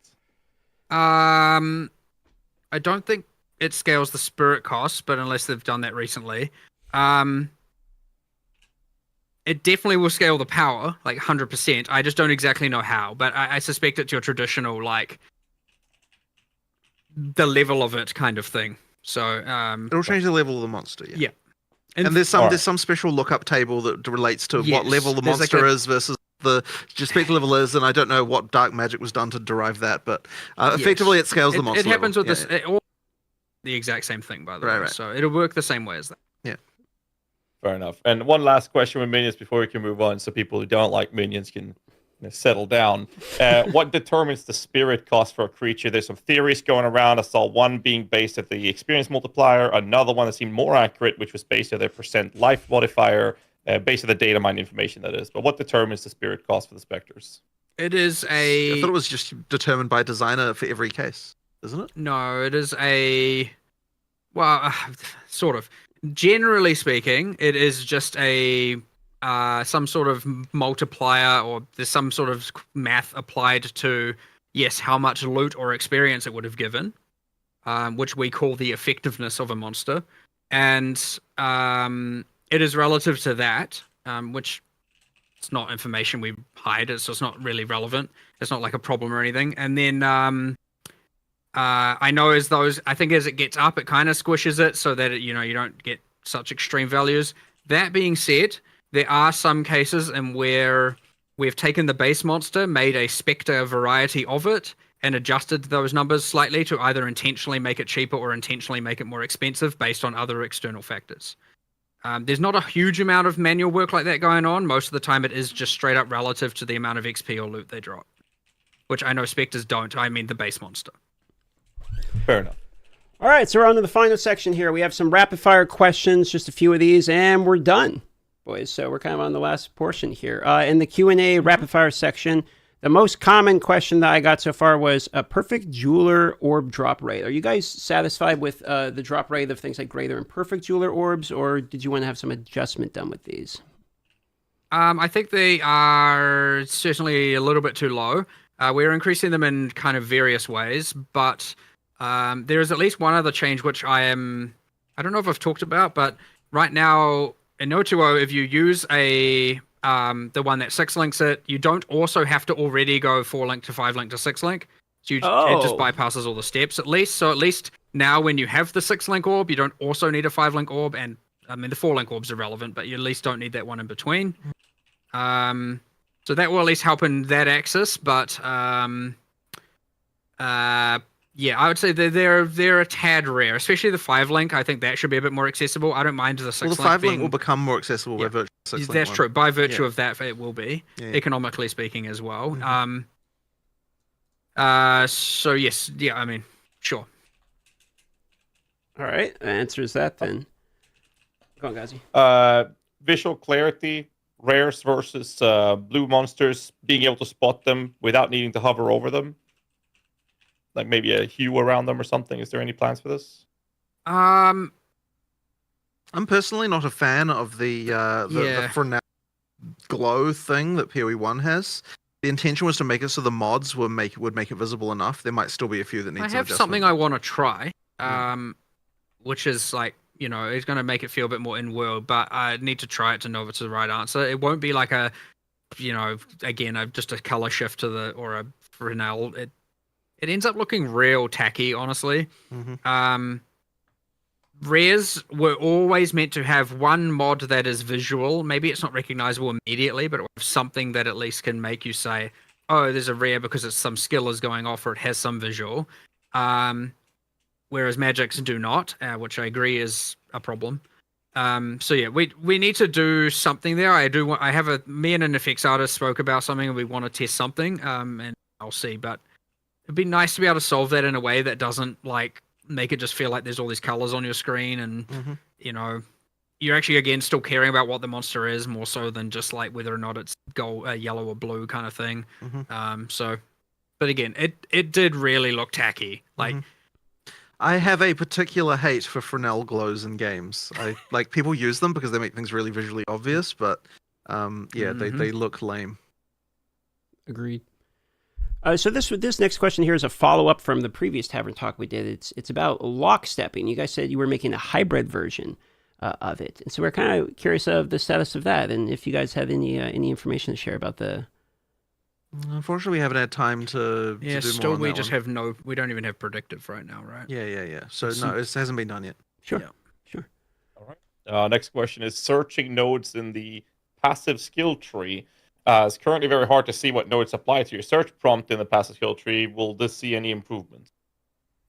I don't think it scales the spirit cost, but unless they've done that recently. It definitely will scale the power, like 100%. I just don't exactly know how, but I suspect it's your traditional, like, the level of it kind of thing. So It'll change the level of the monster. Yeah. Yeah. And there's some special lookup table that relates to what level the monster is versus the spectre level is, and I don't know what dark magic was done to derive that, but effectively it scales the monster. It happens level. with this. The exact same thing, by the way. Right. So it'll work the same way as that. Yeah. Fair enough. And one last question with minions before we can move on, so people who don't like minions can settle down. What determines the spirit cost for a creature? There's some theories going around. I saw one being based at the experience multiplier, another one that seemed more accurate, which was based at the percent life modifier, based on the data mine information, that is. But what determines the spirit cost for the specters? It is I thought it was just determined by designer for every case, isn't it? No, it is sort of. Generally speaking, it is just some sort of multiplier, or there's some sort of math applied to, how much loot or experience it would have given, which we call the effectiveness of a monster. And it is relative to that, which it's not information we hide, so it's not really relevant. It's not like a problem or anything. And then I know as it gets up, it kind of squishes it so that you don't get such extreme values. That being said, there are some cases in where we've taken the base monster, made a spectre variety of it, and adjusted those numbers slightly to either intentionally make it cheaper or intentionally make it more expensive based on other external factors. There's not a huge amount of manual work like that going on. Most of the time it is just straight up relative to the amount of XP or loot they drop, which I know specters don't. I mean the base monster. Fair enough. All right, so we're on to the final section here. We have some rapid-fire questions, just a few of these, and we're done, boys. So we're kind of on the last portion here. In the Q&A rapid-fire section, the most common question that I got so far was a perfect jeweler orb drop rate. Are you guys satisfied with the drop rate of things like greater and perfect jeweler orbs, or did you want to have some adjustment done with these? I think they are certainly a little bit too low. We're increasing them in kind of various ways, but there is at least one other change which I don't know if I've talked about, but right now in 020, if you use the one that 6-links it, you don't also have to already go 4-link to 5-link to 6-link. So it just bypasses all the steps at least. So at least now when you have the 6-link orb, you don't also need a 5-link orb. And I mean, the 4-link orbs are relevant, but you at least don't need that one in between. So that will at least help in that axis. But yeah, I would say they're a tad rare, especially the 5-link. I think that should be a bit more accessible. I don't mind the 6-link. Well, the 5-link will become more accessible by virtue of 6-link. That's true. By virtue of that, it will be, economically speaking as well. Mm-hmm. So yes, I mean, sure. All right, that answers that then. Go on, Gazi. Visual clarity, rares versus blue monsters, being able to spot them without needing to hover over them. Like maybe a hue around them or something. Is there any plans for this? I'm personally not a fan of the for now glow thing that POE1 has. The intention was to make it so the mods would make it visible enough. There might still be a few that need some adjustment. I have something I want to try, which is like, it's going to make it feel a bit more in-world, but I need to try it to know if it's the right answer. It won't be like just a color shift or a Fresnel. It ends up looking real tacky, honestly. Mm-hmm. Rares were always meant to have one mod that is visual. Maybe it's not recognizable immediately, but something that at least can make you say, oh, there's a rare because it's some skill is going off or it has some visual. Whereas magics do not, which I agree is a problem. So yeah, we need to do something there. Me and an effects artist spoke about something and we want to test something, and I'll see, but it'd be nice to be able to solve that in a way that doesn't like make it just feel like there's all these colors on your screen and you're actually again still caring about what the monster is more so than just like whether or not it's gold, yellow or blue kind of thing. But again, it did really look tacky. Like I have a particular hate for Fresnel glows in games. I like people use them because they make things really visually obvious, but they look lame. Agreed. So this next question here is a follow up from the previous tavern talk we did. It's about lockstepping. You guys said you were making a hybrid version of it, and so we're kind of curious of the status of that, and if you guys have any information to share about the. Unfortunately, we haven't had time to do still more on we that just one. have no. We don't even have predictive right now, right? Yeah. So no, it hasn't been done yet. Sure. Yeah. Sure. All right. Next question is searching nodes in the passive skill tree. It's currently very hard to see what nodes apply to your search prompt in the passive skill tree. Will this see any improvements?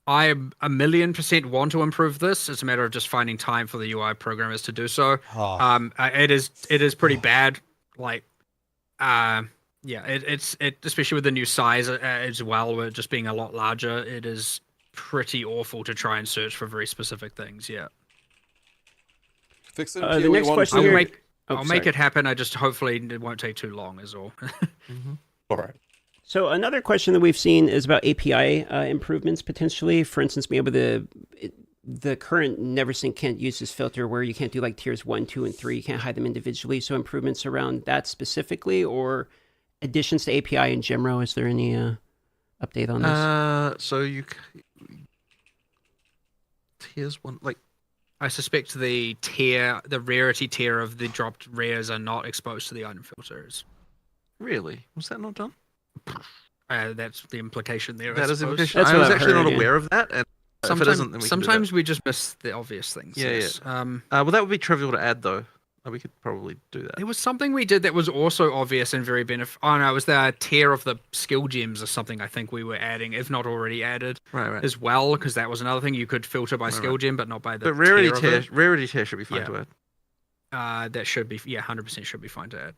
I 1,000,000% want to improve this. It's a matter of just finding time for the UI programmers to do so. Oh. It is pretty bad. Like, it's especially with the new size as well, with it just being a lot larger. It is pretty awful to try and search for very specific things. Yeah. Fix it. The next question I'll here. make it happen. I just hopefully it won't take too long, is all. All right. So another question that we've seen is about API improvements potentially. For instance, being able to the current NeverSync can't use this filter where you can't do like tiers 1, 2, and 3. You can't hide them individually. So improvements around that specifically, or additions to API in Gemro. Is there any update on this? So here's one like. I suspect the rarity tier of the dropped rares are not exposed to the item filters. Really? Was that not done? That's the implication there. That is the implication. That's I what was I've actually heard, not yeah. aware of that. And if it isn't, then we sometimes can we just miss the obvious things. Yeah, yes. well, that would be trivial to add, though. We could probably do that. There was something we did that was also obvious and very beneficial. Oh no, it was the tier of the skill gems or something. I think we were adding, if not already added, Right. as well, because that was another thing you could filter by skill gem, but not by the. But rarity tier of tier, it. rarity tier should be fine to add. That should be 100% should be fine to add.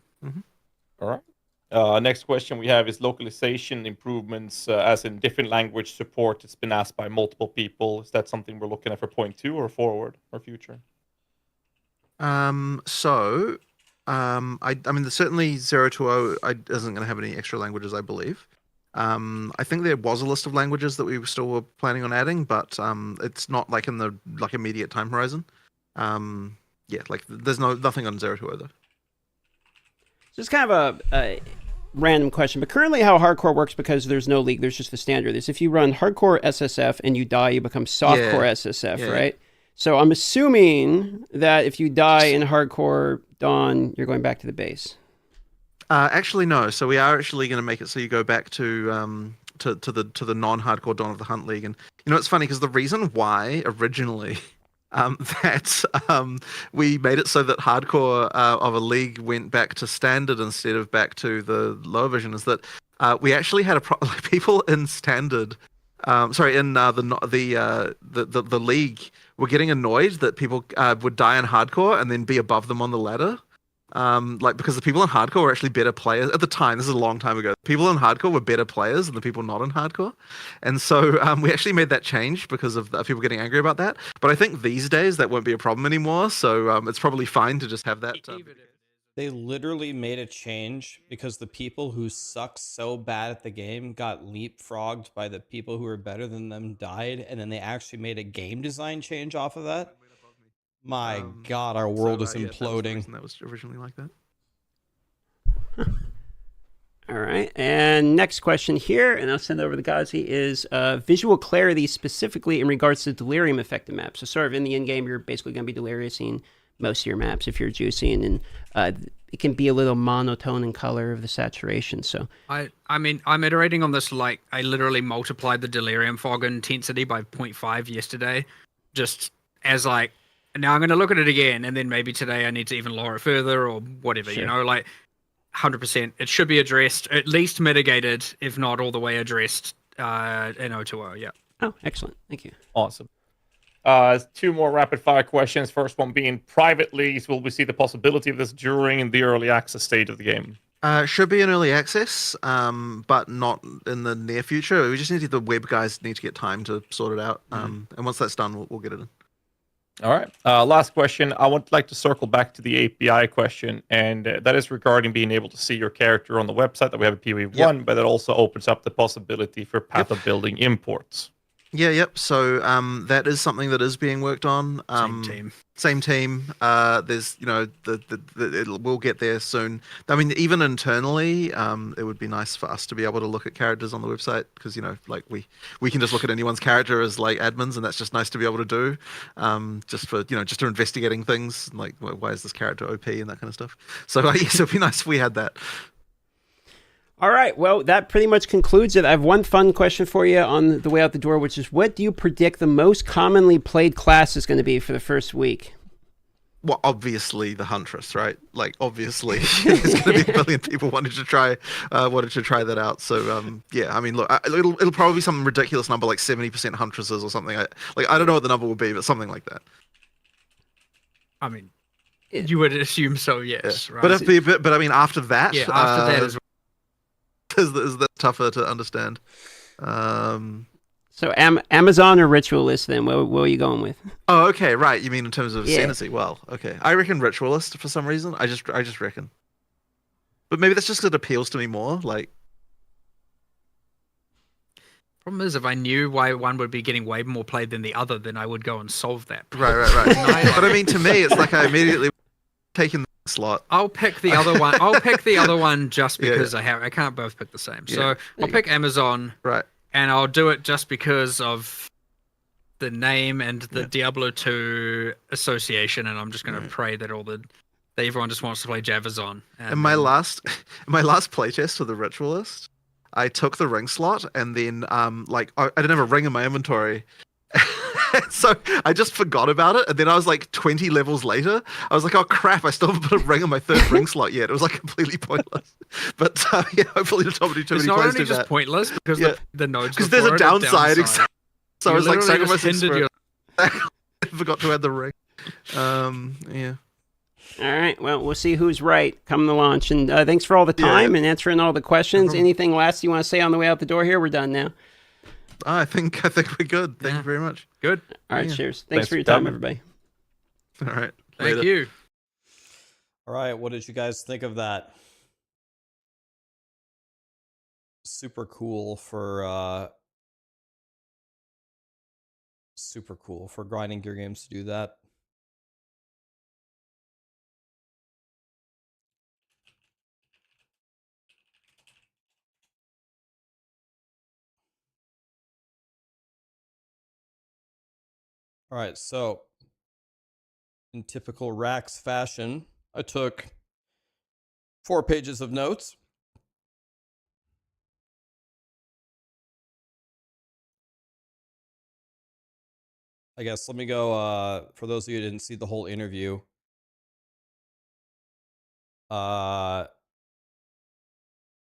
All right. Next question we have is localization improvements, as in different language support. It's been asked by multiple people. Is that something we're looking at for 0.2 or forward or future? I mean, certainly 0 isn't going to have any extra languages, I believe. I think there was a list of languages that we still were planning on adding, but it's not like in the immediate time horizon. There's nothing on 0 though. Just kind of a random question, but currently how hardcore works, because there's no league, there's just the standard, is if you run hardcore SSF and you die, you become softcore SSF, right? So I'm assuming that if you die in hardcore Dawn, you're going back to the base. Actually, no. So we are actually going to make it so you go back to the non-hardcore Dawn of the Hunt League, and it's funny because the reason why originally we made it so that hardcore of a league went back to standard instead of back to the lower version is that we actually had people in standard. In the league were getting annoyed that people would die in hardcore and then be above them on the ladder. Because the people in hardcore were actually better players at the time. This is a long time ago. People in hardcore were better players than the people not in hardcore, and so we actually made that change because of people getting angry about that. But I think these days that won't be a problem anymore. So it's probably fine to just have that. They literally made a change because the people who suck so bad at the game got leapfrogged by the people who were better than them died, and then they actually made a game design change off of that. My God, our world is imploding. That was originally like that. All right, and next question here, and I'll send over to Gazi, is visual clarity specifically in regards to delirium affected maps. So sort of in the end game, you're basically going to be deliriousing most of your maps if you're juicing, and it can be a little monotone in color of the saturation. So I mean, I'm iterating on this. Like, I literally multiplied the delirium fog intensity by 0.5 yesterday, just as like. Now I'm going to look at it again, and then maybe today I need to even lower it further or whatever, Sure. like 100%. It should be addressed, at least mitigated, if not all the way addressed in O2O, yeah. Oh, excellent. Thank you. Awesome. 2 more rapid fire questions. First one being private leagues. Will we see the possibility of this during the early access stage of the game? Should be in early access, but not in the near future. We just the web guys need to get time to sort it out. And once that's done, we'll get it in. All right. Last question. I would like to circle back to the API question, and that is regarding being able to see your character on the website that we have at POE1, but it also opens up the possibility for path of building imports. Yeah, yep. So that is something that is being worked on. Same team. Same team. There's, we'll get there soon. I mean, even internally, it would be nice for us to be able to look at characters on the website because like we can just look at anyone's character as like admins, and that's just nice to be able to do. Just for just for investigating things like why is this character OP and that kind of stuff. So yes, it'd be nice if we had that. All right, well, that pretty much concludes it. I have one fun question for you on the way out the door, which is what do you predict the most commonly played class is going to be for the first week? Well, obviously the Huntress, right? Like, obviously, there's going to be a million people wanting to try that out. So, yeah, I mean, look, it'll probably be some ridiculous number, like 70% Huntresses or something. I don't know what the number will be, but something like that. I mean, you would assume so, yes. Yeah. Right? But I mean, after that, after that is that tougher to understand. So Amazon or Ritualist then? What are you going with? Oh, okay, right. You mean in terms of sanity? Well, okay. I reckon Ritualist for some reason. I just reckon. But maybe that's just because it appeals to me more. Like, problem is, if I knew why one would be getting way more played than the other, then I would go and solve that. Right. But I mean, to me, it's like I immediately taken the slot. I'll pick the other one. I'll pick the other one just because I can't both pick the same. So I'll pick Amazon. Right. And I'll do it just because of the name and the Diablo 2 association, and I'm just going to pray that everyone just wants to play Javazon. And my last playtest for the Ritualist, I took the ring slot, and then I didn't have a ring in my inventory. So I just forgot about it, and then I was like 20 levels later, I was like, oh crap, I still haven't put a ring on my third ring slot yet. It was like completely pointless. But hopefully the top of too many players do that. It's not only just pointless, because the nodes because there's a downside. So I was like sacrificing I forgot to add the ring. Yeah. All right, well, we'll see who's right come the launch. And thanks for all the time and answering all the questions. Anything last you want to say on the way out the door here? We're done now. I think we're good. Thank you very much. Good. All right, cheers. Thanks for your time, everybody. All right. Thank you. All right, what did you guys think of that? Super cool for grinding gear games to do that. All right, so in typical Rax fashion, I took 4 pages of notes. I guess let me go, for those of you who didn't see the whole interview, I'll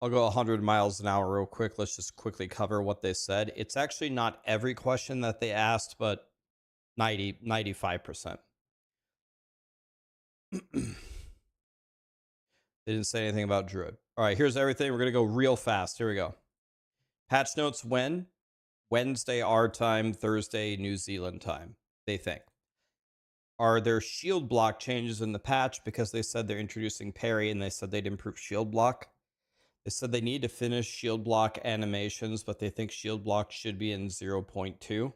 go 100 miles an hour real quick. Let's just quickly cover what they said. It's actually not every question that they asked, but 95%. They didn't say anything about Druid. All right, here's everything. We're going to go real fast. Here we go. Patch notes when? Wednesday our time, Thursday New Zealand time, they think. Are there shield block changes in the patch? Because they said they're introducing parry and they said they'd improve shield block. They said they need to finish shield block animations, but they think shield block should be in 0.2.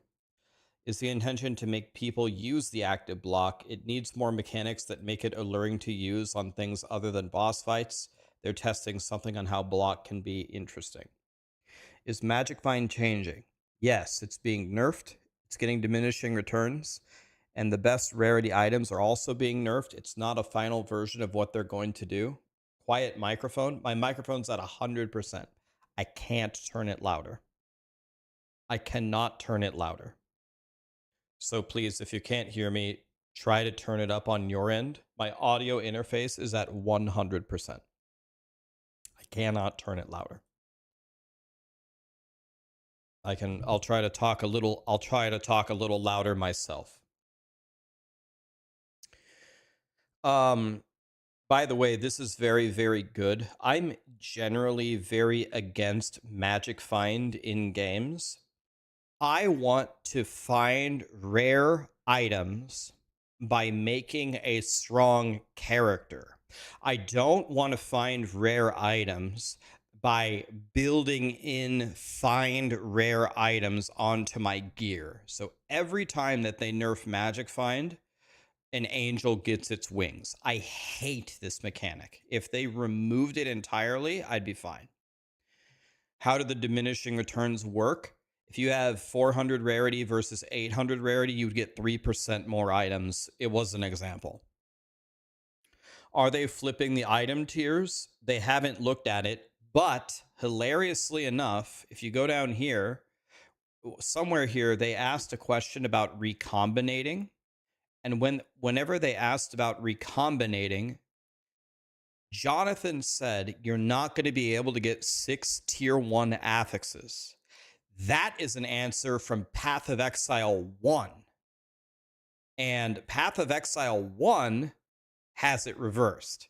Is the intention to make people use the active block? It needs more mechanics that make it alluring to use on things other than boss fights. They're testing something on how block can be interesting. Is Magic Find changing? Yes, it's being nerfed. It's getting diminishing returns. And the best rarity items are also being nerfed. It's not a final version of what they're going to do. Quiet microphone. My microphone's at 100%. I can't turn it louder. I cannot turn it louder. So please, if you can't hear me, try to turn it up on your end. My audio interface is at 100%. I cannot turn it louder. I'll try to talk a little louder myself. By the way, this is very, very good. I'm generally very against Magic Find in games. I want to find rare items by making a strong character. I don't want to find rare items by building in find rare items onto my gear. So every time that they nerf magic find, an angel gets its wings. I hate this mechanic. If they removed it entirely, I'd be fine. How do the diminishing returns work? If you have 400 rarity versus 800 rarity, you'd get 3% more items. It was an example. Are they flipping the item tiers? They haven't looked at it, but hilariously enough, if you go down here, somewhere here, they asked a question about recombinating. And whenever they asked about recombinating, Jonathan said, you're not going to be able to get 6 tier 1 affixes. That is an answer from Path of Exile 1. And Path of Exile 1 has it reversed.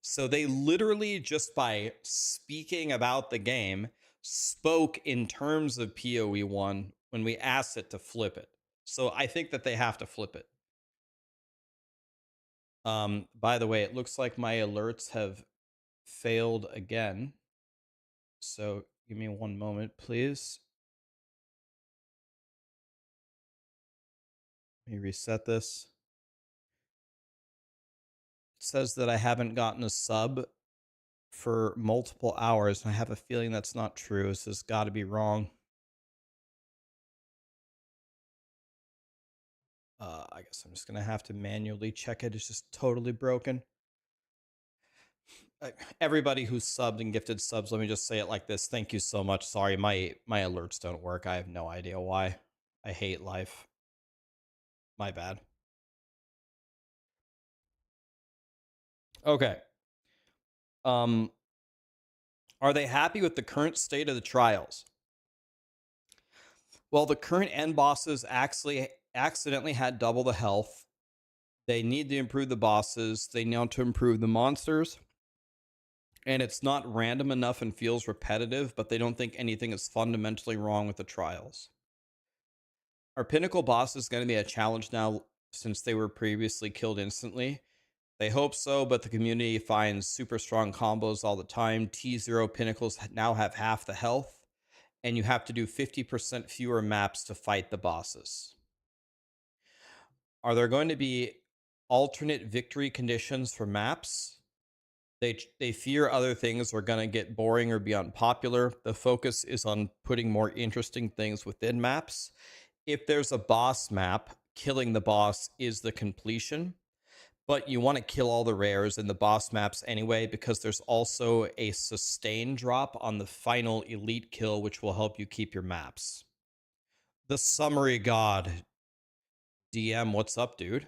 So they literally, just by speaking about the game, spoke in terms of POE1 when we asked it to flip it. So I think that they have to flip it. By the way, it looks like my alerts have failed again. So give me one moment, please. Let me reset this. It says that I haven't gotten a sub for multiple hours, and I have a feeling that's not true. This has got to be wrong. I guess I'm just going to have to manually check it. It's just totally broken. Everybody who's subbed and gifted subs, let me just say it like this. Thank you so much. Sorry, my alerts don't work. I have no idea why. I hate life. My bad. Okay. Are they happy with the current state of the trials? Well, the current end bosses actually accidentally had double the health. They need to improve the bosses. They need to improve the monsters. And it's not random enough and feels repetitive, but they don't think anything is fundamentally wrong with the trials. Are pinnacle bosses going to be a challenge now since they were previously killed instantly? They hope so, but the community finds super strong combos all the time. T0 pinnacles now have half the health, and you have to do 50% fewer maps to fight the bosses. Are there going to be alternate victory conditions for maps? They fear other things are going to get boring or be unpopular. The focus is on putting more interesting things within maps. If there's a boss map, killing the boss is the completion. But you want to kill all the rares in the boss maps anyway, because there's also a sustain drop on the final elite kill, which will help you keep your maps. The Summary God. DM, what's up, dude?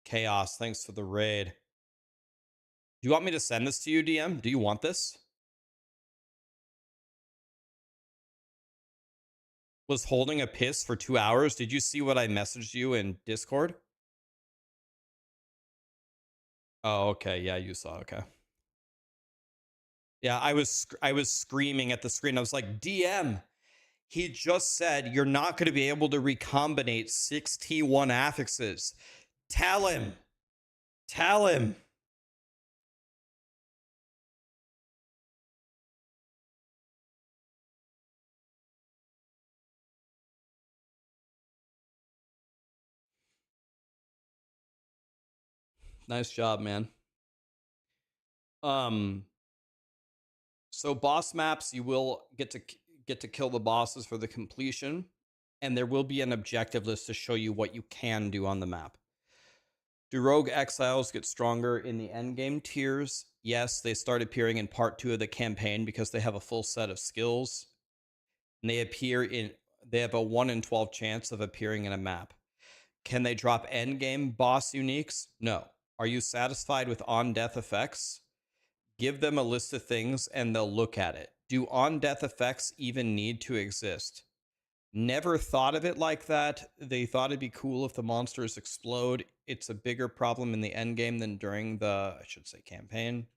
Chaos, thanks for the raid. Do you want me to send this to you, DM? Do you want this? Was holding a piss for 2 hours. Did you see what I messaged you in Discord? Oh, okay. Yeah, you saw. Okay. Yeah, I was screaming at the screen. I was like, DM, he just said you're not going to be able to recombinate 6 T1 affixes. Tell him. Tell him. Nice job, man. So boss maps, you will get to kill the bosses for the completion, and there will be an objective list to show you what you can do on the map. Do rogue exiles get stronger in the endgame tiers? Yes, they start appearing in part 2 of the campaign because they have a full set of skills, and they have a 1 in 12 chance of appearing in a map. Can they drop endgame boss uniques? No. Are you satisfied with on-death effects? Give them a list of things and they'll look at it. Do on-death effects even need to exist? Never thought of it like that. They thought it'd be cool if the monsters explode. It's a bigger problem in the endgame than during the, I should say, campaign.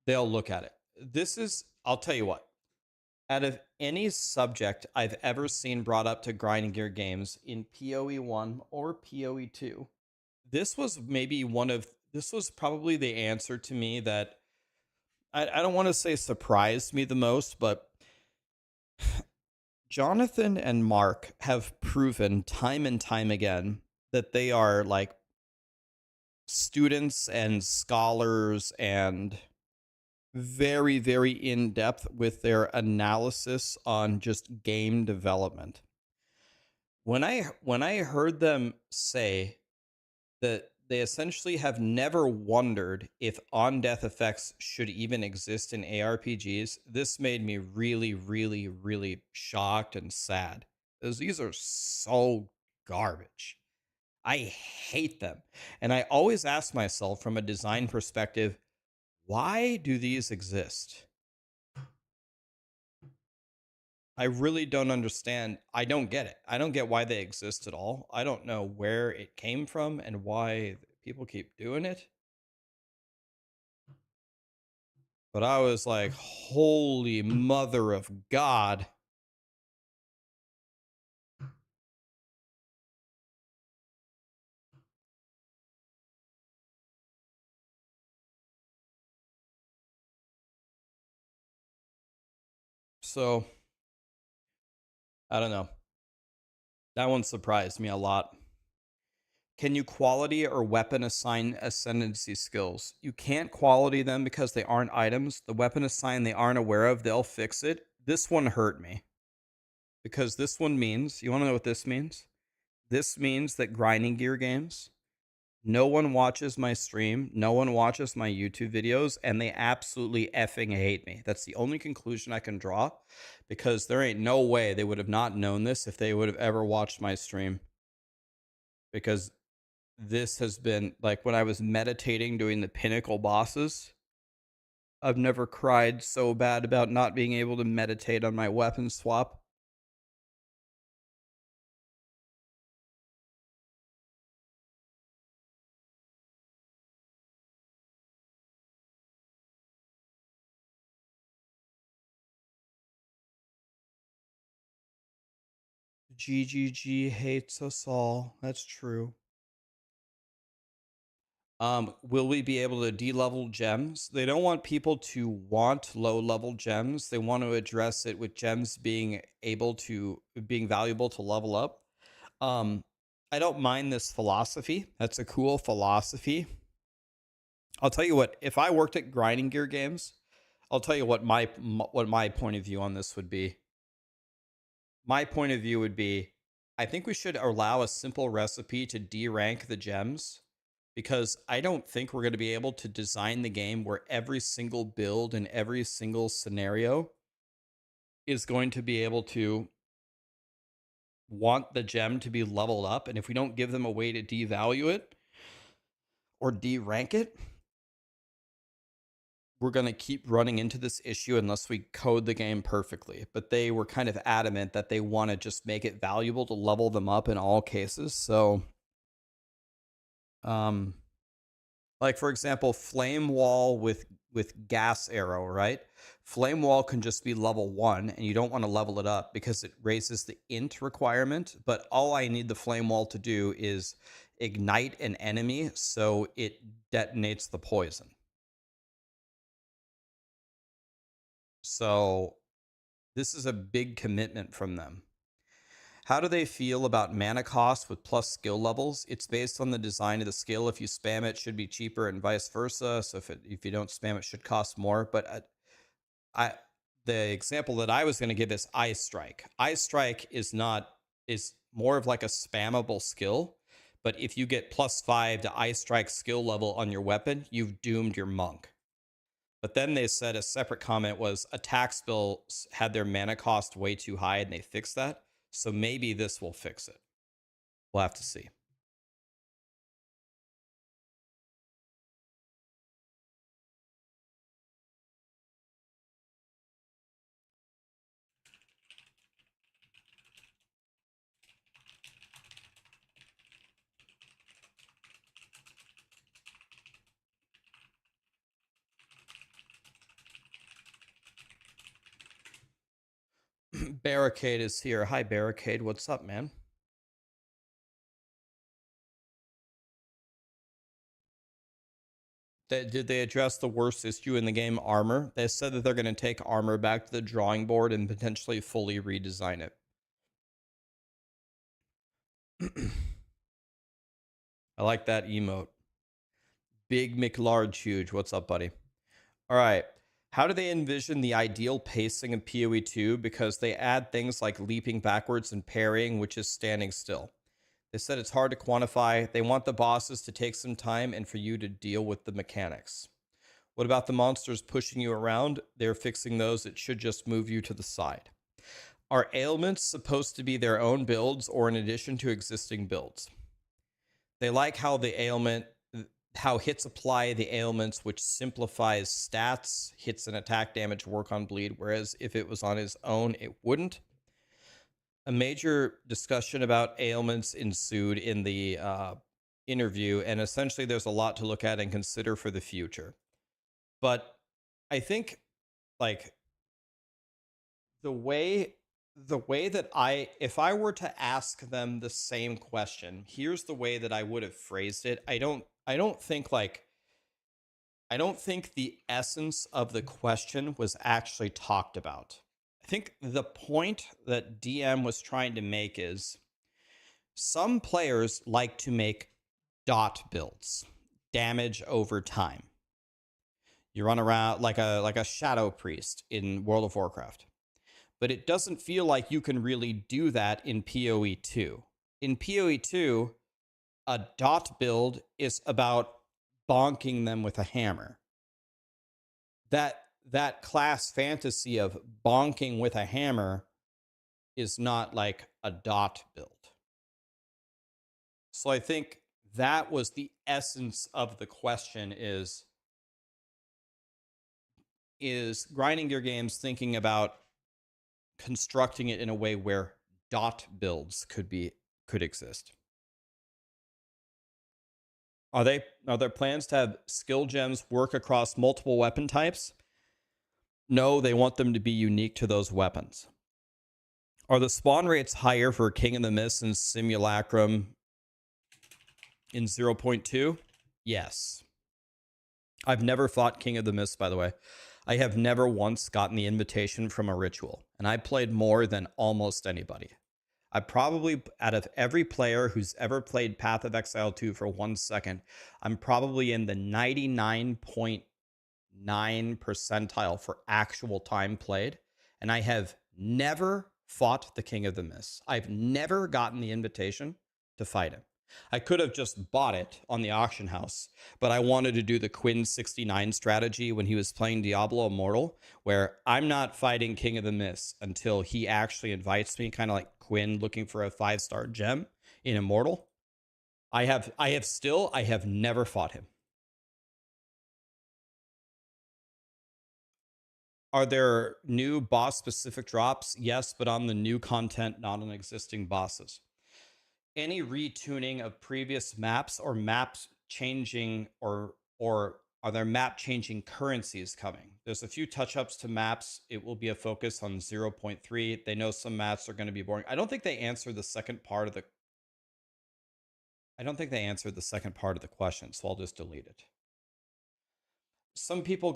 They'll look at it. This is, I'll tell you what. Out of any subject I've ever seen brought up to grinding gear games in POE1 or POE2, this was probably the answer to me that I don't want to say surprised me the most, but Jonathan and Mark have proven time and time again that they are like students and scholars and very, very in depth with their analysis on just game development. When I heard them say that they essentially have never wondered if on-death effects should even exist in ARPGs, this made me really, really, really shocked and sad. Because these are so garbage. I hate them. And I always ask myself from a design perspective, why do these exist? I really don't understand. I don't get it. I don't get why they exist at all. I don't know where it came from and why people keep doing it. But I was like, holy mother of God. So, I don't know. That one surprised me a lot. Can you quality or weapon assign ascendancy skills? You can't quality them because they aren't items. The weapon assign they aren't aware of, they'll fix it. This one hurt me. Because this one means, you want to know what this means? This means that grinding gear games, no one watches my stream, no one watches my YouTube videos, and they absolutely effing hate me. That's the only conclusion I can draw, because there ain't no way they would have not known this if they would have ever watched my stream. Because this has been, like, when I was meditating doing the pinnacle bosses, I've never cried so bad about not being able to meditate on my weapon swap. GGG hates us all. That's true. Will we be able to de-level gems? They don't want people to want low-level gems. They want to address it with gems being valuable to level up. I don't mind this philosophy. That's a cool philosophy. I'll tell you what, if I worked at grinding gear games, I'll tell you what my point of view on this would be. My point of view would be, I think we should allow a simple recipe to de-rank the gems, because I don't think we're going to be able to design the game where every single build and every single scenario is going to be able to want the gem to be leveled up. And if we don't give them a way to devalue it or de-rank it, we're going to keep running into this issue unless we code the game perfectly. But they were kind of adamant that they want to just make it valuable to level them up in all cases. So, like, for example, Flame Wall with Gas Arrow, right? Flame Wall can just be level 1, and you don't want to level it up because it raises the int requirement. But all I need the Flame Wall to do is ignite an enemy so it detonates the poison. So this is a big commitment from them. How do they feel about mana cost with plus skill levels? It's based on the design of the skill. If you spam it, it should be cheaper, and vice versa. So if you don't spam it, should cost more. But the example that I was going to give is Eye Strike. Eye Strike is more of like a spammable skill. But if you get +5 to Eye Strike skill level on your weapon, you've doomed your monk. But then they said a separate comment was attack spells had their mana cost way too high, and they fixed that. So maybe this will fix it. We'll have to see. Barricade is here. Hi, Barricade. What's up, man? Did they address the worst issue in the game, armor? They said that they're going to take armor back to the drawing board and potentially fully redesign it. I like that emote. Big McLarge huge. What's up, buddy? All right. How do they envision the ideal pacing of PoE2? Because they add things like leaping backwards and parrying, which is standing still. They said it's hard to quantify. They want the bosses to take some time and for you to deal with the mechanics. What about the monsters pushing you around? They're fixing those. It should just move you to the side. Are ailments supposed to be their own builds or in addition to existing builds? They like how hits apply the ailments, which simplifies stats, hits and attack damage, work on bleed, whereas if it was on his own, it wouldn't. A major discussion about ailments ensued in the interview, and essentially there's a lot to look at and consider for the future. But I think, like, the way that if I were to ask them the same question, here's the way that I would have phrased it. I don't think the essence of the question was actually talked about. I think the point that DM was trying to make is some players like to make dot builds, damage over time. You run around like a shadow priest in World of Warcraft. But it doesn't feel like you can really do that in PoE2. In PoE2, a dot build is about bonking them with a hammer. That class fantasy of bonking with a hammer is not like a dot build. So I think that was the essence of the question is grinding your games thinking about constructing it in a way where dot builds could exist. Are there plans to have skill gems work across multiple weapon types? No, they want them to be unique to those weapons. Are the spawn rates higher for King of the Mist and Simulacrum in 0.2? Yes. I've never fought King of the Mist, by the way. I have never once gotten the invitation from a ritual, and I played more than almost anybody. I probably, out of every player who's ever played Path of Exile 2 for 1 second, I'm probably in the 99.9 percentile for actual time played, and I have never fought the King of the Mist. I've never gotten the invitation to fight him. I could have just bought it on the auction house, but I wanted to do the Quinn 69 strategy when he was playing Diablo Immortal, where I'm not fighting King of the Mist until he actually invites me, kind of like Quinn looking for a 5-star gem in Immortal. I have never fought him. Are there new boss-specific drops? Yes, but on the new content, not on existing bosses. Any retuning of previous maps or maps changing or are there map changing currencies coming? There's a few touch-ups to maps. It will be a focus on 0.3. They know some maps are going to be boring. I don't think they answered the second part of the question, so I'll just delete it. Some people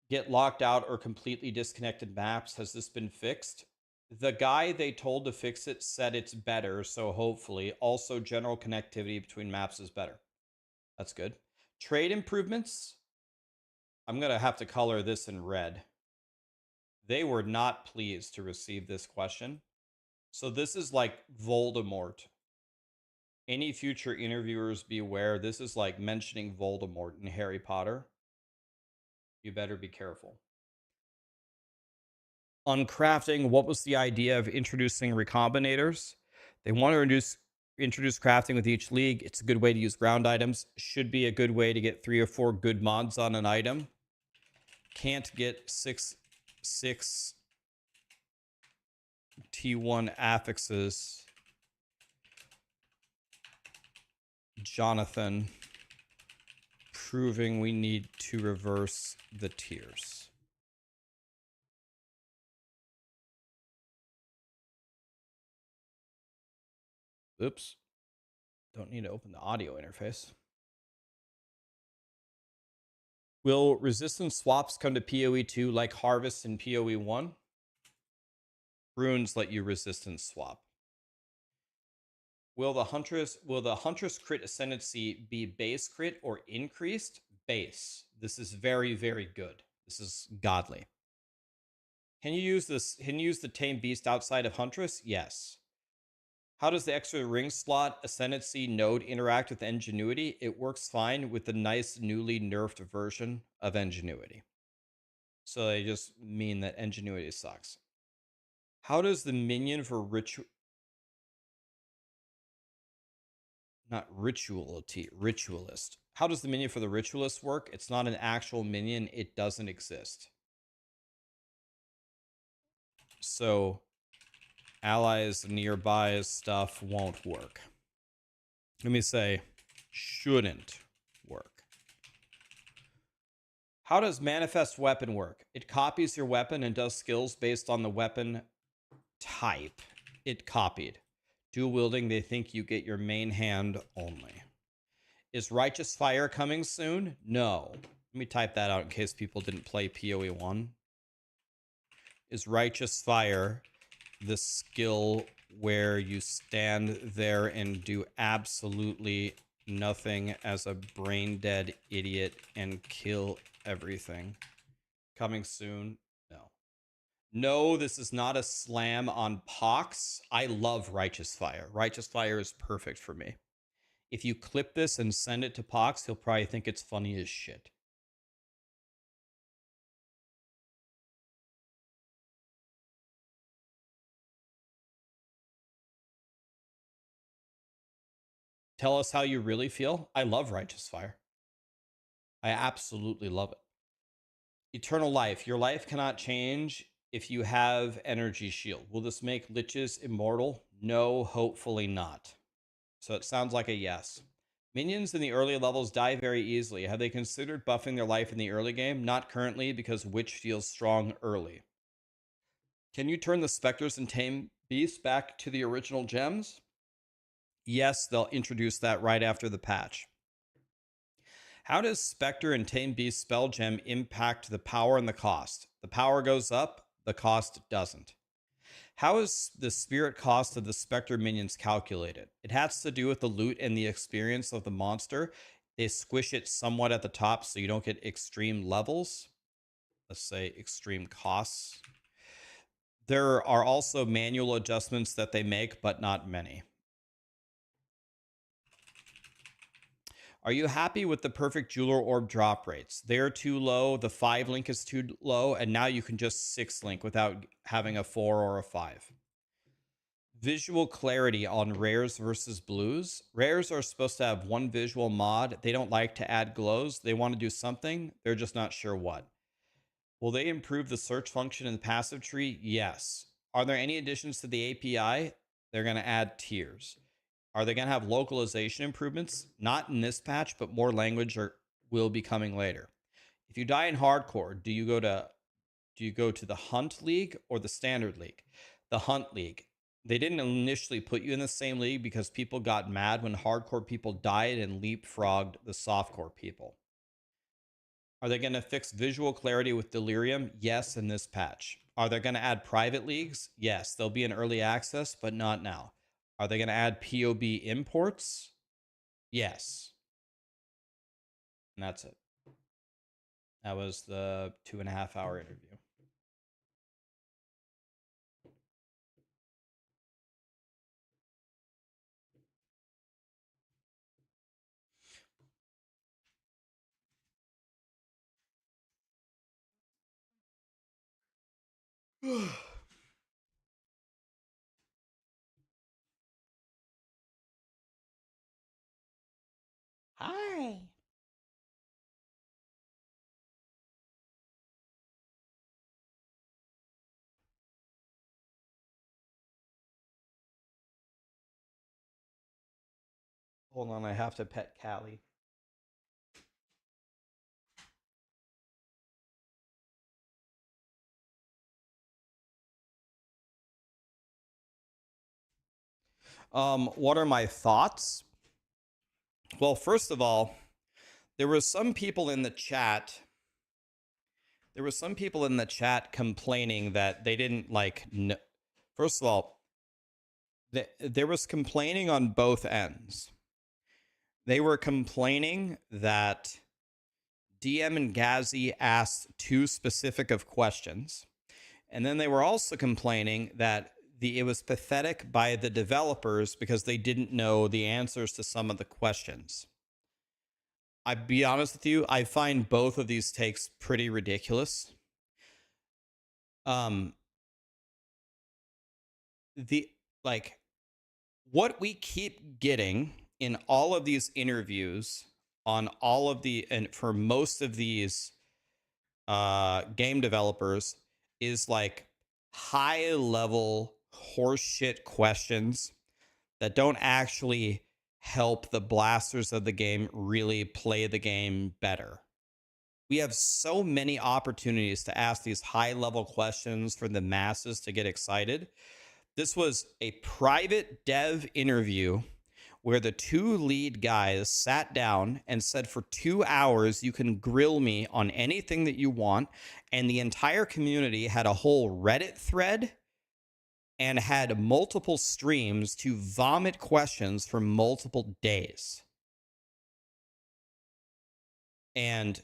get locked out or completely disconnected maps. Has this been fixed? The guy they told to fix it said it's better, so hopefully. Also, general connectivity between maps is better. That's good. Trade improvements. I'm going to have to color this in red. They were not pleased to receive this question. So this is like Voldemort. Any future interviewers beware. This is like mentioning Voldemort in Harry Potter. You better be careful. On crafting, what was the idea of introducing recombinators? They want to introduce crafting with each league. It's a good way to use ground items. Should be a good way to get 3 or 4 good mods on an item. Can't get 6 T1 affixes. Jonathan, proving we need to reverse the tiers. Oops. Don't need to open the audio interface. Will resistance swaps come to POE2 like Harvest in POE1? Runes let you resistance swap. Will the Huntress crit ascendancy be base crit or increased? Base. This is very, very good. This is godly. Can you use this? Can you use the Tame Beast outside of Huntress? Yes. How does the extra ring slot ascendancy node interact with Ingenuity? It works fine with the nice newly nerfed version of Ingenuity. So they just mean that Ingenuity sucks. How does the minion for ritualist? How does the minion for the ritualist work? It's not an actual minion. It doesn't exist. So allies nearby stuff won't work. Let me say, shouldn't work. How does manifest weapon work? It copies your weapon and does skills based on the weapon type it copied. Dual wielding, they think you get your main hand only. Is Righteous Fire coming soon? No. Let me type that out in case people didn't play POE1. Is Righteous Fire the skill where you stand there and do absolutely nothing as a brain dead idiot and kill everything? Coming soon? No. No, this is not a slam on Pox. I love Righteous Fire. Righteous Fire is perfect for me. If you clip this and send it to Pox, he'll probably think it's funny as shit. Tell us how you really feel. I love Righteous Fire. I absolutely love it. Eternal life. Your life cannot change if you have energy shield. Will this make liches immortal? No, hopefully not. So it sounds like a yes. Minions in the early levels die very easily. Have they considered buffing their life in the early game? Not currently, because Witch feels strong early. Can you turn the Spectres and Tame Beasts back to the original gems? Yes, they'll introduce that right after the patch. How does Spectre and Tame Beast spell gem impact the power and the cost? The power goes up, the cost doesn't. How is the spirit cost of the Spectre minions calculated? It has to do with the loot and the experience of the monster. They squish it somewhat at the top so you don't get extreme levels. Let's say extreme costs. There are also manual adjustments that they make, but not many. Are you happy with the perfect jeweler orb drop rates? They're too low, the 5 link is too low, and now you can just 6 link without having a 4 or a 5. Visual clarity on rares versus blues. Rares are supposed to have one visual mod. They don't like to add glows. They want to do something. They're just not sure what. Will they improve the search function in the passive tree? Yes. Are there any additions to the API? They're going to add tiers. Are they going to have localization improvements? Not in this patch, but more language will be coming later. If you die in hardcore, do you go to the Hunt League or the Standard League? The Hunt League. They didn't initially put you in the same league because people got mad when hardcore people died and leapfrogged the softcore people. Are they going to fix visual clarity with Delirium? Yes, in this patch. Are they going to add private leagues? Yes, they'll be in early access, but not now. Are they going to add POB imports? Yes. And that's it. That was the 2.5-hour interview. Hi. Hold on, I have to pet Callie. What are my thoughts? Well, first of all, there were some people in the chat there were some people in the chat complaining that they didn't like. First of all, there was complaining on both ends. They were complaining that DM and Ghazi asked too specific of questions. And then they were also complaining that it was pathetic by the developers because they didn't know the answers to some of the questions. I'll be honest with you, I find both of these takes pretty ridiculous. What we keep getting in all of these interviews on all of and for most of these game developers is like high level horseshit questions that don't actually help the blasters of the game really play the game better. We have so many opportunities to ask these high level questions for the masses to get excited. This was a private dev interview where the two lead guys sat down and said, for 2 hours, you can grill me on anything that you want. And the entire community had a whole Reddit thread and had multiple streams to vomit questions for multiple days. And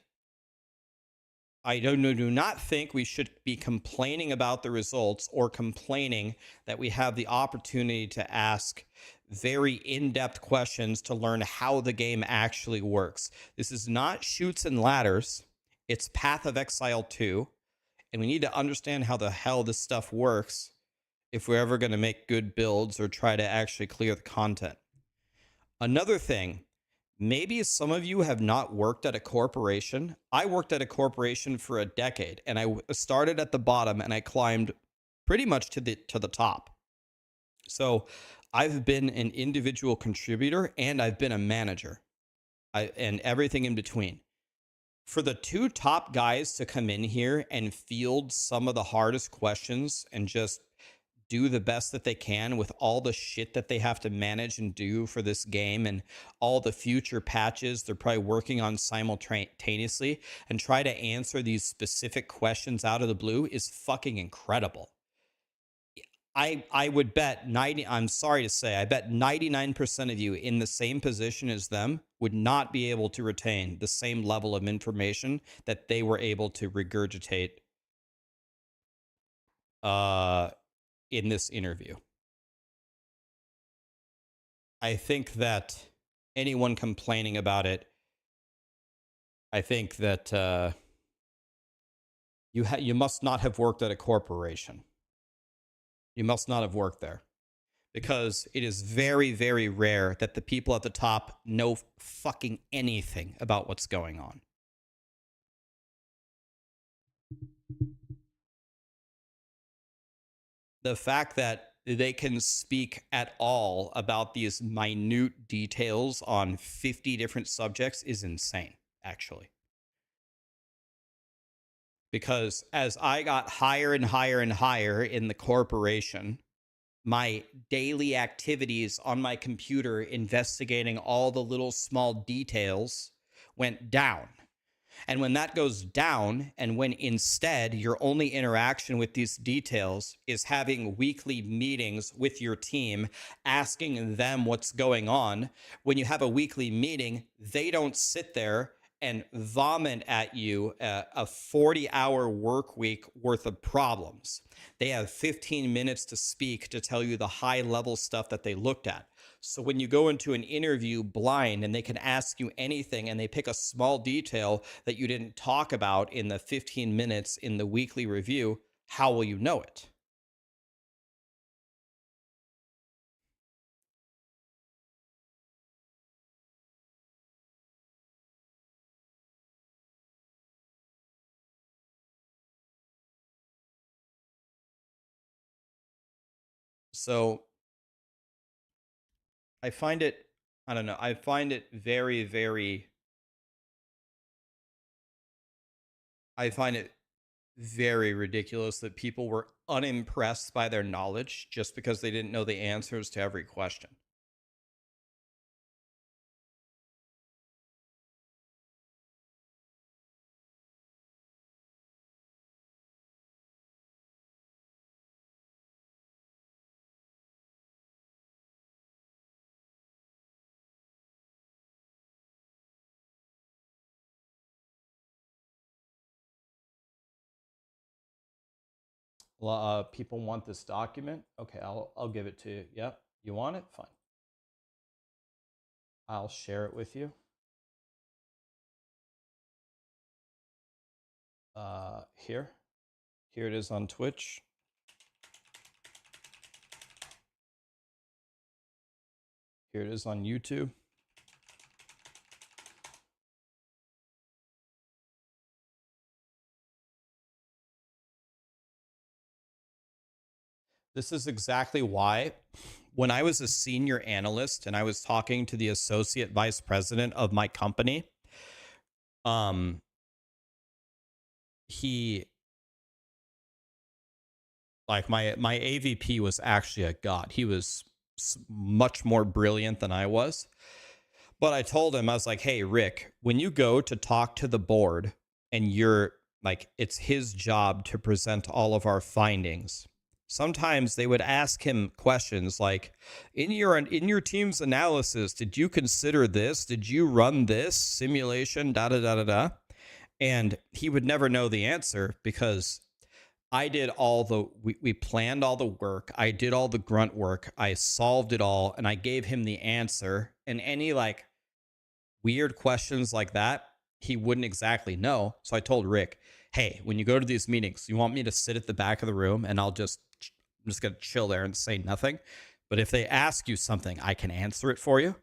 I do not think we should be complaining about the results or complaining that we have the opportunity to ask very in-depth questions to learn how the game actually works. This is not Chutes and Ladders. It's Path of Exile 2. And we need to understand how the hell this stuff works if we're ever going to make good builds or try to actually clear the content. Another thing, maybe some of you have not worked at a corporation. I worked at a corporation for a decade, and I started at the bottom and I climbed pretty much to the top. So I've been an individual contributor and I've been a manager, and everything in between. For the two top guys to come in here and field some of the hardest questions and just do the best that they can with all the shit that they have to manage and do for this game and all the future patches they're probably working on simultaneously, and try to answer these specific questions out of the blue is fucking incredible. I would bet I'm sorry to say, I bet 99% of you in the same position as them would not be able to retain the same level of information that they were able to regurgitate in this interview. I think that anyone complaining about it, I think that you must not have worked at a corporation. You must not have worked there, because it is very, very rare that the people at the top know fucking anything about what's going on. The fact that they can speak at all about these minute details on 50 different subjects is insane, actually. Because as I got higher and higher and higher in the corporation, my daily activities on my computer investigating all the little small details went down. And when that goes down, and when instead your only interaction with these details is having weekly meetings with your team, asking them what's going on, when you have a weekly meeting, they don't sit there and vomit at you a 40-hour work week worth of problems. They have 15 minutes to speak to tell you the high-level stuff that they looked at. So when you go into an interview blind and they can ask you anything and they pick a small detail that you didn't talk about in the 15 minutes in the weekly review, how will you know it? So I find it, I don't know, I find it very, very, I find it very ridiculous that people were unimpressed by their knowledge just because they didn't know the answers to every question. People want this document. Okay, I'll give it to you. Yep. You want it? Fine. I'll share it with you. Here it is on Twitch. Here it is on YouTube. This is exactly why when I was a senior analyst and I was talking to the associate vice president of my company, he, like my AVP was actually a god. He was much more brilliant than I was. But I told him, I was like, hey, Rick, when you go to talk to the board and you're like, it's his job to present all of our findings. Sometimes they would ask him questions like, in your team's analysis, did you consider this? Did you run this simulation? Da da da da da. And he would never know the answer because I did we planned all the work. I did all the grunt work. I solved it all and I gave him the answer. And any like weird questions like that, he wouldn't exactly know. So I told Rick, hey, when you go to these meetings, you want me to sit at the back of the room and I'm just going to chill there and say nothing. But if they ask you something, I can answer it for you.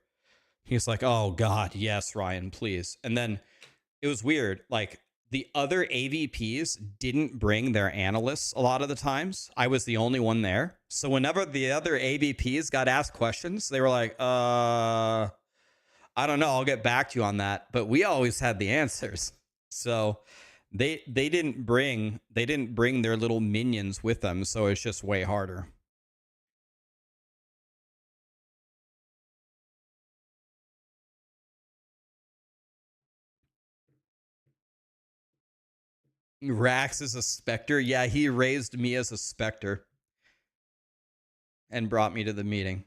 He's like, oh God, yes, Ryan, please. And then it was weird. Like the other AVPs didn't bring their analysts a lot of the times. I was the only one there. So whenever the other AVPs got asked questions, they were like, I don't know, I'll get back to you on that. But we always had the answers. So they didn't bring their little minions with them, so it's just way harder. Rax is a specter. Yeah, he raised me as a specter and brought me to the meeting.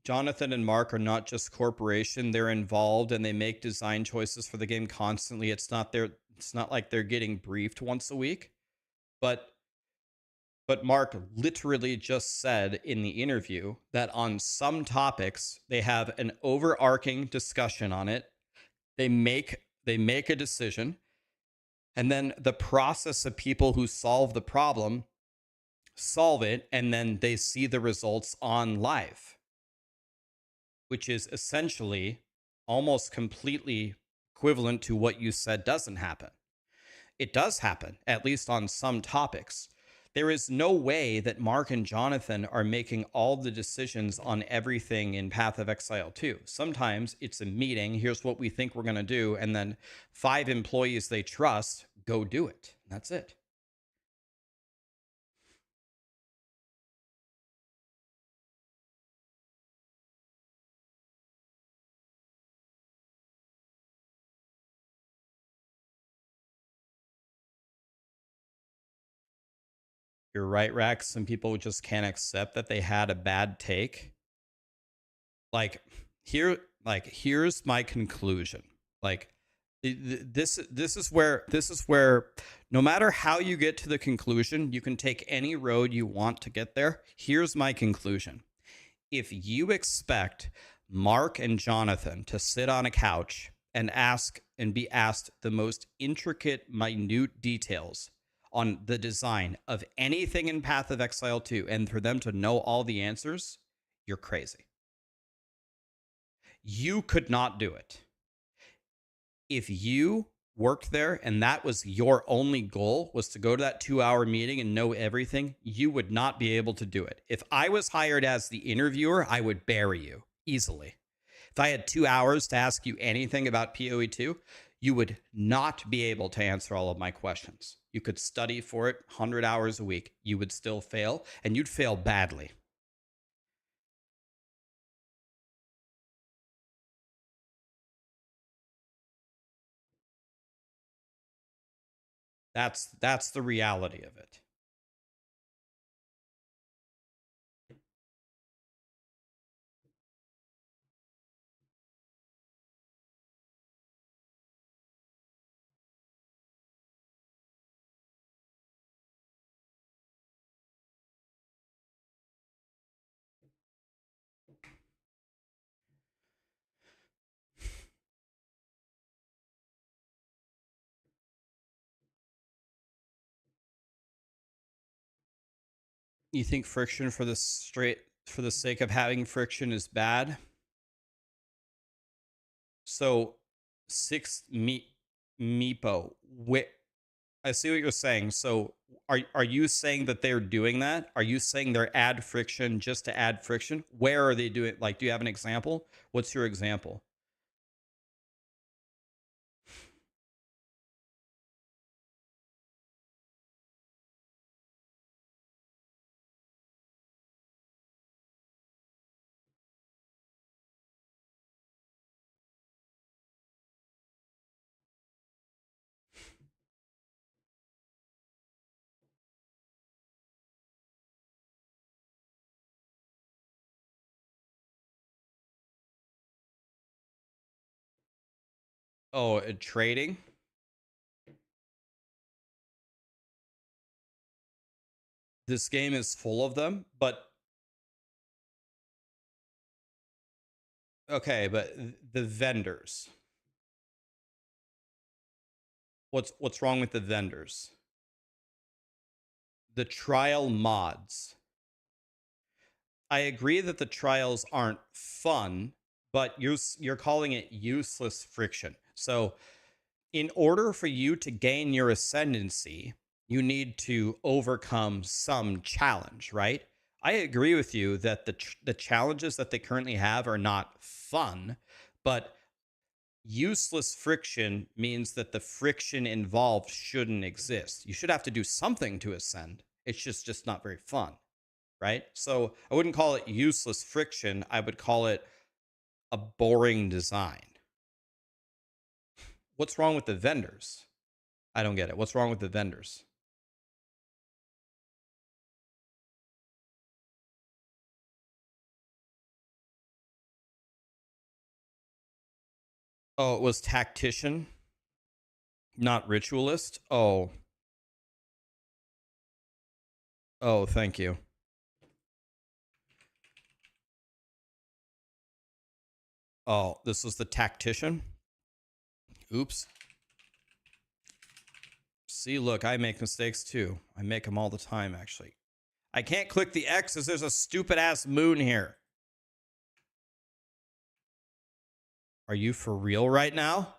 Jonathan and Mark are not just corporation. They're involved and they make design choices for the game constantly. It's not like they're getting briefed once a week. But Mark literally just said in the interview that on some topics they have an overarching discussion on it. They make a decision, and then the process of people who solve the problem solve it, and then they see the results on live, which is essentially almost completely equivalent to what you said doesn't happen. It does happen, at least on some topics. There is no way that Mark and Jonathan are making all the decisions on everything in Path of Exile 2. Sometimes it's a meeting, here's what we think we're going to do, and then 5 employees they trust go do it. That's it. You're right, Rax. Some people just can't accept that they had a bad take. Here's my conclusion. This is where no matter how you get to the conclusion, you can take any road you want to get there. Here's my conclusion. If you expect Mark and Jonathan to sit on a couch and be asked the most intricate, minute details on the design of anything in Path of Exile 2, and for them to know all the answers, you're crazy. You could not do it. If you worked there and that was your only goal, was to go to that 2-hour meeting and know everything, you would not be able to do it. If I was hired as the interviewer, I would bury you easily. If I had 2 hours to ask you anything about POE2, you would not be able to answer all of my questions. You could study for it 100 hours a week. You would still fail, and you'd fail badly. That's the reality of it. You think friction for the sake of having friction is bad? So 6 Meepo. I see what you're saying. So are you saying that they're doing that? Are you saying they're add friction just to add friction? Where are they doing? Like, do you have an example? What's your example? Oh, trading? This game is full of them, but okay, but the vendors. What's wrong with the vendors? The trial mods. I agree that the trials aren't fun, but you're calling it useless friction. So, in order for you to gain your ascendancy, you need to overcome some challenge, right? I agree with you that the challenges that they currently have are not fun, but useless friction means that the friction involved shouldn't exist. You should have to do something to ascend. It's just not very fun, right? So I wouldn't call it useless friction. I would call it a boring design. What's wrong with the vendors? I don't get it. What's wrong with the vendors? Oh, it was tactician, not ritualist. Oh, thank you. Oh, this was the tactician. Oops. See, look, I make mistakes too. I make them all the time, actually. I can't click the X's. There's a stupid ass moon here. Are you for real right now?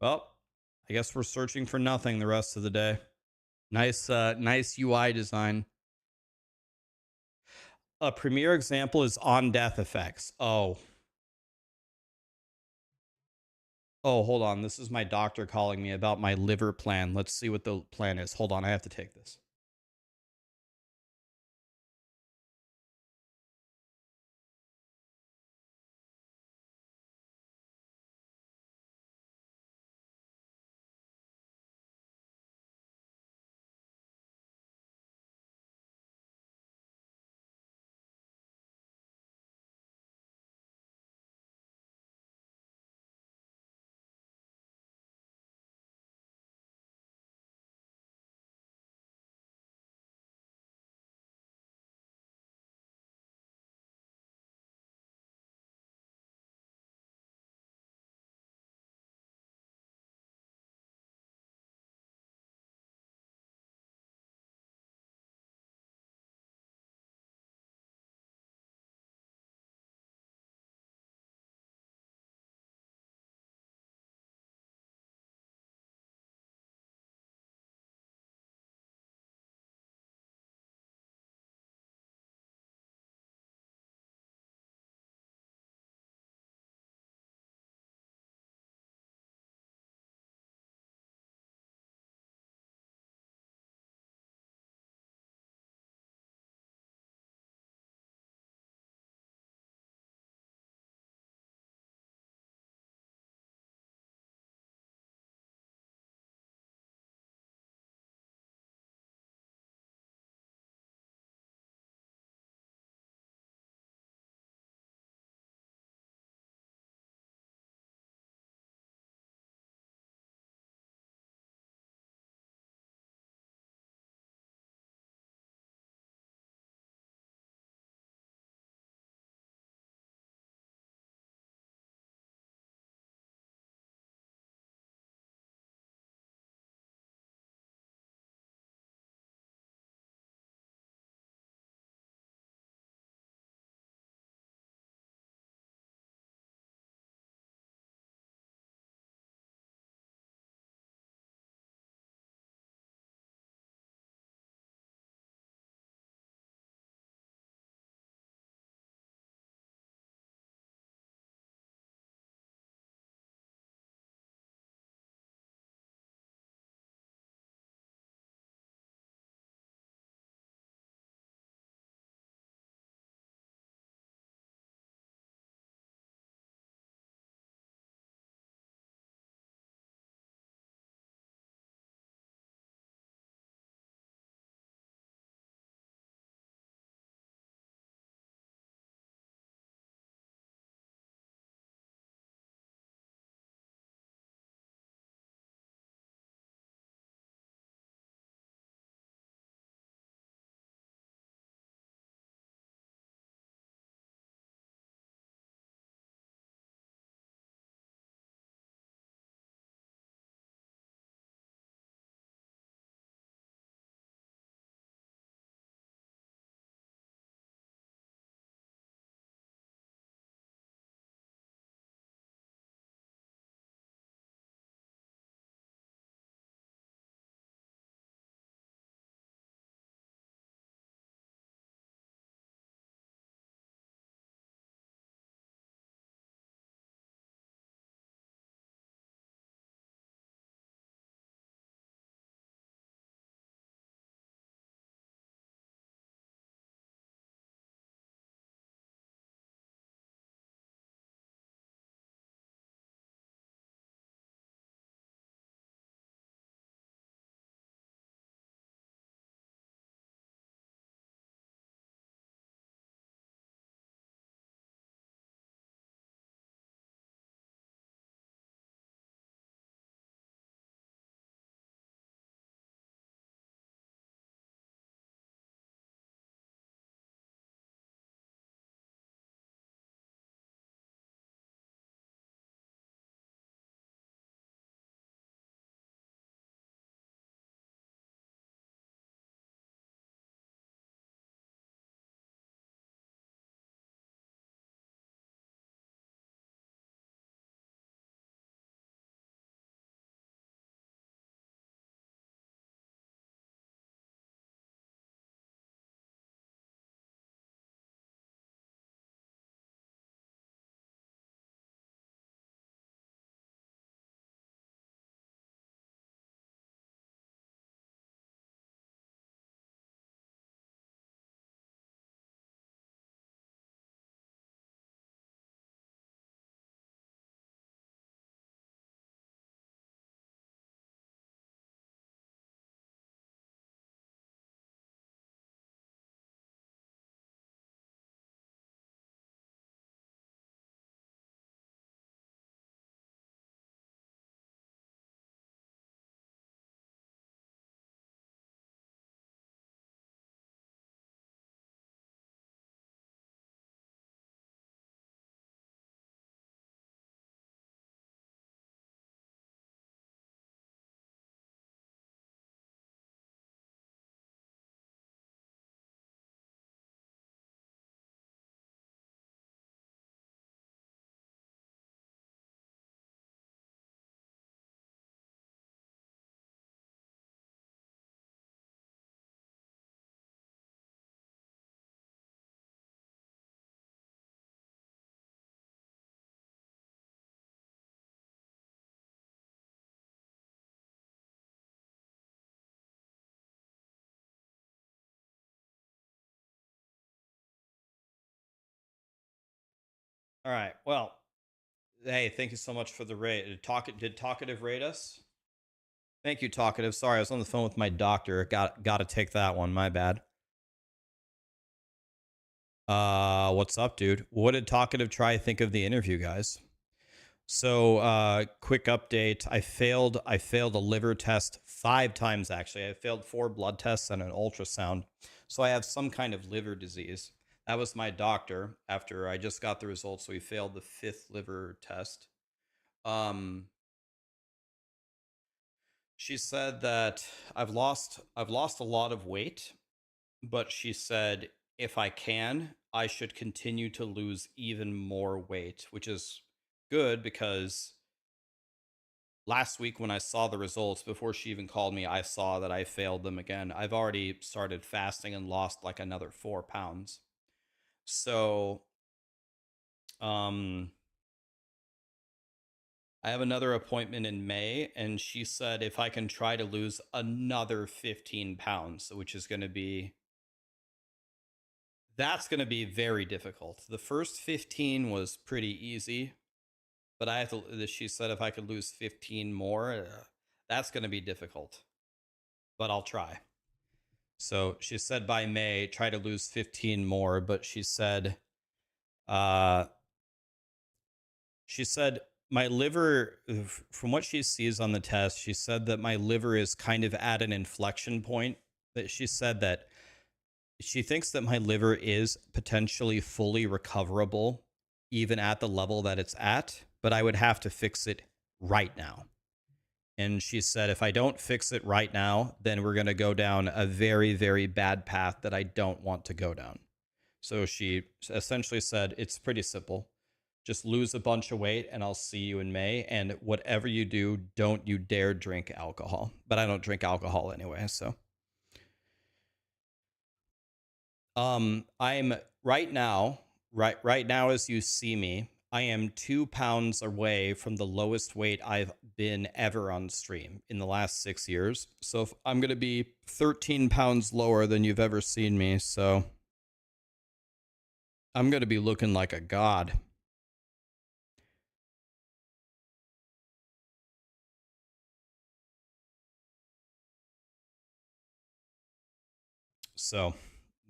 Well, I guess we're searching for nothing the rest of the day. Nice UI design. A premier example is on death effects. Oh, hold on. This is my doctor calling me about my liver plan. Let's see what the plan is. Hold on. I have to take this. All right. Well, hey, thank you so much for the rate. Did Talkative rate us? Thank you, Talkative. Sorry, I was on the phone with my doctor. Got to take that one. My bad. What's up, dude? What did Talkative try think of the interview, guys? So, quick update. I failed a liver test 5 times, actually. I failed 4 blood tests and an ultrasound. So I have some kind of liver disease. That was my doctor after I just got the results. So he failed the 5th liver test. She said that I've lost a lot of weight, but she said if I can, I should continue to lose even more weight, which is good because last week when I saw the results, before she even called me, I saw that I failed them again. I've already started fasting and lost like another 4 pounds. So, I have another appointment in May, and she said if I can try to lose another 15 pounds, which is going to be, that's going to be very difficult. The first 15 was pretty easy, but I have to, she said if I could lose 15 more, that's going to be difficult, but I'll try. So she said by May, try to lose 15 more, but she said my liver, from what she sees on the test, she said that my liver is kind of at an inflection point. That she said that she thinks that my liver is potentially fully recoverable, even at the level that it's at, but I would have to fix it right now. And she said, if I don't fix it right now, then we're going to go down a very, very bad path that I don't want to go down. So she essentially said, it's pretty simple. Just lose a bunch of weight and I'll see you in May. And whatever you do, don't you dare drink alcohol. But I don't drink alcohol anyway, so. I'm right now as you see me, I am 2 pounds away from the lowest weight I've been ever on stream in the last 6 years. So I'm going to be 13 pounds lower than you've ever seen me. So I'm going to be looking like a god. So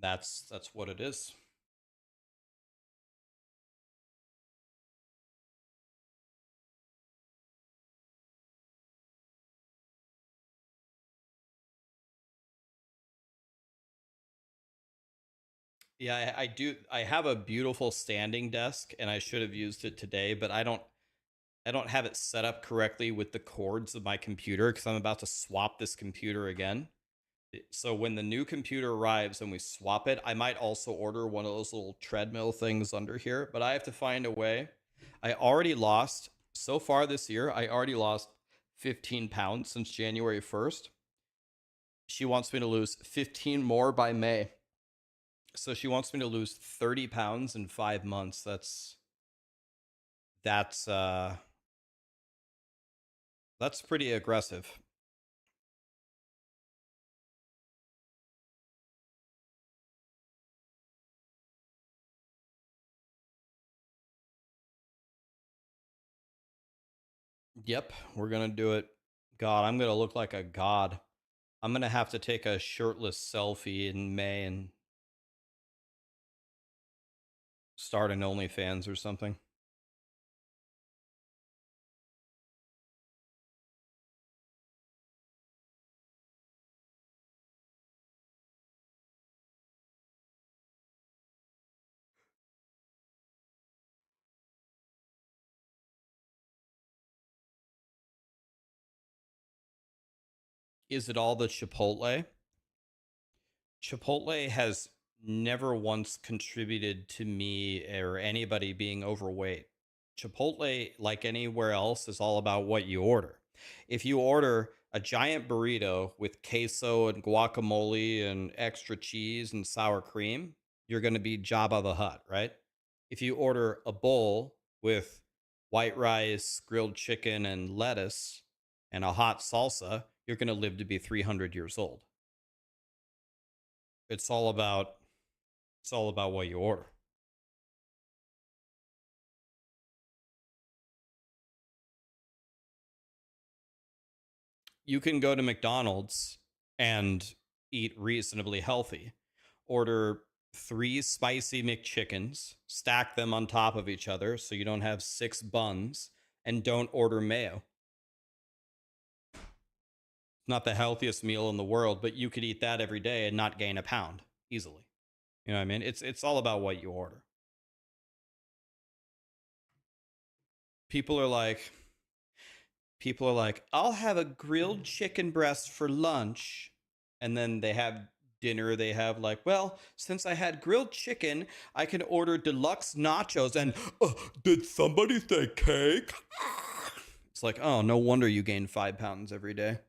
that's what it is. Yeah, I do. I have a beautiful standing desk and I should have used it today, but I don't have it set up correctly with the cords of my computer because I'm about to swap this computer again. So when the new computer arrives and we swap it, I might also order one of those little treadmill things under here, but I have to find a way. I already lost, so far this year, I already lost 15 pounds since January 1st. She wants me to lose 15 more by May. So she wants me to lose 30 pounds in 5 months. That's pretty aggressive. Yep, we're gonna do it. God, I'm gonna look like a god. I'm gonna have to take a shirtless selfie in May and start an OnlyFans or something. Is it all the Chipotle? Chipotle has never once contributed to me or anybody being overweight. Chipotle, like anywhere else, is all about what you order. If you order a giant burrito with queso and guacamole and extra cheese and sour cream, you're going to be Jabba the Hutt, right? If you order a bowl with white rice, grilled chicken, and lettuce and a hot salsa, you're going to live to be 300 years old. It's all about what you order. you can go to McDonald's and eat reasonably healthy. Order 3 spicy McChickens, stack them on top of each other so you don't have 6 buns, and don't order mayo. Not the healthiest meal in the world, but you could eat that every day and not gain a pound easily. You know what I mean? It's all about what you order. People are like, I'll have a grilled chicken breast for lunch. And then they have dinner. They have like, well, since I had grilled chicken, I can order deluxe nachos. And did somebody say cake? It's like, oh, no wonder you gain 5 pounds every day.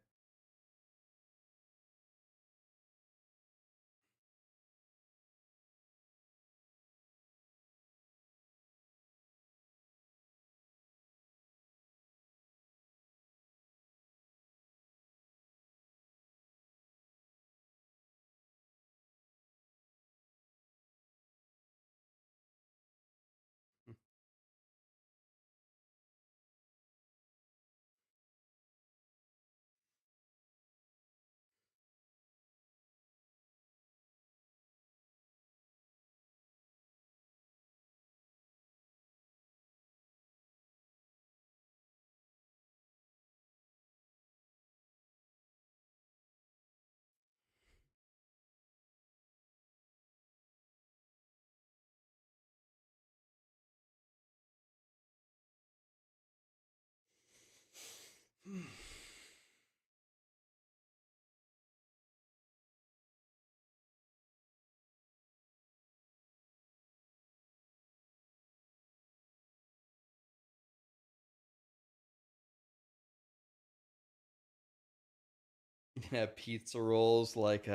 Yeah, pizza rolls like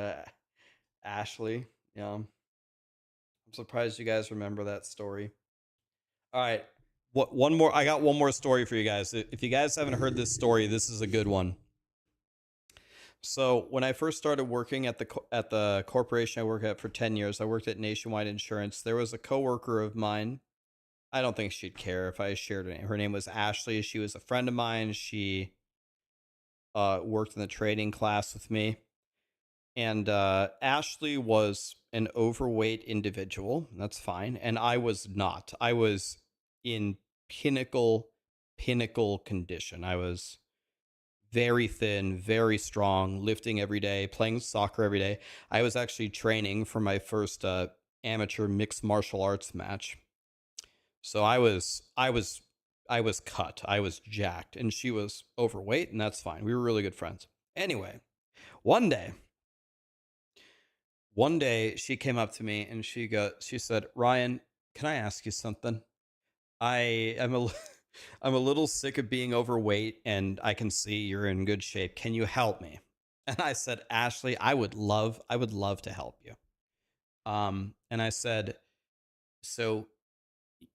Ashley. Yeah. I'm surprised you guys remember that story. All right. One more? I got one more story for you guys. If you guys haven't heard this story, this is a good one. So when I first started working at the corporation I worked at for 10 years, I worked at Nationwide Insurance. There was a coworker of mine. I don't think she'd care if I shared her name. Her name was Ashley. She was a friend of mine. She worked in the trading class with me. And Ashley was an overweight individual. That's fine. And I was not. I was in pinnacle condition. I was very thin, very strong, lifting every day, playing soccer every day. I was actually training for my first amateur mixed martial arts match. So I was cut. I was jacked, and she was overweight, and that's fine. We were really good friends. Anyway, one day she came up to me and she said, "Ryan, can I ask you something? I'm a little sick of being overweight, and I can see you're in good shape. Can you help me?" And I said, "Ashley, I would love to help you." And I said, "So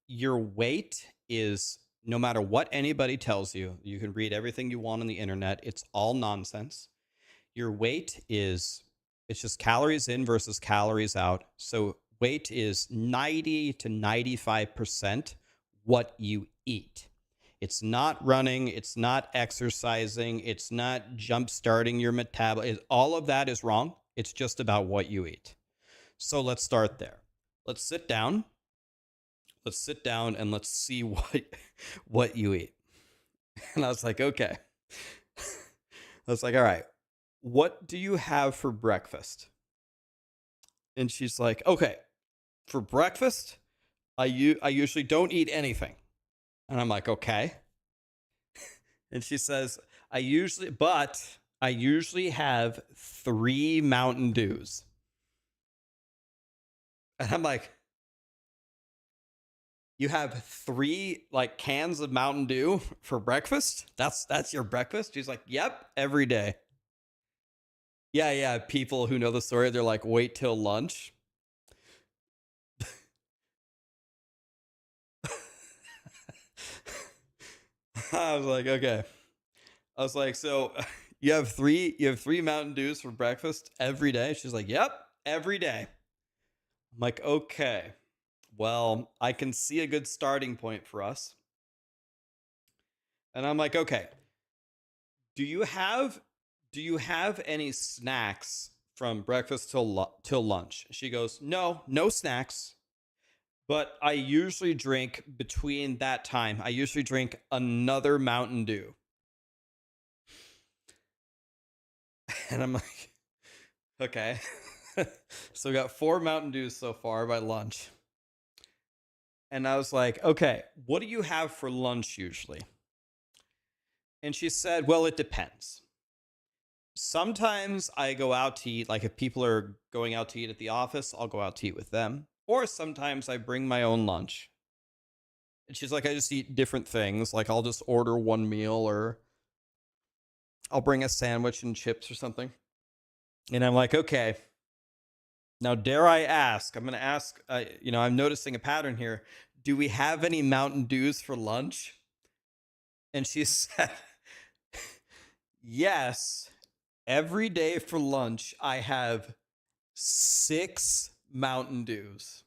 your weight is, no matter what anybody tells you, you can read everything you want on the internet. It's all nonsense. Your weight is, it's just calories in versus calories out. So weight is 90 to 95% what you eat. It's not running. It's not exercising. It's not jump starting your metabolism. All of that is wrong. It's just about what you eat. So let's start there. Let's sit down and let's see what you eat." And I was like, okay. I was like, all right, what do you have for breakfast? And she's like, okay, for breakfast, I usually don't eat anything. And I'm like, okay. And she says, I usually have 3 Mountain Dews. And I'm like, you have 3 like cans of Mountain Dew for breakfast? That's your breakfast? She's like, yep, every day. Yeah. People who know the story, they're like, wait till lunch. I was like, okay. I was like, so you have 3 Mountain Dews for breakfast every day? She's like, yep, every day. I'm like, okay. Well, I can see a good starting point for us. And I'm like, okay, do you have do you have any snacks from breakfast till lunch? She goes, no snacks. But I usually drink between that time. I usually drink another Mountain Dew. And I'm like, okay. So we got 4 Mountain Dews so far by lunch. And I was like, okay, what do you have for lunch usually? And she said, well, it depends. Sometimes I go out to eat, like if people are going out to eat at the office, I'll go out to eat with them. Or sometimes I bring my own lunch. And she's like, I just eat different things. Like I'll just order one meal, or I'll bring a sandwich and chips or something. And I'm like, okay. Now, dare I ask? I'm going to ask, I'm noticing a pattern here. Do we have any Mountain Dews for lunch? And she said, yes. Every day for lunch, I have 6 Mountain Dews.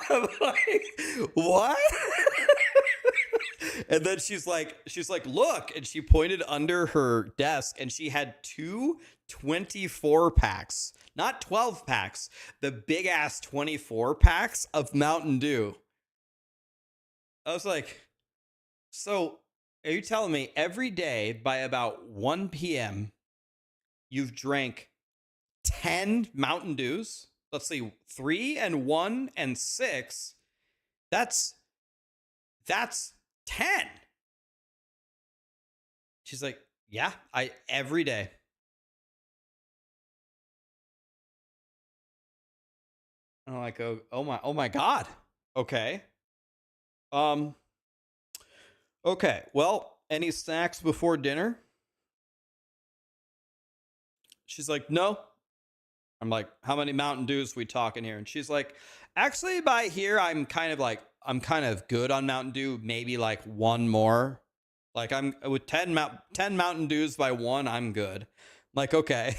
I'm like, what? And then she's like, look, and she pointed under her desk, and she had 2 24 packs, not 12 packs, the big ass 24 packs of Mountain Dew. I was like, so are you telling me every day by about 1 p.m. you've drank 10 Mountain Dews? Let's see, 3 and 1 and 6. That's 10. She's like, yeah, every day. And I'm like, oh my God. Okay. Okay. Well, any snacks before dinner? She's like, no. I'm like, how many Mountain Dews we talking here? And she's like, actually, by here, I'm kind of good on Mountain Dew. Maybe like one more. Like I'm with 10 Mountain Dews by 1, I'm good. I'm like, okay.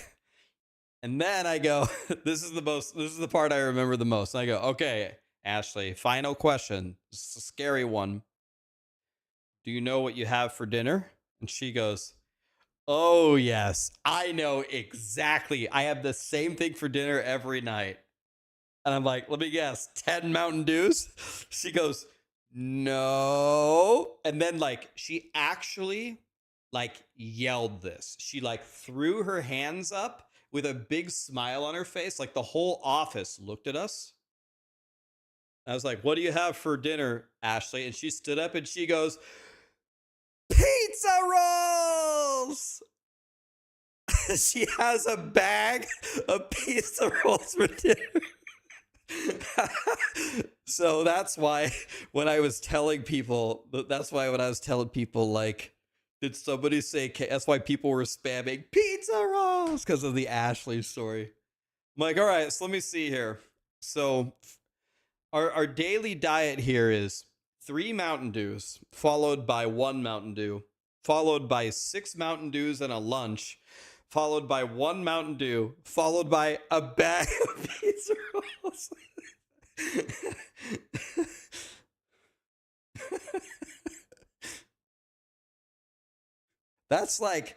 And then I go, this is the part I remember the most. And I go, okay, Ashley, final question. This is a scary one. Do you know what you have for dinner? And she goes, oh, yes, I know exactly. I have the same thing for dinner every night. And I'm like, let me guess, 10 Mountain Dews? She goes, no. And then like she actually like yelled this. She like threw her hands up with a big smile on her face. Like the whole office looked at us. I was like, what do you have for dinner, Ashley? And she stood up and she goes, pizza rolls. She has a bag of pizza rolls for dinner. So that's why when I was telling people, like, did somebody say, that's why people were spamming pizza rolls because of the Ashley story. I'm like, all right, so let me see here. So our daily diet here is 3 Mountain Dews, followed by 1 Mountain Dew, followed by 6 Mountain Dews and a lunch, followed by 1 Mountain Dew, followed by a bag of pizza rolls. That's like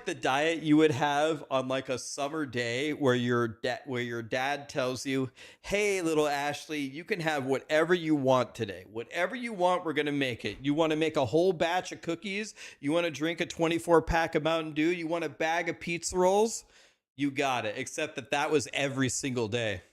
the diet you would have on like a summer day where your dad tells you, "Hey, little Ashley, you can have whatever you want today. Whatever you want, we're going to make it. You want to make a whole batch of cookies? You want to drink a 24-pack of Mountain Dew? You want a bag of pizza rolls? You got it." Except that was every single day.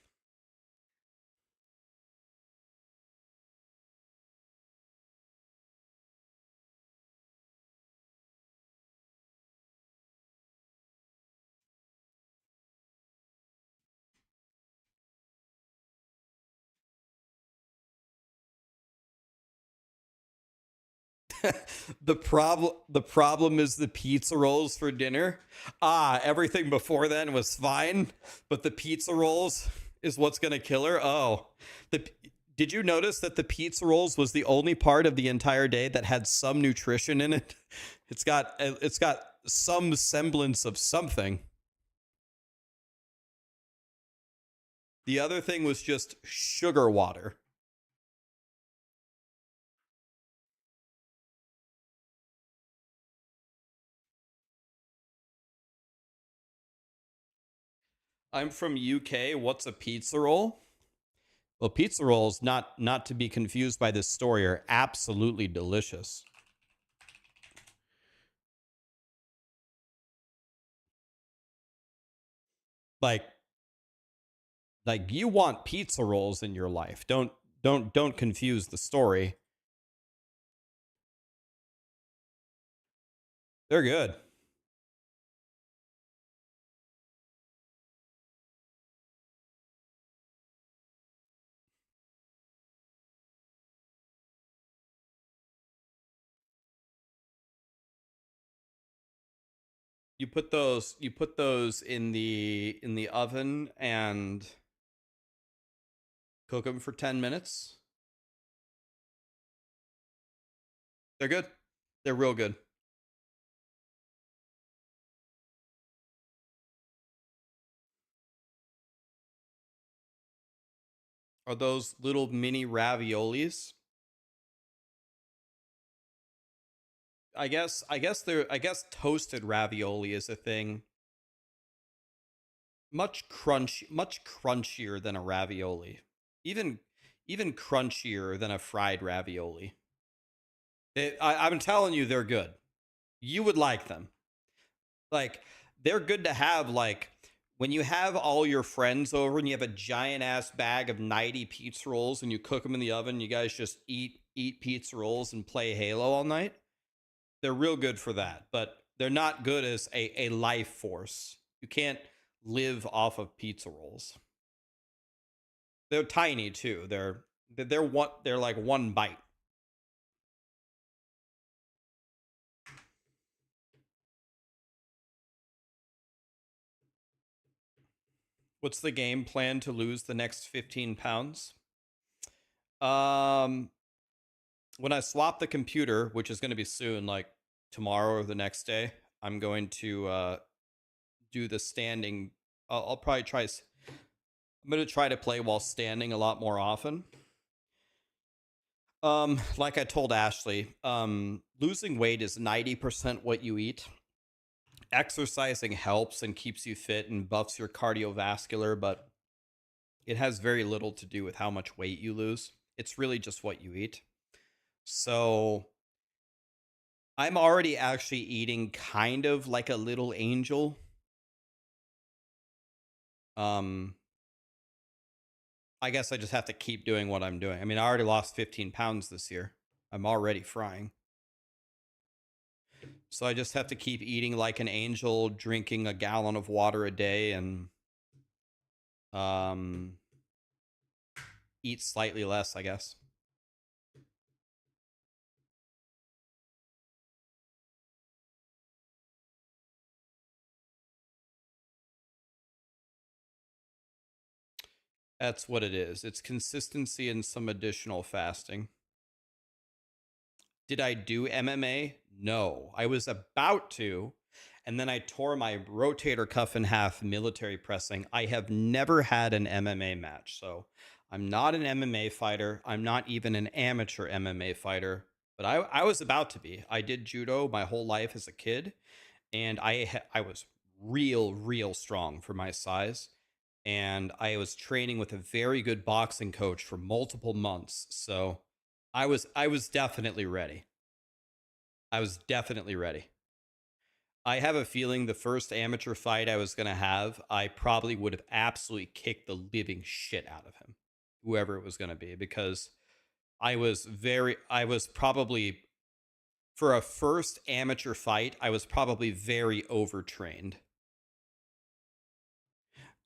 The problem is the pizza rolls for dinner. Everything before then was fine, but the pizza rolls is what's going to kill her. Did you notice that the pizza rolls was the only part of the entire day that had some nutrition in it? It's got some semblance of something. The other thing was just sugar water. I'm from UK. What's a pizza roll? Well, pizza rolls, not to be confused by this story, are absolutely delicious. Like you want pizza rolls in your life. Don't confuse the story. They're good. You put those in the oven and cook them for 10 minutes. They're good. They're real good. Are those little mini raviolis? I guess toasted ravioli is a thing. Much crunchier than a ravioli. Even crunchier than a fried ravioli. I'm telling you, they're good. You would like them. Like, they're good to have, like, when you have all your friends over and you have a giant ass bag of 90 pizza rolls and you cook them in the oven, you guys just eat pizza rolls and play Halo all night. They're real good for that, but they're not good as a life force. You can't live off of pizza rolls. They're tiny too. They're like one bite. What's the game plan to lose the next 15 pounds? When I swap the computer, which is going to be soon, like tomorrow or the next day, I'm going to do the standing. I'll probably try. I'm going to try to play while standing a lot more often. Like I told Ashley, losing weight is 90% what you eat. Exercising helps and keeps you fit and buffs your cardiovascular, but it has very little to do with how much weight you lose. It's really just what you eat. So I'm already actually eating kind of like a little angel. I guess I just have to keep doing what I'm doing. I mean, I already lost 15 pounds this year. I'm already frying. So I just have to keep eating like an angel, drinking a gallon of water a day, and eat slightly less, I guess. That's what it is. It's consistency and some additional fasting. Did I do MMA? No. I was about to, and then I tore my rotator cuff in half military pressing. I have never had an MMA match, so I'm not an MMA fighter. I'm not even an amateur MMA fighter, but I was about to be. I did judo my whole life as a kid, and I was real strong for my size. And I was training with a very good boxing coach for multiple months. So I was definitely ready. I was definitely ready. I have a feeling the first amateur fight I was going to have, I probably would have absolutely kicked the living shit out of him, whoever it was going to be, because I was probably, for a first amateur fight, I was probably very overtrained.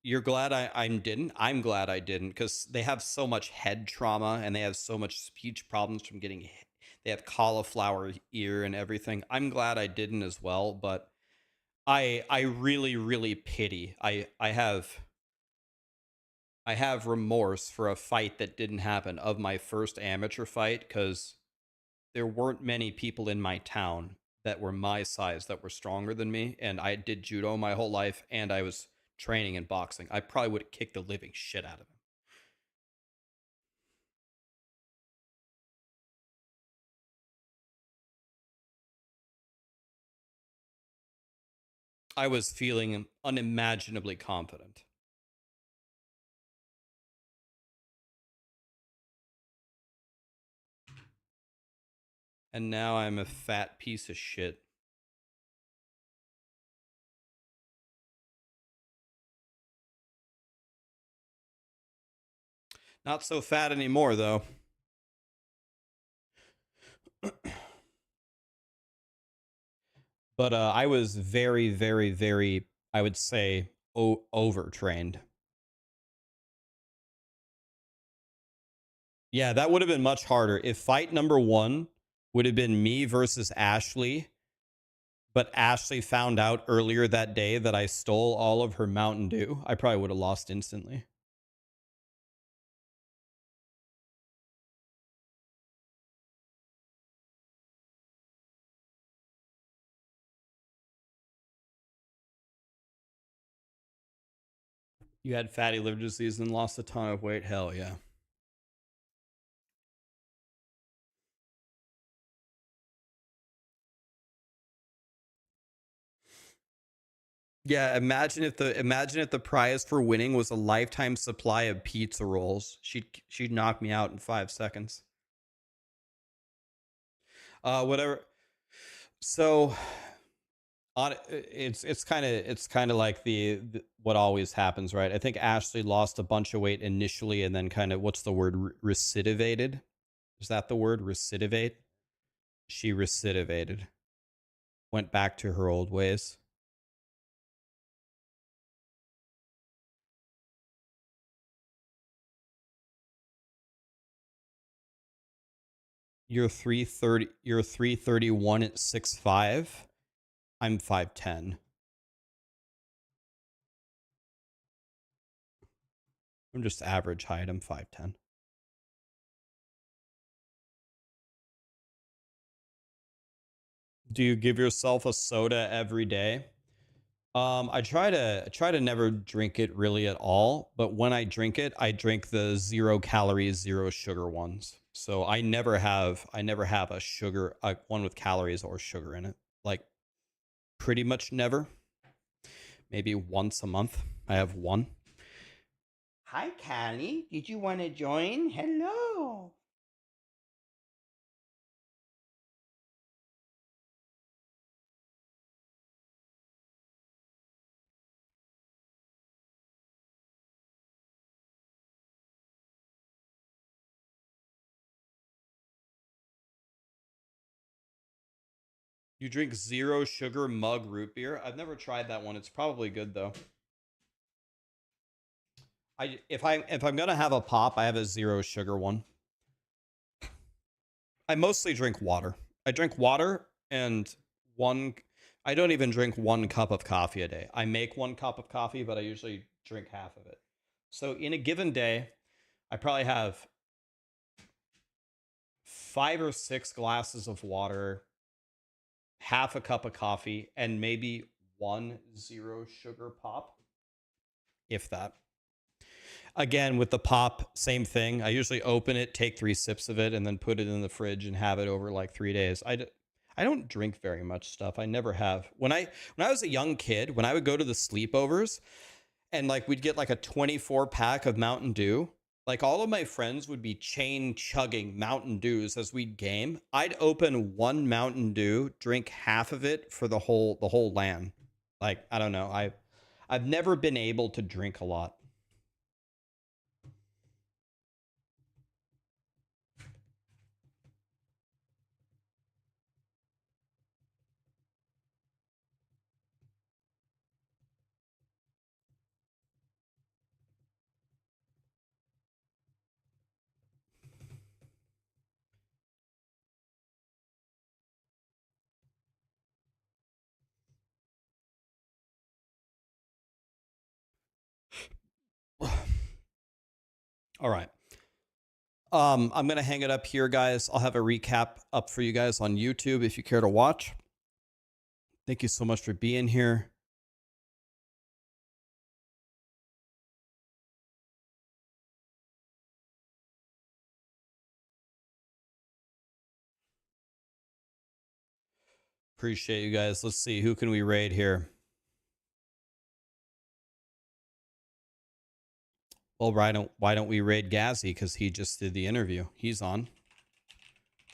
You're glad I didn't? I'm glad I didn't, because they have so much head trauma and they have so much speech problems from getting hit. They have cauliflower ear and everything. I'm glad I didn't as well, but I really pity. I have remorse for a fight that didn't happen, of my first amateur fight, because there weren't many people in my town that were my size that were stronger than me, and I did judo my whole life, and I was training in boxing. I probably would have kicked the living shit out of him. I was feeling unimaginably confident. And now I'm a fat piece of shit. Not so fat anymore, though. But I was very, very, very, I would say, overtrained. Yeah, that would have been much harder. If fight number 1 would have been me versus Ashley, but Ashley found out earlier that day that I stole all of her Mountain Dew, I probably would have lost instantly. You had fatty liver disease and lost a ton of weight? Hell yeah. Yeah, imagine if the prize for winning was a lifetime supply of pizza rolls. She'd knock me out in 5 seconds. Whatever. So it's kind of like the what always happens, right? I think Ashley lost a bunch of weight initially and then kind of, what's the word, recidivated? Is that the word, recidivate? She recidivated. Went back to her old ways. You're 330, you're 331 at 6'5". I'm 5'10". I'm just average height. I'm 5'10". Do you give yourself a soda every day? I try to never drink it really at all, but when I drink it, I drink the 0 calories, 0 sugar ones. So I never have a sugar, one with calories or sugar in it. Like pretty much never. Maybe once a month I have one. Hi, Callie. Did you want to join? Hello. You drink 0 sugar mug root beer? I've never tried that one. It's probably good though. If I'm gonna have a pop, I have a 0 sugar one. I mostly drink water. I drink water and I don't even drink 1 cup of coffee a day. I make 1 cup of coffee, but I usually drink half of it. So in a given day, I probably have 5 or 6 glasses of water, half a cup of coffee, and maybe 1 0 sugar pop, if that. Again, with the pop, same thing. I usually open it, take 3 sips of it, and then put it in the fridge and have it over like 3 days. I don't drink very much stuff. I never have. When I was a young kid, when I would go to the sleepovers and like we'd get like a 24 pack of Mountain Dew, like all of my friends would be chain chugging Mountain Dews as we'd game. I'd open 1 Mountain Dew, drink half of it for the whole LAN. Like, I don't know. I've never been able to drink a lot. All right. I'm going to hang it up here, guys. I'll have a recap up for you guys on YouTube if you care to watch. Thank you so much for being here. Appreciate you guys. Let's see. Who can we raid here? Well, why don't we raid Gazzy? Because he just did the interview. He's on.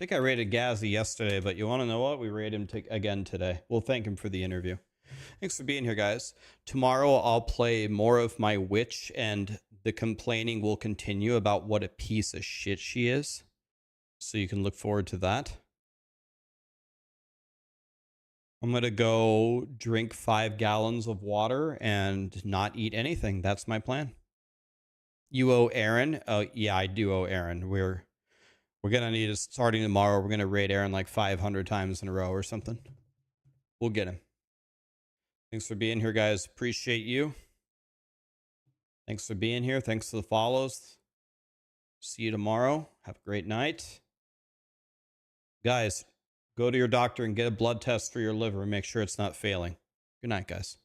think I rated Gazzy yesterday, but you want to know what? We rated him again today. We'll thank him for the interview. Thanks for being here, guys. Tomorrow I'll play more of my witch, and the complaining will continue about what a piece of shit she is. So you can look forward to that. I'm going to go drink 5 gallons of water and not eat anything. That's my plan. You owe Aaron? Oh, yeah, I do owe Aaron. We're going to need it starting tomorrow. We're going to raid Aaron like 500 times in a row or something. We'll get him. Thanks for being here, guys. Appreciate you. Thanks for being here. Thanks for the follows. See you tomorrow. Have a great night. Guys, go to your doctor and get a blood test for your liver and make sure it's not failing. Good night, guys.